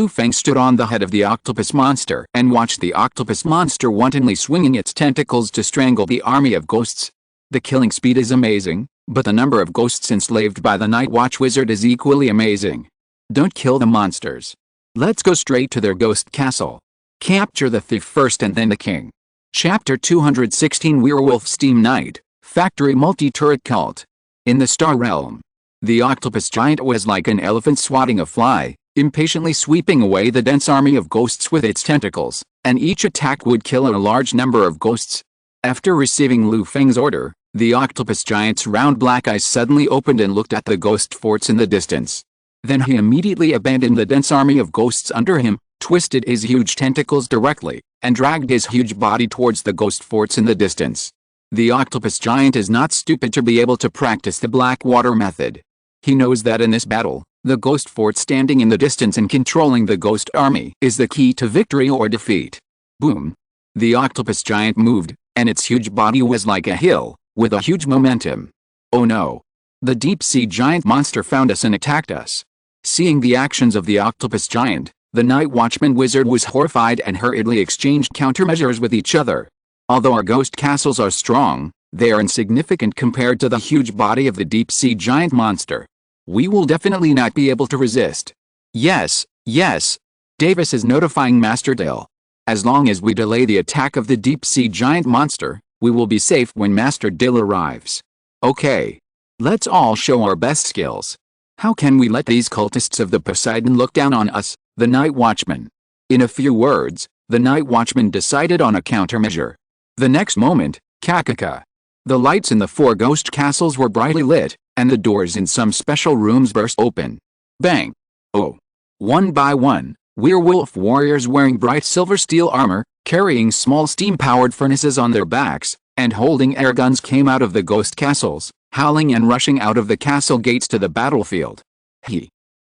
Speaker 1: Feng stood on the head of the octopus monster and watched the octopus monster wantonly swinging its tentacles to strangle the army of ghosts. The killing speed is amazing, but the number of ghosts enslaved by the Night Watch wizard is equally amazing. Don't kill the monsters. Let's go straight to their ghost castle. Capture the thief first and then the king. Chapter 216 Werewolf Steam Knight, Factory Multi-Turret Cult. In the Star Realm, the octopus giant was like an elephant swatting a fly, impatiently sweeping away the dense army of ghosts with its tentacles, and each attack would kill a large number of ghosts. After receiving Feng's order, the octopus giant's round black eyes suddenly opened and looked at the ghost forts in the distance. Then he immediately abandoned the dense army of ghosts under him, twisted his huge tentacles directly, and dragged his huge body towards the ghost forts in the distance. The octopus giant is not stupid to be able to practice the black water method. He knows that in this battle, the ghost fort standing in the distance and controlling the ghost army is the key to victory or defeat. Boom! The octopus giant moved, and its huge body was like a hill, with a huge momentum. Oh no! The deep sea giant monster found us and attacked us. Seeing the actions of the octopus giant, the Night Watchman wizard was horrified and hurriedly exchanged countermeasures with each other. Although our ghost castles are strong, they are insignificant compared to the huge body of the deep sea giant monster. We will definitely not be able to resist. Yes. Davis is notifying Master Dill. As long as we delay the attack of the deep sea giant monster, we will be safe when Master Dill arrives. Okay. Let's all show our best skills. How can we let these cultists of the Poseidon look down on us, the Night Watchman? In a few words, the Night Watchman decided on a countermeasure. The next moment, kakaka. The lights in the 4 ghost castles were brightly lit, and the doors in some special rooms burst open. Bang! Oh! One by one, werewolf warriors wearing bright silver steel armor, carrying small steam-powered furnaces on their backs, and holding air guns came out of the ghost castles, howling and rushing out of the castle gates to the battlefield.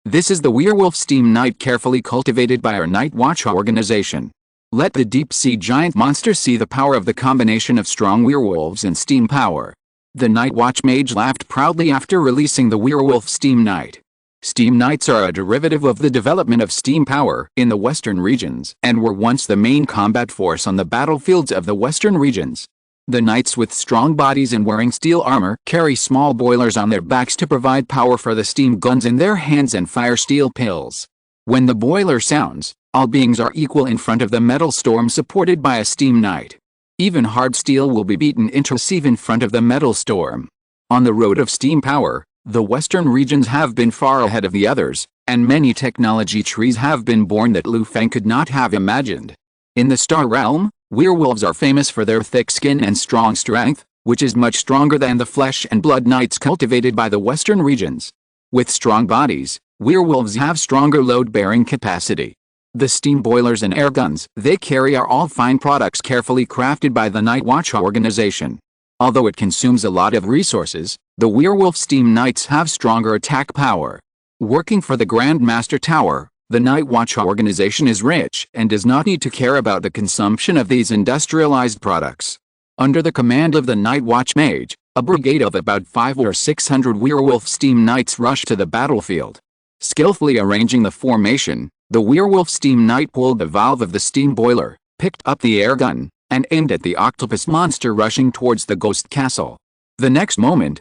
Speaker 1: This is the werewolf steam knight carefully cultivated by our Night Watch organization. Let the deep-sea giant monster see the power of the combination of strong werewolves and steam power. The Night Watch mage laughed proudly after releasing the werewolf steam knight. Steam knights are a derivative of the development of steam power in the western regions and were once the main combat force on the battlefields of the western regions. The knights with strong bodies and wearing steel armor carry small boilers on their backs to provide power for the steam guns in their hands and fire steel pills. When the boiler sounds, all beings are equal in front of the metal storm supported by a steam knight. Even hard steel will be beaten into sieve in front of the metal storm. On the road of steam power, the western regions have been far ahead of the others, and many technology trees have been born that Feng could not have imagined. In the Star Realm, werewolves are famous for their thick skin and strong strength, which is much stronger than the flesh and blood knights cultivated by the western regions. With strong bodies, werewolves have stronger load-bearing capacity. The steam boilers and air guns they carry are all fine products carefully crafted by the Night Watch organization. Although it consumes a lot of resources, the werewolf steam knights have stronger attack power. Working for the Grand Master Tower, the Night Watch organization is rich and does not need to care about the consumption of these industrialized products. Under the command of the Night Watch mage, a brigade of about 500 or 600 werewolf steam knights rush to the battlefield. Skillfully arranging the formation, the werewolf steam knight pulled the valve of the steam boiler, picked up the air gun, and aimed at the octopus monster rushing towards the ghost castle. The next moment,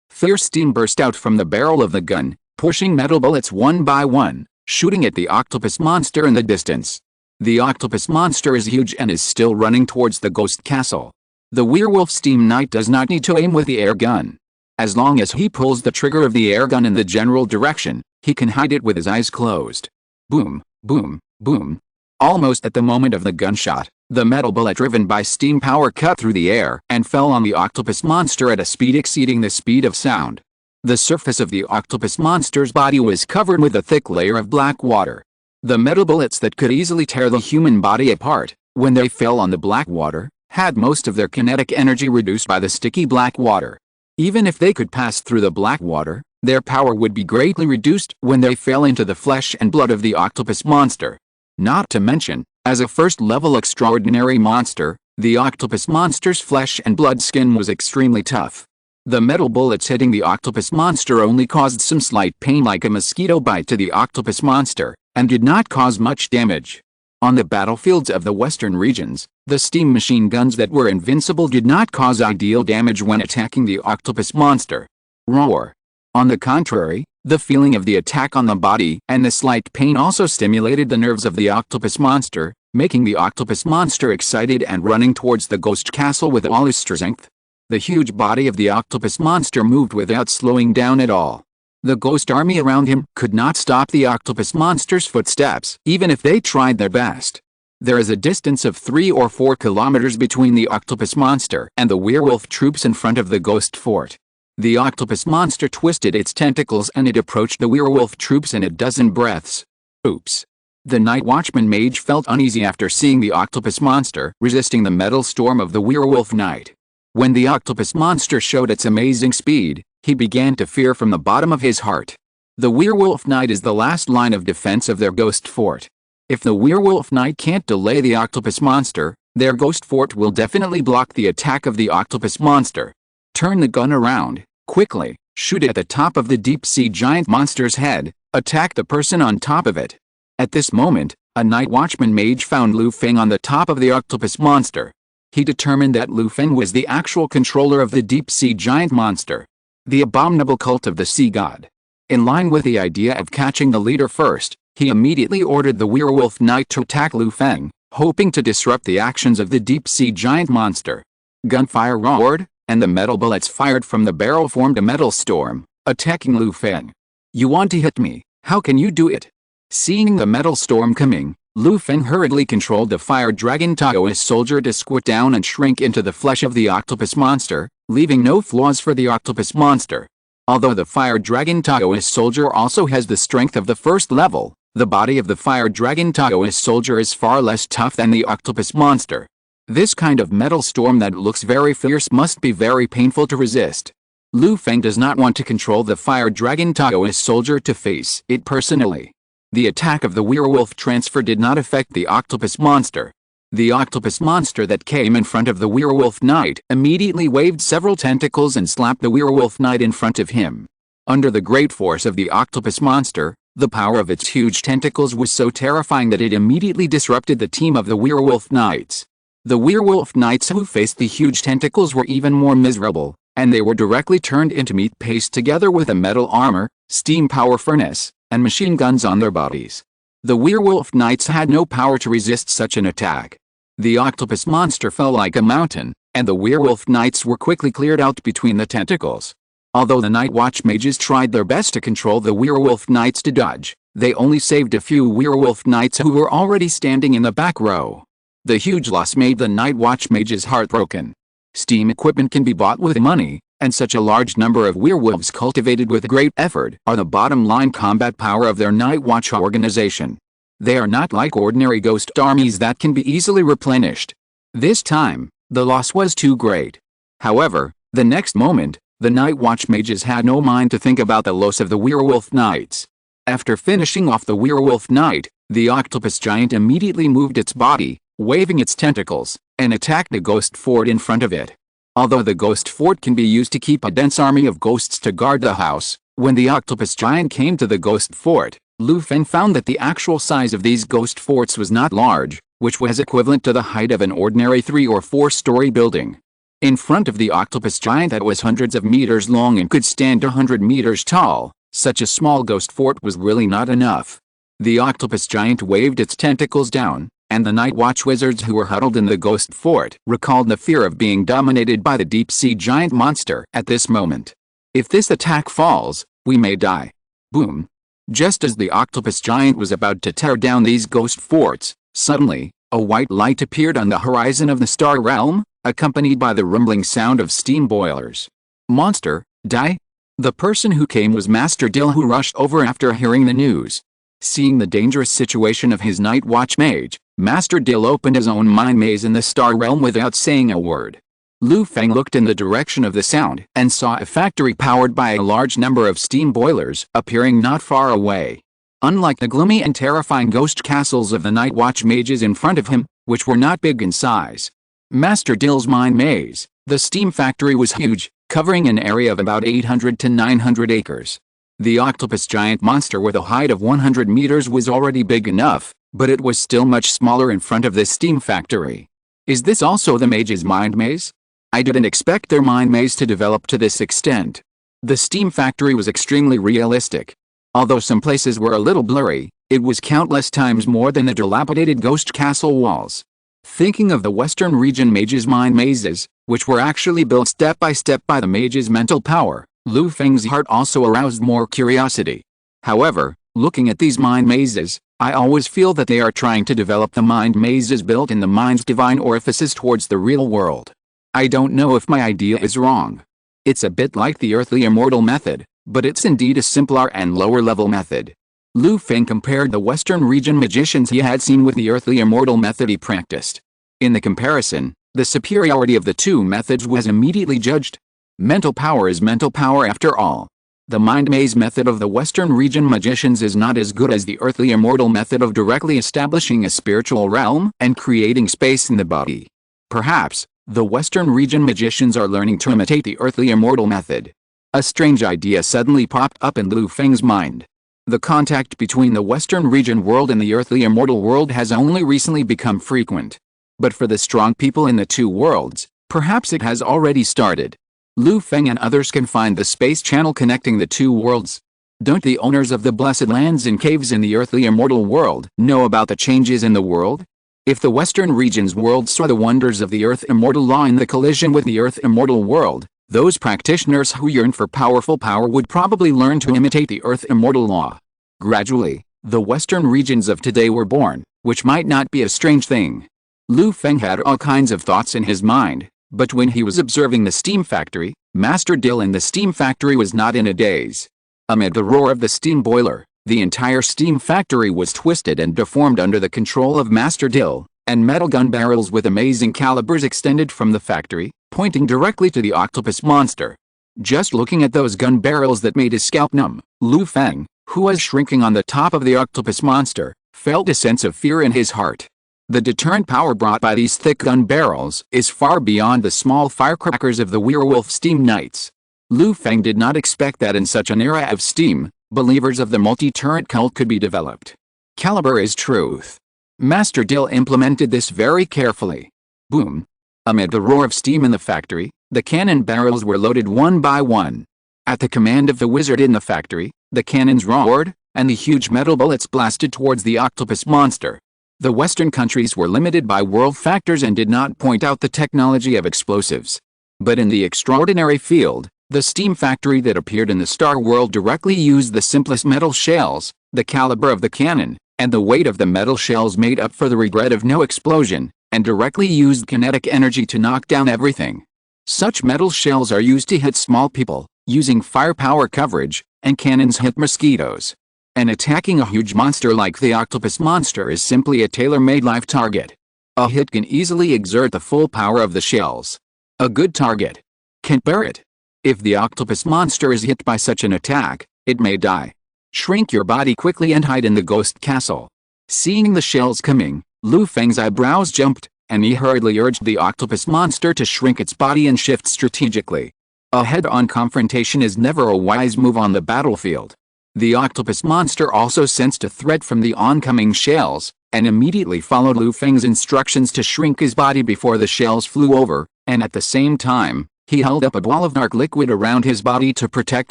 Speaker 1: fierce steam burst out from the barrel of the gun, pushing metal bullets one by one, shooting at the octopus monster in the distance. The octopus monster is huge and is still running towards the ghost castle. The werewolf steam knight does not need to aim with the air gun. As long as he pulls the trigger of the air gun in the general direction, he can hide it with his eyes closed. Boom, boom, boom. Almost at the moment of the gunshot, the metal bullet driven by steam power cut through the air and fell on the octopus monster at a speed exceeding the speed of sound. The surface of the octopus monster's body was covered with a thick layer of black water. The metal bullets that could easily tear the human body apart, when they fell on the black water, had most of their kinetic energy reduced by the sticky black water. Even if they could pass through the black water, their power would be greatly reduced when they fell into the flesh and blood of the octopus monster. Not to mention, as a first-level extraordinary monster, the octopus monster's flesh and blood skin was extremely tough. The metal bullets hitting the octopus monster only caused some slight pain like a mosquito bite to the octopus monster, and did not cause much damage. On the battlefields of the western regions, the steam machine guns that were invincible did not cause ideal damage when attacking the octopus monster. Roar. On the contrary, the feeling of the attack on the body and the slight pain also stimulated the nerves of the octopus monster, making the octopus monster excited and running towards the ghost castle with all his strength. The huge body of the octopus monster moved without slowing down at all. The ghost army around him could not stop the octopus monster's footsteps, even if they tried their best. There is a distance of 3 or 4 kilometers between the octopus monster and the werewolf troops in front of the ghost fort. The octopus monster twisted its tentacles and it approached the werewolf troops in a dozen breaths. Oops. The Night Watchman mage felt uneasy after seeing the octopus monster resisting the metal storm of the werewolf knight. When the octopus monster showed its amazing speed, he began to fear from the bottom of his heart. The werewolf knight is the last line of defense of their ghost fort. If the werewolf knight can't delay the octopus monster, their ghost fort will definitely block the attack of the octopus monster. Turn the gun around. Quickly, shoot at the top of the deep-sea giant monster's head, attack the person on top of it. At this moment, a Night Watchman mage found Feng on the top of the octopus monster. He determined that Feng was the actual controller of the deep-sea giant monster, the abominable cult of the sea god. In line with the idea of catching the leader first, he immediately ordered the werewolf knight to attack Feng, hoping to disrupt the actions of the deep-sea giant monster. Gunfire roared, and the metal bullets fired from the barrel formed a metal storm, attacking Lu Feng. "You want to hit me? How can you do it?" Seeing the metal storm coming, Lu Feng hurriedly controlled the fire dragon Taoist soldier to squat down and shrink into the flesh of the octopus monster, leaving no flaws for the octopus monster. Although the fire dragon Taoist soldier also has the strength of the first level, the body of the fire dragon Taoist soldier is far less tough than the octopus monster. This kind of metal storm that looks very fierce must be very painful to resist. Lu Feng does not want to control the fire dragon Taoist soldier to face it personally. The attack of the werewolf transfer did not affect the octopus monster. The octopus monster that came in front of the werewolf knight immediately waved several tentacles and slapped the werewolf knight in front of him. Under the great force of the octopus monster, the power of its huge tentacles was so terrifying that it immediately disrupted the team of the werewolf knights. The werewolf knights who faced the huge tentacles were even more miserable, and they were directly turned into meat paste together with a metal armor, steam power furnace, and machine guns on their bodies. The werewolf knights had no power to resist such an attack. The octopus monster fell like a mountain, and the werewolf knights were quickly cleared out between the tentacles. Although the Night Watch mages tried their best to control the werewolf knights to dodge, they only saved a few werewolf knights who were already standing in the back row. The huge loss made the Night Watch mages heartbroken. Steam equipment can be bought with money, and such a large number of werewolves cultivated with great effort are the bottom line combat power of their Night Watch organization. They are not like ordinary ghost armies that can be easily replenished. This time, the loss was too great. However, the next moment, the Night Watch mages had no mind to think about the loss of the werewolf knights. After finishing off the werewolf knight, the octopus giant immediately moved its body, waving its tentacles, and attacked the ghost fort in front of it. Although the ghost fort can be used to keep a dense army of ghosts to guard the house, when the octopus giant came to the ghost fort, Lu Feng found that the actual size of these ghost forts was not large, which was equivalent to the height of an ordinary 3- or 4-story building. In front of the octopus giant that was hundreds of meters long and could stand 100 meters tall, such a small ghost fort was really not enough. The octopus giant waved its tentacles down, and the Night Watch wizards who were huddled in the ghost fort recalled the fear of being dominated by the deep-sea giant monster at this moment. "If this attack falls, we may die." Boom! Just as the octopus giant was about to tear down these ghost forts, suddenly, a white light appeared on the horizon of the star realm, accompanied by the rumbling sound of steam boilers. "Monster, die!" The person who came was Master Dill, who rushed over after hearing the news. Seeing the dangerous situation of his Night Watch mage, Master Dill opened his own mind maze in the star realm without saying a word. Lu Feng looked in the direction of the sound and saw a factory powered by a large number of steam boilers appearing not far away. Unlike the gloomy and terrifying ghost castles of the Night Watch mages in front of him, which were not big in size, Master Dill's mind maze, the steam factory was huge, covering an area of about 800 to 900 acres. The octopus giant monster with a height of 100 meters was already big enough, but it was still much smaller in front of this steam factory. Is this also the mage's mind maze? I didn't expect their mind maze to develop to this extent. The steam factory was extremely realistic. Although some places were a little blurry, it was countless times more than the dilapidated ghost castle walls. Thinking of the Western region mage's mind mazes, which were actually built step by step by the mage's mental power, Lu Feng's heart also aroused more curiosity. However, looking at these mind mazes, I always feel that they are trying to develop the mind mazes built in the mind's divine orifices towards the real world. I don't know if my idea is wrong. It's a bit like the earthly immortal method, but it's indeed a simpler and lower-level method. Lu Feng compared the Western region magicians he had seen with the earthly immortal method he practiced. In the comparison, the superiority of the two methods was immediately judged. Mental power is mental power after all. The mind maze method of the Western region magicians is not as good as the earthly immortal method of directly establishing a spiritual realm and creating space in the body. Perhaps, the Western region magicians are learning to imitate the earthly immortal method. A strange idea suddenly popped up in Lu Feng's mind. The contact between the Western region world and the earthly immortal world has only recently become frequent. But for the strong people in the two worlds, perhaps it has already started. Lu Feng and others can find the space channel connecting the two worlds. Don't the owners of the blessed lands and caves in the earthly immortal world know about the changes in the world? If the Western region's world saw the wonders of the earth immortal law in the collision with the earth immortal world, Those practitioners who yearn for powerful power would probably learn to imitate the Earth immortal law. Gradually, the western regions of today were born, which might not be a strange thing. Lu Feng had all kinds of thoughts in his mind, but when he was observing the steam factory, Master Dill in the steam factory was not in a daze. Amid the roar of the steam boiler, the entire steam factory was twisted and deformed under the control of Master Dill, and metal gun barrels with amazing calibers extended from the factory, pointing directly to the octopus monster. Just looking at those gun barrels that made his scalp numb, Lu Feng, who was shrinking on the top of the octopus monster, felt a sense of fear in his heart. The deterrent power brought by these thick gun barrels is far beyond the small firecrackers of the werewolf steam knights. Lu Feng did not expect that in such an era of steam, believers of the multi-turret cult could be developed. Caliber is truth. Master Dill implemented this very carefully. Boom! Amid the roar of steam in the factory, the cannon barrels were loaded one by one. At the command of the wizard in the factory, the cannons roared, and the huge metal bullets blasted towards the octopus monster. The Western countries were limited by world factors and did not point out the technology of explosives. But in the extraordinary field, the steam factory that appeared in the Star World directly used the simplest metal shells. The caliber of the cannon, and the weight of the metal shells made up for the regret of no explosion, and directly used kinetic energy to knock down everything. Such metal shells are used to hit small people, using firepower coverage, and cannons hit mosquitoes. And attacking a huge monster like the octopus monster is simply a tailor-made live target. A hit can easily exert the full power of the shells. A good target can't bear it. If the octopus monster is hit by such an attack, it may die. Shrink your body quickly and hide in the ghost castle. Seeing the shells coming, Lu Feng's eyebrows jumped, and he hurriedly urged the octopus monster to shrink its body and shift strategically. A head-on confrontation is never a wise move on the battlefield. The octopus monster also sensed a threat from the oncoming shells, and immediately followed Lu Feng's instructions to shrink his body before the shells flew over, and at the same time, he held up a ball of dark liquid around his body to protect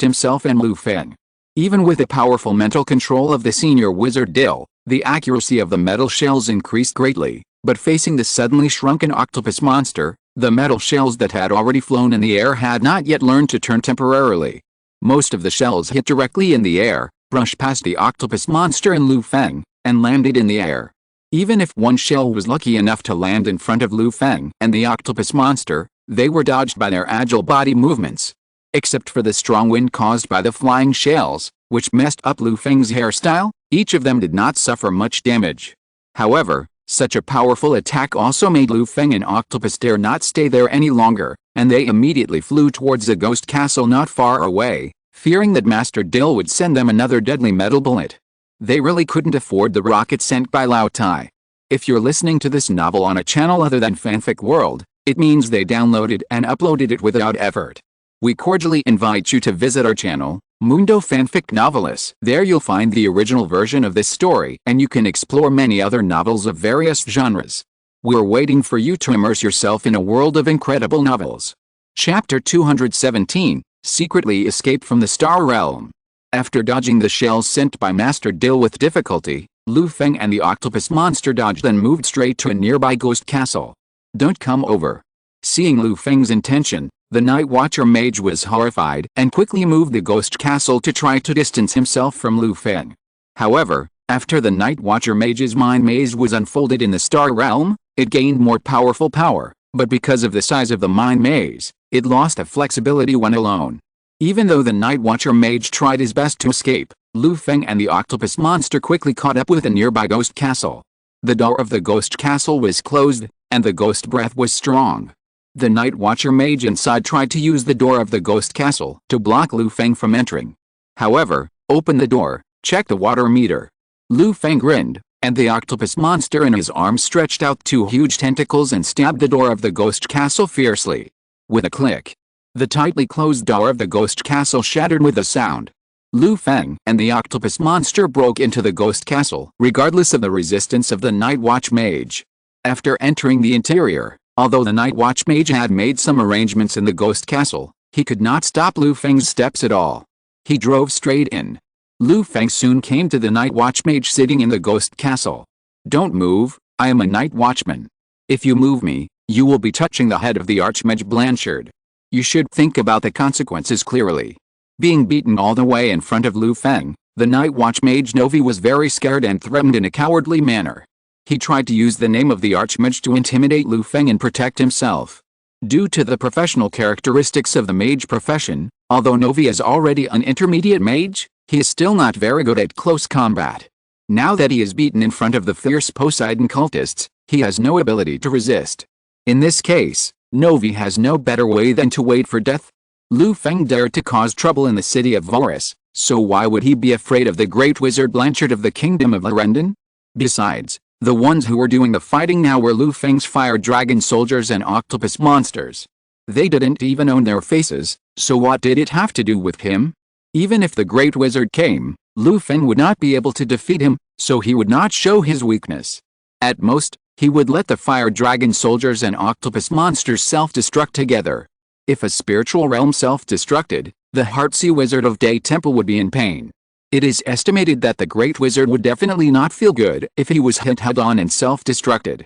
Speaker 1: himself and Lu Feng. Even with the powerful mental control of the senior wizard Dill, the accuracy of the metal shells increased greatly, but facing the suddenly shrunken octopus monster, the metal shells that had already flown in the air had not yet learned to turn temporarily. Most of the shells hit directly in the air, brushed past the octopus monster and Lu Feng, and landed in the air. Even if one shell was lucky enough to land in front of Lu Feng and the octopus monster, they were dodged by their agile body movements. Except for the strong wind caused by the flying shells, which messed up Lu Feng's hairstyle, each of them did not suffer much damage. However, such a powerful attack also made Lu Feng and Octopus dare not stay there any longer, and they immediately flew towards the ghost castle not far away, fearing that Master Dill would send them another deadly metal bullet. They really couldn't afford the rocket sent by Lao Tai. If you're listening to this novel on a channel other than Fanfic World, it means they downloaded and uploaded it without effort. We cordially invite you to visit our channel, Mundo Fanfic Novelis. There you'll find the original version of this story, and you can explore many other novels of various genres. We're waiting for you to immerse yourself in a world of incredible novels. Chapter 217, Secretly Escape from the Star Realm. After dodging the shells sent by Master Dill with difficulty, Lu Feng and the octopus monster dodged and moved straight to a nearby ghost castle. Don't come over. Seeing Lu Feng's intention, the Night Watcher mage was horrified and quickly moved the ghost castle to try to distance himself from Lu Feng. However, after the Night Watcher mage's mind maze was unfolded in the Star Realm, it gained more powerful power, but because of the size of the mind maze, it lost a flexibility when alone. Even though the Night Watcher mage tried his best to escape, Lu Feng and the octopus monster quickly caught up with a nearby ghost castle. The door of the ghost castle was closed, and the ghost breath was strong. The Night Watcher mage inside tried to use the door of the ghost castle to block Lu Feng from entering. However, open the door, check the water meter. Lu Feng grinned, and the octopus monster in his arms stretched out two huge tentacles and stabbed the door of the ghost castle fiercely. With a click, the tightly closed door of the ghost castle shattered with a sound. Lu Feng and the octopus monster broke into the ghost castle, regardless of the resistance of the Night Watch mage. After entering the interior, although the Night Watch mage had made some arrangements in the ghost castle, he could not stop Lu Feng's steps at all. He drove straight in. Lu Feng soon came to the Night Watch mage sitting in the ghost castle. Don't move, I am a Night Watchman. If you move me, you will be touching the head of the Archmage Blanchard. You should think about the consequences clearly. Being beaten all the way in front of Lu Feng, the Night Watch mage Novi was very scared and threatened in a cowardly manner. He tried to use the name of the Archmage to intimidate Lu Feng and protect himself. Due to the professional characteristics of the mage profession, although Novi is already an intermediate mage, he is still not very good at close combat. Now that he is beaten in front of the fierce Poseidon cultists, he has no ability to resist. In this case, Novi has no better way than to wait for death. Lu Feng dared to cause trouble in the city of Voris, so why would he be afraid of the great wizard Blanchard of the kingdom of Larendon? Besides, the ones who were doing the fighting now were Lu Feng's fire dragon soldiers and octopus monsters. They didn't even own their faces, so what did it have to do with him? Even if the great wizard came, Lu Feng would not be able to defeat him, so he would not show his weakness. At most, he would let the fire dragon soldiers and octopus monsters self-destruct together. If a spiritual realm self-destructed, the Heartsea Wizard of Day Temple would be in pain. It is estimated that the Great Wizard would definitely not feel good if he was hit head-on and self-destructed.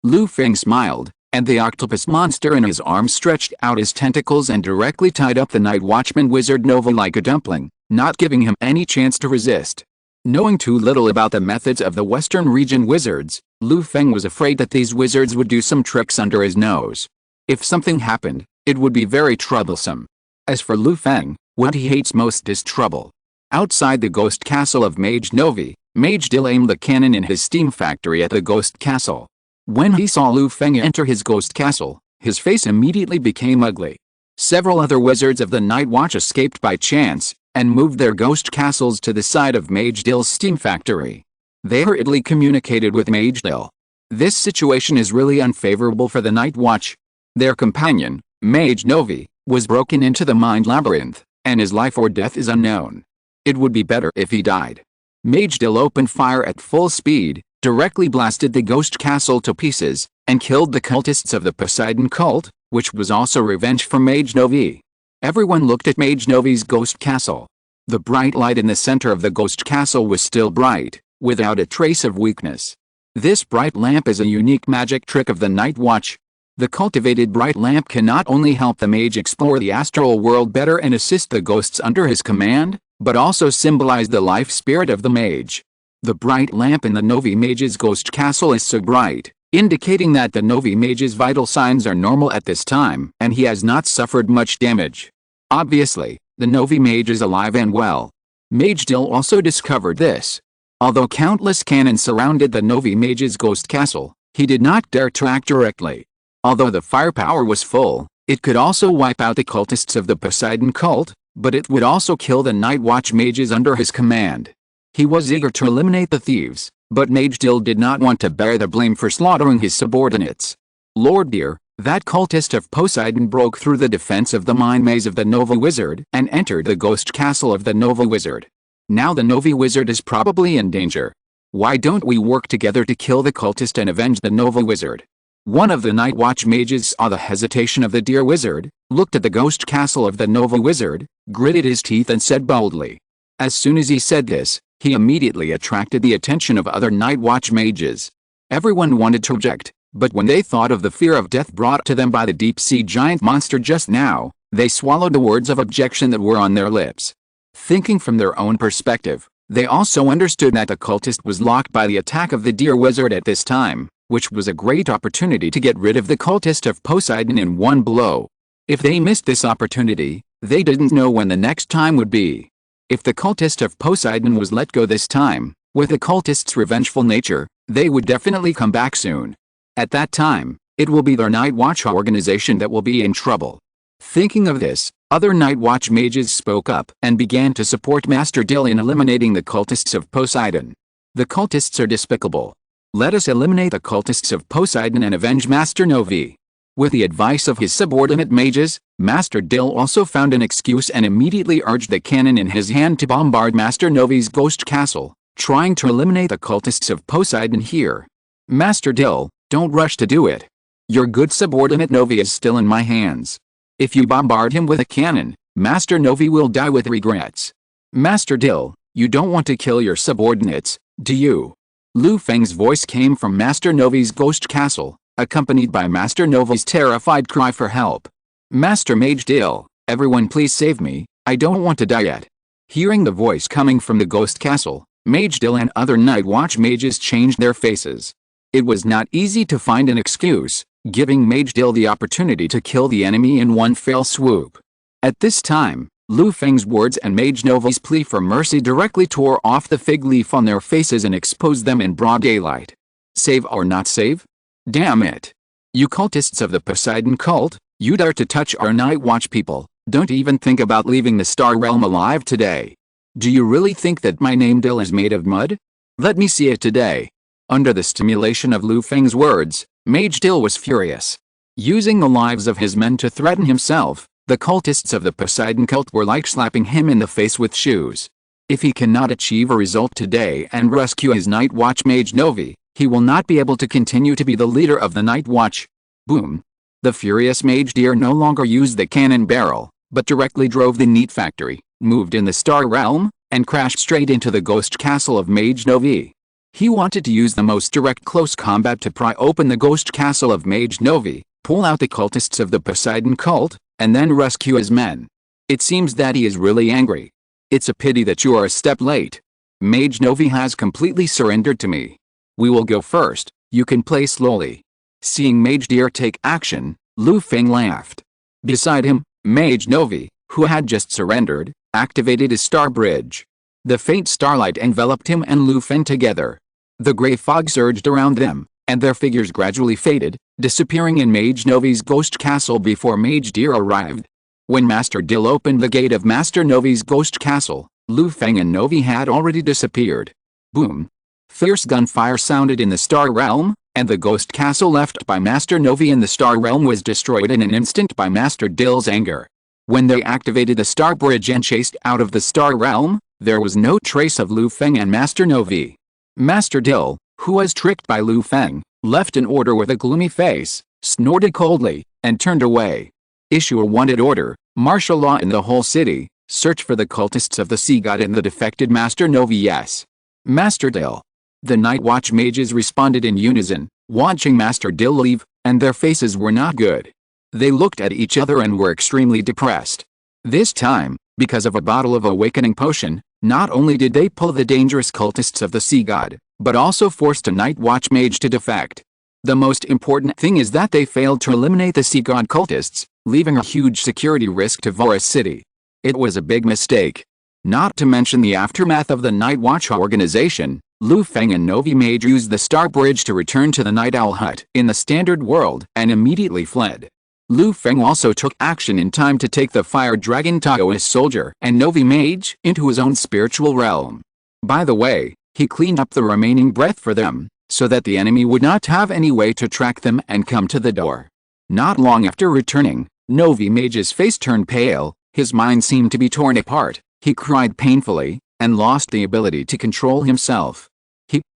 Speaker 1: Lu Feng smiled, and the octopus monster in his arms stretched out his tentacles and directly tied up the Night Watchman Wizard Nova like a dumpling, not giving him any chance to resist. Knowing too little about the methods of the Western region wizards, Lu Feng was afraid that these wizards would do some tricks under his nose. If something happened, it would be very troublesome. As for Lu Feng, what he hates most is trouble. Outside the ghost castle of Mage Novi, Mage Dill aimed the cannon in his steam factory at the ghost castle. When he saw Lu Feng enter his ghost castle, his face immediately became ugly. Several other wizards of the Night Watch escaped by chance, and moved their ghost castles to the side of Mage Dill's steam factory. They hurriedly communicated with Mage Dill. This situation is really unfavorable for the Night Watch. Their companion, Mage Novi, was broken into the mind labyrinth, and his life or death is unknown. It would be better if he died. Mage Dill opened fire at full speed, directly blasted the ghost castle to pieces, and killed the cultists of the Poseidon cult, which was also revenge for Mage Novi. Everyone looked at Mage Novi's ghost castle. The bright light in the center of the ghost castle was still bright, without a trace of weakness. This bright lamp is a unique magic trick of the Night Watch. The cultivated bright lamp can not only help the mage explore the astral world better and assist the ghosts under his command, but also symbolize the life spirit of the mage. The bright lamp in the Novi mage's ghost castle is so bright, indicating that the Novi mage's vital signs are normal at this time and he has not suffered much damage. Obviously, the Novi mage is alive and well. Mage Dill also discovered this. Although countless cannons surrounded the Novi mage's ghost castle, he did not dare to act directly. Although the firepower was full, it could also wipe out the cultists of the Poseidon cult, but it would also kill the Night Watch mages under his command. He was eager to eliminate the thieves, but Mage Dill did not want to bear the blame for slaughtering his subordinates. Lord dear, that cultist of Poseidon broke through the defense of the mind maze of the Nova Wizard and entered the ghost castle of the Nova Wizard. Now the Nova Wizard is probably in danger. Why don't we work together to kill the cultist and avenge the Nova Wizard? One of the Night Watch mages saw the hesitation of the dear wizard, looked at the ghost castle of the Nova Wizard, gritted his teeth and said boldly. As soon as he said this, he immediately attracted the attention of other Night Watch mages. Everyone wanted to object, but when they thought of the fear of death brought to them by the deep-sea giant monster just now, they swallowed the words of objection that were on their lips. Thinking from their own perspective, they also understood that the cultist was locked by the attack of the dear wizard at this time, which was a great opportunity to get rid of the cultist of Poseidon in one blow. If they missed this opportunity, they didn't know when the next time would be. If the cultist of Poseidon was let go this time, with the cultist's revengeful nature, they would definitely come back soon. At that time, it will be their Night Watch organization that will be in trouble. Thinking of this, other Night Watch mages spoke up and began to support Master Dill in eliminating the cultists of Poseidon. The cultists are despicable. Let us eliminate the cultists of Poseidon and avenge Master Novi. With the advice of his subordinate mages, Master Dill also found an excuse and immediately urged the cannon in his hand to bombard Master Novi's ghost castle, trying to eliminate the cultists of Poseidon here. Master Dill, don't rush to do it. Your good subordinate Novi is still in my hands. If you bombard him with a cannon, Master Novi will die with regrets. Master Dill, you don't want to kill your subordinates, do you? Lu Feng's voice came from Master Novi's ghost castle, accompanied by Master Novi's terrified cry for help. Master Mage Dill, everyone please save me, I don't want to die yet. Hearing the voice coming from the ghost castle, Mage Dill and other Night Watch mages changed their faces. It was not easy to find an excuse, giving Mage Dill the opportunity to kill the enemy in one fell swoop. At this time, Lu Feng's words and Mage Novi's plea for mercy directly tore off the fig leaf on their faces and exposed them in broad daylight. Save or not save? Damn it! You cultists of the Poseidon cult, you dare to touch our Night Watch people, don't even think about leaving the Star Realm alive today. Do you really think that my name Dill is made of mud? Let me see it today. Under the stimulation of Lu Feng's words, Mage Dill was furious. Using the lives of his men to threaten himself, the cultists of the Poseidon cult were like slapping him in the face with shoes. If he cannot achieve a result today and rescue his Night Watch Mage Novi, he will not be able to continue to be the leader of the Night Watch. Boom. The furious Mage Deer no longer used the cannon barrel, but directly drove the Neat Factory, moved in the Star Realm, and crashed straight into the ghost castle of Mage Novi. He wanted to use the most direct close combat to pry open the ghost castle of Mage Novi, pull out the cultists of the Poseidon cult, and then rescue his men. It seems that he is really angry. It's a pity that you are a step late. Mage Novi has completely surrendered to me. We will go first, you can play slowly. Seeing Mage Deer take action, Lu Feng laughed. Beside him, Mage Novi, who had just surrendered, activated his star bridge. The faint starlight enveloped him and Lu Feng together. The gray fog surged around them, and their figures gradually faded, disappearing in Mage Novi's ghost castle before Mage Deer arrived. When Master Dill opened the gate of Master Novi's ghost castle, Lu Feng and Novi had already disappeared. Boom! Fierce gunfire sounded in the Star Realm, and the ghost castle left by Master Novi in the Star Realm was destroyed in an instant by Master Dill's anger. When they activated the Star Bridge and chased out of the Star Realm, there was no trace of Lu Feng and Master Novi. Master Dill, who was tricked by Lu Feng, left an order with a gloomy face, snorted coldly, and turned away. Issue a wanted order, martial law in the whole city, search for the cultists of the sea god and the defected Master Novi. Yes. Master Dill. The Night Watch mages responded in unison, watching Master Dill leave, and their faces were not good. They looked at each other and were extremely depressed. This time, because of a bottle of awakening potion, not only did they pull the dangerous cultists of the sea god, but also forced a Night Watch mage to defect. The most important thing is that they failed to eliminate the sea god cultists, leaving a huge security risk to Vora's city. It was a big mistake. Not to mention the aftermath of the Night Watch organization, Lu Feng and Novi Mage used the Star Bridge to return to the Night Owl Hut in the Standard World and immediately fled. Lu Feng also took action in time to take the Fire Dragon Taoist soldier and Novi Mage into his own spiritual realm. By the way, he cleaned up the remaining breath for them, so that the enemy would not have any way to track them and come to the door. Not long after returning, Novi Mage's face turned pale, his mind seemed to be torn apart, he cried painfully, and lost the ability to control himself.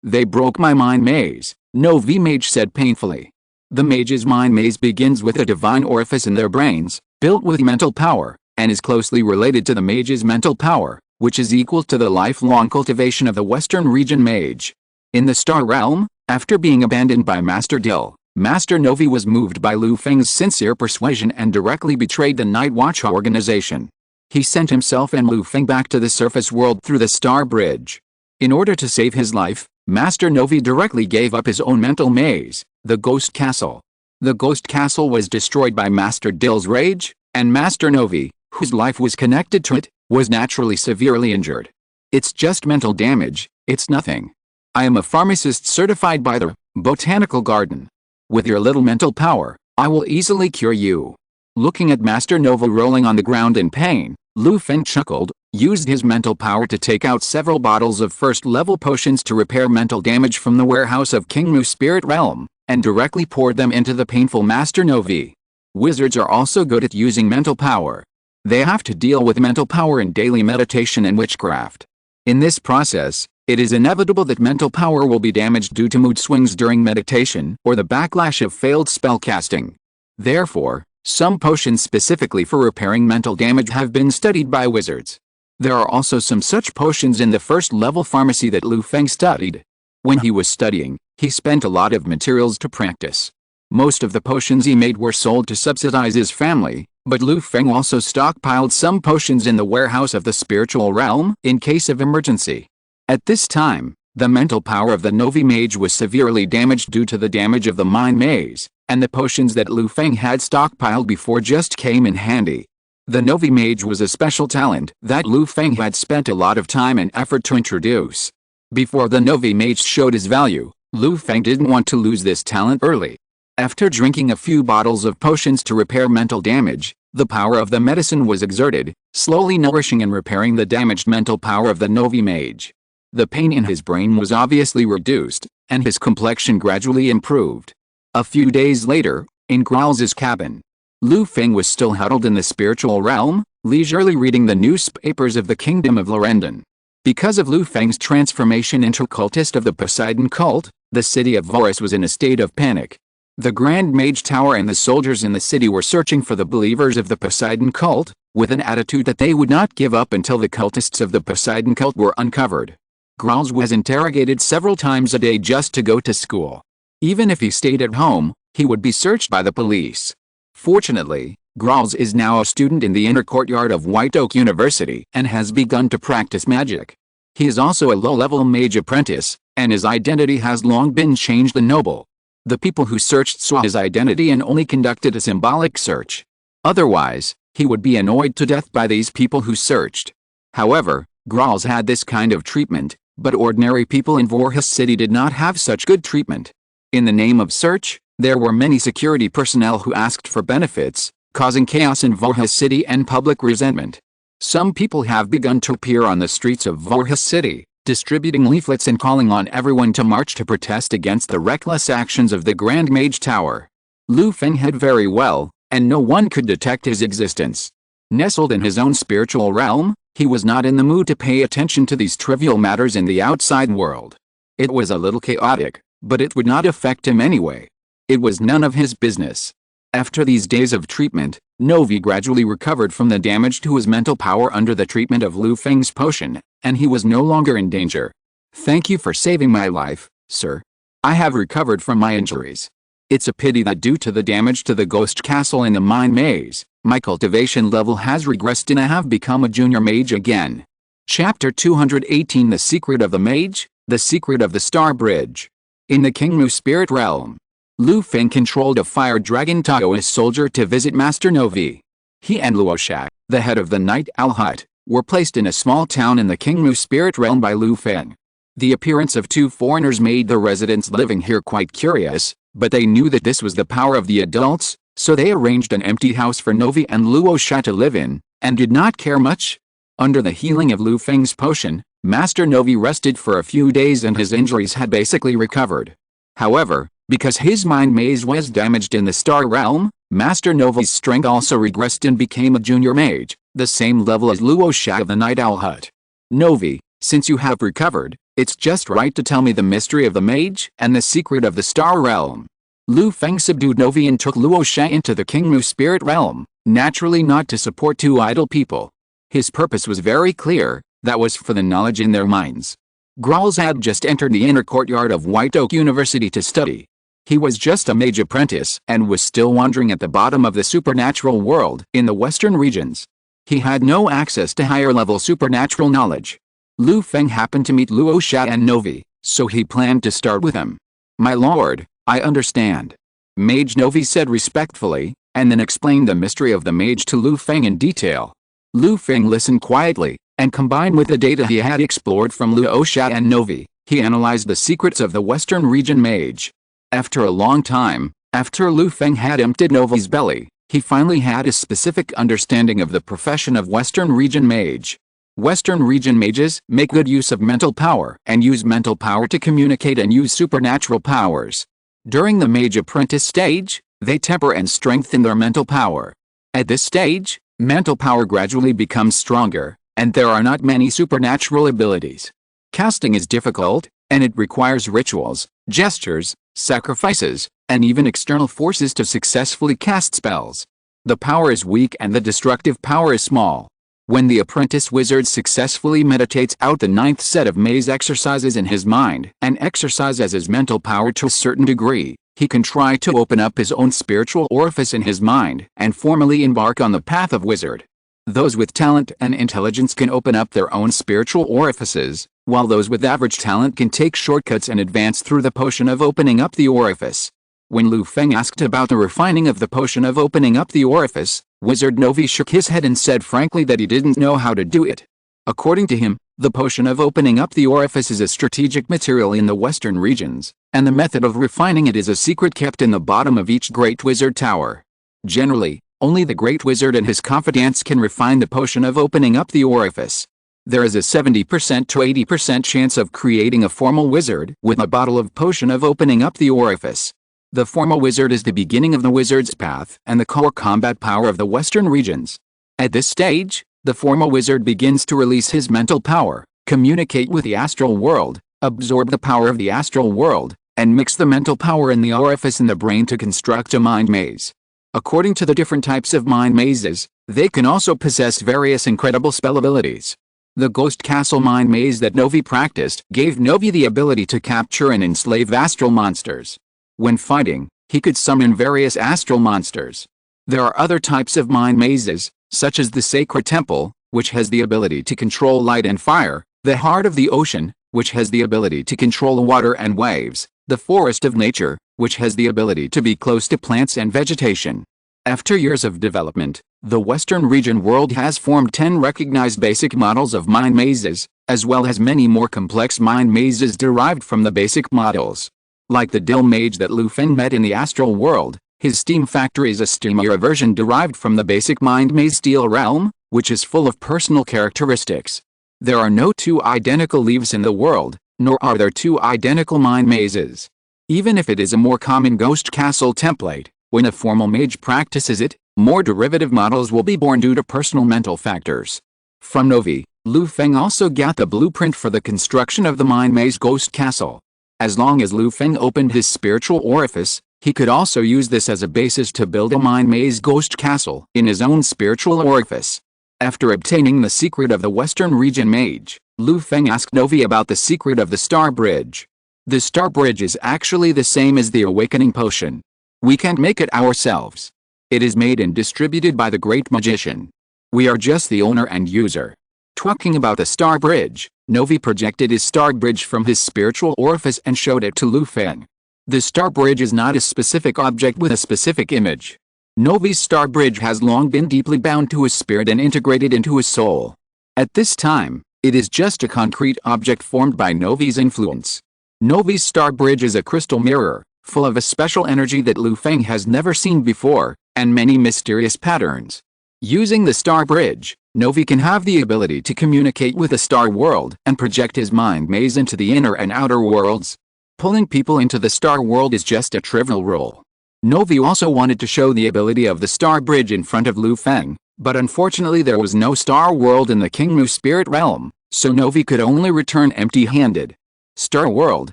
Speaker 1: They broke my mind maze, Novi Mage said painfully. The mage's mind maze begins with a divine orifice in their brains, built with mental power, and is closely related to the mage's mental power, which is equal to the lifelong cultivation of the Western region mage. In the Star Realm, after being abandoned by Master Dill, Master Novi was moved by Lu Feng's sincere persuasion and directly betrayed the Night Watch organization. He sent himself and Lu Feng back to the surface world through the Star Bridge. In order to save his life, Master Novi directly gave up his own mental maze, the Ghost Castle. The Ghost Castle was destroyed by Master Dill's rage, and Master Novi, whose life was connected to it, was naturally severely injured. It's just mental damage, it's nothing. I am a pharmacist certified by the Botanical Garden. With your little mental power, I will easily cure you. Looking at Master Nova rolling on the ground in pain, Lu Feng chuckled, used his mental power to take out several bottles of first-level potions to repair mental damage from the warehouse of King Mu's spirit realm, and directly poured them into the painful Master Novi. Wizards are also good at using mental power. They have to deal with mental power in daily meditation and witchcraft. In this process, it is inevitable that mental power will be damaged due to mood swings during meditation or the backlash of failed spellcasting. Therefore, some potions specifically for repairing mental damage have been studied by wizards. There are also some such potions in the first-level pharmacy that Lu Feng studied. When he was studying, he spent a lot of materials to practice. Most of the potions he made were sold to subsidize his family, But Lu Feng also stockpiled some potions in the warehouse of the spiritual realm in case of emergency. At this time, the mental power of the Novi mage was severely damaged due to the damage of the mind maze, and the potions that Lu Feng had stockpiled before just came in handy. The Novi mage was a special talent that Lu Feng had spent a lot of time and effort to introduce. Before the Novi mage showed his value, Lu Feng didn't want to lose this talent early. After drinking a few bottles of potions to repair mental damage, the power of the medicine was exerted, slowly nourishing and repairing the damaged mental power of the Novi mage. The pain in his brain was obviously reduced, and his complexion gradually improved. A few days later, in Growl's cabin, Lu Feng was still huddled in the spiritual realm, leisurely reading the newspapers of the Kingdom of Lorendon. Because of Lu Feng's transformation into cultist of the Poseidon cult, the city of Voris was in a state of panic. The Grand Mage Tower and the soldiers in the city were searching for the believers of the Poseidon cult, with an attitude that they would not give up until the cultists of the Poseidon cult were uncovered. Growls was interrogated several times a day just to go to school. Even if he stayed at home, he would be searched by the police. Fortunately, Growls is now a student in the inner courtyard of White Oak University and has begun to practice magic. He is also a low-level mage apprentice, and his identity has long been changed to noble. The people who searched saw his identity and only conducted a symbolic search. Otherwise, he would be annoyed to death by these people who searched. However, Growls had this kind of treatment, but ordinary people in Vorhis City did not have such good treatment. In the name of search, there were many security personnel who asked for benefits, causing chaos in Vorhis City and public resentment. Some people have begun to appear on the streets of Vorhis City, distributing leaflets and calling on everyone to march to protest against the reckless actions of the Grand Mage Tower. Lu Feng hid very well, and no one could detect his existence. Nestled in his own spiritual realm, he was not in the mood to pay attention to these trivial matters in the outside world. It was a little chaotic, but it would not affect him anyway. It was none of his business. After these days of treatment, Novi gradually recovered from the damage to his mental power under the treatment of Lu Feng's potion, and he was no longer in danger. "Thank you for saving my life, sir. I have recovered from my injuries. It's a pity that due to the damage to the ghost castle and the mine maze, my cultivation level has regressed and I have become a junior mage again." Chapter 218 The Secret of the Mage, The Secret of the Star Bridge. In the Kingmu spirit realm, Lu Feng controlled a fire dragon Taoist soldier to visit Master Novi. He and Luosha, the head of the Night Owl Hut, were placed in a small town in the Kingmu spirit realm by Lu Feng. The appearance of two foreigners made the residents living here quite curious, but they knew that this was the power of the adults, so they arranged an empty house for Novi and Luosha to live in, and did not care much. Under the healing of Lu Feng's potion, Master Novi rested for a few days and his injuries had basically recovered. However, because his mind maze was damaged in the star realm, Master Novi's strength also regressed and became a junior mage, the same level as Luosha of the Night Owl Hut. "Novi, since you have recovered, it's just right to tell me the mystery of the mage and the secret of the star realm." Lu Feng subdued Novi and took Luosha into the Kingmu spirit realm, naturally not to support two idle people. His purpose was very clear, that was for the knowledge in their minds. Growls had just entered the inner courtyard of White Oak University to study. He was just a mage apprentice and was still wandering at the bottom of the supernatural world in the western regions. He had no access to higher-level supernatural knowledge. Lu Feng happened to meet Luosha and Novi, so he planned to start with him. "My lord, I understand." Mage Novi said respectfully, and then explained the mystery of the mage to Lu Feng in detail. Lu Feng listened quietly, and combined with the data he had explored from Luosha and Novi, he analyzed the secrets of the western region mage. After a long time, after Lu Feng had emptied Novi's belly, he finally had a specific understanding of the profession of Western Region Mage. Western Region Mages make good use of mental power and use mental power to communicate and use supernatural powers. During the Mage Apprentice stage, they temper and strengthen their mental power. At this stage, mental power gradually becomes stronger, and there are not many supernatural abilities. Casting is difficult, and it requires rituals, gestures, sacrifices, and even external forces to successfully cast spells. The power is weak and the destructive power is small. When the apprentice wizard successfully meditates out the 9th set of maze exercises in his mind and exercises his mental power to a certain degree, He can try to open up his own spiritual orifice in his mind and formally embark on the path of wizard. Those with talent and intelligence can open up their own spiritual orifices, while those with average talent can take shortcuts and advance through the potion of opening up the orifice. When Lu Feng asked about the refining of the potion of opening up the orifice, Wizard Novi shook his head and said frankly that he didn't know how to do it. According to him, the potion of opening up the orifice is a strategic material in the western regions, and the method of refining it is a secret kept in the bottom of each great wizard tower. Generally, only the great wizard and his confidants can refine the potion of opening up the orifice. There is a 70% to 80% chance of creating a formal wizard with a bottle of potion of opening up the orifice. The formal wizard is the beginning of the wizard's path and the core combat power of the western regions. At this stage, the formal wizard begins to release his mental power, communicate with the astral world, absorb the power of the astral world, and mix the mental power in the orifice in the brain to construct a mind maze. According to the different types of mind mazes, they can also possess various incredible spell abilities. The Ghost Castle mind maze that Novi practiced gave Novi the ability to capture and enslave astral monsters. When fighting, he could summon various astral monsters. There are other types of mind mazes, such as the Sacred Temple, which has the ability to control light and fire, the Heart of the Ocean, which has the ability to control water and waves, the Forest of Nature, which has the ability to be close to plants and vegetation. After years of development, the Western region world has formed 10 recognized basic models of mind mazes, as well as many more complex mind mazes derived from the basic models. Like the Dill Mage that Lu Feng met in the astral world, his steam factory is a steamier version derived from the basic mind maze Steel Realm, which is full of personal characteristics. There are no two identical leaves in the world, nor are there two identical mind mazes. Even if it is a more common Ghost Castle template, when a formal mage practices it, more derivative models will be born due to personal mental factors. From Novi, Lu Feng also got the blueprint for the construction of the mind maze Ghost Castle. As long as Lu Feng opened his spiritual orifice, he could also use this as a basis to build a mind maze Ghost Castle in his own spiritual orifice. After obtaining the secret of the Western region mage, Lu Feng asked Novi about the secret of the Star Bridge. The Star Bridge is actually the same as the Awakening Potion. We can't make it ourselves. It is made and distributed by the great magician. We are just the owner and user. Talking about the Star Bridge, Novi projected his Star Bridge from his spiritual orifice and showed it to Lu Feng. The Star Bridge is not a specific object with a specific image. Novi's Star Bridge has long been deeply bound to his spirit and integrated into his soul. At this time, it is just a concrete object formed by Novi's influence. Novi's Star Bridge is a crystal mirror, full of a special energy that Lu Feng has never seen before, and many mysterious patterns. Using the Star Bridge, Novi can have the ability to communicate with the star world and project his mind maze into the inner and outer worlds. Pulling people into the star world is just a trivial role. Novi also wanted to show the ability of the Star Bridge in front of Lu Feng, but unfortunately there was no star world in the Kingmu spirit realm, so Novi could only return empty-handed. Star World,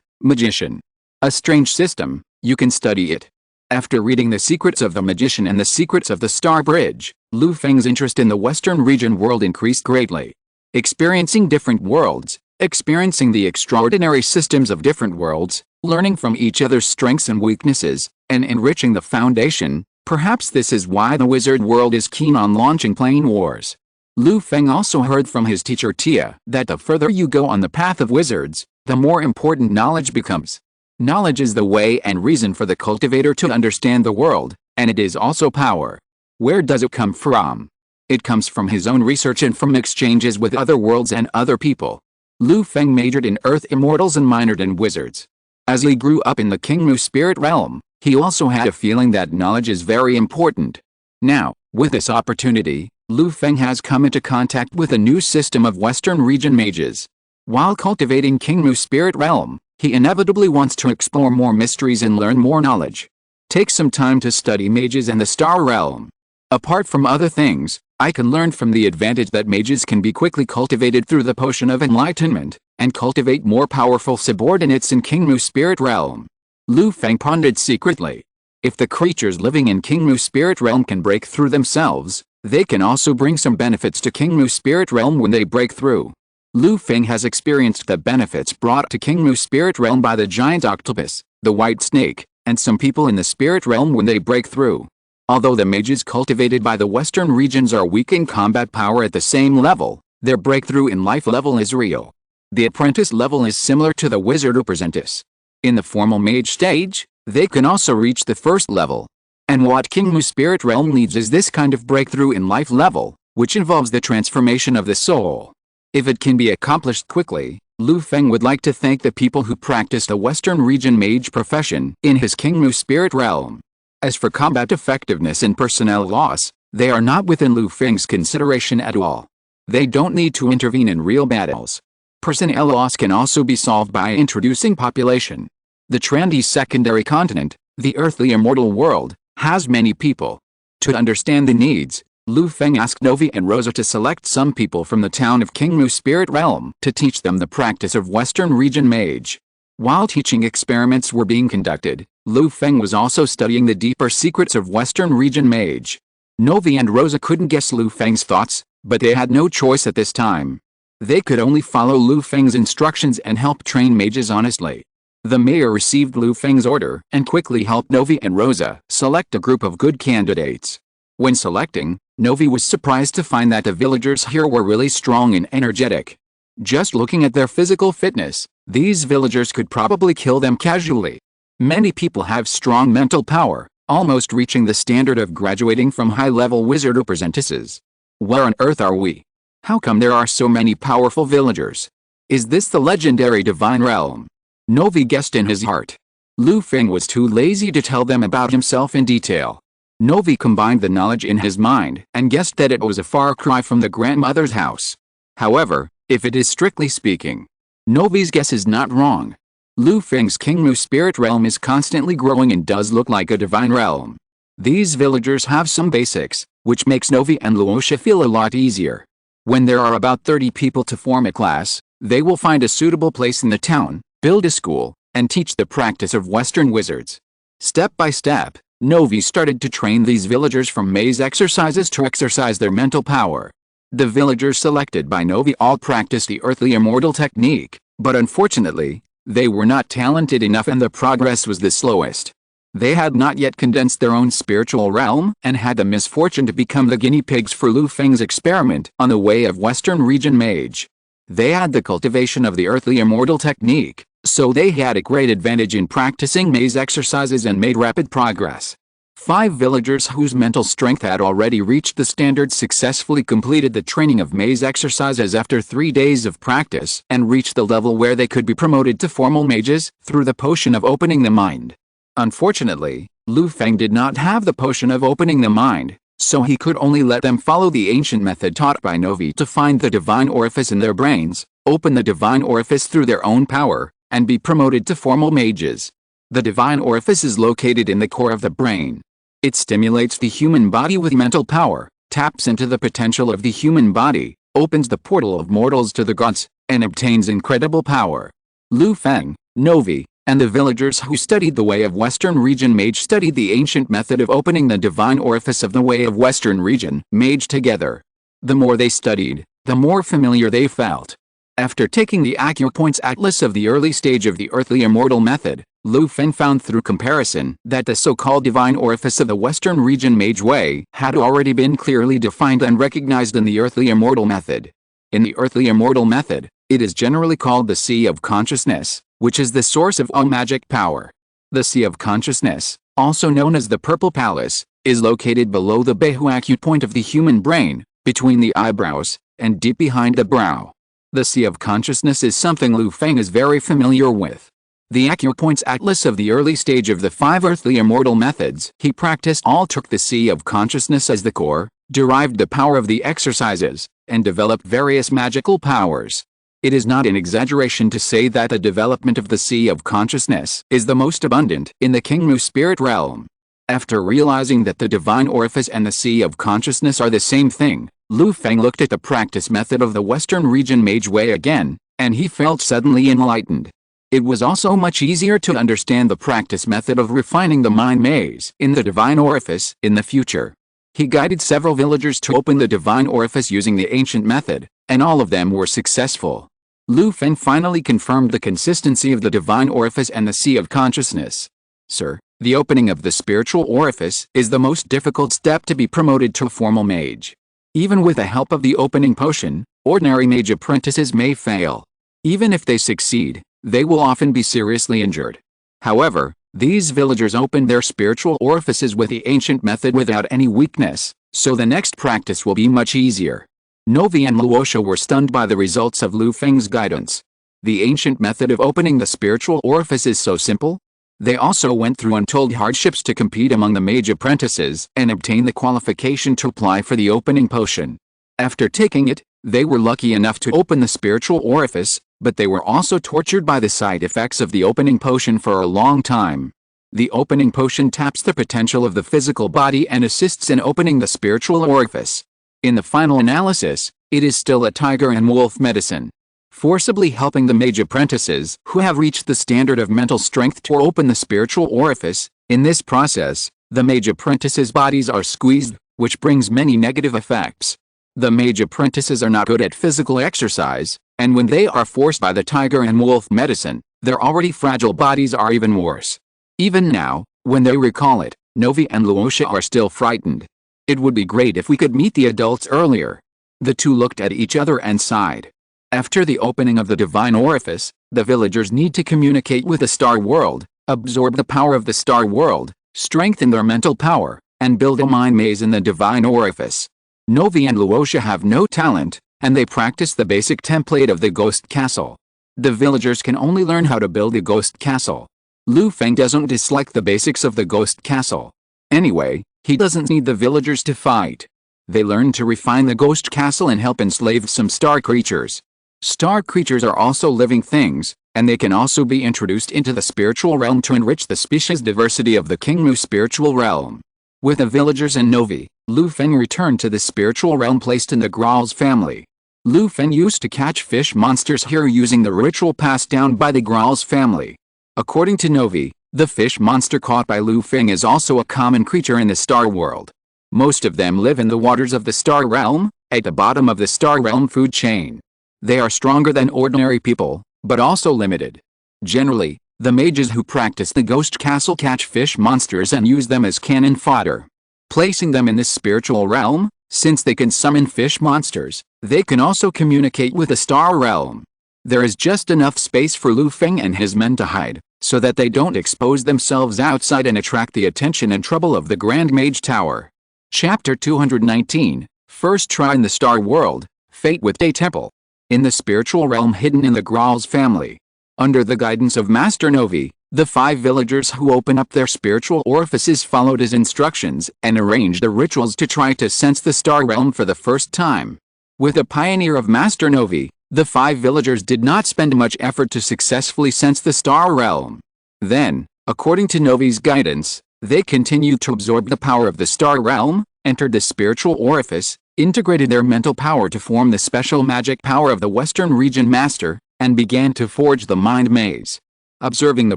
Speaker 1: Magician. A strange system, you can study it. After reading The Secrets of the Magician and The Secrets of the Star Bridge, Lu Feng's interest in the Western region world increased greatly. Experiencing different worlds, experiencing the extraordinary systems of different worlds, learning from each other's strengths and weaknesses, and enriching the foundation, perhaps this is why the wizard world is keen on launching Plane Wars. Lu Feng also heard from his teacher Tia that the further you go on the path of wizards, the more important knowledge becomes. Knowledge is the way and reason for the cultivator to understand the world, and it is also power. Where does it come from? It comes from his own research and from exchanges with other worlds and other people. Lu Feng majored in Earth Immortals and minored in Wizards. As he grew up in the Kingmu spirit realm, he also had a feeling that knowledge is very important. Now, with this opportunity, Lu Feng has come into contact with a new system of Western region mages. While cultivating Kingmu spirit realm, he inevitably wants to explore more mysteries and learn more knowledge. Take some time to study mages and the star realm. Apart from other things, I can learn from the advantage that mages can be quickly cultivated through the potion of enlightenment, and cultivate more powerful subordinates in Kingmu spirit realm. Lu Feng pondered secretly. If the creatures living in Kingmu spirit realm can break through themselves, they can also bring some benefits to Kingmu spirit realm when they break through. Lu Feng has experienced the benefits brought to Kingmu spirit realm by the giant octopus, the white snake, and some people in the spirit realm when they break through. Although the mages cultivated by the Western regions are weak in combat power at the same level, their breakthrough in life level is real. The apprentice level is similar to the wizard or apprentice. In the formal mage stage, they can also reach the first level. And what King Mu's spirit realm needs is this kind of breakthrough in life level, which involves the transformation of the soul. If it can be accomplished quickly, Lu Feng would like to thank the people who practice the Western region mage profession in his King Mu spirit realm. As for combat effectiveness and personnel loss, they are not within Lu Feng's consideration at all. They don't need to intervene in real battles. Personnel loss can also be solved by introducing population. The trendy secondary continent, the earthly immortal world, has many people. To understand the needs, Lu Feng asked Novi and Rosa to select some people from the town of King Mu spirit realm to teach them the practice of Western region mage. While teaching experiments were being conducted, Lu Feng was also studying the deeper secrets of Western region mage. Novi and Rosa couldn't guess Lu Feng's thoughts, but they had no choice at this time. They could only follow Lu Feng's instructions and help train mages honestly. The mayor received Lu Feng's order and quickly helped Novi and Rosa select a group of good candidates. When selecting, Novi was surprised to find that the villagers here were really strong and energetic. Just looking at their physical fitness, these villagers could probably kill them casually. Many people have strong mental power, almost reaching the standard of graduating from high-level wizard or apprentices. Where on earth are we? How come there are so many powerful villagers? Is this the legendary divine realm? Novi guessed in his heart. Lu Feng was too lazy to tell them about himself in detail. Novi combined the knowledge in his mind and guessed that it was a far cry from the grandmother's house. However, if it is strictly speaking, Novi's guess is not wrong. Lu Feng's King Mu spirit realm is constantly growing and does look like a divine realm. These villagers have some basics, which makes Novi and Luosha feel a lot easier. When there are about 30 people to form a class, they will find a suitable place in the town, build a school, and teach the practice of Western wizards. Step by step, Novi started to train these villagers from maze exercises to exercise their mental power. The villagers selected by Novi all practiced the earthly immortal technique, but unfortunately, they were not talented enough and the progress was the slowest. They had not yet condensed their own spiritual realm and had the misfortune to become the guinea pigs for Lu Feng's experiment on the way of Western region mage. They had the cultivation of the earthly immortal technique, so they had a great advantage in practicing maze exercises and made rapid progress. 5 villagers whose mental strength had already reached the standard successfully completed the training of maze exercises after 3 days of practice and reached the level where they could be promoted to formal mages through the potion of opening the mind. Unfortunately, Lu Feng did not have the potion of opening the mind, so he could only let them follow the ancient method taught by Novi to find the divine orifice in their brains, open the divine orifice through their own power, and be promoted to formal mages. The divine orifice is located in the core of the brain. It stimulates the human body with mental power, taps into the potential of the human body, opens the portal of mortals to the gods, and obtains incredible power. Lu Feng, Novi, and the villagers who studied the way of Western region mage studied the ancient method of opening the divine orifice of the way of Western region mage together. The more they studied, the more familiar they felt. After taking the acupoints atlas of the early stage of the earthly immortal method, Lu Feng found through comparison that the so-called divine orifice of the Western region mage way had already been clearly defined and recognized in the earthly immortal method. In the earthly immortal method, it is generally called the Sea of Consciousness, which is the source of all magic power. The Sea of Consciousness, also known as the Purple Palace, is located below the Behu acupoint of the human brain, between the eyebrows, and deep behind the brow. The Sea of Consciousness is something Lu Feng is very familiar with. The acupoints atlas of the early stage of the 5 earthly immortal methods he practiced all took the Sea of Consciousness as the core, derived the power of the exercises, and developed various magical powers. It is not an exaggeration to say that the development of the Sea of Consciousness is the most abundant in the King Mu spirit realm. After realizing that the divine orifice and the Sea of Consciousness are the same thing, Lu Feng looked at the practice method of the Western region mage way again, and he felt suddenly enlightened. It was also much easier to understand the practice method of refining the mind maze in the divine orifice in the future. He guided several villagers to open the divine orifice using the ancient method, and all of them were successful. Lu Feng finally confirmed the consistency of the divine orifice and the Sea of Consciousness. "Sir, The opening of the spiritual orifice is the most difficult step to be promoted to a formal mage. Even with the help of the opening potion, ordinary mage apprentices may fail. Even if they succeed, they will often be seriously injured. However, these villagers opened their spiritual orifices with the ancient method without any weakness, so the next practice will be much easier. Novi and Luosha were stunned by the results of Lu Feng's guidance. The ancient method of opening the spiritual orifice is so simple. They also went through untold hardships to compete among the mage apprentices and obtain the qualification to apply for the opening potion. After taking it, they were lucky enough to open the spiritual orifice, but they were also tortured by the side effects of the opening potion for a long time. The opening potion taps the potential of the physical body and assists in opening the spiritual orifice. In the final analysis, it is still a tiger and wolf medicine, forcibly helping the mage apprentices who have reached the standard of mental strength to open the spiritual orifice. In this process, the mage apprentices' bodies are squeezed, which brings many negative effects. The mage apprentices are not good at physical exercise, and when they are forced by the tiger and wolf medicine, their already fragile bodies are even worse. Even now, when they recall it, Novi and Luosha are still frightened. It would be great if we could meet the adults earlier. The two looked at each other and sighed. After the opening of the divine orifice, the villagers need to communicate with the star world, absorb the power of the star world, strengthen their mental power, and build a mind maze in the divine orifice. Novi and Luosha have no talent, and they practice the basic template of the ghost castle. The villagers can only learn how to build a ghost castle. Lu Feng doesn't dislike the basics of the ghost castle. Anyway, he doesn't need the villagers to fight. They learn to refine the ghost castle and help enslave some star creatures. Star creatures are also living things, and they can also be introduced into the spiritual realm to enrich the species diversity of the Kingmu spiritual realm. With the villagers and Novi, Lu Feng returned to the spiritual realm placed in the Graal's family. Lu Feng used to catch fish monsters here using the ritual passed down by the Graal's family. According to Novi, the fish monster caught by Lu Feng is also a common creature in the star world. Most of them live in the waters of the star realm, at the bottom of the star realm food chain. They are stronger than ordinary people, but also limited. Generally, the mages who practice the ghost castle catch fish monsters and use them as cannon fodder. Placing them in this spiritual realm, since they can summon fish monsters, they can also communicate with the star realm. There is just enough space for Lu Feng and his men to hide, so that they don't expose themselves outside and attract the attention and trouble of the Grand Mage Tower. Chapter 219, First Try in the Star World, Fate with Day Temple. In the spiritual realm hidden in the Graal's family. Under the guidance of Master Novi, the 5 villagers who open up their spiritual orifices followed his instructions and arranged the rituals to try to sense the star realm for the first time. With the pioneer of Master Novi, the 5 villagers did not spend much effort to successfully sense the star realm. Then, according to Novi's guidance, they continued to absorb the power of the star realm, entered the spiritual orifice, integrated their mental power to form the special magic power of the Western Region Master, and began to forge the mind maze. Observing the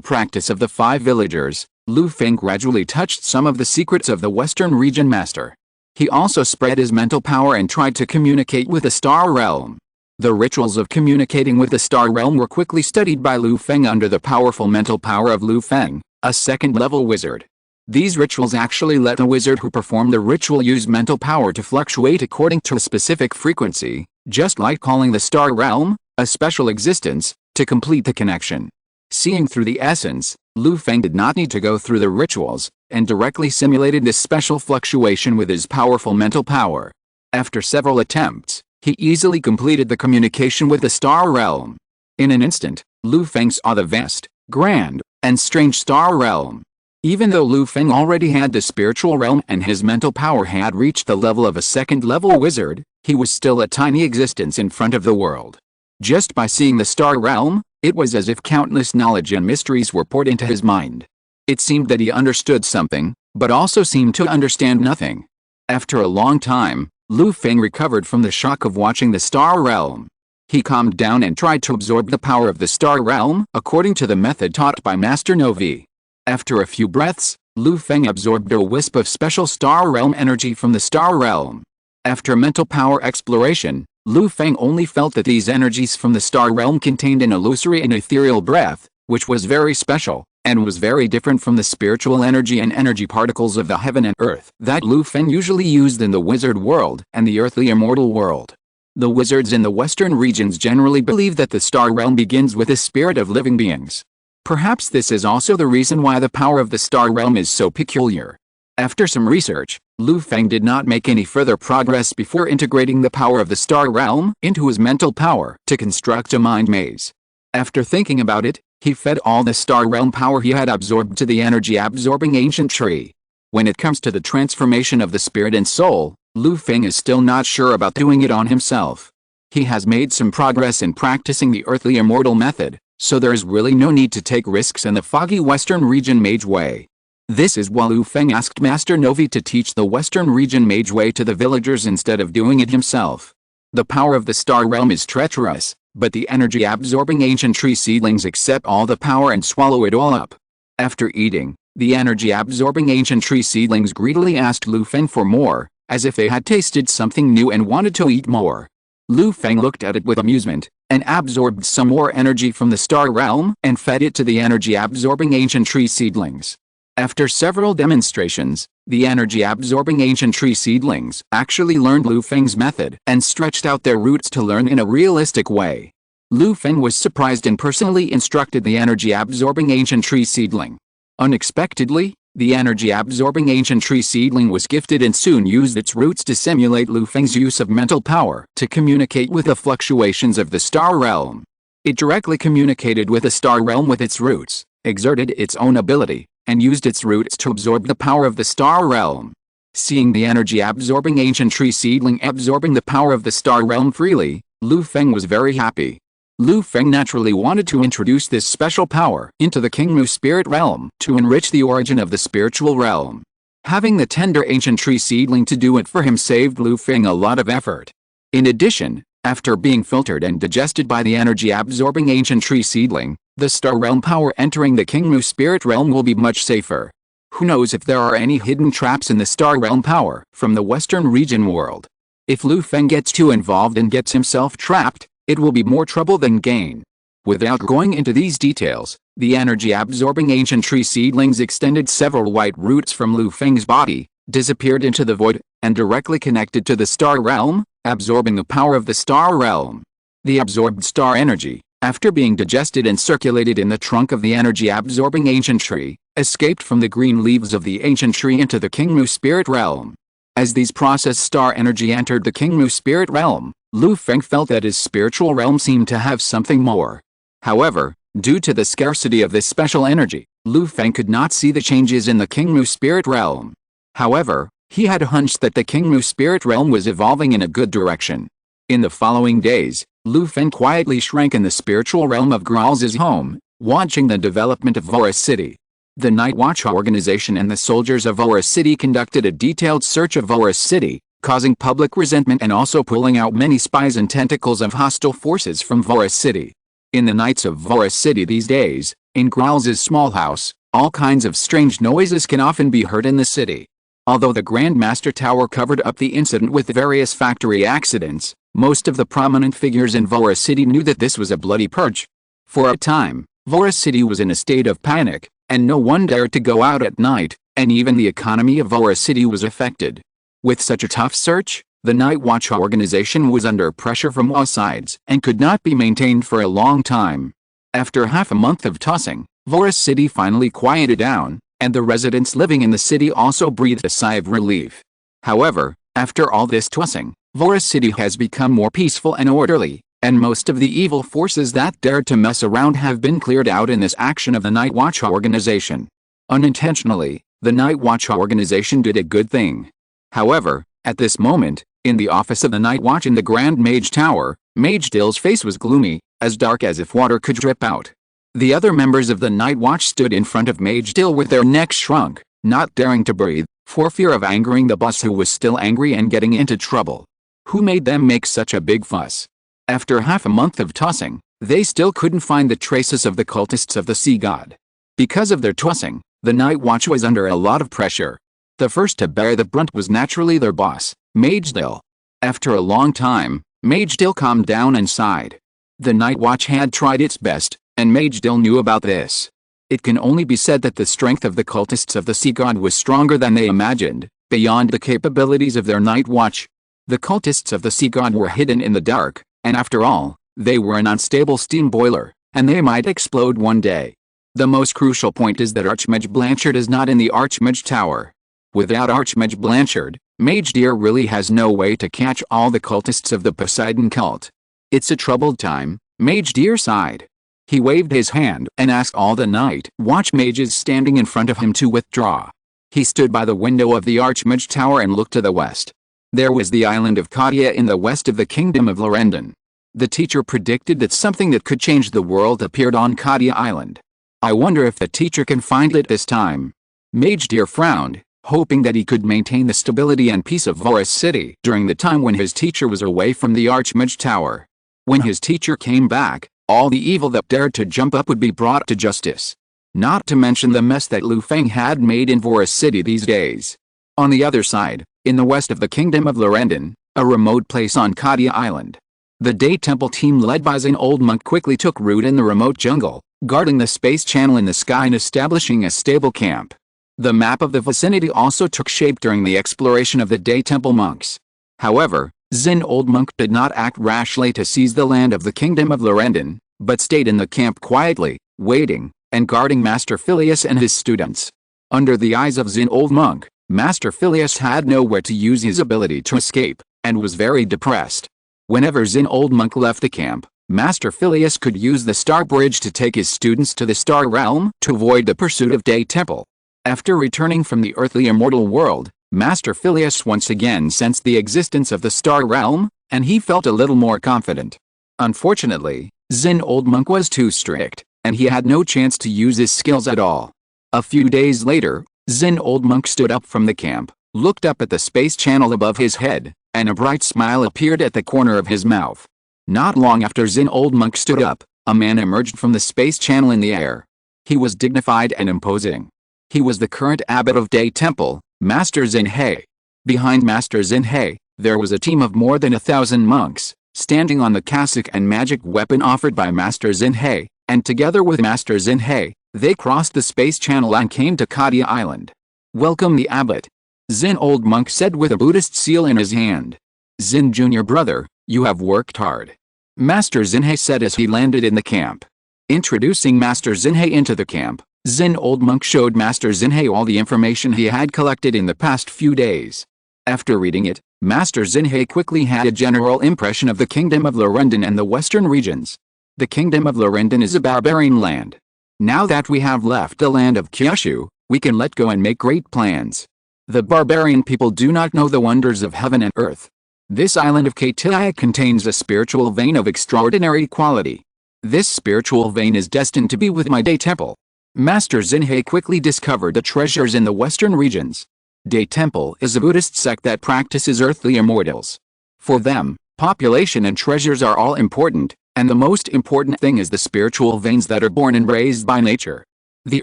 Speaker 1: practice of the 5 villagers, Lu Feng gradually touched some of the secrets of the Western Region Master. He also spread his mental power and tried to communicate with the star realm. The rituals of communicating with the star realm were quickly studied by Lu Feng under the powerful mental power of Lu Feng, a second-level wizard. These rituals actually let the wizard who performed the ritual use mental power to fluctuate according to a specific frequency, just like calling the star realm, a special existence, to complete the connection. Seeing through the essence, Lu Feng did not need to go through the rituals, and directly simulated this special fluctuation with his powerful mental power. After several attempts, he easily completed the communication with the star realm. In an instant, Lu Feng saw the vast, grand, and strange star realm. Even though Lu Feng already had the spiritual realm and his mental power had reached the level of a second-level wizard, he was still a tiny existence in front of the world. Just by seeing the star realm, it was as if countless knowledge and mysteries were poured into his mind. It seemed that he understood something, but also seemed to understand nothing. After a long time, Lu Feng recovered from the shock of watching the star realm. He calmed down and tried to absorb the power of the star realm according to the method taught by Master Novi. After a few breaths, Lu Feng absorbed a wisp of special star realm energy from the star realm. After mental power exploration, Lu Feng only felt that these energies from the star realm contained an illusory and ethereal breath, which was very special, and was very different from the spiritual energy and energy particles of the heaven and earth that Lu Feng usually used in the wizard world and the earthly immortal world. The wizards in the western regions generally believe that the star realm begins with the spirit of living beings. Perhaps this is also the reason why the power of the star realm is so peculiar. After some research, Lu Feng did not make any further progress before integrating the power of the star realm into his mental power to construct a mind maze. After thinking about it, he fed all the star realm power he had absorbed to the energy-absorbing ancient tree. When it comes to the transformation of the spirit and soul, Lu Feng is still not sure about doing it on himself. He has made some progress in practicing the earthly immortal method, so there is really no need to take risks in the foggy western region mage way. This is why Lu Feng asked Master Novi to teach the western region mage way to the villagers instead of doing it himself. The power of the star realm is treacherous, but the energy-absorbing ancient tree seedlings accept all the power and swallow it all up. After eating, the energy-absorbing ancient tree seedlings greedily asked Lu Feng for more, as if they had tasted something new and wanted to eat more. Lu Feng looked at it with amusement, and absorbed some more energy from the star realm and fed it to the energy-absorbing ancient tree seedlings. After several demonstrations, the energy-absorbing ancient tree seedlings actually learned Lu Feng's method and stretched out their roots to learn in a realistic way. Lu Feng was surprised and personally instructed the energy-absorbing ancient tree seedling. Unexpectedly, the energy-absorbing ancient tree seedling was gifted and soon used its roots to simulate Lu Feng's use of mental power to communicate with the fluctuations of the star realm. It directly communicated with the star realm with its roots, exerted its own ability, and used its roots to absorb the power of the star realm. Seeing the energy-absorbing ancient tree seedling absorbing the power of the star realm freely, Lu Feng was very happy. Lu Feng naturally wanted to introduce this special power into the Kingmu spirit realm to enrich the origin of the spiritual realm. Having the tender ancient tree seedling to do it for him saved Lu Feng a lot of effort. In addition, after being filtered and digested by the energy-absorbing ancient tree seedling, the star realm power entering the Kingmu spirit realm will be much safer. Who knows if there are any hidden traps in the star realm power from the western region world. If Lu Feng gets too involved and gets himself trapped, it will be more trouble than gain. Without going into these details, the energy-absorbing ancient tree seedlings extended several white roots from Lu Feng's body, disappeared into the void, and directly connected to the star realm, absorbing the power of the star realm. The absorbed star energy, after being digested and circulated in the trunk of the energy-absorbing ancient tree, escaped from the green leaves of the ancient tree into the Kingmu spirit realm. As these processed star energy entered the Kingmu spirit realm, Lu Feng felt that his spiritual realm seemed to have something more. However, due to the scarcity of this special energy, Lu Feng could not see the changes in the Kingmu spirit realm. However, he had a hunch that the Kingmu spirit realm was evolving in a good direction. In the following days, Lu Feng quietly shrank in the spiritual realm of Grals's home, watching the development of Vorus City. The Night Watch organization and the soldiers of Vorus City conducted a detailed search of Vorus City, causing public resentment and also pulling out many spies and tentacles of hostile forces from Vorus City. In the nights of Vorus City these days, in Grals's small house, all kinds of strange noises can often be heard in the city. Although the Grand Master Tower covered up the incident with various factory accidents, most of the prominent figures in Vorus City knew that this was a bloody purge. For a time, Vorus City was in a state of panic, and no one dared to go out at night, and even the economy of Vorus City was affected. With such a tough search, the Night Watch organization was under pressure from all sides and could not be maintained for a long time. After half a month of tossing, Vorus City finally quieted down, and the residents living in the city also breathed a sigh of relief. However, after all this tossing, Vorus City has become more peaceful and orderly, and most of the evil forces that dared to mess around have been cleared out in this action of the Night Watch organization. Unintentionally, the Night Watch organization did a good thing. However, at this moment, in the office of the Night Watch in the Grand Mage Tower, Mage Dill's face was gloomy, as dark as if water could drip out. The other members of the Night Watch stood in front of Mage Dill with their necks shrunk, not daring to breathe, for fear of angering the boss who was still angry and getting into trouble. Who made them make such a big fuss? After half a month of tossing, they still couldn't find the traces of the cultists of the sea god. Because of their tossing, the Night Watch was under a lot of pressure. The first to bear the brunt was naturally their boss, Mage Dill. After a long time, Mage Dill calmed down and sighed. The Night Watch had tried its best, and Mage Dill knew about this. It can only be said that the strength of the cultists of the sea god was stronger than they imagined, beyond the capabilities of their night watch. The cultists of the sea god were hidden in the dark, and after all, they were an unstable steam boiler, and they might explode one day. The most crucial point is that Archmage Blanchard is not in the Archmage Tower. Without Archmage Blanchard, Mage Deer really has no way to catch all the cultists of the Poseidon cult. It's a troubled time, Mage Deer sighed. He waved his hand and asked all the night watch mages standing in front of him to withdraw. He stood by the window of the Archmage Tower and looked to the west. There was the island of Hongye in the west of the kingdom of Lorendon. The teacher predicted that something that could change the world appeared on Hongye Island. I wonder if the teacher can find it this time. Mage Deer frowned, hoping that he could maintain the stability and peace of Vorus City during the time when his teacher was away from the Archmage Tower. When his teacher came back, all the evil that dared to jump up would be brought to justice. Not to mention the mess that Feng had made in Vorus City these days. On the other side, in the west of the kingdom of Lorendon, a remote place on Hongye Island, the Day Temple team led by an old monk quickly took root in the remote jungle, guarding the space channel in the sky and establishing a stable camp. The map of the vicinity also took shape during the exploration of the Day Temple monks. However, Zin Old Monk did not act rashly to seize the land of the kingdom of Lorendon, but stayed in the camp quietly, waiting, and guarding Master Phileas and his students. Under the eyes of Zin Old Monk, Master Phileas had nowhere to use his ability to escape, and was very depressed. Whenever Zin Old Monk left the camp, Master Phileas could use the Star Bridge to take his students to the Star Realm to avoid the pursuit of Day Temple. After returning from the earthly immortal world, Master Phileas once again sensed the existence of the Star Realm, and he felt a little more confident. Unfortunately, Zin Old Monk was too strict, and he had no chance to use his skills at all. A few days later, Zin Old Monk stood up from the camp, looked up at the space channel above his head, and a bright smile appeared at the corner of his mouth. Not long after Zin Old Monk stood up, a man emerged from the space channel in the air. He was dignified and imposing. He was the current abbot of Day Temple, Master Xinhe. Behind Master Xinhe, there was a team of more than 1,000 monks, standing on the cassock and magic weapon offered by Master Xinhe, and together with Master Xinhe, they crossed the space channel and came to Hongye Island. "Welcome the abbot," Zin Old Monk said with a Buddhist seal in his hand. "Zin Junior brother, you have worked hard," Master Xinhe said as he landed in the camp. Introducing Master Xinhe into the camp, Zin Old Monk showed Master Xinhe all the information he had collected in the past few days. After reading it, Master Xinhe quickly had a general impression of the kingdom of Lorendon and the western regions. The kingdom of Lorendon is a barbarian land. Now that we have left the land of Kyushu, we can let go and make great plans. The barbarian people do not know the wonders of heaven and earth. This island of Katia contains a spiritual vein of extraordinary quality. This spiritual vein is destined to be with my Day Temple. Master Xinhe quickly discovered the treasures in the western regions. Day Temple is a Buddhist sect that practices earthly immortals. For them, population and treasures are all important, and the most important thing is the spiritual veins that are born and raised by nature. The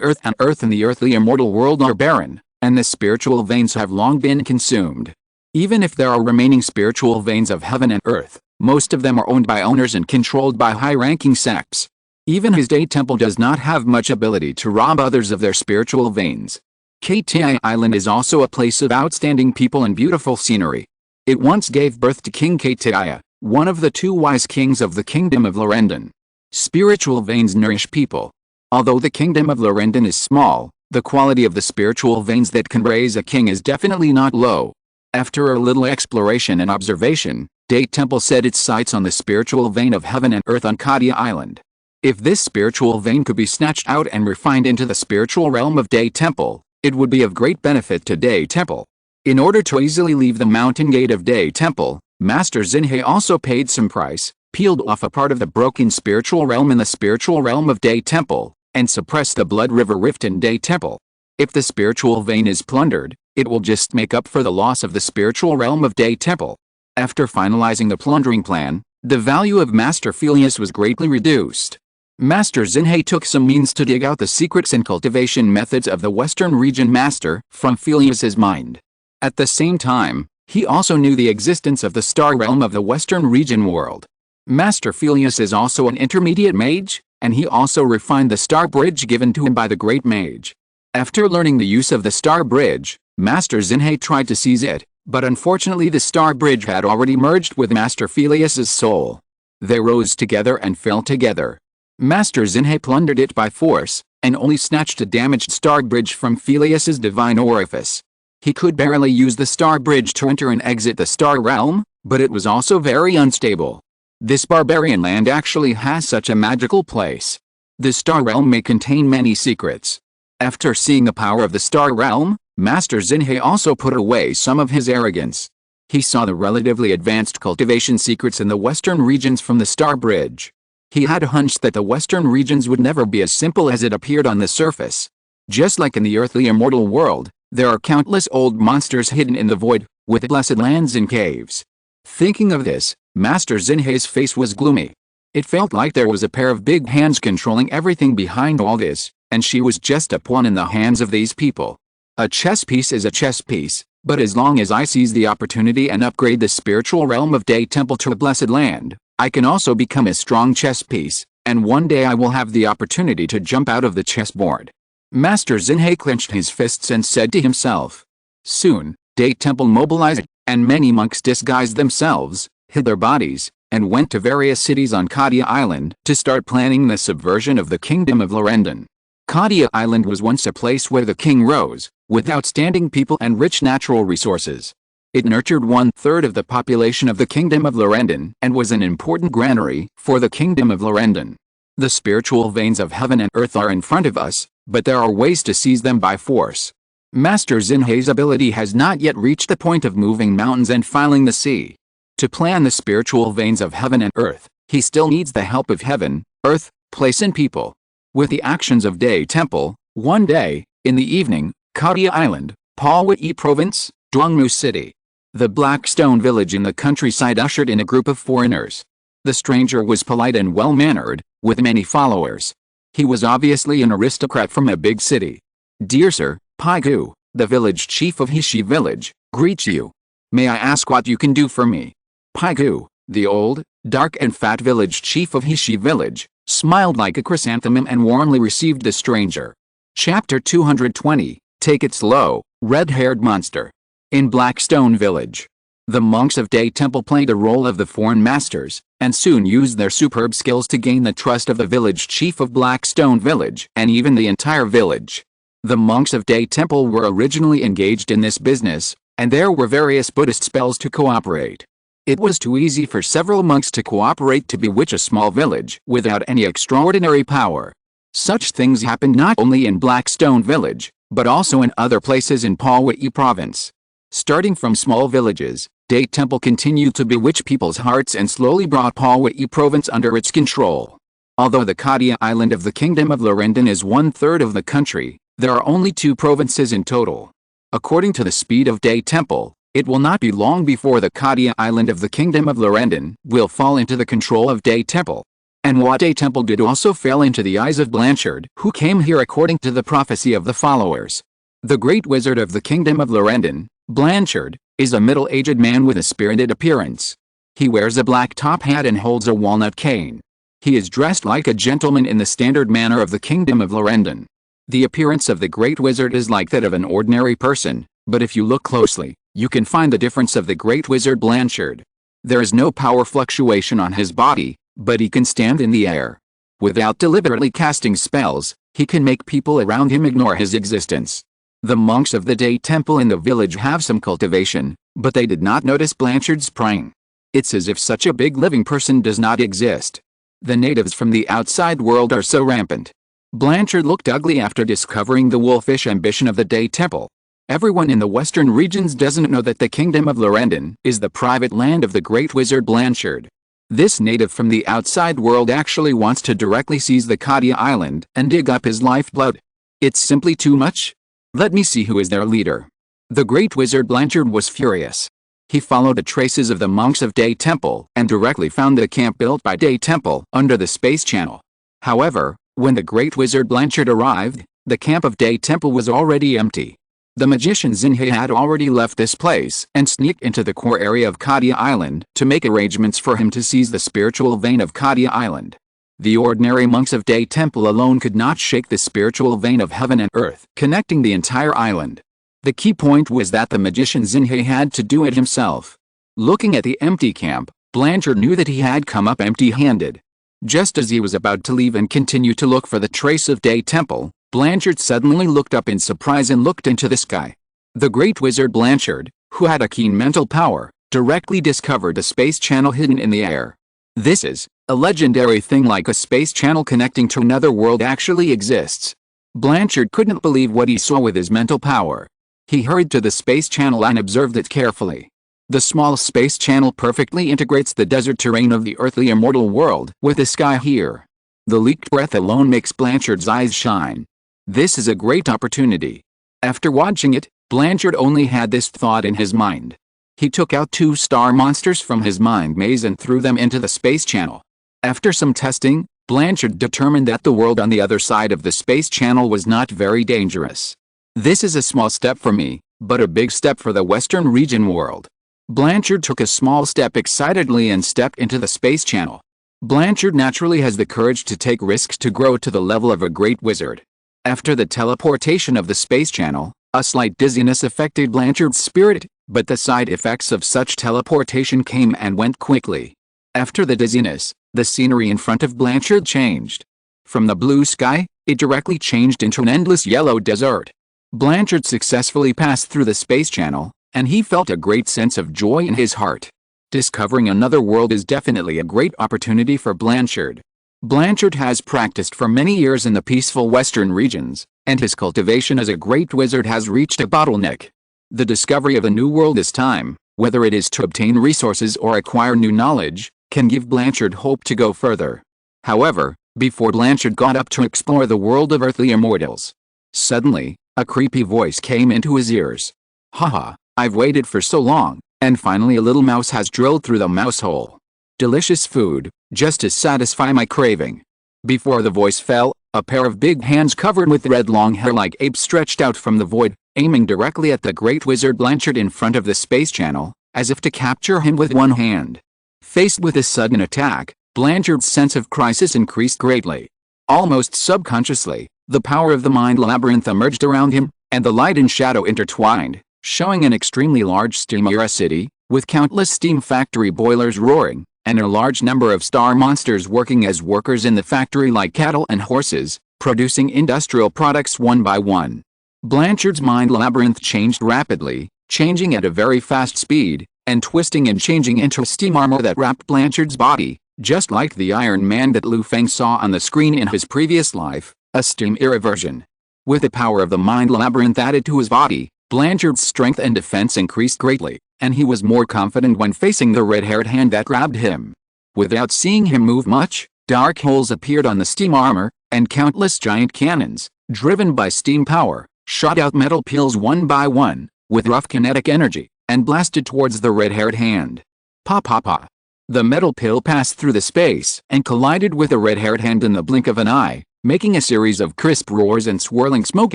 Speaker 1: earth and the earthly immortal world are barren, and the spiritual veins have long been consumed. Even if there are remaining spiritual veins of heaven and earth, most of them are owned by owners and controlled by high-ranking sects. Even his Day Temple does not have much ability to rob others of their spiritual veins. Katia Island is also a place of outstanding people and beautiful scenery. It once gave birth to King Katia, one of the 2 wise kings of the kingdom of Lorendon. Spiritual veins nourish people. Although the kingdom of Lorendon is small, the quality of the spiritual veins that can raise a king is definitely not low. After a little exploration and observation, Day Temple set its sights on the spiritual vein of heaven and earth on Hongye Island. If this spiritual vein could be snatched out and refined into the spiritual realm of Day Temple, it would be of great benefit to Day Temple. In order to easily leave the mountain gate of Day Temple, Master Xinhe also paid some price, peeled off a part of the broken spiritual realm in the spiritual realm of Day Temple, and suppressed the blood river rift in Day Temple. If the spiritual vein is plundered, it will just make up for the loss of the spiritual realm of Day Temple. After finalizing the plundering plan, the value of Master Phileas was greatly reduced. Master Xinhe took some means to dig out the secrets and cultivation methods of the Western Region Master from Phileas's mind. At the same time, he also knew the existence of the Star Realm of the Western Region world. Master Phileas is also an intermediate mage, and he also refined the star bridge given to him by the great mage. After learning the use of the star bridge, Master Xinhe tried to seize it, but unfortunately the star bridge had already merged with Master Felius's soul. They rose together and fell together. Master Xinhe plundered it by force, and only snatched a damaged star bridge from Felius's divine orifice. He could barely use the star bridge to enter and exit the star realm, but it was also very unstable. This barbarian land actually has such a magical place. The star realm may contain many secrets. After seeing the power of the star realm, Master Xinhe also put away some of his arrogance. He saw the relatively advanced cultivation secrets in the western regions from the star bridge. He had a hunch that the western regions would never be as simple as it appeared on the surface. Just like in the earthly immortal world, there are countless old monsters hidden in the void, with blessed lands and caves. Thinking of this, Master Xinhe's face was gloomy. It felt like there was a pair of big hands controlling everything behind all this, and she was just a pawn in the hands of these people. A chess piece is a chess piece, but as long as I seize the opportunity and upgrade the spiritual realm of Day Temple to a blessed land, I can also become a strong chess piece, and one day I will have the opportunity to jump out of the chessboard. Master Xinhe clenched his fists and said to himself. Soon, Day Temple mobilized, and many monks disguised themselves, hid their bodies, and went to various cities on Kadia Island to start planning the subversion of the kingdom of Lorendon. Kadia Island was once a place where the king rose, with outstanding people and rich natural resources. It nurtured 1/3 of the population of the kingdom of Lorendon and was an important granary for the kingdom of Lorendon. The spiritual veins of heaven and earth are in front of us, but there are ways to seize them by force. Master Xinhe's ability has not yet reached the point of moving mountains and filing the sea. To plan the spiritual veins of heaven and earth, he still needs the help of heaven, earth, place and people. With the actions of Day Temple, one day, in the evening, Kadia Island, Palwai Province, Dongmu City. The black stone village in the countryside ushered in a group of foreigners. The stranger was polite and well-mannered, with many followers. He was obviously an aristocrat from a big city. Dear Sir, Paigu, the village chief of Hishi village, greets you. May I ask what you can do for me? Paigu, the old, dark and fat village chief of Hishi village, smiled like a chrysanthemum and warmly received the stranger. Chapter 220, Take It Slow, Red-Haired Monster. In Blackstone Village. The monks of Day Temple played the role of the foreign masters, and soon used their superb skills to gain the trust of the village chief of Blackstone Village and even the entire village. The monks of Day Temple were originally engaged in this business, and there were various Buddhist spells to cooperate. It was too easy for several monks to cooperate to bewitch a small village without any extraordinary power. Such things happened not only in Blackstone Village, but also in other places in Palwai Province. Starting from small villages, Day Temple continued to bewitch people's hearts and slowly brought Palwai Province under its control. Although the Kadia Island of the Kingdom of Lorendon is 1/3 of the country, there are only 2 provinces in total. According to the speed of Day Temple, it will not be long before the Kadia Island of the Kingdom of Lorendon will fall into the control of Day Temple. And what Day Temple did also fell into the eyes of Blanchard, who came here according to the prophecy of the followers. The great wizard of the Kingdom of Lorendon, Blanchard, is a middle-aged man with a spirited appearance. He wears a black top hat and holds a walnut cane. He is dressed like a gentleman in the standard manner of the Kingdom of Lorendon. The appearance of the great wizard is like that of an ordinary person, but if you look closely, you can find the difference of the great wizard Blanchard. There is no power fluctuation on his body, but he can stand in the air. Without deliberately casting spells, he can make people around him ignore his existence. The monks of the Day Temple in the village have some cultivation, but they did not notice Blanchard's praying. It's as if such a big living person does not exist. The natives from the outside world are so rampant. Blanchard looked ugly after discovering the wolfish ambition of the Day Temple. Everyone in the western regions doesn't know that the Kingdom of Lorendon is the private land of the great wizard Blanchard. This native from the outside world actually wants to directly seize the Kadia Island and dig up his lifeblood. It's simply too much. Let me see who is their leader. The great wizard Blanchard was furious. He followed the traces of the monks of Day Temple and directly found the camp built by Day Temple under the space channel. However, when the great wizard Blanchard arrived, the camp of Day Temple was already empty. The magician Xinhe had already left this place and sneaked into the core area of Kadia Island to make arrangements for him to seize the spiritual vein of Kadia Island. The ordinary monks of Day Temple alone could not shake the spiritual vein of heaven and earth connecting the entire island. The key point was that the magician Xinhe had to do it himself. Looking at the empty camp, Blanchard knew that he had come up empty-handed. Just as he was about to leave and continue to look for the trace of Day Temple, Blanchard suddenly looked up in surprise and looked into the sky. The great wizard Blanchard, who had a keen mental power, directly discovered a space channel hidden in the air. This is a legendary thing, like a space channel connecting to another world actually exists. Blanchard couldn't believe what he saw with his mental power. He hurried to the space channel and observed it carefully. The small space channel perfectly integrates the desert terrain of the earthly immortal world with the sky here. The leaked breath alone makes Blanchard's eyes shine. This is a great opportunity. After watching it, Blanchard only had this thought in his mind. He took out 2 star monsters from his mind maze and threw them into the space channel. After some testing, Blanchard determined that the world on the other side of the space channel was not very dangerous. This is a small step for me, but a big step for the Western region world. Blanchard took a small step excitedly and stepped into the space channel. Blanchard naturally has the courage to take risks to grow to the level of a great wizard. After the teleportation of the space channel, a slight dizziness affected Blanchard's spirit, but the side effects of such teleportation came and went quickly. After the dizziness, the scenery in front of Blanchard changed. From the blue sky, it directly changed into an endless yellow desert. Blanchard successfully passed through the space channel, and he felt a great sense of joy in his heart. Discovering another world is definitely a great opportunity for Blanchard. Blanchard has practiced for many years in the peaceful western regions, and his cultivation as a great wizard has reached a bottleneck. The discovery of a new world this time, whether it is to obtain resources or acquire new knowledge, can give Blanchard hope to go further. However, before Blanchard got up to explore the world of earthly immortals, suddenly, a creepy voice came into his ears. Haha, I've waited for so long, and finally a little mouse has drilled through the mouse hole. Delicious food, just to satisfy my craving. Before the voice fell, a pair of big hands covered with red long hair like apes stretched out from the void, aiming directly at the great wizard Blanchard in front of the space channel, as if to capture him with one hand. Faced with this sudden attack, Blanchard's sense of crisis increased greatly. Almost subconsciously, the power of the mind labyrinth emerged around him, and the light and shadow intertwined, showing an extremely large steam era city, with countless steam factory boilers roaring, and a large number of star monsters working as workers in the factory like cattle and horses, producing industrial products one by one. Blanchard's mind labyrinth changed rapidly, changing at a very fast speed, and twisting and changing into steam armor that wrapped Blanchard's body, just like the Iron Man that Feng saw on the screen in his previous life, a steam era version. With the power of the mind labyrinth added to his body, Blanchard's strength and defense increased greatly, and he was more confident when facing the red-haired hand that grabbed him. Without seeing him move much, dark holes appeared on the steam armor, and countless giant cannons, driven by steam power, shot out metal pills one by one, with rough kinetic energy, and blasted towards the red-haired hand. Pa pa pa. The metal pill passed through the space and collided with the red-haired hand in the blink of an eye, making a series of crisp roars and swirling smoke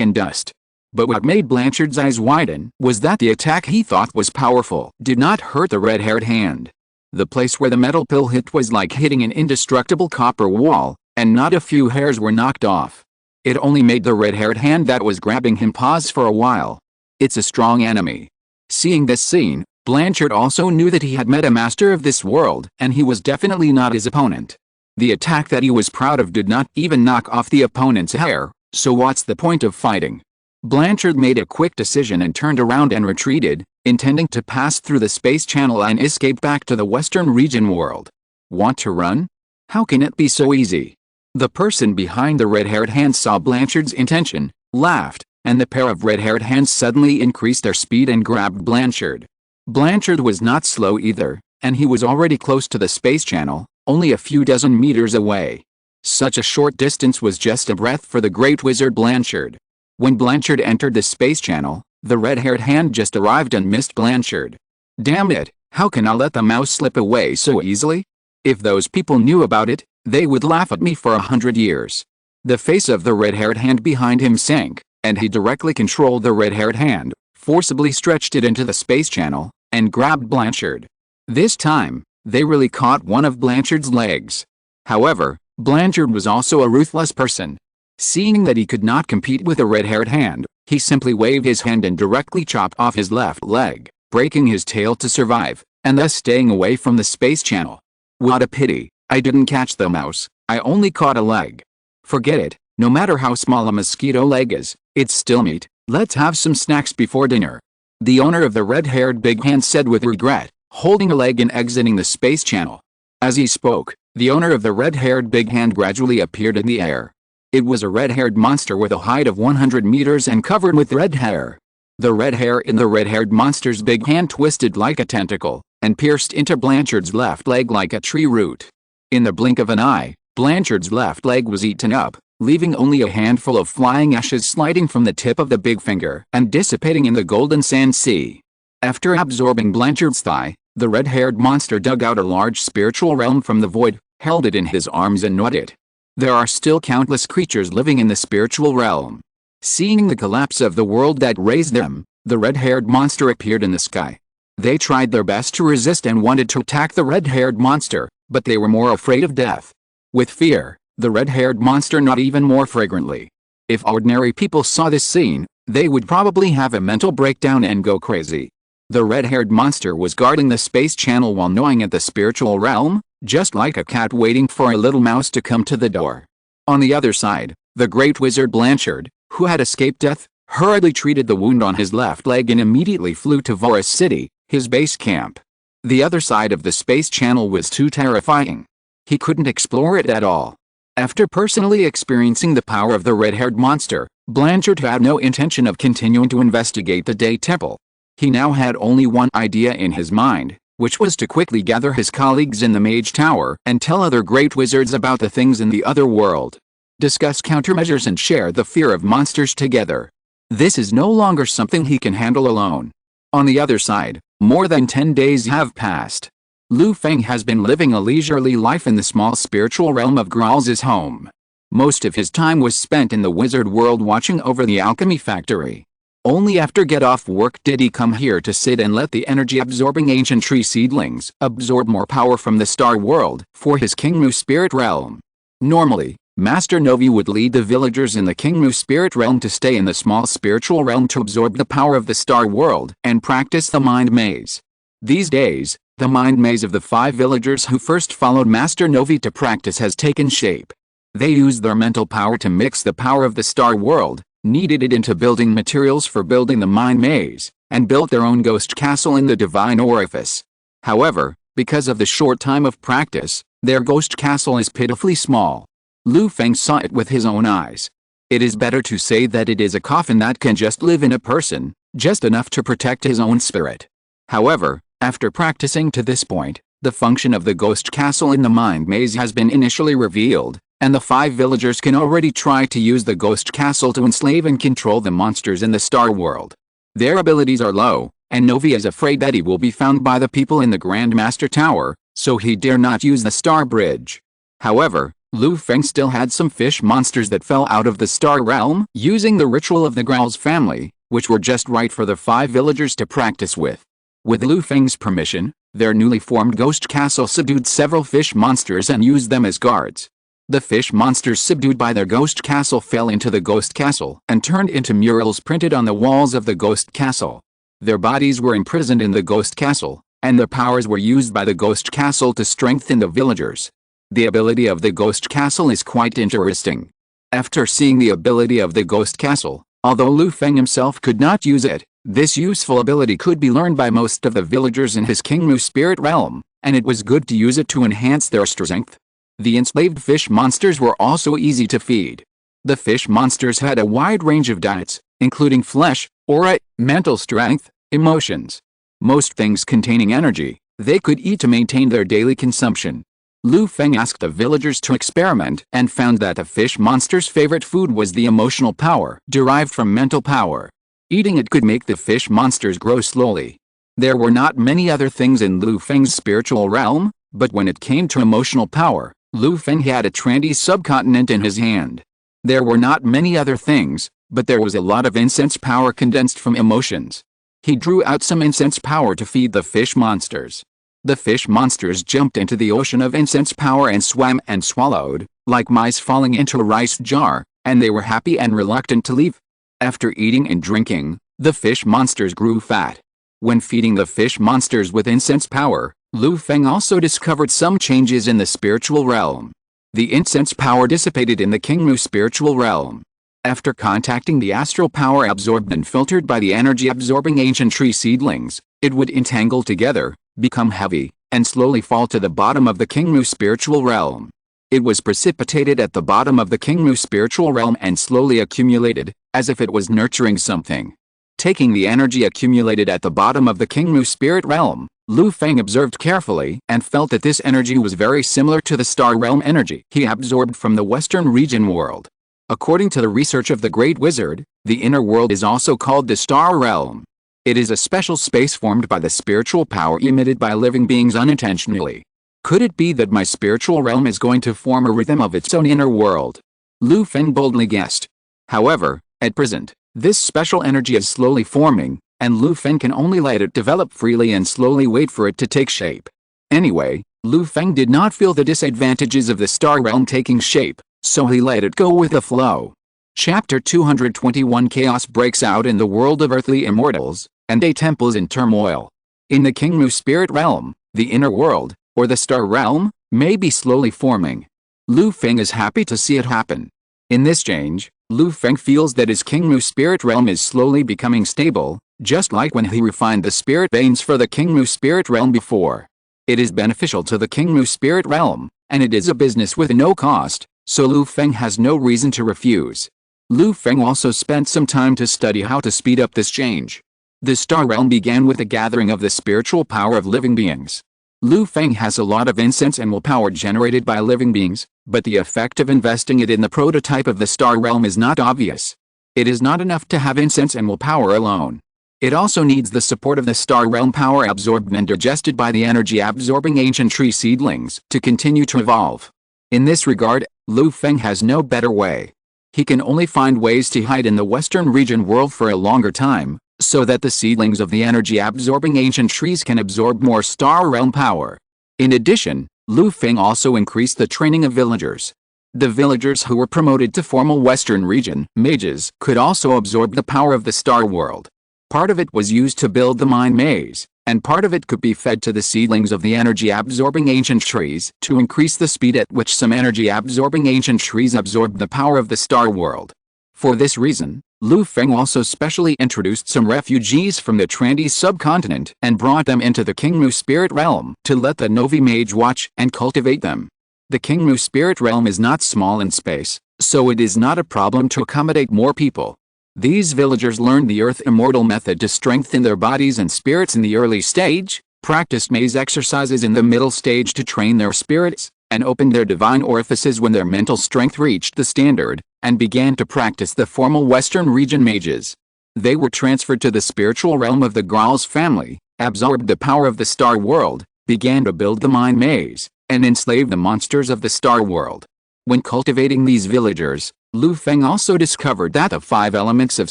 Speaker 1: and dust. But what made Blanchard's eyes widen was that the attack he thought was powerful did not hurt the red-haired hand. The place where the metal pill hit was like hitting an indestructible copper wall, and not a few hairs were knocked off. It only made the red-haired hand that was grabbing him pause for a while. It's a strong enemy. Seeing this scene, Blanchard also knew that he had met a master of this world, and he was definitely not his opponent. The attack that he was proud of did not even knock off the opponent's hair, so what's the point of fighting? Blanchard made a quick decision and turned around and retreated, intending to pass through the space channel and escape back to the Western region world. Want to run? How can it be so easy? The person behind the red-haired hand saw Blanchard's intention, laughed, and the pair of red-haired hands suddenly increased their speed and grabbed Blanchard. Blanchard was not slow either, and he was already close to the space channel, only a few dozen meters away. Such a short distance was just a breath for the great wizard Blanchard. When Blanchard entered the space channel, the red-haired hand just arrived and missed Blanchard. Damn it, how can I let the mouse slip away so easily? If those people knew about it, they would laugh at me for 100 years. The face of the red-haired hand behind him sank, and he directly controlled the red-haired hand, forcibly stretched it into the space channel, and grabbed Blanchard. This time, they really caught one of Blanchard's legs. However, Blanchard was also a ruthless person. Seeing that he could not compete with a red-haired hand, he simply waved his hand and directly chopped off his left leg, breaking his tail to survive, and thus staying away from the space channel. What a pity, I didn't catch the mouse, I only caught a leg. Forget it, no matter how small a mosquito leg is, it's still meat, let's have some snacks before dinner. The owner of the red-haired big hand said with regret, holding a leg and exiting the space channel. As he spoke, the owner of the red-haired big hand gradually appeared in the air. It was a red-haired monster with a height of 100 meters and covered with red hair. The red hair in the red-haired monster's big hand twisted like a tentacle, and pierced into Blanchard's left leg like a tree root. In the blink of an eye, Blanchard's left leg was eaten up, leaving only a handful of flying ashes sliding from the tip of the big finger and dissipating in the golden sand sea. After absorbing Blanchard's thigh, the red-haired monster dug out a large spiritual realm from the void, held it in his arms and gnawed it. There are still countless creatures living in the spiritual realm. Seeing the collapse of the world that raised them, the red-haired monster appeared in the sky. They tried their best to resist and wanted to attack the red-haired monster, but they were more afraid of death. With fear, the red-haired monster gnawed even more fragrantly. If ordinary people saw this scene, they would probably have a mental breakdown and go crazy. The red-haired monster was guarding the space channel while gnawing at the spiritual realm, just like a cat waiting for a little mouse to come to the door. On the other side, the great wizard Blanchard, who had escaped death, hurriedly treated the wound on his left leg and immediately flew to Voris City, his base camp. The other side of the space channel was too terrifying. He couldn't explore it at all. After personally experiencing the power of the red-haired monster, Blanchard had no intention of continuing to investigate the Day Temple. He now had only one idea in his mind, which was to quickly gather his colleagues in the Mage Tower and tell other great wizards about the things in the other world. Discuss countermeasures and share the fear of monsters together. This is no longer something he can handle alone. On the other side, more than 10 days have passed. Lu Feng has been living a leisurely life in the small spiritual realm of Graal's home. Most of his time was spent in the wizard world watching over the alchemy factory. Only after get off work did he come here to sit and let the energy-absorbing ancient tree seedlings absorb more power from the star world for his Kingmu spirit realm. Normally, Master Novi would lead the villagers in the Kingmu spirit realm to stay in the small spiritual realm to absorb the power of the star world and practice the mind maze. These days, the mind maze of the 5 villagers who first followed Master Novi to practice has taken shape. They used their mental power to mix the power of the star world, kneaded it into building materials for building the mind maze, and built their own ghost castle in the divine orifice. However, because of the short time of practice, their ghost castle is pitifully small. Lu Feng saw it with his own eyes. It is better to say that it is a coffin that can just live in a person, just enough to protect his own spirit. However, after practicing to this point, the function of the ghost castle in the mind maze has been initially revealed, and the 5 villagers can already try to use the ghost castle to enslave and control the monsters in the star world. Their abilities are low, and Novi is afraid that he will be found by the people in the Grand Master Tower, so he dare not use the star bridge. However, Lu Feng still had some fish monsters that fell out of the star realm using the ritual of the Graal's family, which were just right for the 5 villagers to practice with. With Lu Feng's permission, their newly formed ghost castle subdued several fish monsters and used them as guards. The fish monsters subdued by their ghost castle fell into the ghost castle and turned into murals printed on the walls of the ghost castle. Their bodies were imprisoned in the ghost castle, and their powers were used by the ghost castle to strengthen the villagers. The ability of the ghost castle is quite interesting. After seeing the ability of the ghost castle, although Lu Feng himself could not use it, this useful ability could be learned by most of the villagers in his Kingmu spirit realm, and it was good to use it to enhance their strength. The enslaved fish monsters were also easy to feed. The fish monsters had a wide range of diets, including flesh, aura, mental strength, emotions. Most things containing energy, they could eat to maintain their daily consumption. Lu Feng asked the villagers to experiment and found that the fish monster's favorite food was the emotional power derived from mental power. Eating it could make the fish monsters grow slowly. There were not many other things in Lu Feng's spiritual realm, but when it came to emotional power, Lu Feng had a trendy subcontinent in his hand. There were not many other things, but there was a lot of incense power condensed from emotions. He drew out some incense power to feed the fish monsters. The fish monsters jumped into the ocean of incense power and swam and swallowed, like mice falling into a rice jar, and they were happy and reluctant to leave. After eating and drinking, the fish monsters grew fat. When feeding the fish monsters with incense power, Lu Feng also discovered some changes in the spiritual realm. The incense power dissipated in the Qingmu spiritual realm. After contacting the astral power absorbed and filtered by the energy-absorbing ancient tree seedlings, it would entangle together, become heavy, and slowly fall to the bottom of the Qingmu spiritual realm. It was precipitated at the bottom of the Qingmu spiritual realm and slowly accumulated, as if it was nurturing something. Taking the energy accumulated at the bottom of the Qingmu spirit realm, Lu Feng observed carefully and felt that this energy was very similar to the star realm energy he absorbed from the Western region world. According to the research of the Great Wizard, the inner world is also called the star realm. It is a special space formed by the spiritual power emitted by living beings unintentionally. Could it be that my spiritual realm is going to form a rhythm of its own inner world? Lu Feng boldly guessed. However, at present, this special energy is slowly forming, and Lu Feng can only let it develop freely and slowly wait for it to take shape. Anyway, Lu Feng did not feel the disadvantages of the star realm taking shape, so he let it go with the flow. Chapter 221 Chaos breaks out in the world of earthly immortals, and a temple is in turmoil. In the Qingmu spirit realm, the inner world, or the star realm, may be slowly forming. Lu Feng is happy to see it happen. In this change, Lu Feng feels that his Qingmu spirit realm is slowly becoming stable, just like when he refined the spirit veins for the Qingmu spirit realm before. It is beneficial to the Qingmu spirit realm, and it is a business with no cost, so Lu Feng has no reason to refuse. Lu Feng also spent some time to study how to speed up this change. The star realm began with the gathering of the spiritual power of living beings. Lu Feng has a lot of incense and willpower generated by living beings, but the effect of investing it in the prototype of the star realm is not obvious. It is not enough to have incense and willpower alone. It also needs the support of the star realm power absorbed and digested by the energy-absorbing ancient tree seedlings to continue to evolve. In this regard, Lu Feng has no better way. He can only find ways to hide in the Western region world for a longer time, so that the seedlings of the energy-absorbing ancient trees can absorb more star realm power. In addition, Lu Feng also increased the training of villagers. The villagers who were promoted to formal Western region mages could also absorb the power of the star world. Part of it was used to build the mind maze, and part of it could be fed to the seedlings of the energy-absorbing ancient trees to increase the speed at which some energy-absorbing ancient trees absorbed the power of the star world. For this reason, Lu Feng also specially introduced some refugees from the Trandy subcontinent and brought them into the Qingmu spirit realm to let the Novi mage watch and cultivate them. The Qingmu spirit realm is not small in space, so it is not a problem to accommodate more people. These villagers learned the Earth Immortal method to strengthen their bodies and spirits in the early stage, practiced maze exercises in the middle stage to train their spirits, and opened their divine orifices when their mental strength reached the standard, and began to practice the formal Western region mages. They were transferred to the spiritual realm of the Graal's family, absorbed the power of the star world, began to build the mind maze, and enslave the monsters of the star world. When cultivating these villagers, Lu Feng also discovered that the 5 elements of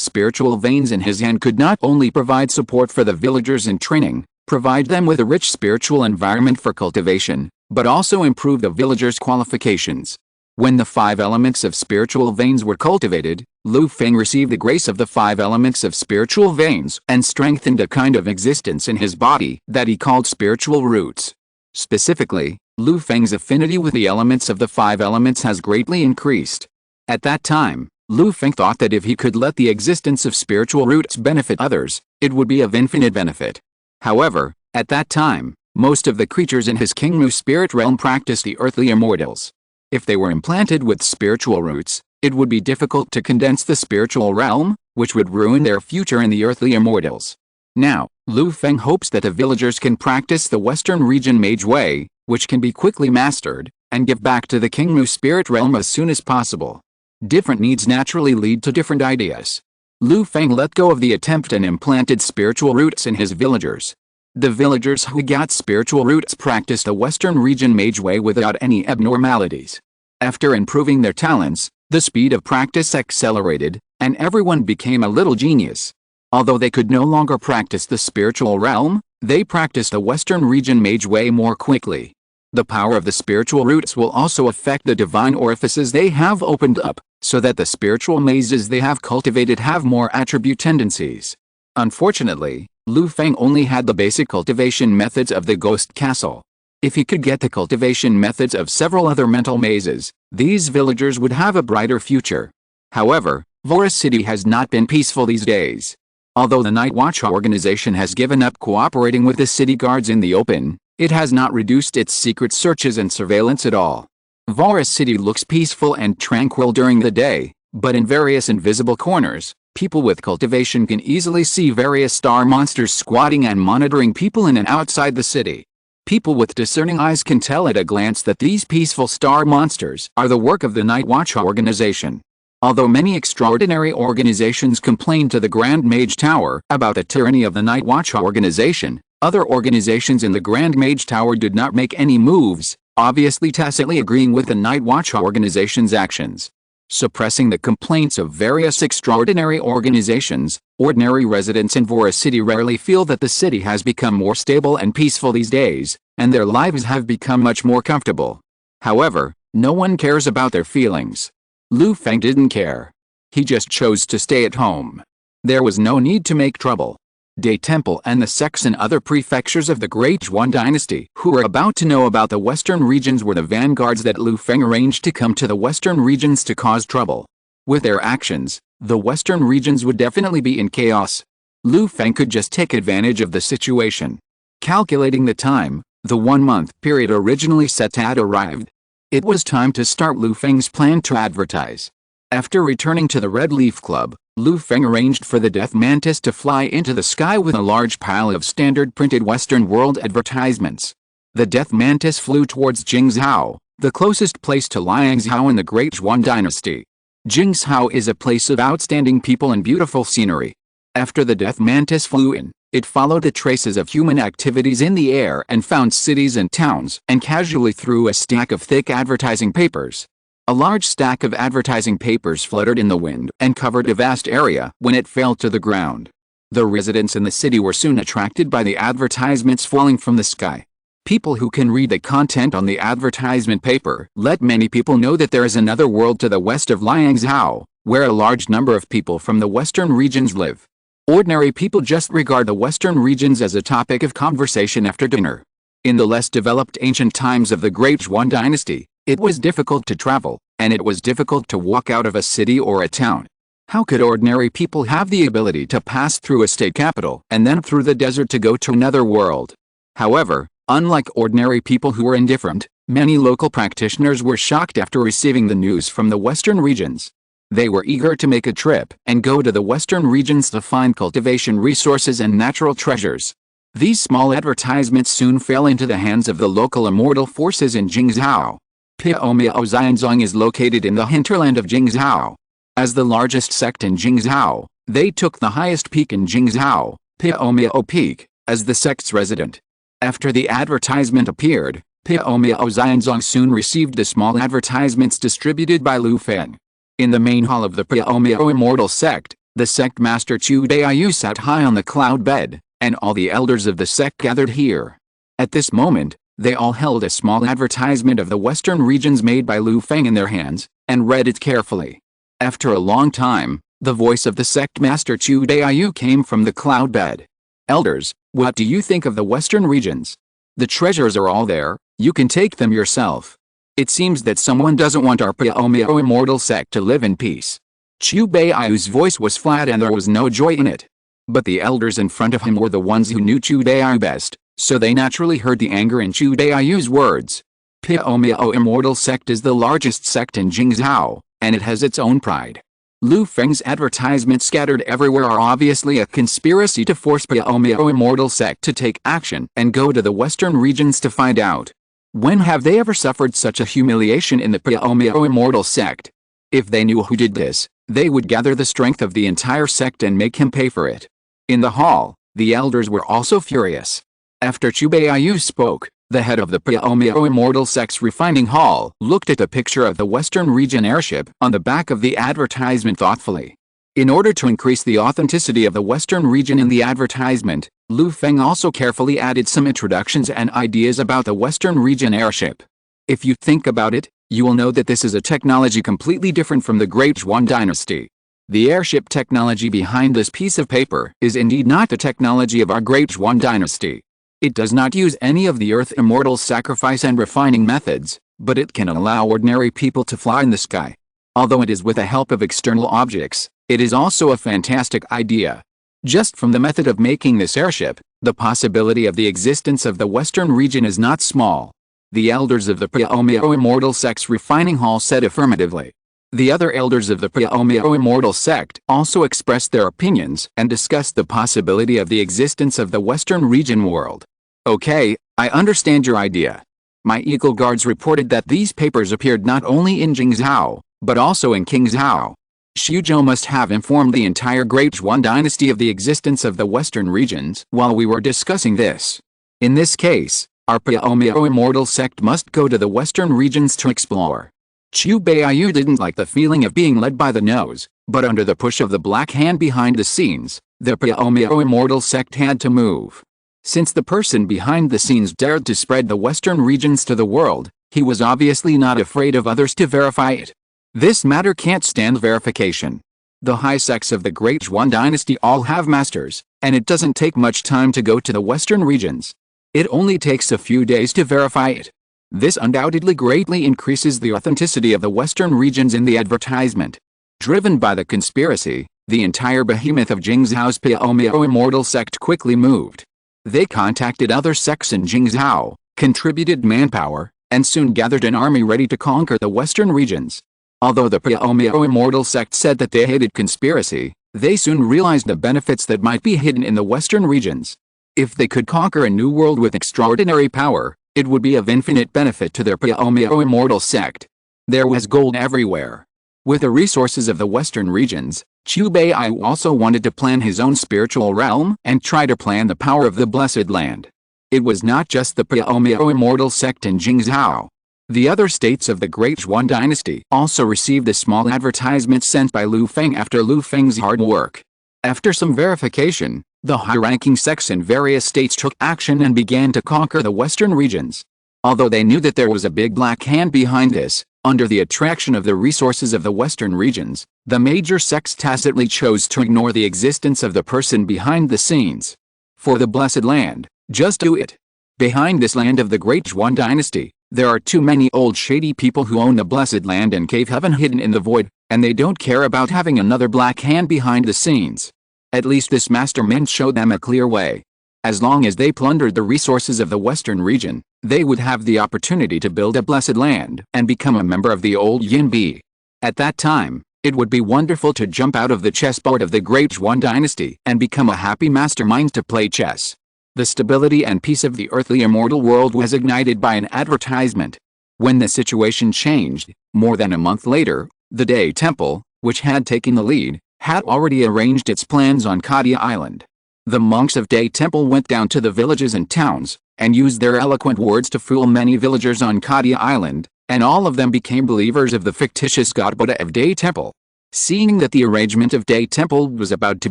Speaker 1: spiritual veins in his hand could not only provide support for the villagers in training, provide them with a rich spiritual environment for cultivation, but also improve the villagers' qualifications. When the 5 elements of spiritual veins were cultivated, Lu Feng received the grace of the 5 elements of spiritual veins and strengthened a kind of existence in his body that he called spiritual roots. Specifically, Lu Feng's affinity with the elements of the 5 elements has greatly increased. At that time, Lu Feng thought that if he could let the existence of spiritual roots benefit others, it would be of infinite benefit. However, at that time, most of the creatures in his Qingmu spirit realm practiced the earthly immortals. If they were implanted with spiritual roots, it would be difficult to condense the spiritual realm, which would ruin their future in the earthly immortals. Now, Lu Feng hopes that the villagers can practice the Western region mage way, which can be quickly mastered, and give back to the Qingmu spirit realm as soon as possible. Different needs naturally lead to different ideas. Lu Feng let go of the attempt and implanted spiritual roots in his villagers. The villagers who got spiritual roots practiced the Western region mage way without any abnormalities. After improving their talents, the speed of practice accelerated, and everyone became a little genius. Although they could no longer practice the spiritual realm, they practiced the Western region mage way more quickly. The power of the spiritual roots will also affect the divine orifices they have opened up, so that the spiritual mazes they have cultivated have more attribute tendencies. Unfortunately, Lu Feng only had the basic cultivation methods of the Ghost Castle. If he could get the cultivation methods of several other mental mazes, these villagers would have a brighter future. However, Vora City has not been peaceful these days. Although the Night Watch organization has given up cooperating with the city guards in the open, it has not reduced its secret searches and surveillance at all. Vora City looks peaceful and tranquil during the day, but in various invisible corners, people with cultivation can easily see various star monsters squatting and monitoring people in and outside the city. People with discerning eyes can tell at a glance that these peaceful star monsters are the work of the Night Watch organization. Although many extraordinary organizations complain to the Grand Mage Tower about the tyranny of the Night Watch organization, other organizations in the Grand Mage Tower did not make any moves, obviously tacitly agreeing with the Night Watch organization's actions. Suppressing the complaints of various extraordinary organizations, ordinary residents in Vora City rarely feel that the city has become more stable and peaceful these days, and their lives have become much more comfortable. However, no one cares about their feelings. Lu Feng didn't care. He just chose to stay at home. There was no need to make trouble. Day Temple and the sects and other prefectures of the Great Zhuan dynasty who were about to know about the western regions were the vanguards that Lu Feng arranged to come to the western regions to cause trouble. With their actions, the western regions would definitely be in chaos. Lu Feng could just take advantage of the situation. Calculating the time, the 1-month period originally set had arrived. It was time to start Lu Feng's plan to advertise. After returning to the Red Leaf Club, Lu Feng arranged for the Death Mantis to fly into the sky with a large pile of standard printed Western world advertisements. The Death Mantis flew towards Jingzhou, the closest place to Liangzhou in the Great Zhuan dynasty. Jingzhou is a place of outstanding people and beautiful scenery. After the Death Mantis flew in, it followed the traces of human activities in the air and found cities and towns and casually threw a stack of thick advertising papers. A large stack of advertising papers fluttered in the wind and covered a vast area when it fell to the ground. The residents in the city were soon attracted by the advertisements falling from the sky. People who can read the content on the advertisement paper let many people know that there is another world to the west of Liangzhou, where a large number of people from the western regions live. Ordinary people just regard the western regions as a topic of conversation after dinner. In the less developed ancient times of the Great Zhuan dynasty, it was difficult to travel, and it was difficult to walk out of a city or a town. How could ordinary people have the ability to pass through a state capital and then through the desert to go to another world? However, unlike ordinary people who were indifferent, many local practitioners were shocked after receiving the news from the western regions. They were eager to make a trip and go to the western regions to find cultivation resources and natural treasures. These small advertisements soon fell into the hands of the local immortal forces in Jingzhou. Piaomiao Xianzong is located in the hinterland of Jingzhou. As the largest sect in Jingzhou, they took the highest peak in Jingzhou, Piaomiao Peak, as the sect's resident. After the advertisement appeared, Piaomiao Xianzong soon received the small advertisements distributed by Lu Feng. In the main hall of the Piaomiao Immortal sect, the sect master Chu Daiyu sat high on the cloud bed, and all the elders of the sect gathered here. At this moment, they all held a small advertisement of the western regions made by Lu Feng in their hands, and read it carefully. After a long time, the voice of the sect master Chu Daiyu came from the cloud bed. Elders, what do you think of the western regions? The treasures are all there, you can take them yourself. It seems that someone doesn't want our Piaomiao Immortal sect to live in peace. Chu Daiyu's voice was flat and there was no joy in it. But the elders in front of him were the ones who knew Chu Daiyu best, so they naturally heard the anger in Chu Daiyu's words. Piaomiao Immortal sect is the largest sect in Jingzhou, and it has its own pride. Lu Feng's advertisements scattered everywhere are obviously a conspiracy to force Piaomiao Immortal sect to take action and go to the western regions to find out. When have they ever suffered such a humiliation in the Piaomiao Immortal sect? If they knew who did this, they would gather the strength of the entire sect and make him pay for it. In the hall, the elders were also furious. After Chu Daiyu spoke, the head of the Piaomiao Immortal sect's refining hall looked at the picture of the western region airship on the back of the advertisement thoughtfully. In order to increase the authenticity of the Western region in the advertisement, Feng also carefully added some introductions and ideas about the Western region airship. If you think about it, you will know that this is a technology completely different from the Great Yuan dynasty. The airship technology behind this piece of paper is indeed not the technology of our Great Yuan dynasty. It does not use any of the Earth Immortal's sacrifice and refining methods, but it can allow ordinary people to fly in the sky. Although it is with the help of external objects, it is also a fantastic idea. Just from the method of making this airship, the possibility of the existence of the Western region is not small. The elders of the Pyomyo Immortal sect's refining hall said affirmatively. The other elders of the Pyomyo Immortal sect also expressed their opinions and discussed the possibility of the existence of the Western region world. Okay, I understand your idea. My Eagle Guards reported that these papers appeared not only in Jingzhou, but also in Qingzhou. Shuzhou must have informed the entire Great Yuan dynasty of the existence of the Western regions while we were discussing this. In this case, our Pyomyo Immortal sect must go to the Western regions to explore. Chu Baiyu didn't like the feeling of being led by the nose, but under the push of the black hand behind the scenes, the Pyomyo Immortal sect had to move. Since the person behind the scenes dared to spread the Western regions to the world, he was obviously not afraid of others to verify it. This matter can't stand verification. The high sects of the Great Yuan dynasty all have masters, and it doesn't take much time to go to the Western regions. It only takes a few days to verify it. This undoubtedly greatly increases the authenticity of the Western regions in the advertisement. Driven by the conspiracy, the entire behemoth of Jingzhou's Pyomyo Immortal sect quickly moved. They contacted other sects in Jingzhou, contributed manpower, and soon gathered an army ready to conquer the Western regions. Although the Pyomyo Immortal sect said that they hated conspiracy, they soon realized the benefits that might be hidden in the Western regions. If they could conquer a new world with extraordinary power, it would be of infinite benefit to their Pyomyo Immortal sect. There was gold everywhere. With the resources of the Western regions, Chu Baiyu also wanted to plan his own spiritual realm and try to plan the power of the Blessed Land. It was not just the Pyomyo Immortal sect in Jingzhou. The other states of the Great Yuan dynasty also received a small advertisement sent by Feng after Feng's hard work. After some verification, the high-ranking sects in various states took action and began to conquer the Western regions. Although they knew that there was a big black hand behind this, under the attraction of the resources of the Western regions, the major sects tacitly chose to ignore the existence of the person behind the scenes. For the Blessed Land, just do it. Behind this land of the Great Yuan dynasty, there are too many old shady people who own the Blessed Land and cave heaven hidden in the void, and they don't care about having another black hand behind the scenes. At least this mastermind showed them a clear way. As long as they plundered the resources of the Western region, they would have the opportunity to build a Blessed Land and become a member of the old Yinbi. At that time, it would be wonderful to jump out of the chessboard of the Great Yuan dynasty and become a happy mastermind to play chess. The stability and peace of the earthly immortal world was ignited by an advertisement. When the situation changed, more than a month later, the Day Temple, which had taken the lead, had already arranged its plans on Kadia Island. The monks of Day Temple went down to the villages and towns, and used their eloquent words to fool many villagers on Kadia Island, and all of them became believers of the fictitious god Buddha of Day Temple. Seeing that the arrangement of Day Temple was about to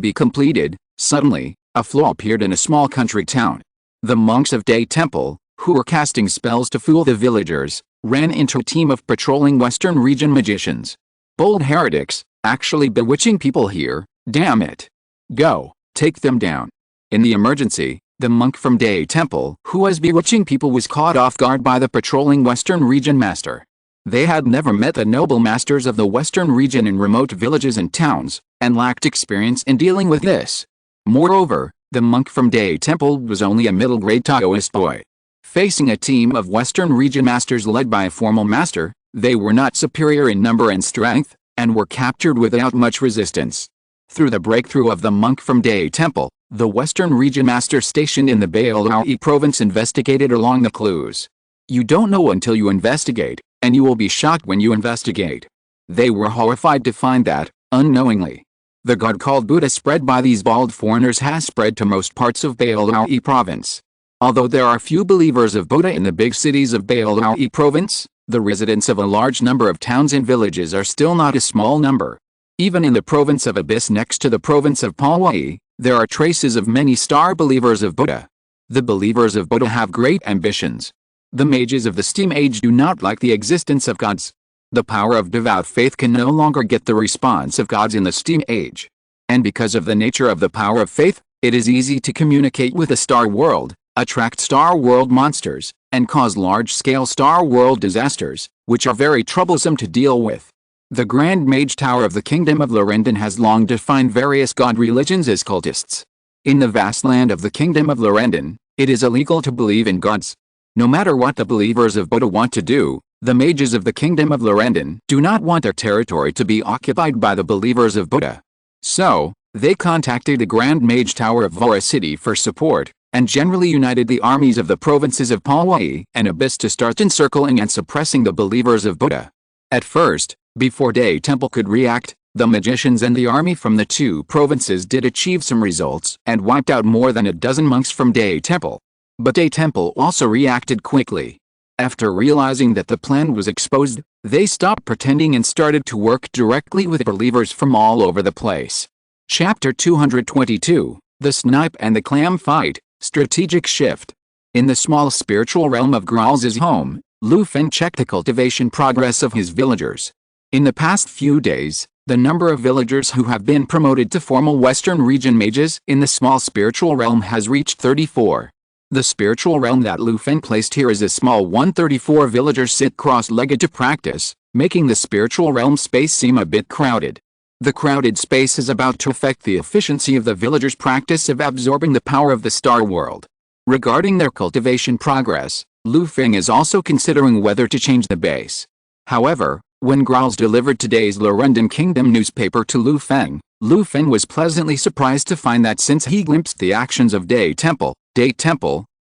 Speaker 1: be completed, suddenly, a flaw appeared in a small country town. The monks of Day Temple, who were casting spells to fool the villagers, ran into a team of patrolling Western region magicians. Bold heretics, actually bewitching people here, damn it. Go, take them down. In the emergency, the monk from Day Temple who was bewitching people was caught off guard by the patrolling Western region master. They had never met the noble masters of the Western region in remote villages and towns, and lacked experience in dealing with this. Moreover, the monk from Day Temple was only a middle-grade Taoist boy. Facing a team of Western region masters led by a formal master, they were not superior in number and strength, and were captured without much resistance. Through the breakthrough of the monk from Day Temple, the Western region master stationed in the Beilai province investigated along the clues. You don't know until you investigate, and you will be shocked when you investigate. They were horrified to find that, unknowingly, the god called Buddha spread by these bald foreigners has spread to most parts of Beilai province. Although there are few believers of Buddha in the big cities of Beilai province, the residents of a large number of towns and villages are still not a small number. Even in the province of Abyss next to the province of Hongye, there are traces of many star believers of Buddha. The believers of Buddha have great ambitions. The mages of the Steam Age do not like the existence of gods. The power of devout faith can no longer get the response of gods in the Steam Age. And because of the nature of the power of faith, it is easy to communicate with the Star World, attract Star World monsters, and cause large-scale Star World disasters, which are very troublesome to deal with. The Grand Mage Tower of the Kingdom of Lorendon has long defined various god religions as cultists. In the vast land of the Kingdom of Lorendon, it is illegal to believe in gods. No matter what the believers of Buddha want to do, the mages of the Kingdom of Lorendon do not want their territory to be occupied by the believers of Buddha. So, they contacted the Grand Mage Tower of Vora City for support, and generally united the armies of the provinces of Hongye and Abyss to start encircling and suppressing the believers of Buddha. At first, before Day Temple could react, the magicians and the army from the two provinces did achieve some results and wiped out more than a dozen monks from Day Temple. But Day Temple also reacted quickly. After realizing that the plan was exposed, they stopped pretending and started to work directly with believers from all over the place. Chapter 222, The Snipe and the Clam Fight, Strategic Shift. In the small spiritual realm of Graal's home, Feng checked the cultivation progress of his villagers. In the past few days, the number of villagers who have been promoted to formal Western region mages in the small spiritual realm has reached 34. The spiritual realm that Feng placed here is a small one. 34 villagers sit cross-legged to practice, making the spiritual realm space seem a bit crowded. The crowded space is about to affect the efficiency of the villagers' practice of absorbing the power of the Star World. Regarding their cultivation progress, Feng is also considering whether to change the base. However, when Graal's delivered today's Lorendon Kingdom newspaper to Feng was pleasantly surprised to find that since he glimpsed the actions of Day Temple,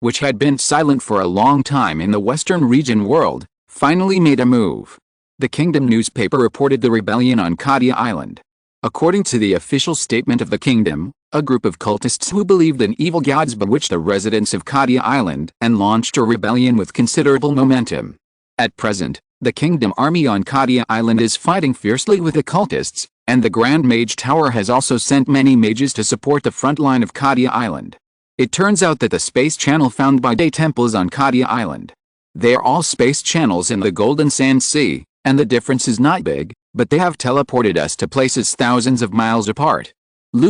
Speaker 1: which had been silent for a long time in the Western region world, finally made a move. The Kingdom newspaper reported the rebellion on Hongye Island. According to the official statement of the Kingdom, a group of cultists who believed in evil gods bewitched the residents of Hongye Island and launched a rebellion with considerable momentum. At present, the Kingdom army on Hongye Island is fighting fiercely with the cultists, and the Grand Mage Tower has also sent many mages to support the front line of Hongye Island. It turns out that the space channel found by Day Temple is on Hongye Island. They are all space channels in the Golden Sand Sea, and the difference is not big, but they have teleported us to places thousands of miles apart.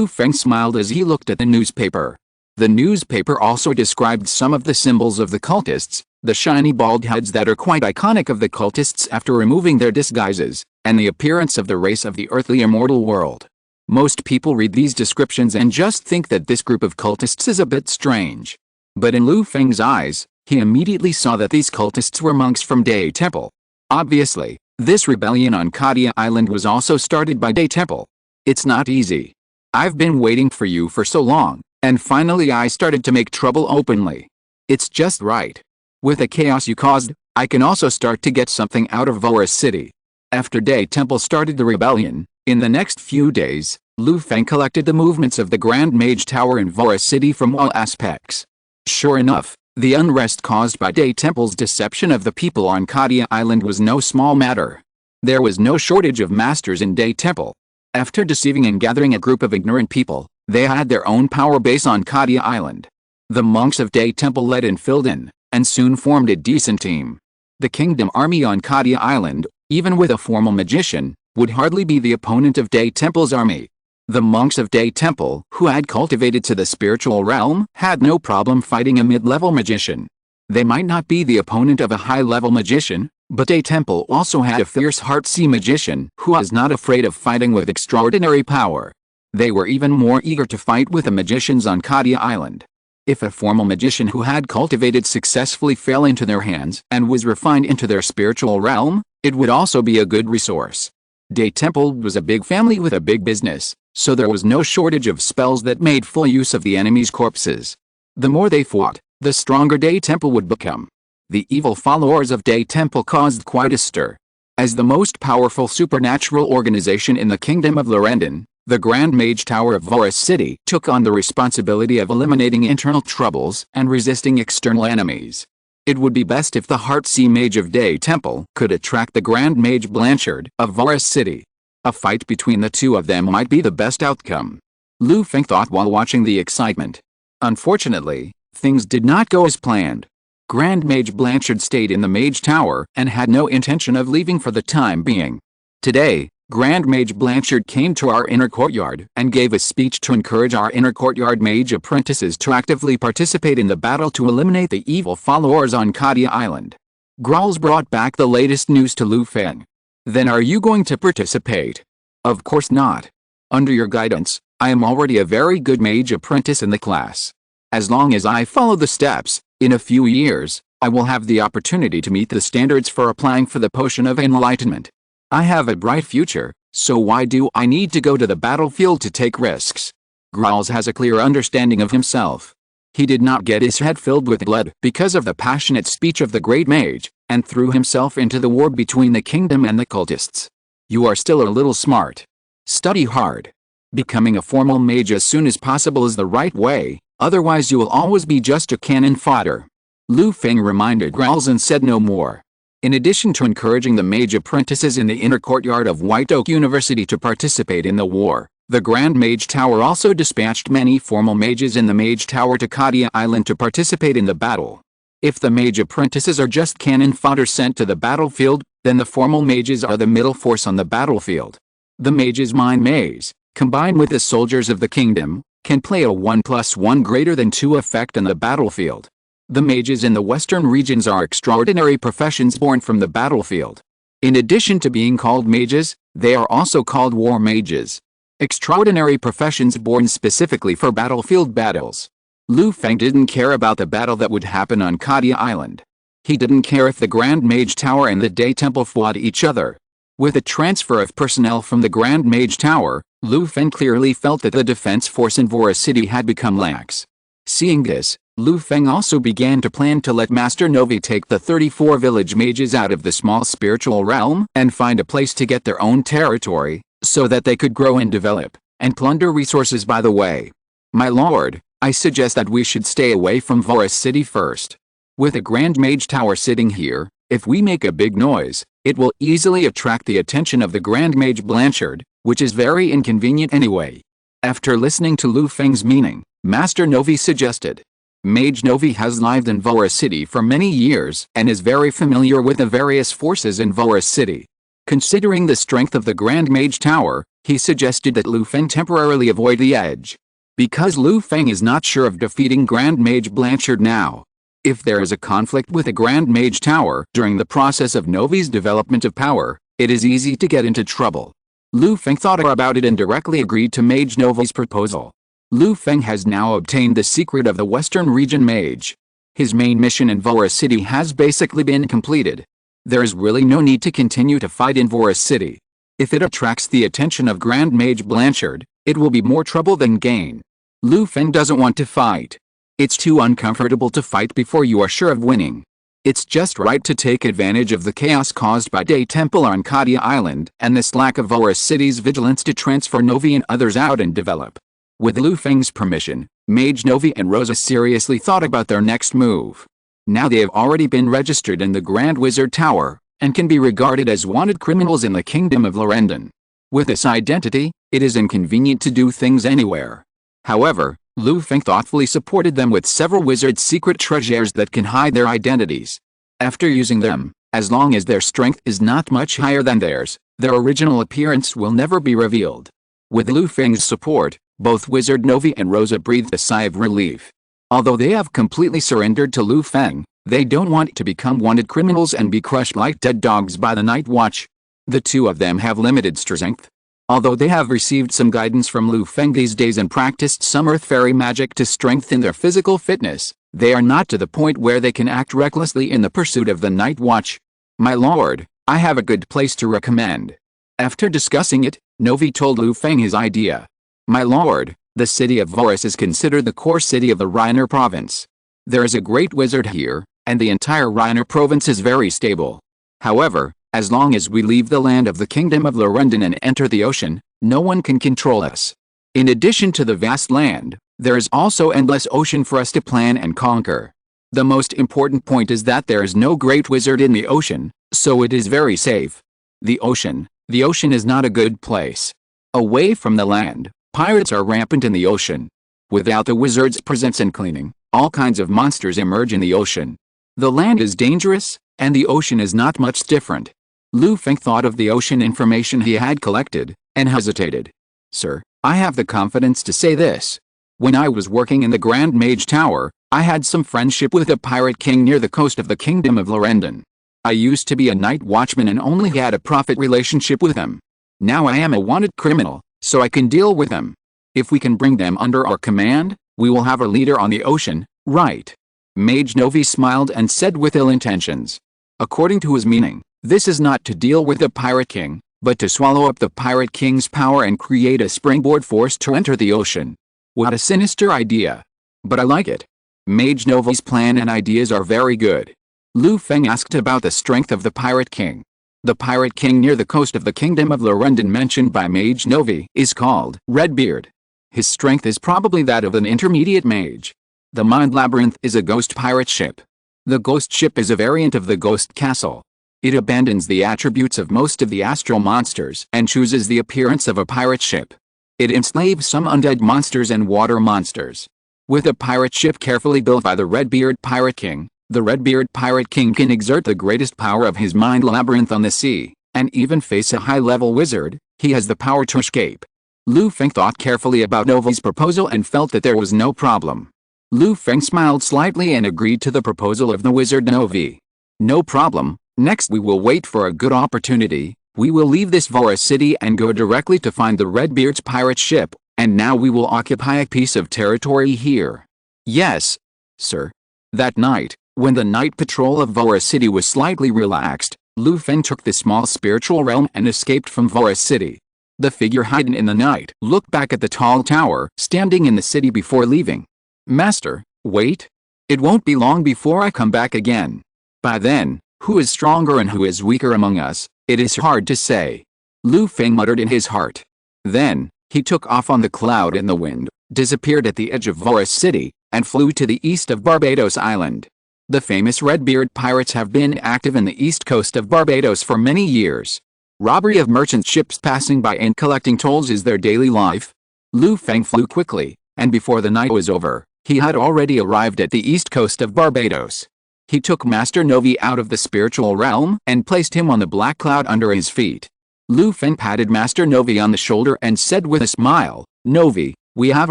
Speaker 1: Feng smiled as he looked at the newspaper. The newspaper also described some of the symbols of the cultists, the shiny bald heads that are quite iconic of the cultists after removing their disguises, and the appearance of the race of the earthly immortal world. Most people read these descriptions and just think that this group of cultists is a bit strange. But in Feng's eyes, he immediately saw that these cultists were monks from Day Temple. Obviously, this rebellion on Hongye Island was also started by Day Temple. It's not easy. I've been waiting for you for so long, and finally I started to make trouble openly. It's just right. With the chaos you caused, I can also start to get something out of Vora City. After Day Temple started the rebellion, in the next few days, Feng collected the movements of the Grand Mage Tower in Vora City from all aspects. Sure enough, the unrest caused by Day Temple's deception of the people on Hongye Island was no small matter. There was no shortage of masters in Day Temple. After deceiving and gathering a group of ignorant people, they had their own power base on Hongye Island. The monks of Day Temple led and filled in, and soon formed a decent team. The Kingdom army on Hongye Island, even with a formal magician, would hardly be the opponent of Day Temple's army. The monks of Day Temple, who had cultivated to the spiritual realm, had no problem fighting a mid-level magician. They might not be the opponent of a high-level magician, but Day Temple also had a fierce Heartsea magician who was not afraid of fighting with extraordinary power. They were even more eager to fight with the magicians on Hongye Island. If a formal magician who had cultivated successfully fell into their hands and was refined into their spiritual realm, it would also be a good resource. Day Temple was a big family with a big business, so there was no shortage of spells that made full use of the enemy's corpses. The more they fought, the stronger Day Temple would become. The evil followers of Day Temple caused quite a stir. As the most powerful supernatural organization in the Kingdom of Lorendon, the Grand Mage Tower of Vora City took on the responsibility of eliminating internal troubles and resisting external enemies. It would be best if the Heartsea Mage of Day Temple could attract the Grand Mage Blanchard of Vora City. A fight between the two of them might be the best outcome. Lu Feng thought while watching the excitement. Unfortunately, things did not go as planned. Grand Mage Blanchard stayed in the Mage Tower and had no intention of leaving for the time being. Today, Grand Mage Blanchard came to our inner courtyard and gave a speech to encourage our inner courtyard mage apprentices to actively participate in the battle to eliminate the evil followers on Hongye Island. Growls brought back the latest news to Lu Feng. Then are you going to participate? Of course not. Under your guidance, I am already a very good mage apprentice in the class. As long as I follow the steps, in a few years, I will have the opportunity to meet the standards for applying for the potion of enlightenment. I have a bright future, so why do I need to go to the battlefield to take risks? Growls has a clear understanding of himself. He did not get his head filled with blood because of the passionate speech of the great mage, and threw himself into the war between the kingdom and the cultists. You are still a little smart. Study hard. Becoming a formal mage as soon as possible is the right way, otherwise you will always be just a cannon fodder. Lu Feng reminded Growls and said no more. In addition to encouraging the mage apprentices in the inner courtyard of White Oak University to participate in the war, the Grand Mage Tower also dispatched many formal mages in the Mage Tower to Hongye Island to participate in the battle. If the mage apprentices are just cannon fodder sent to the battlefield, then the formal mages are the middle force on the battlefield. The mages mind maze, combined with the soldiers of the kingdom, can play a 1+1 greater than 2 effect on the battlefield. The mages in the western regions are extraordinary professions born from the battlefield. In addition to being called mages, they are also called war mages. Extraordinary professions born specifically for battlefield battles. Lu Feng didn't care about the battle that would happen on Hongye Island. He didn't care if the Grand Mage Tower and the Day Temple fought each other. With the transfer of personnel from the Grand Mage Tower, Lu Feng clearly felt that the defense force in Vora City had become lax. Seeing this, Lu Feng also began to plan to let Master Novi take the 34 village mages out of the small spiritual realm and find a place to get their own territory, so that they could grow and develop, and plunder resources by the way. My lord, I suggest that we should stay away from Vora City first. With a Grand Mage Tower sitting here, if we make a big noise, it will easily attract the attention of the Grand Mage Blanchard, which is very inconvenient anyway. After listening to Lu Feng's meaning, Master Novi suggested. Mage Novi has lived in Vora City for many years and is very familiar with the various forces in Vora City. Considering the strength of the Grand Mage Tower, he suggested that Lu Feng temporarily avoid the edge. Because Lu Feng is not sure of defeating Grand Mage Blanchard now. If there is a conflict with the Grand Mage Tower during the process of Novi's development of power, it is easy to get into trouble. Lu Feng thought about it and directly agreed to Mage Novi's proposal. Lu Feng has now obtained the secret of the Western Region Mage. His main mission in Vora City has basically been completed. There is really no need to continue to fight in Vora City. If it attracts the attention of Grand Mage Blanchard, it will be more trouble than gain. Lu Feng doesn't want to fight. It's too uncomfortable to fight before you are sure of winning. It's just right to take advantage of the chaos caused by Day Temple on Hongye Island and this lack of Vora City's vigilance to transfer Novi and others out and develop. With Lu Feng's permission, Mage Novi and Rosa seriously thought about their next move. Now they have already been registered in the Grand Wizard Tower, and can be regarded as wanted criminals in the Kingdom of Lorendon. With this identity, it is inconvenient to do things anywhere. However, Lu Feng thoughtfully supported them with several wizard secret treasures that can hide their identities. After using them, as long as their strength is not much higher than theirs, their original appearance will never be revealed. With Lu Feng's support, both Wizard Novi and Rosa breathed a sigh of relief. Although they have completely surrendered to Lu Feng, they don't want to become wanted criminals and be crushed like dead dogs by the Night Watch. The two of them have limited strength. Although they have received some guidance from Lu Feng these days and practiced some earth fairy magic to strengthen their physical fitness, they are not to the point where they can act recklessly in the pursuit of the Night Watch. My lord, I have a good place to recommend. After discussing it, Novi told Lu Feng his idea. My lord, the city of Voris is considered the core city of the Reiner province. There is a great wizard here, and the entire Reiner province is very stable. However, as long as we leave the land of the Kingdom of Lorendon and enter the ocean, no one can control us. In addition to the vast land, there is also endless ocean for us to plan and conquer. The most important point is that there is no great wizard in the ocean, so it is very safe. The ocean, The ocean is not a good place. Away from the land, pirates are rampant in the ocean. Without the wizard's presence and cleaning, all kinds of monsters emerge in the ocean. The land is dangerous, and the ocean is not much different. Lu Feng thought of the ocean information he had collected, and hesitated. Sir, I have the confidence to say this. When I was working in the Grand Mage Tower, I had some friendship with a pirate king near the coast of the Kingdom of Lorendon. I used to be a night watchman and only had a profit relationship with him. Now I am a wanted criminal, so I can deal with them. If we can bring them under our command, we will have a leader on the ocean, right? Mage Novi smiled and said with ill intentions. According to his meaning, this is not to deal with the pirate king, but to swallow up the pirate king's power and create a springboard force to enter the ocean. What a sinister idea. But I like it. Mage Novi's plan and ideas are very good. Lu Feng asked about the strength of the pirate king. The pirate king near the coast of the Kingdom of Lorendon mentioned by Mage Novi is called Redbeard. His strength is probably that of an intermediate mage. The Mind Labyrinth is a ghost pirate ship. The ghost ship is a variant of the ghost castle. It abandons the attributes of most of the astral monsters and chooses the appearance of a pirate ship. It enslaves some undead monsters and water monsters. With a pirate ship carefully built by the Redbeard Pirate King, the Redbeard Pirate King can exert the greatest power of his mind labyrinth on the sea, and even face a high-level wizard. He has the power to escape. Lu Feng thought carefully about Novi's proposal and felt that there was no problem. Lu Feng smiled slightly and agreed to the proposal of the wizard Novi. No problem. Next we will wait for a good opportunity. We will leave this Vora city and go directly to find the Redbeard's pirate ship, and now we will occupy a piece of territory here. Yes, sir. That night, when the night patrol of Vora city was slightly relaxed, Lu Feng took the small spiritual realm and escaped from Vora city. The figure hidden in the night looked back at the tall tower standing in the city before leaving. Master, wait. It won't be long before I come back again. By then, who is stronger and who is weaker among us, it is hard to say. Lu Feng muttered in his heart. Then, he took off on the cloud in the wind, disappeared at the edge of Vora city, and flew to the east of Barbados Island. The famous Redbeard pirates have been active in the east coast of Barbados for many years. Robbery of merchant ships passing by and collecting tolls is their daily life. Lu Feng flew quickly, and before the night was over, he had already arrived at the east coast of Barbados. He took Master Novi out of the spiritual realm and placed him on the black cloud under his feet. Lu Feng patted Master Novi on the shoulder and said with a smile, Novi, we have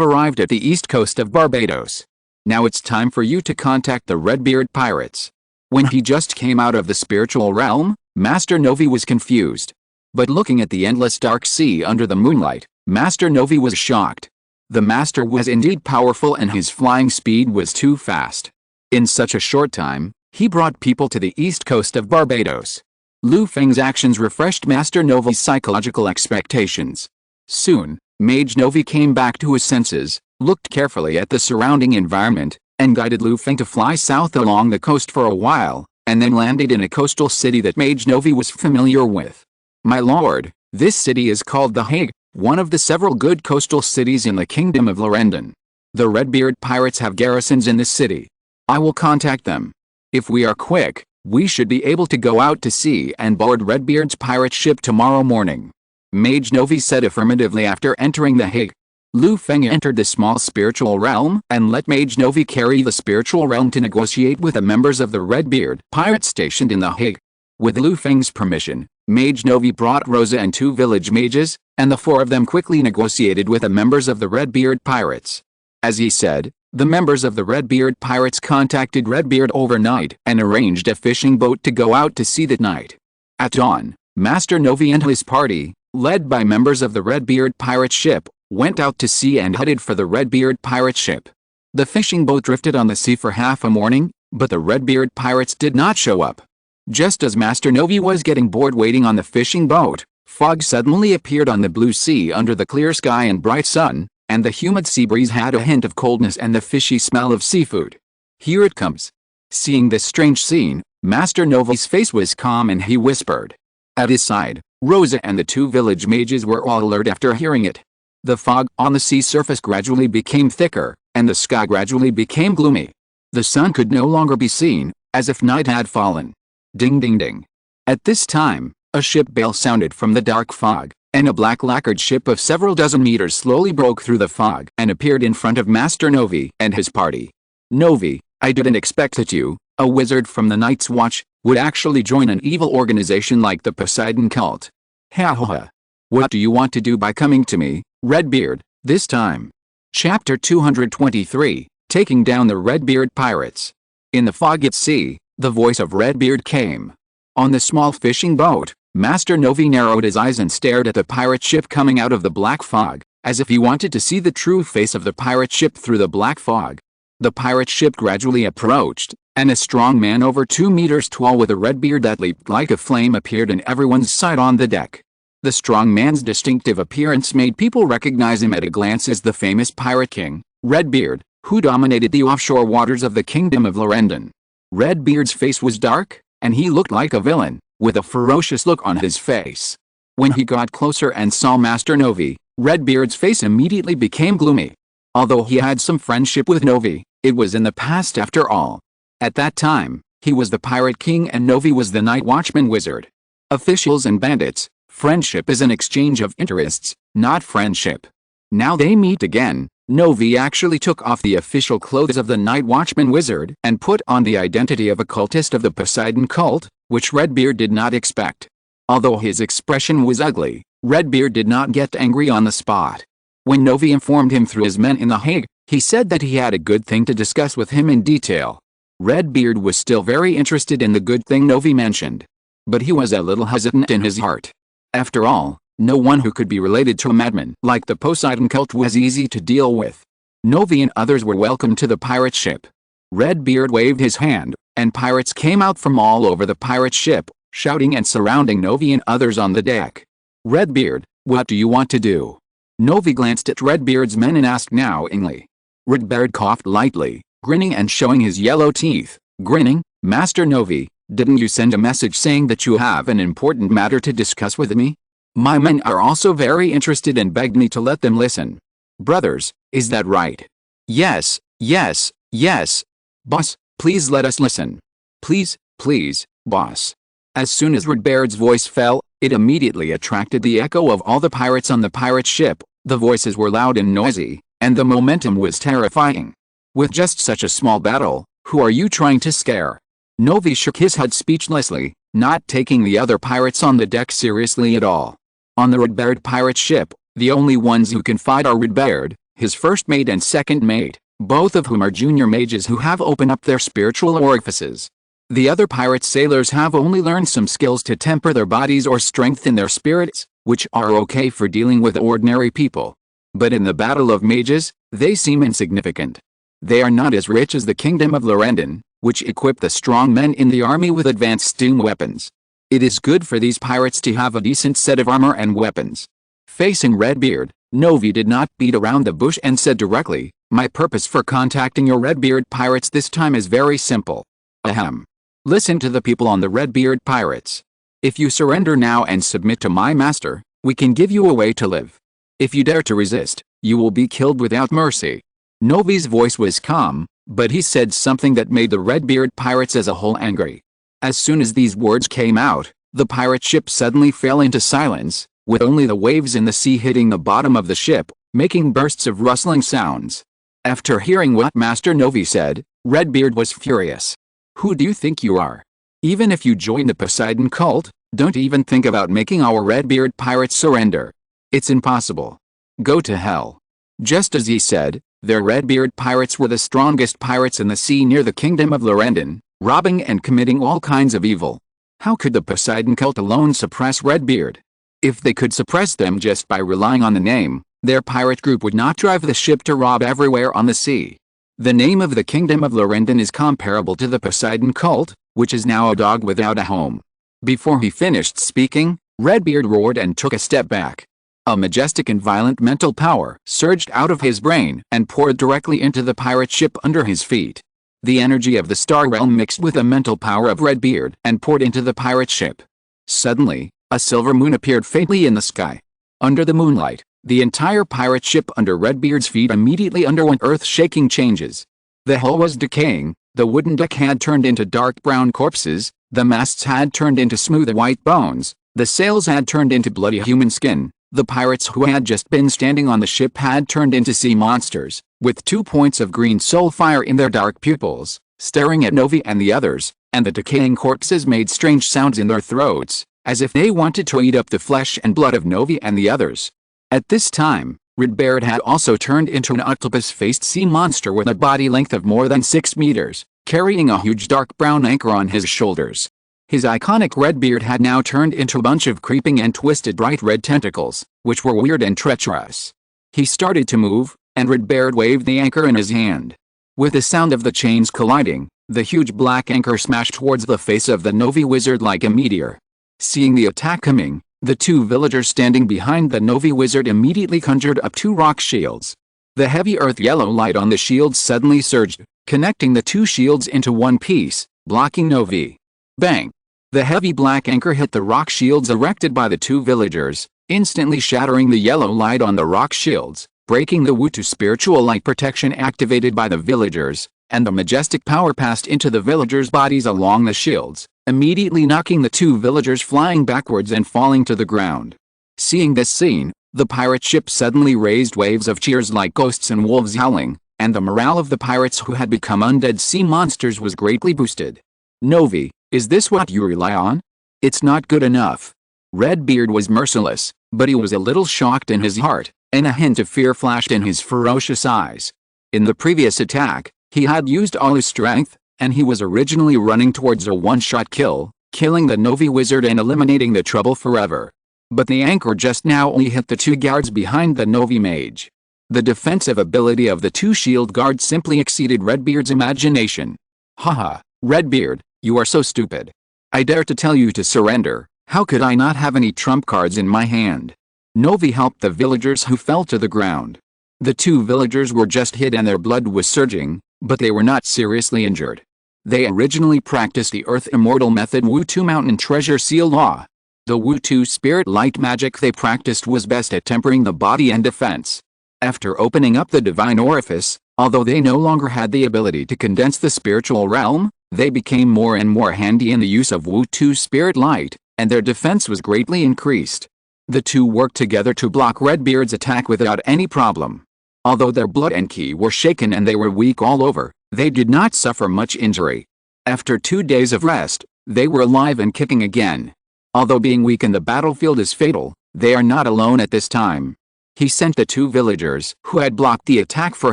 Speaker 1: arrived at the east coast of Barbados. Now it's time for you to contact the Redbeard pirates. When he just came out of the spiritual realm, Master Novi was confused. But looking at the endless dark sea under the moonlight, Master Novi was shocked. The master was indeed powerful and his flying speed was too fast. In such a short time, he brought people to the east coast of Barbados. Lu Feng's actions refreshed Master Novi's psychological expectations. Soon, Mage Novi came back to his senses, looked carefully at the surrounding environment, and guided Lu Feng to fly south along the coast for a while, and then landed in a coastal city that Mage Novi was familiar with. My lord, this city is called The Hague, one of the several good coastal cities in the Kingdom of Lorendon. The Redbeard pirates have garrisons in this city. I will contact them. If we are quick, we should be able to go out to sea and board Redbeard's pirate ship tomorrow morning. Mage Novi said affirmatively after entering The Hague. Lu Feng entered the small spiritual realm and let Mage Novi carry the spiritual realm to negotiate with the members of the Redbeard pirates stationed in The Hague. With Lu Feng's permission, Mage Novi brought Rosa and 2 village mages, and the 4 of them quickly negotiated with the members of the Redbeard pirates. As he said, the members of the Redbeard pirates contacted Redbeard overnight and arranged a fishing boat to go out to sea that night. At dawn, Master Novi and his party, led by members of the Redbeard pirate ship, went out to sea and headed for the Redbeard pirate ship. The fishing boat drifted on the sea for half a morning, but the Redbeard pirates did not show up. Just as Master Novi was getting bored waiting on the fishing boat, fog suddenly appeared on the blue sea under the clear sky and bright sun, and the humid sea breeze had a hint of coldness and the fishy smell of seafood. Here it comes. Seeing this strange scene, Master Novi's face was calm and he whispered. At his side, Rosa and the 2 village mages were all alert after hearing it. The fog on the sea surface gradually became thicker, and the sky gradually became gloomy. The sun could no longer be seen, as if night had fallen. Ding ding ding. At this time, A ship bell sounded from the dark fog, and a black lacquered ship of several dozen meters slowly broke through the fog and appeared in front of Master Novi and his party. Novi, I didn't expect that you, a wizard from the Night's Watch, would actually join an evil organization like the Poseidon cult. Ha ha ha. What do you want to do by coming to me, Redbeard, this time? Chapter 223, Taking Down the Redbeard Pirates. In the fog at sea, the voice of Redbeard came. On the small fishing boat, Master Novi narrowed his eyes and stared at the pirate ship coming out of the black fog, as if he wanted to see the true face of the pirate ship through the black fog. The pirate ship gradually approached, and a strong man over 2 meters tall with a red beard that leaped like a flame appeared in everyone's sight on the deck. The strong man's distinctive appearance made people recognize him at a glance as the famous pirate king, Redbeard, who dominated the offshore waters of the kingdom of Lorendon. Redbeard's face was dark, and he looked like a villain, with a ferocious look on his face. When he got closer and saw Master Novi, Redbeard's face immediately became gloomy. Although he had some friendship with Novi, it was in the past after all. At that time, he was the pirate king and Novi was the night watchman wizard. Officials and bandits, friendship is an exchange of interests, not friendship. Now they meet again. Novi actually took off the official clothes of the night watchman wizard and put on the identity of a cultist of the Poseidon cult, which Redbeard did not expect. Although his expression was ugly, Redbeard did not get angry on the spot. When Novi informed him through his men in The Hague, he said that he had a good thing to discuss with him in detail. Redbeard was still very interested in the good thing Novi mentioned. But he was a little hesitant in his heart. After all, no one who could be related to a madman like the Poseidon cult was easy to deal with. Novi and others were welcome to the pirate ship. Redbeard waved his hand, and pirates came out from all over the pirate ship, shouting and surrounding Novi and others on the deck. Redbeard, what do you want to do? Novi glanced at Redbeard's men and asked knowingly. Redbeard coughed lightly, grinning and showing his yellow teeth. Grinning, Master Novi, didn't you send a message saying that you have an important matter to discuss with me? My men are also very interested and begged me to let them listen. Brothers, is that right? Yes, yes, yes. Boss, please let us listen. Please, please, boss. As soon as Redbeard's voice fell, it immediately attracted the echo of all the pirates on the pirate ship. The voices were loud and noisy, and the momentum was terrifying. With just such a small battle, who are you trying to scare? Novi shook his head speechlessly, not taking the other pirates on the deck seriously at all. On the Redbeard pirate ship, the only ones who can fight are Redbeard, his first mate and second mate, both of whom are junior mages who have opened up their spiritual orifices. The other pirate sailors have only learned some skills to temper their bodies or strengthen their spirits, which are okay for dealing with ordinary people. But in the battle of mages, they seem insignificant. They are not as rich as the kingdom of Lorendon, which equip the strong men in the army with advanced steam weapons. It is good for these pirates to have a decent set of armor and weapons. Facing Redbeard, Novi did not beat around the bush and said directly, my purpose for contacting your Redbeard pirates this time is very simple. Ahem. Listen to the people on the Redbeard pirates. If you surrender now and submit to my master, we can give you a way to live. If you dare to resist, you will be killed without mercy. Novi's voice was calm, but he said something that made the Redbeard pirates as a whole angry. As soon as these words came out, the pirate ship suddenly fell into silence, with only the waves in the sea hitting the bottom of the ship, making bursts of rustling sounds. After hearing what Master Novi said, Redbeard was furious. Who do you think you are? Even if you join the Poseidon cult, don't even think about making our Redbeard pirates surrender. It's impossible. Go to hell. Just as he said, their Redbeard pirates were the strongest pirates in the sea near the kingdom of Lorendon, robbing and committing all kinds of evil. How could the Poseidon cult alone suppress Redbeard? If they could suppress them just by relying on the name, their pirate group would not drive the ship to rob everywhere on the sea. The name of the kingdom of Lorendon is comparable to the Poseidon cult, which is now a dog without a home. Before he finished speaking, Redbeard roared and took a step back. A majestic and violent mental power surged out of his brain and poured directly into the pirate ship under his feet. The energy of the star realm mixed with the mental power of Redbeard and poured into the pirate ship. Suddenly, a silver moon appeared faintly in the sky. Under the moonlight, the entire pirate ship under Redbeard's feet immediately underwent earth-shaking changes. The hull was decaying, the wooden deck had turned into dark brown corpses, the masts had turned into smooth white bones, The sails had turned into bloody human skin. The pirates who had just been standing on the ship had turned into sea monsters, with 2 points of green soul fire in their dark pupils, staring at Novi and the others, and the decaying corpses made strange sounds in their throats, as if they wanted to eat up the flesh and blood of Novi and the others. At this time, Redbeard had also turned into an octopus-faced sea monster with a body length of more than 6 meters, carrying a huge dark brown anchor on his shoulders. His iconic red beard had now turned into a bunch of creeping and twisted bright red tentacles, which were weird and treacherous. He started to move, and Redbeard waved the anchor in his hand. With the sound of the chains colliding, the huge black anchor smashed towards the face of the Novi wizard like a meteor. Seeing the attack coming, the 2 villagers standing behind the Novi wizard immediately conjured up 2 rock shields. The heavy earth yellow light on the shields suddenly surged, connecting the 2 shields into one piece, blocking Novi. Bang! The heavy black anchor hit the rock shields erected by the 2 villagers, instantly shattering the yellow light on the rock shields, breaking the Wutu spiritual light protection activated by the villagers, and the majestic power passed into the villagers' bodies along the shields, immediately knocking the 2 villagers flying backwards and falling to the ground. Seeing this scene, the pirate ship suddenly raised waves of cheers like ghosts and wolves howling, and the morale of the pirates who had become undead sea monsters was greatly boosted. Novi, is this what you rely on? It's not good enough. Redbeard was merciless, but he was a little shocked in his heart, and a hint of fear flashed in his ferocious eyes. In the previous attack, he had used all his strength, and he was originally running towards a one-shot kill, killing the Novi wizard and eliminating the trouble forever. But the anchor just now only hit the 2 guards behind the Novi mage. The defensive ability of the 2 shield guards simply exceeded Redbeard's imagination. Haha, Redbeard, you are so stupid. I dare to tell you to surrender. How could I not have any trump cards in my hand? Novi helped the villagers who fell to the ground. The 2 villagers were just hit and their blood was surging, but they were not seriously injured. They originally practiced the Earth Immortal method Wutu Mountain Treasure Seal Law. The Wutu spirit light magic they practiced was best at tempering the body and defense. After opening up the divine orifice, although they no longer had the ability to condense the spiritual realm, they became more and more handy in the use of Wutu spirit light, and their defense was greatly increased. The 2 worked together to block Redbeard's attack without any problem. Although their blood and ki were shaken and they were weak all over, they did not suffer much injury. After 2 days of rest, they were alive and kicking again. Although being weak in the battlefield is fatal, they are not alone at this time. He sent the 2 villagers who had blocked the attack for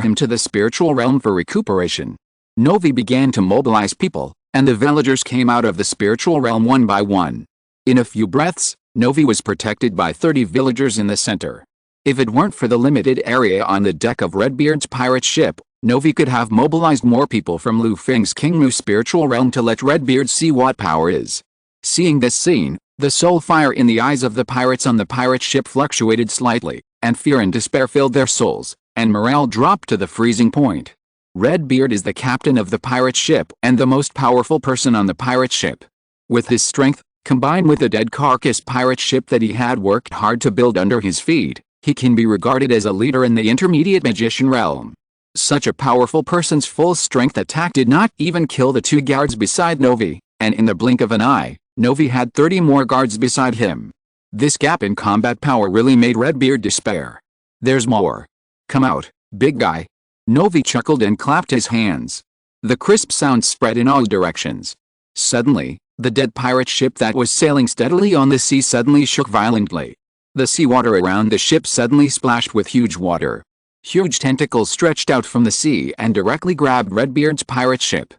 Speaker 1: him to the spiritual realm for recuperation. Novi began to mobilize people, and the villagers came out of the spiritual realm one by one. In a few breaths, Novi was protected by 30 villagers in the center. If it weren't for the limited area on the deck of Redbeard's pirate ship, Novi could have mobilized more people from Lu Feng's Kingmu spiritual realm to let Redbeard see what power is. Seeing this scene, the soul fire in the eyes of the pirates on the pirate ship fluctuated slightly, and fear and despair filled their souls, and morale dropped to the freezing point. Redbeard is the captain of the pirate ship and the most powerful person on the pirate ship. With his strength, combined with the dead carcass pirate ship that he had worked hard to build under his feet, he can be regarded as a leader in the intermediate magician realm. Such a powerful person's full strength attack did not even kill the 2 guards beside Novi, and in the blink of an eye, Novi had 30 more guards beside him. This gap in combat power really made Redbeard despair. There's more. Come out, big guy. Novi chuckled and clapped his hands. The crisp sound spread in all directions. Suddenly, the dead pirate ship that was sailing steadily on the sea suddenly shook violently. The seawater around the ship suddenly splashed with huge water. Huge tentacles stretched out from the sea and directly grabbed Redbeard's pirate ship.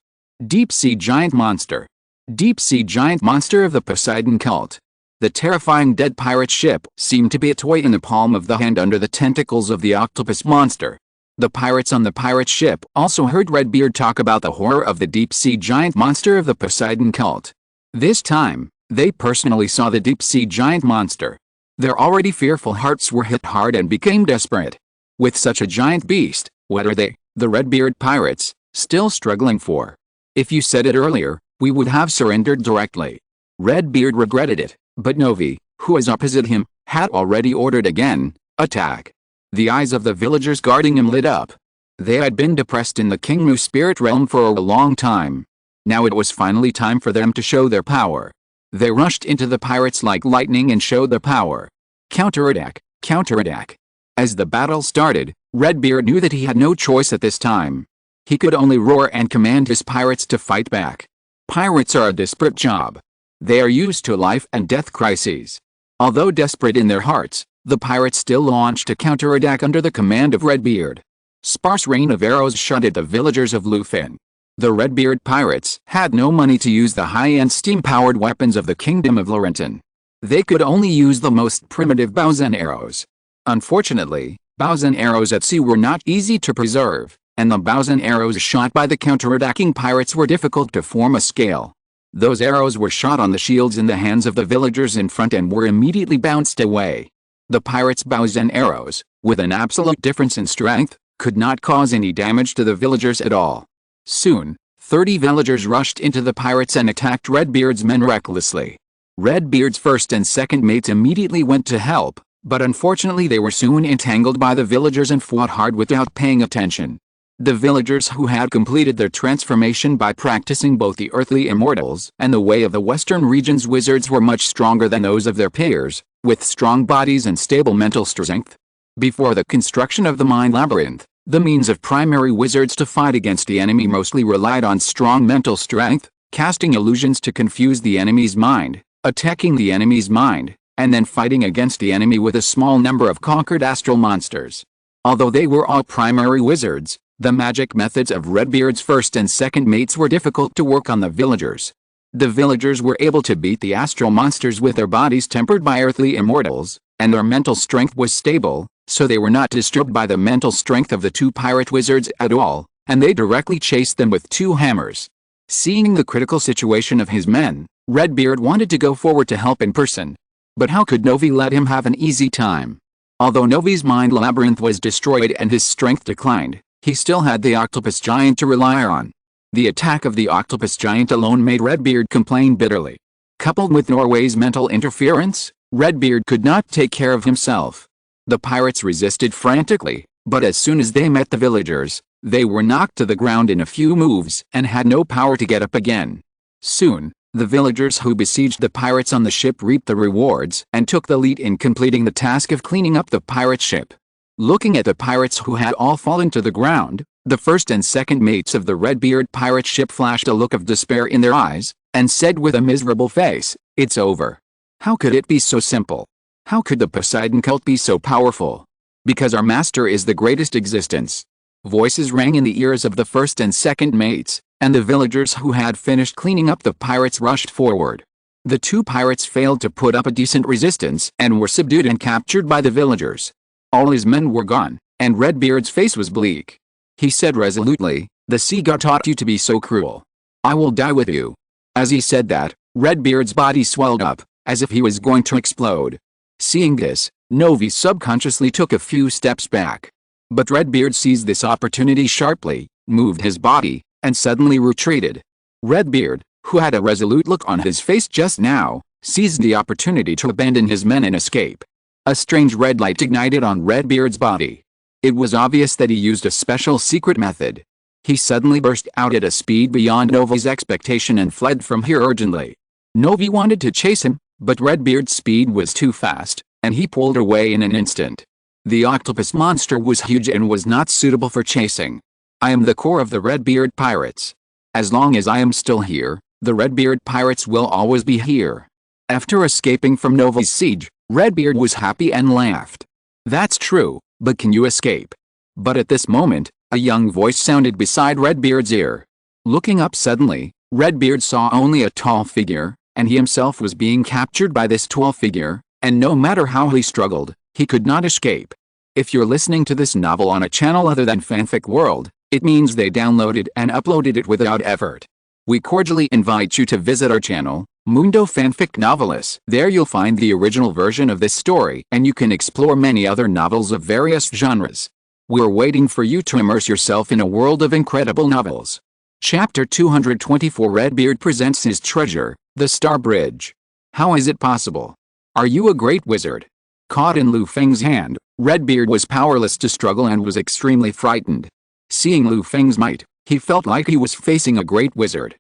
Speaker 1: Deep Sea Giant Monster. Deep Sea Giant Monster of the Poseidon Cult. The terrifying dead pirate ship seemed to be a toy in the palm of the hand under the tentacles of the octopus monster. The pirates on the pirate ship also heard Redbeard talk about the horror of the Deep Sea Giant Monster of the Poseidon Cult. This time, they personally saw the Deep Sea Giant Monster. Their already fearful hearts were hit hard and became desperate. With such a giant beast, what are they, the Redbeard pirates, still struggling for? If you said it earlier, we would have surrendered directly. Redbeard regretted it, but Novi, who was opposite him, had already ordered again, attack. The eyes of the villagers guarding him lit up. They had been depressed in the Kingmu spirit realm for a long time. Now it was finally time for them to show their power. They rushed into the pirates like lightning and showed their power. Counterattack, counterattack. As the battle started, Redbeard knew that he had no choice at this time. He could only roar and command his pirates to fight back. Pirates are a desperate job. They are used to life and death crises. Although desperate in their hearts, the pirates still launched a counterattack under the command of Redbeard. Sparse rain of arrows shot at the villagers of Feng. The Redbeard pirates had no money to use the high-end steam-powered weapons of the Kingdom of Laurentine. They could only use the most primitive bows and arrows. Unfortunately, bows and arrows at sea were not easy to preserve, and the bows and arrows shot by the counterattacking pirates were difficult to form a scale. Those arrows were shot on the shields in the hands of the villagers in front and were immediately bounced away. The pirates' bows and arrows, with an absolute difference in strength, could not cause any damage to the villagers at all. Soon, 30 villagers rushed into the pirates and attacked Redbeard's men recklessly. Redbeard's first and second mates immediately went to help, but unfortunately they were soon entangled by the villagers and fought hard without paying attention. The villagers who had completed their transformation by practicing both the earthly immortals and the way of the western region's wizards were much stronger than those of their peers, with strong bodies and stable mental strength. Before the construction of the mind labyrinth, the means of primary wizards to fight against the enemy mostly relied on strong mental strength, casting illusions to confuse the enemy's mind, attacking the enemy's mind, and then fighting against the enemy with a small number of conquered astral monsters. Although they were all primary wizards, the magic methods of Redbeard's first and second mates were difficult to work on the villagers. The villagers were able to beat the astral monsters with their bodies tempered by earthly immortals, and their mental strength was stable, so they were not disturbed by the mental strength of the two pirate wizards at all, and they directly chased them with two hammers. Seeing the critical situation of his men, Redbeard wanted to go forward to help in person. But how could Novi let him have an easy time? Although Novi's mind labyrinth was destroyed and his strength declined, he still had the octopus giant to rely on. The attack of the octopus giant alone made Redbeard complain bitterly. Coupled with Norway's mental interference, Redbeard could not take care of himself. The pirates resisted frantically, but as soon as they met the villagers, they were knocked to the ground in a few moves and had no power to get up again. Soon, the villagers who besieged the pirates on the ship reaped the rewards and took the lead in completing the task of cleaning up the pirate ship. Looking at the pirates who had all fallen to the ground, the first and second mates of the Redbeard pirate ship flashed a look of despair in their eyes, and said with a miserable face, "It's over." How could it be so simple? How could the Poseidon cult be so powerful? Because our master is the greatest existence. Voices rang in the ears of the first and second mates, and the villagers who had finished cleaning up the pirates rushed forward. The two pirates failed to put up a decent resistance and were subdued and captured by the villagers. All his men were gone, and Redbeard's face was bleak. He said resolutely, "The sea god taught you to be so cruel. I will die with you." As he said that, Redbeard's body swelled up, as if he was going to explode. Seeing this, Novi subconsciously took a few steps back. But Redbeard seized this opportunity sharply, moved his body, and suddenly retreated. Redbeard, who had a resolute look on his face just now, seized the opportunity to abandon his men and escape. A strange red light ignited on Redbeard's body. It was obvious that he used a special secret method. He suddenly burst out at a speed beyond Novi's expectation and fled from here urgently. Novi wanted to chase him, but Redbeard's speed was too fast, and he pulled away in an instant. The octopus monster was huge and was not suitable for chasing. I am the core of the Redbeard pirates. As long as I am still here, the Redbeard pirates will always be here. After escaping from Novi's siege, Redbeard was happy and laughed. That's true, but can you escape? But at this moment, a young voice sounded beside Redbeard's ear. Looking up suddenly, Redbeard saw only a tall figure, and he himself was being captured by this tall figure, and no matter how he struggled, he could not escape. If you're listening to this novel on a channel other than Fanfic World, it means they downloaded and uploaded it without effort. We cordially invite you to visit our channel, Mundo Fanfic Novelis. There you'll find the original version of this story, and you can explore many other novels of various genres. We're waiting for you to immerse yourself in a world of incredible novels. Chapter 224 Redbeard presents his treasure, the Star Bridge. How is it possible? Are you a great wizard? Caught in Feng's hand, Redbeard was powerless to struggle and was extremely frightened. Seeing Feng's might, he felt like he was facing a great wizard.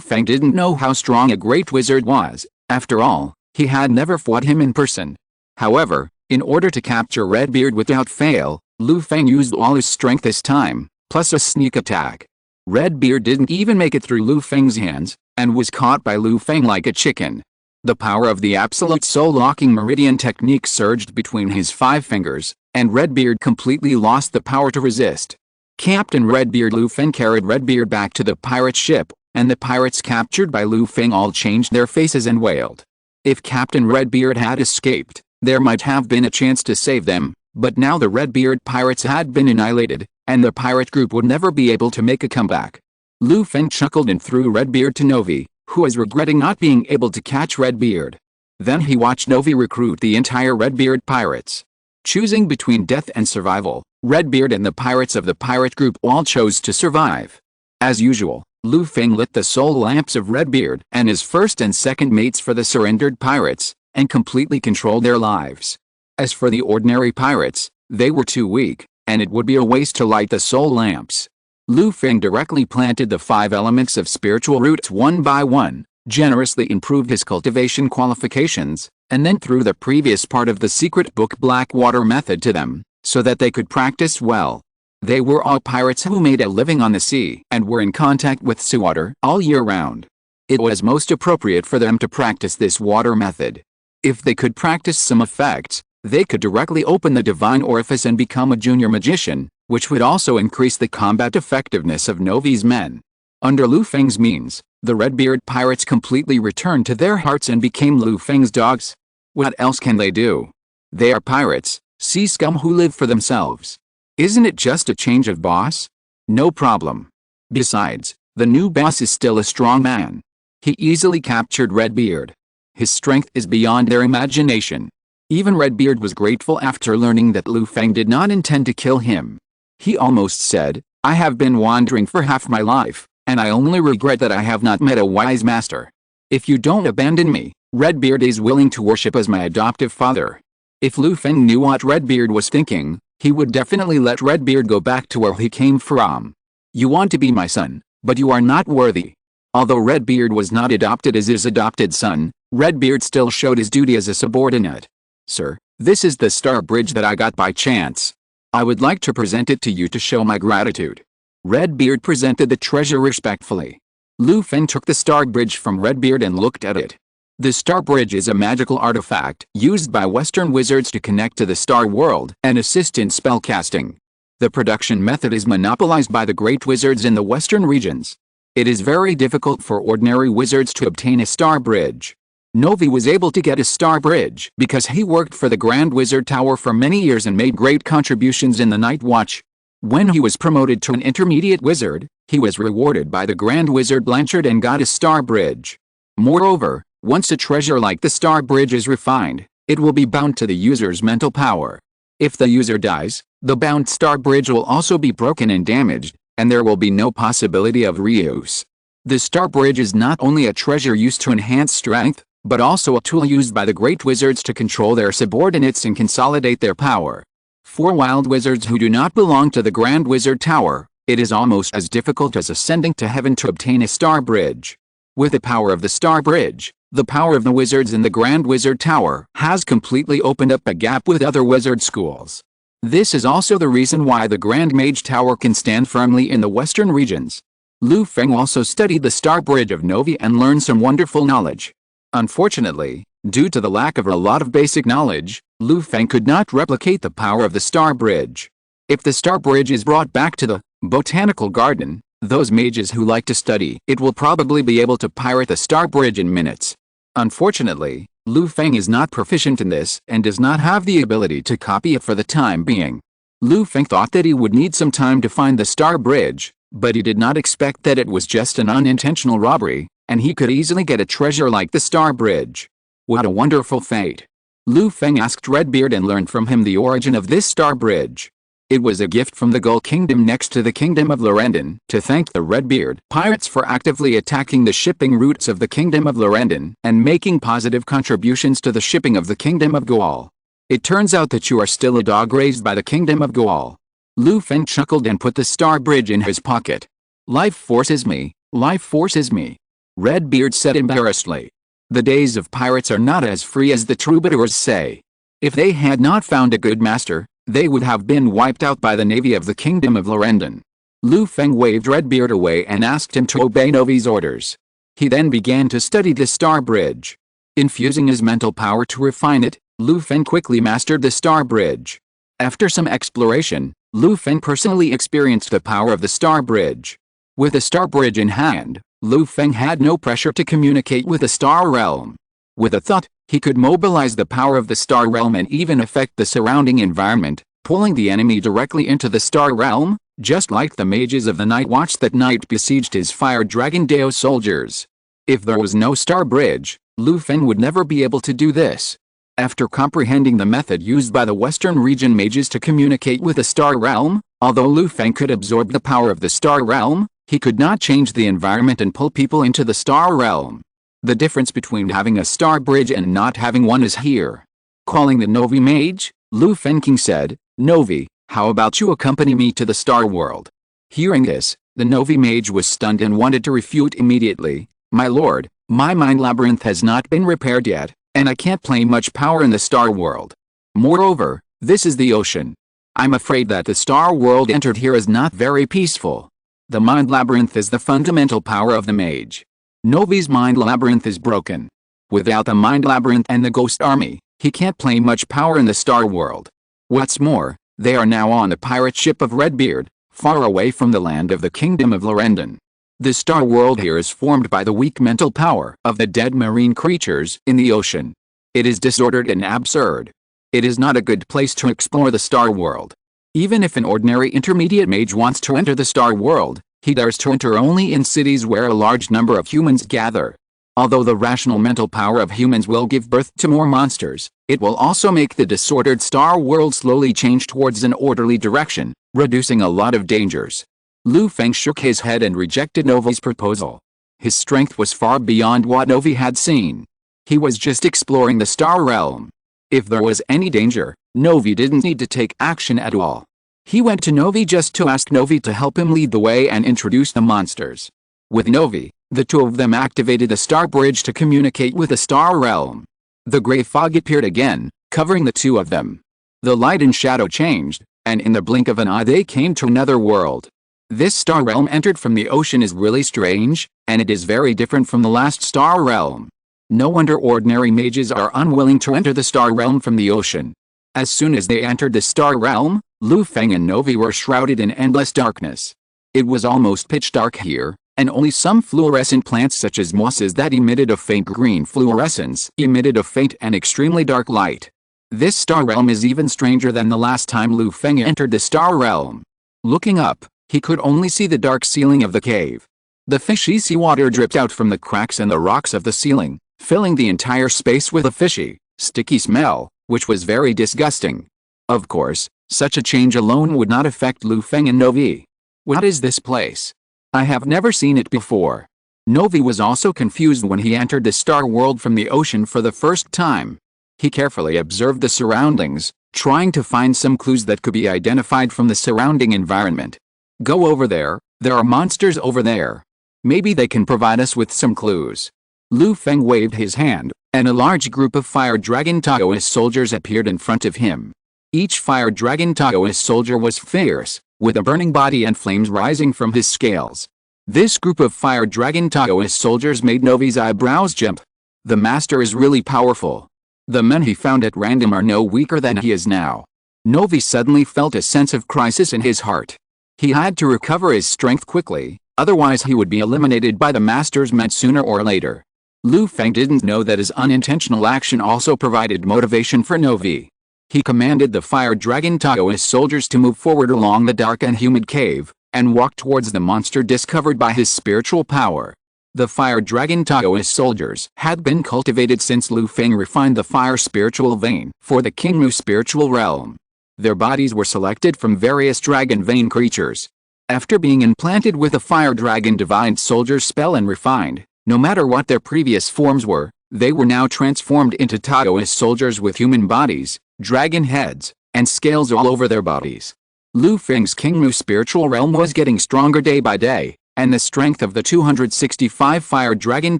Speaker 1: Feng didn't know how strong a great wizard was, After all, he had never fought him in person. However, in order to capture Redbeard without fail, Lu Feng used all his strength this time, plus a sneak attack. Redbeard didn't even make it through Lu Feng's hands, and was caught by Lu Feng like a chicken. The power of the absolute soul-locking meridian technique surged between his 5 fingers, and Redbeard completely lost the power to resist. Captain Redbeard Lu Feng carried Redbeard back to the pirate ship, and the pirates captured by Lu Feng all changed their faces and wailed. If Captain Redbeard had escaped, there might have been a chance to save them, but now the Redbeard pirates had been annihilated, and the pirate group would never be able to make a comeback. Lu Feng chuckled and threw Redbeard to Novi, who was regretting not being able to catch Redbeard. Then he watched Novi recruit the entire Redbeard pirates. Choosing between death and survival, Redbeard and the pirates of the pirate group all chose to survive. As usual, Lu Feng lit the soul lamps of Redbeard and his first and second mates for the surrendered pirates, and completely controlled their lives. As for the ordinary pirates, they were too weak, and it would be a waste to light the soul lamps. Lu Feng directly planted the 5 elements of spiritual roots one by one, generously improved his cultivation qualifications, and then threw the previous part of the secret book Blackwater method to them, so that they could practice well. They were all pirates who made a living on the sea and were in contact with seawater all year round. It was most appropriate for them to practice this water method. If they could practice some effects, they could directly open the divine orifice and become a junior magician, which would also increase the combat effectiveness of Novi's men. Under Lu Feng's means, the Redbeard pirates completely returned to their hearts and became Lu Feng's dogs. What else can they do? They are pirates, sea scum who live for themselves. Isn't it just a change of boss? No problem. Besides, the new boss is still a strong man. He easily captured Redbeard. His strength is beyond their imagination. Even Redbeard was grateful after learning that Lu Feng did not intend to kill him. He almost said, "I have been wandering for half my life, and I only regret that I have not met a wise master. If you don't abandon me, Redbeard is willing to worship as my adoptive father." If Lu Feng knew what Redbeard was thinking, he would definitely let Redbeard go back to where he came from. "You want to be my son, but you are not worthy." Although Redbeard was not adopted as his adopted son, Redbeard still showed his duty as a subordinate. "Sir, this is the star bridge that I got by chance. I would like to present it to you to show my gratitude." Redbeard presented the treasure respectfully. Lu Feng took the star bridge from Redbeard and looked at it. The star bridge is a magical artifact used by Western wizards to connect to the star world and assist in spellcasting. The production method is monopolized by the great wizards in the Western regions. It is very difficult for ordinary wizards to obtain a star bridge. Novi was able to get a star bridge because he worked for the Grand Wizard Tower for many years and made great contributions in the Night Watch. When he was promoted to an intermediate wizard, he was rewarded by the Grand Wizard Blanchard and got a star bridge. Moreover, once a treasure like the star bridge is refined, it will be bound to the user's mental power. If the user dies, the bound star bridge will also be broken and damaged, and there will be no possibility of reuse. The star bridge is not only a treasure used to enhance strength, but also a tool used by the great wizards to control their subordinates and consolidate their power. For wild wizards who do not belong to the Grand Wizard Tower, it is almost as difficult as ascending to heaven to obtain a star bridge. With the power of the star bridge, the power of the wizards in the Grand Wizard Tower has completely opened up a gap with other wizard schools. This is also the reason why the Grand Mage Tower can stand firmly in the Western regions. Lu Feng also studied the star bridge of Novi and learned some wonderful knowledge. Unfortunately, due to the lack of a lot of basic knowledge, Lu Feng could not replicate the power of the star bridge. If the star bridge is brought back to the botanical garden, those mages who like to study it will probably be able to pirate the star bridge in minutes. Unfortunately, Lu Feng is not proficient in this and does not have the ability to copy it for the time being. Lu Feng thought that he would need some time to find the star bridge, but he did not expect that it was just an unintentional robbery, and he could easily get a treasure like the star bridge. What a wonderful fate. Lu Feng asked Redbeard and learned from him the origin of this star bridge. It was a gift from the Gull Kingdom next to the Kingdom of Lorendon to thank the Redbeard pirates for actively attacking the shipping routes of the Kingdom of Lorendon and making positive contributions to the shipping of the Kingdom of Gaul. It turns out that you are still a dog raised by the Kingdom of Gaul. Lu Feng chuckled and put the star bridge in his pocket. Life forces me, life forces me. Redbeard said embarrassedly. The days of pirates are not as free as the troubadours say. If they had not found a good master, they would have been wiped out by the navy of the kingdom of Lorendon. Lu Feng waved Redbeard away and asked him to obey Novi's orders. He then began to study the star bridge. Infusing his mental power to refine it, Lu Feng quickly mastered the star bridge. After some exploration, Lu Feng personally experienced the power of the star bridge. With the star bridge in hand, Lu Feng had no pressure to communicate with the star realm. With a thought, he could mobilize the power of the star realm and even affect the surrounding environment, pulling the enemy directly into the star realm, just like the mages of the Night Watch that night besieged his Fire Dragon Deo soldiers. If there was no star bridge, Lu Feng would never be able to do this. After comprehending the method used by the Western region mages to communicate with the star realm, although Lu Feng could absorb the power of the star realm, he could not change the environment and pull people into the star realm. The difference between having a star bridge and not having one is here. Calling the Novi mage, Lu Feng said, "Novi, how about you accompany me to the star world?" Hearing this, the Novi mage was stunned and wanted to refute immediately. "My lord, my mind labyrinth has not been repaired yet, and I can't play much power in the star world. Moreover, this is the ocean. I'm afraid that the star world entered here is not very peaceful. The mind labyrinth is the fundamental power of the mage. Novi's mind labyrinth is broken. Without the mind labyrinth and the ghost army, he can't play much power in the star world. What's more, they are now on the pirate ship of Redbeard, far away from the land of the kingdom of Lorendon. The star world here is formed by the weak mental power of the dead marine creatures in the ocean. It is disordered and absurd. It is not a good place to explore the star world. Even if an ordinary intermediate mage wants to enter the star world, he dares to enter only in cities where a large number of humans gather. Although the rational mental power of humans will give birth to more monsters, it will also make the disordered star world slowly change towards an orderly direction, reducing a lot of dangers." Lu Feng shook his head and rejected Novi's proposal. His strength was far beyond what Novi had seen. He was just exploring the star realm. If there was any danger, Novi didn't need to take action at all. He went to Novi just to ask Novi to help him lead the way and introduce the monsters. With Novi, the two of them activated the star bridge to communicate with the star realm. The gray fog appeared again, covering the two of them. The light and shadow changed, and in the blink of an eye they came to another world. This star realm entered from the ocean is really strange, and it is very different from the last star realm. No wonder ordinary mages are unwilling to enter the star realm from the ocean. As soon as they entered the star realm, Lu Feng and Novi were shrouded in endless darkness. It was almost pitch dark here, and only some fluorescent plants such as mosses that emitted a faint green fluorescence emitted a faint and extremely dark light. This star realm is even stranger than the last time Lu Feng entered the star realm. Looking up, he could only see the dark ceiling of the cave. The fishy seawater dripped out from the cracks in the rocks of the ceiling, filling the entire space with a fishy, sticky smell, which was very disgusting. Of course, such a change alone would not affect Lu Feng and Novi. What is this place? I have never seen it before. Novi was also confused when he entered the star world from the ocean for the first time. He carefully observed the surroundings, trying to find some clues that could be identified from the surrounding environment. "Go over there are monsters over there. Maybe they can provide us with some clues." Lu Feng waved his hand, and a large group of Fire Dragon Taoist soldiers appeared in front of him. Each Fire Dragon Taoist soldier was fierce, with a burning body and flames rising from his scales. This group of Fire Dragon Taoist soldiers made Novi's eyebrows jump. The master is really powerful. The men he found at random are no weaker than he is now. Novi suddenly felt a sense of crisis in his heart. He had to recover his strength quickly, otherwise he would be eliminated by the master's men sooner or later. Lu Feng didn't know that his unintentional action also provided motivation for Novi. He commanded the Fire Dragon Taoist soldiers to move forward along the dark and humid cave, and walk towards the monster discovered by his spiritual power. The Fire Dragon Taoist soldiers had been cultivated since Lu Feng refined the fire spiritual vein for the Qingmu spiritual realm. Their bodies were selected from various dragon vein creatures. After being implanted with the Fire Dragon Divine Soldier's spell and refined, no matter what their previous forms were, they were now transformed into Taoist soldiers with human bodies, dragon heads, and scales all over their bodies. Lu Feng's Qingmu spiritual realm was getting stronger day by day, and the strength of the 265 Fire Dragon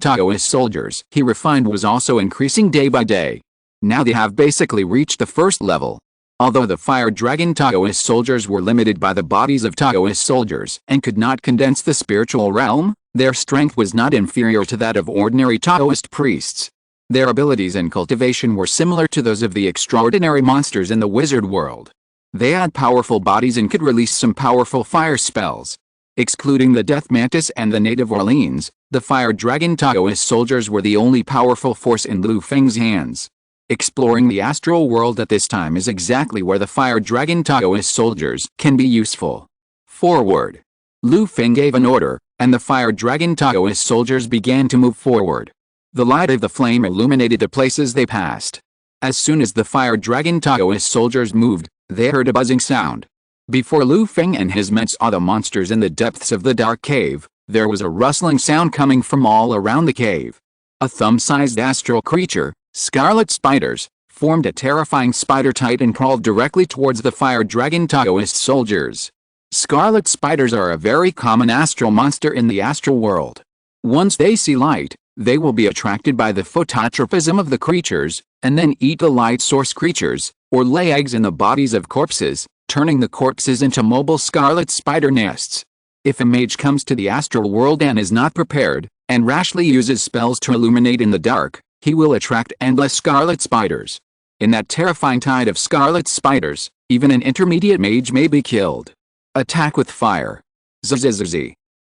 Speaker 1: Taoist soldiers he refined was also increasing day by day. Now they have basically reached the first level. Although the Fire Dragon Taoist soldiers were limited by the bodies of Taoist soldiers and could not condense the spiritual realm, their strength was not inferior to that of ordinary Taoist priests. Their abilities and cultivation were similar to those of the extraordinary monsters in the wizard world. They had powerful bodies and could release some powerful fire spells. Excluding the Death Mantis and the native Orleans, the Fire Dragon Taoist soldiers were the only powerful force in Lu Feng's hands. Exploring the astral world at this time is exactly where the Fire Dragon Taoist soldiers can be useful. Forward. Lu Feng gave an order, and the Fire Dragon Taoist soldiers began to move forward. The light of the flame illuminated the places they passed. As soon as the Fire Dragon Taoist soldiers moved, they heard a buzzing sound. Before Lu Feng and his men saw the monsters in the depths of the dark cave, there was a rustling sound coming from all around the cave. A thumb-sized astral creature, scarlet spiders, formed a terrifying spider tight and crawled directly towards the Fire Dragon Taoist soldiers. Scarlet spiders are a very common astral monster in the astral world. Once they see light, they will be attracted by the phototropism of the creatures, and then eat the light source creatures, or lay eggs in the bodies of corpses, turning the corpses into mobile scarlet spider nests. If a mage comes to the astral world and is not prepared, and rashly uses spells to illuminate in the dark, he will attract endless scarlet spiders. In that terrifying tide of scarlet spiders, even an intermediate mage may be killed. Attack with fire. Zzz.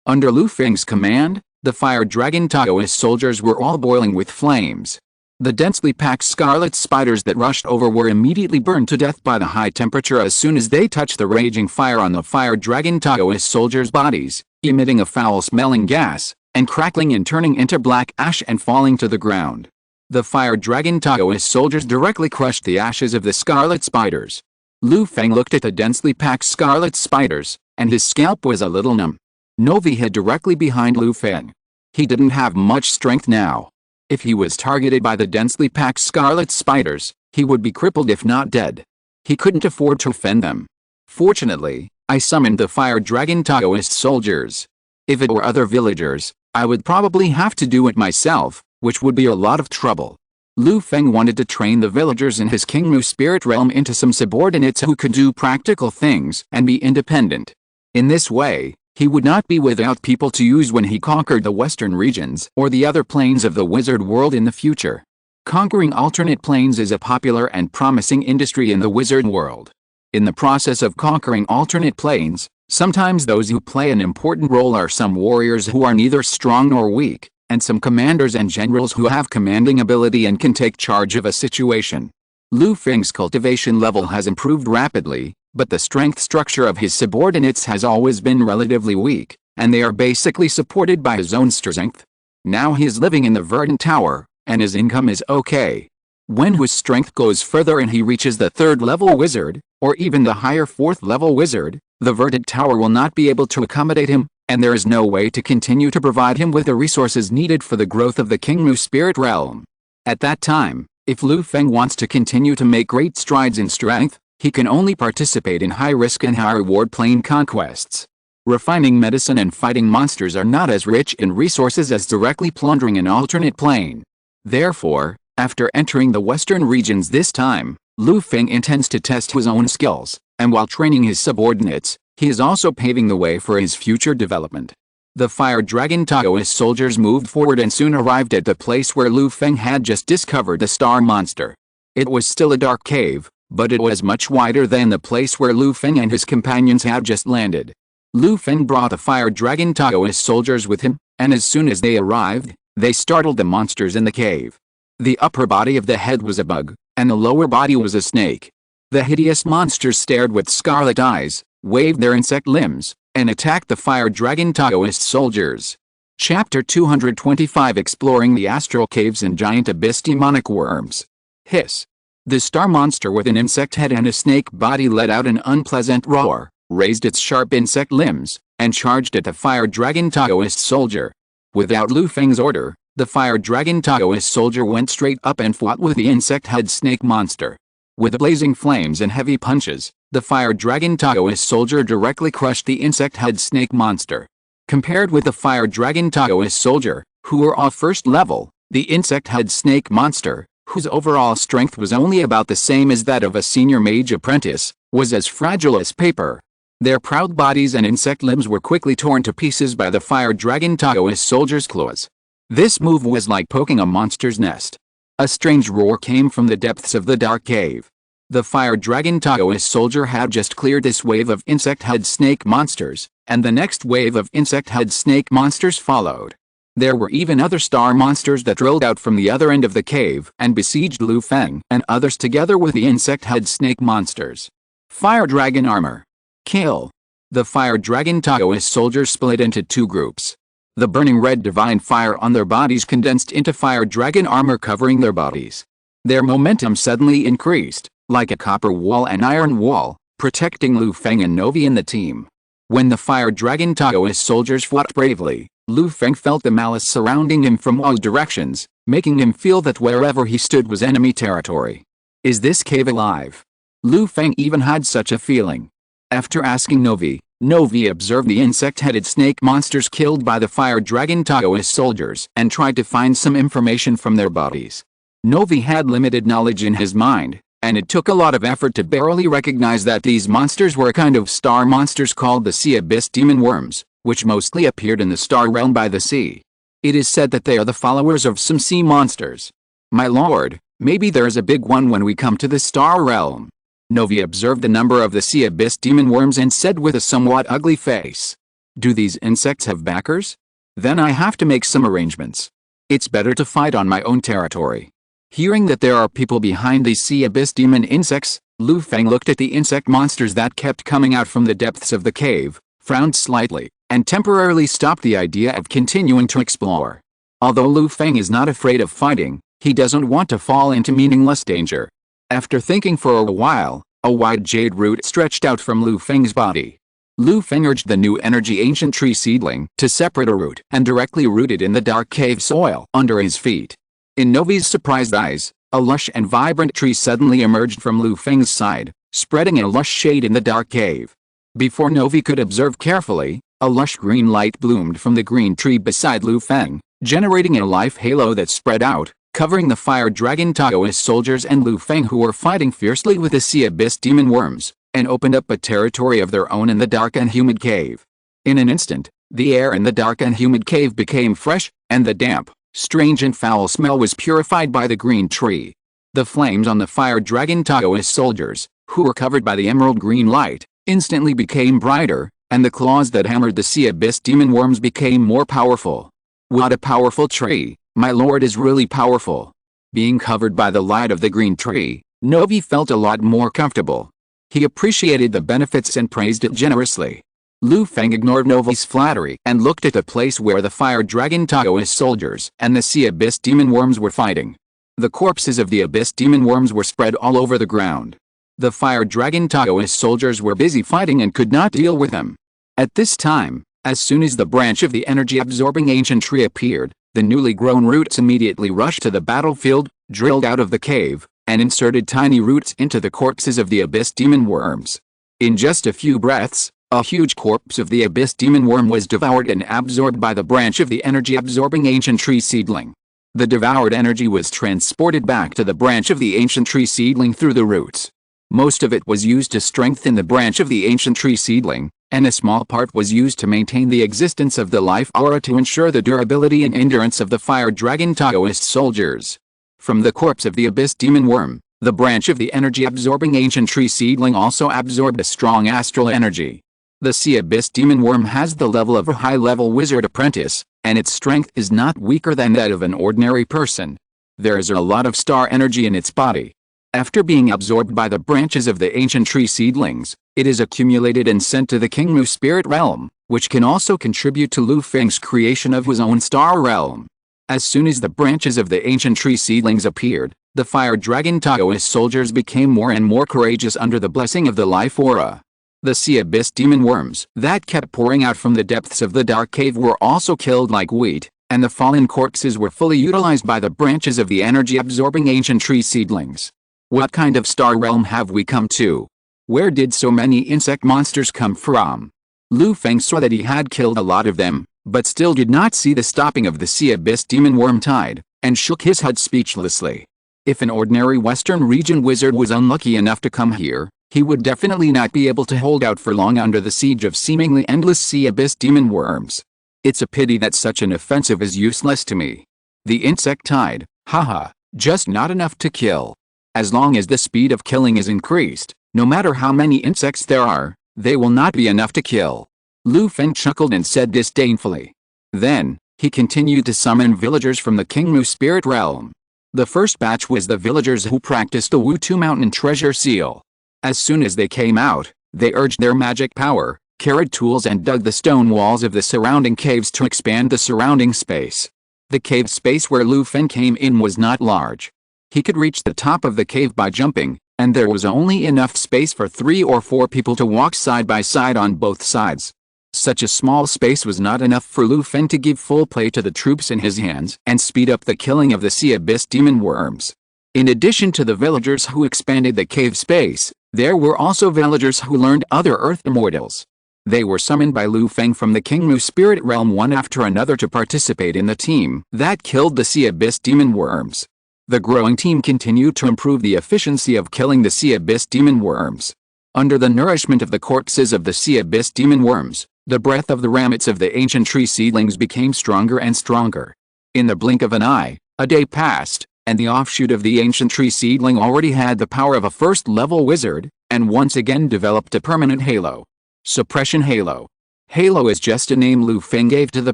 Speaker 1: Under Lu Feng's command, the Fire Dragon Taoist soldiers were all boiling with flames. The densely packed scarlet spiders that rushed over were immediately burned to death by the high temperature as soon as they touched the raging fire on the Fire Dragon Taoist soldiers' bodies, emitting a foul-smelling gas, and crackling and turning into black ash and falling to the ground. The Fire Dragon Taoist soldiers directly crushed the ashes of the scarlet spiders. Lu Feng looked at the densely packed scarlet spiders, and his scalp was a little numb. Novi hid directly behind Lu Feng. He didn't have much strength now. If he was targeted by the densely packed scarlet spiders, he would be crippled if not dead. He couldn't afford to offend them. Fortunately, I summoned the Fire Dragon Taoist soldiers. If it were other villagers, I would probably have to do it myself, which would be a lot of trouble. Lu Feng wanted to train the villagers in his Kingmu spirit realm into some subordinates who could do practical things and be independent. In this way, he would not be without people to use when he conquered the western regions or the other planes of the wizard world in the future. Conquering alternate planes is a popular and promising industry in the wizard world. In the process of conquering alternate planes, sometimes those who play an important role are some warriors who are neither strong nor weak, and some commanders and generals who have commanding ability and can take charge of a situation. Lu Feng's cultivation level has improved rapidly, but the strength structure of his subordinates has always been relatively weak, and they are basically supported by his own strength. Now he is living in the Verdant Tower, and his income is okay. When his strength goes further and he reaches the 3rd level wizard, or even the higher 4th level wizard, the Verdant Tower will not be able to accommodate him, and there is no way to continue to provide him with the resources needed for the growth of the Kingmu spirit realm. At that time, if Lu Feng wants to continue to make great strides in strength, he can only participate in high-risk and high-reward plane conquests. Refining medicine and fighting monsters are not as rich in resources as directly plundering an alternate plane. Therefore, after entering the western regions this time, Lu Feng intends to test his own skills, and while training his subordinates, he is also paving the way for his future development. The Fire Dragon Taoist soldiers moved forward and soon arrived at the place where Lu Feng had just discovered the star monster. It was still a dark cave, but it was much wider than the place where Lu Feng and his companions had just landed. Lu Feng brought the Fire Dragon Taoist soldiers with him, and as soon as they arrived, they startled the monsters in the cave. The upper body of the head was a bug, and the lower body was a snake. The hideous monsters stared with scarlet eyes, waved their insect limbs, and attacked the Fire Dragon Taoist soldiers. Chapter 225 Exploring the Astral Caves and Giant Abyss Demonic Worms. Hiss. The star monster with an insect head and a snake body let out an unpleasant roar, raised its sharp insect limbs, and charged at the Fire Dragon Taoist soldier. Without Lu Feng's order, the Fire Dragon Taoist soldier went straight up and fought with the insect head snake monster. With blazing flames and heavy punches, the Fire Dragon Taoist soldier directly crushed the insect head snake monster. Compared with the fire dragon Taoist soldier, who were all first level, the insect head snake monster, whose overall strength was only about the same as that of a senior mage apprentice, was as fragile as paper. Their proud bodies and insect limbs were quickly torn to pieces by the fire dragon Taoist soldier's claws. This move was like poking a monster's nest. A strange roar came from the depths of the dark cave. The fire dragon Taoist soldier had just cleared this wave of insect head snake monsters, and the next wave of insect head snake monsters followed. There were even other star monsters that rolled out from the other end of the cave and besieged Lu Feng and others together with the insect head snake monsters. Fire dragon armor. Kill. The fire dragon Taoist soldiers split into two groups. The burning red divine fire on their bodies condensed into fire dragon armor covering their bodies. Their momentum suddenly increased, like a copper wall and iron wall, protecting Lu Feng and Novi and the team. When the fire dragon Taoist soldiers fought bravely, Lu Feng felt the malice surrounding him from all directions, making him feel that wherever he stood was enemy territory. Is this cave alive? Lu Feng even had such a feeling. After asking Novi observed the insect-headed snake monsters killed by the fire dragon Taoist soldiers and tried to find some information from their bodies. Novi had limited knowledge in his mind, and it took a lot of effort to barely recognize that these monsters were a kind of star monsters called the sea abyss demon worms, which mostly appeared in the star realm by the sea. It is said that they are the followers of some sea monsters. My lord, maybe there is a big one when we come to the star realm. Novi observed the number of the sea abyss demon worms and said with a somewhat ugly face. Do these insects have backers? Then I have to make some arrangements. It's better to fight on my own territory. Hearing that there are people behind these sea abyss demon insects, Lu Feng looked at the insect monsters that kept coming out from the depths of the cave, frowned slightly, and temporarily stopped the idea of continuing to explore. Although Lu Feng is not afraid of fighting, he doesn't want to fall into meaningless danger. After thinking for a while, a wide jade root stretched out from Lu Feng's body. Lu Feng urged the new energy ancient tree seedling to separate a root and directly root it in the dark cave soil under his feet. In Novi's surprised eyes, a lush and vibrant tree suddenly emerged from Lu Feng's side, spreading a lush shade in the dark cave. Before Novi could observe carefully, a lush green light bloomed from the green tree beside Lu Feng, generating a life halo that spread out, covering the fire dragon Taoist soldiers and Lu Feng who were fighting fiercely with the sea abyss demon worms, and opened up a territory of their own in the dark and humid cave. In an instant, the air in the dark and humid cave became fresh, and the damp, strange and foul smell was purified by the green tree. The flames on the fire dragon Taoist soldiers, who were covered by the emerald green light, instantly became brighter, and the claws that hammered the sea abyss demon worms became more powerful. What a powerful tree! My lord is really powerful. Being covered by the light of the green tree, Novi felt a lot more comfortable. He appreciated the benefits and praised it generously. Lu Feng ignored Novi's flattery and looked at the place where the fire dragon Taoist soldiers and the sea abyss demon worms were fighting. The corpses of the abyss demon worms were spread all over the ground. The fire dragon Taoist soldiers were busy fighting and could not deal with them. At this time, as soon as the branch of the energy-absorbing ancient tree appeared, the newly grown roots immediately rushed to the battlefield, drilled out of the cave, and inserted tiny roots into the corpses of the abyss demon worms. In just a few breaths, a huge corpse of the abyss demon worm was devoured and absorbed by the branch of the energy-absorbing ancient tree seedling. The devoured energy was transported back to the branch of the ancient tree seedling through the roots. Most of it was used to strengthen the branch of the ancient tree seedling, and a small part was used to maintain the existence of the life aura to ensure the durability and endurance of the fire dragon Taoist soldiers. From the corpse of the abyss demon worm, the branch of the energy-absorbing ancient tree seedling also absorbed a strong astral energy. The sea abyss demon worm has the level of a high-level wizard apprentice, and its strength is not weaker than that of an ordinary person. There is a lot of star energy in its body. After being absorbed by the branches of the ancient tree seedlings, it is accumulated and sent to the Kingmu spirit realm, which can also contribute to Lu Feng's creation of his own star realm. As soon as the branches of the ancient tree seedlings appeared, the fire dragon Taoist soldiers became more and more courageous under the blessing of the life aura. The sea abyss demon worms that kept pouring out from the depths of the dark cave were also killed like wheat, and the fallen corpses were fully utilized by the branches of the energy-absorbing ancient tree seedlings. What kind of star realm have we come to? Where did so many insect monsters come from? Lu Feng saw that he had killed a lot of them, but still did not see the stopping of the sea abyss demon worm tide, and shook his head speechlessly. If an ordinary Western region wizard was unlucky enough to come here, he would definitely not be able to hold out for long under the siege of seemingly endless sea abyss demon worms. It's a pity that such an offensive is useless to me. The insect tide, haha, just not enough to kill. As long as the speed of killing is increased, no matter how many insects there are, they will not be enough to kill. Lu Feng chuckled and said disdainfully. Then, he continued to summon villagers from the Kingmu spirit realm. The first batch was the villagers who practiced the Wutu Mountain treasure seal. As soon as they came out, they urged their magic power, carried tools and dug the stone walls of the surrounding caves to expand the surrounding space. The cave space where Lu Feng came in was not large. He could reach the top of the cave by jumping, and there was only enough space for 3 or 4 people to walk side by side on both sides. Such a small space was not enough for Lu Feng to give full play to the troops in his hands and speed up the killing of the sea abyss demon worms. In addition to the villagers who expanded the cave space, there were also villagers who learned other earth immortals. They were summoned by Lu Feng from the Kingmu spirit realm one after another to participate in the team that killed the sea abyss demon worms. The growing team continued to improve the efficiency of killing the sea abyss demon worms. Under the nourishment of the corpses of the sea abyss demon worms, the breath of the ramets of the ancient tree seedlings became stronger and stronger. In the blink of an eye, a day passed, and the offshoot of the ancient tree seedling already had the power of a first-level wizard, and once again developed a permanent halo. Suppression Halo. Halo is just a name Lu Feng gave to the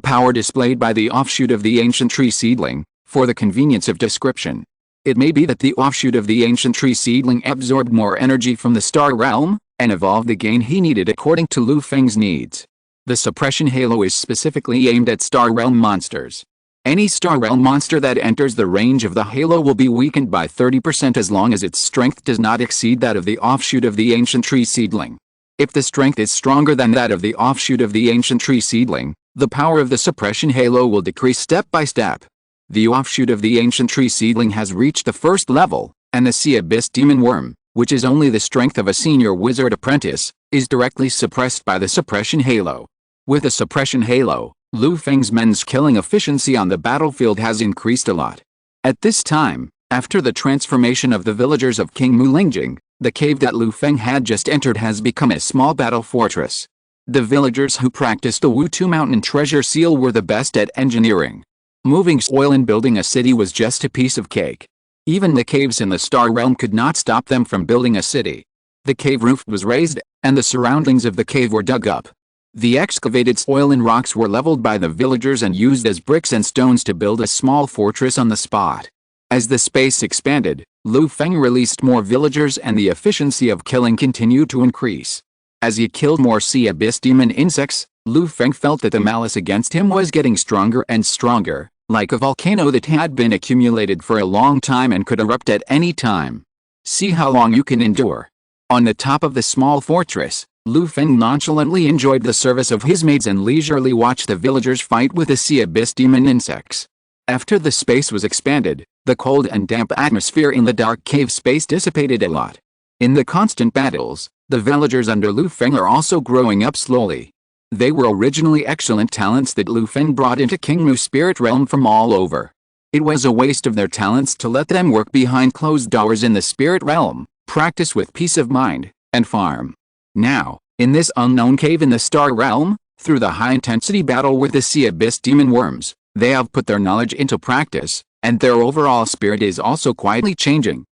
Speaker 1: power displayed by the offshoot of the ancient tree seedling, for the convenience of description. It may be that the offshoot of the ancient tree seedling absorbed more energy from the star realm, and evolved the gain he needed according to Lu Feng's needs. The suppression halo is specifically aimed at star realm monsters. Any star realm monster that enters the range of the halo will be weakened by 30% as long as its strength does not exceed that of the offshoot of the ancient tree seedling. If the strength is stronger than that of the offshoot of the ancient tree seedling, the power of the suppression halo will decrease step by step. The offshoot of the ancient tree seedling has reached the first level, and the sea abyss demon worm, which is only the strength of a senior wizard apprentice, is directly suppressed by the suppression halo. With the suppression halo, Lu Feng's men's killing efficiency on the battlefield has increased a lot. At this time, after the transformation of the villagers of King Mulingjing, the cave that Lu Feng had just entered has become a small battle fortress. The villagers who practiced the Wutu Mountain treasure seal were the best at engineering. Moving soil and building a city was just a piece of cake. Even the caves in the star realm could not stop them from building a city. The cave roof was raised, and the surroundings of the cave were dug up. The excavated soil and rocks were leveled by the villagers and used as bricks and stones to build a small fortress on the spot. As the space expanded, Lu Feng released more villagers and the efficiency of killing continued to increase. As he killed more sea abyss demon insects, Lu Feng felt that the malice against him was getting stronger and stronger, like a volcano that had been accumulated for a long time and could erupt at any time. See how long you can endure. On the top of the small fortress, Lu Feng nonchalantly enjoyed the service of his maids and leisurely watched the villagers fight with the sea abyss demon insects. After the space was expanded, the cold and damp atmosphere in the dark cave space dissipated a lot. In the constant battles, the villagers under Lu Feng are also growing up slowly. They were originally excellent talents that Lu Feng brought into Kingmu spirit realm from all over. It was a waste of their talents to let them work behind closed doors in the spirit realm, practice with peace of mind, and farm. Now, in this unknown cave in the star realm, through the high-intensity battle with the sea abyss demon worms, they have put their knowledge into practice, and their overall spirit is also quietly changing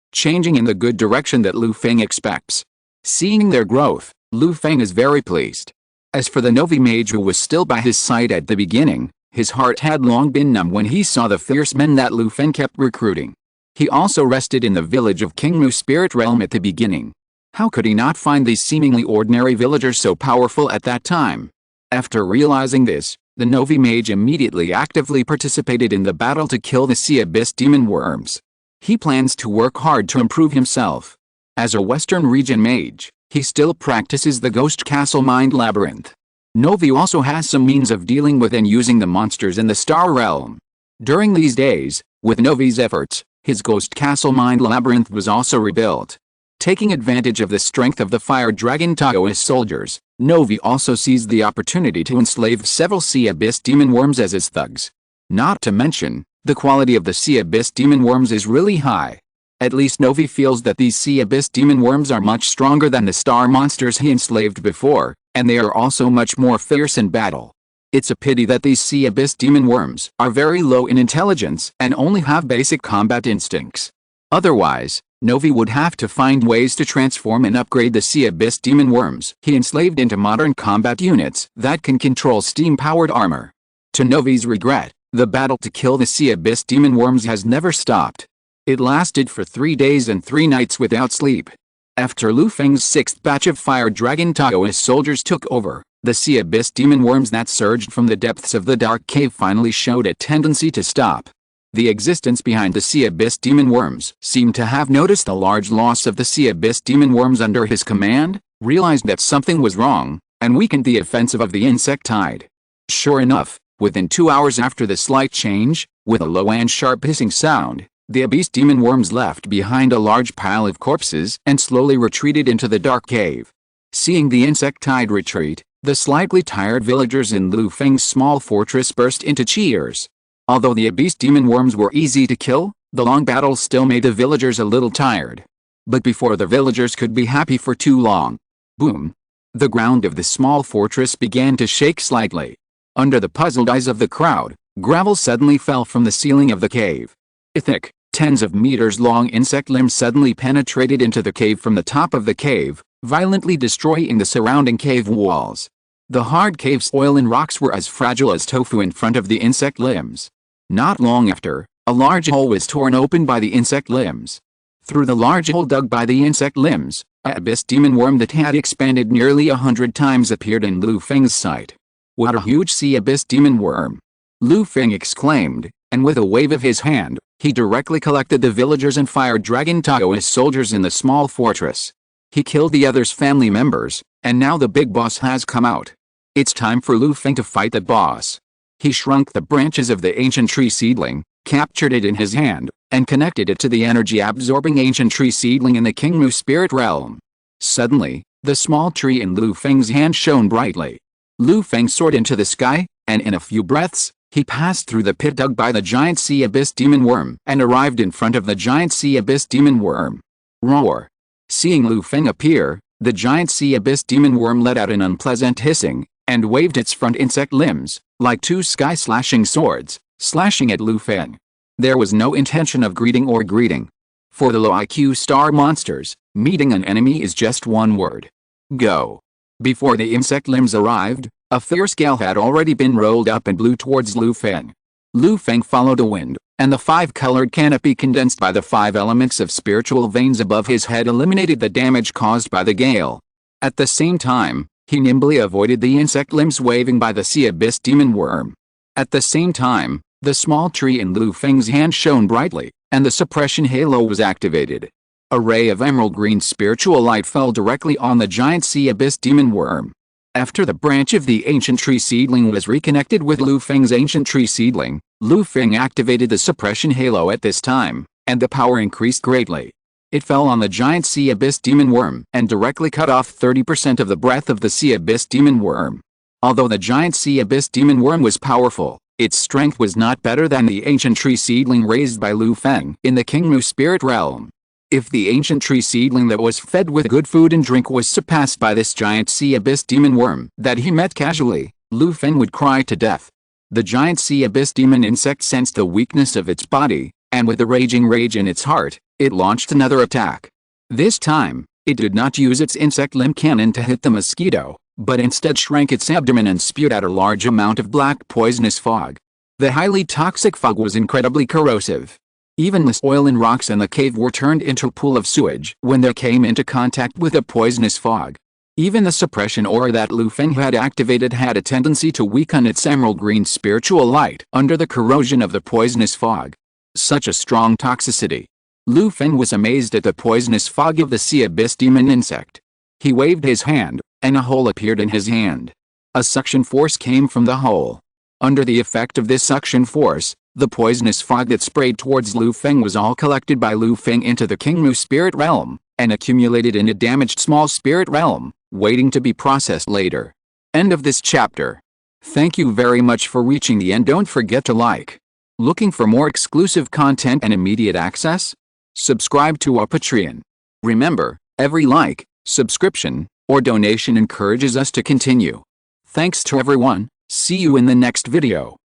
Speaker 1: in the good direction that Lu Feng expects. Seeing their growth, Lu Feng is very pleased. As for the Novi mage who was still by his side at the beginning, his heart had long been numb when he saw the fierce men that Lu Feng kept recruiting. He also rested in the village of Kingmu spirit realm at the beginning. How could he not find these seemingly ordinary villagers so powerful at that time? After realizing this, the Novi mage immediately actively participated in the battle to kill the sea abyss demon worms. He plans to work hard to improve himself. As a Western region mage, he still practices the Ghost Castle Mind Labyrinth. Novi also has some means of dealing with and using the monsters in the Star Realm. During these days, with Novi's efforts, his Ghost Castle Mind Labyrinth was also rebuilt. Taking advantage of the strength of the fire dragon Taoist soldiers, Novi also seized the opportunity to enslave several sea abyss demon worms as his thugs. Not to mention, the quality of the sea abyss demon worms is really high. At least Novi feels that these sea abyss demon worms are much stronger than the star monsters he enslaved before, and they are also much more fierce in battle. It's a pity that these sea abyss demon worms are very low in intelligence and only have basic combat instincts. Otherwise, Novi would have to find ways to transform and upgrade the sea abyss demon worms he enslaved into modern combat units that can control steam-powered armor. To Novi's regret, the battle to kill the sea abyss demon worms has never stopped. It lasted for 3 days and 3 nights without sleep. After Lu Feng's 6th batch of fire dragon Taoist soldiers took over, the sea abyss demon worms that surged from the depths of the dark cave finally showed a tendency to stop. The existence behind the sea abyss demon worms seemed to have noticed the large loss of the sea abyss demon worms under his command, realized that something was wrong, and weakened the offensive of the insect tide. Sure enough, within 2 hours after the slight change, with a low and sharp hissing sound, the abyss demon worms left behind a large pile of corpses and slowly retreated into the dark cave. Seeing the insect tide retreat, the slightly tired villagers in Lu Feng's small fortress burst into cheers. Although the abyss demon worms were easy to kill, the long battle still made the villagers a little tired. But before the villagers could be happy for too long, boom! The ground of the small fortress began to shake slightly. Under the puzzled eyes of the crowd, gravel suddenly fell from the ceiling of the cave. A thick, tens of meters long insect limb suddenly penetrated into the cave from the top of the cave, violently destroying the surrounding cave walls. The hard cave soil and rocks were as fragile as tofu in front of the insect limbs. Not long after, a large hole was torn open by the insect limbs. Through the large hole dug by the insect limbs, an abyss demon worm that had expanded nearly 100 times appeared in Lu Feng's sight. "What a huge sea abyss demon worm!" Lu Feng exclaimed, and with a wave of his hand, he directly collected the villagers and fire dragon Taoist soldiers in the small fortress. He killed the others' family members, and now the big boss has come out. It's time for Lu Feng to fight the boss. He shrunk the branches of the ancient tree seedling, captured it in his hand, and connected it to the energy-absorbing ancient tree seedling in the Qingmu spirit realm. Suddenly, the small tree in Lu Feng's hand shone brightly. Lu Feng soared into the sky, and in a few breaths, he passed through the pit dug by the giant sea abyss demon worm and arrived in front of the giant sea abyss demon worm. Roar! Seeing Lu Feng appear, the giant sea abyss demon worm let out an unpleasant hissing, and waved its front insect limbs, like two sky-slashing swords, slashing at Lu Feng. There was no intention of greeting. For the low IQ star monsters, meeting an enemy is just one word. Go. Before the insect limbs arrived, a fierce gale had already been rolled up and blew towards Lu Feng. Lu Feng followed the wind, and the 5-colored canopy condensed by the 5 elements of spiritual veins above his head eliminated the damage caused by the gale. At the same time, he nimbly avoided the insect limbs waving by the sea abyss demon worm. At the same time, the small tree in Lu Feng's hand shone brightly, and the suppression halo was activated. A ray of emerald green spiritual light fell directly on the giant sea abyss demon worm. After the branch of the ancient tree seedling was reconnected with Lu Feng's ancient tree seedling, Lu Feng activated the suppression halo at this time, and the power increased greatly. It fell on the giant sea abyss demon worm and directly cut off 30% of the breath of the sea abyss demon worm. Although the giant sea abyss demon worm was powerful, its strength was not better than the ancient tree seedling raised by Lu Feng in the Qingmu spirit realm. If the ancient tree seedling that was fed with good food and drink was surpassed by this giant sea abyss demon worm that he met casually, Lu Feng would cry to death. The giant sea abyss demon insect sensed the weakness of its body, and with a raging rage in its heart, it launched another attack. This time, it did not use its insect limb cannon to hit the mosquito, but instead shrank its abdomen and spewed out a large amount of black poisonous fog. The highly toxic fog was incredibly corrosive. Even the soil and rocks in the cave were turned into a pool of sewage when they came into contact with the poisonous fog. Even the suppression aura that Lu Feng had activated had a tendency to weaken its emerald green spiritual light under the corrosion of the poisonous fog. Such a strong toxicity. Lu Feng was amazed at the poisonous fog of the sea abyss demon insect. He waved his hand, and a hole appeared in his hand. A suction force came from the hole. Under the effect of this suction force, the poisonous fog that sprayed towards Lu Feng was all collected by Lu Feng into the Qingmu spirit realm, and accumulated in a damaged small spirit realm, waiting to be processed later. End of this chapter. Thank you very much for reaching the end. Don't forget to like. Looking for more exclusive content and immediate access? Subscribe to our Patreon. Remember, every like, subscription, or donation encourages us to continue. Thanks to everyone. See you in the next video.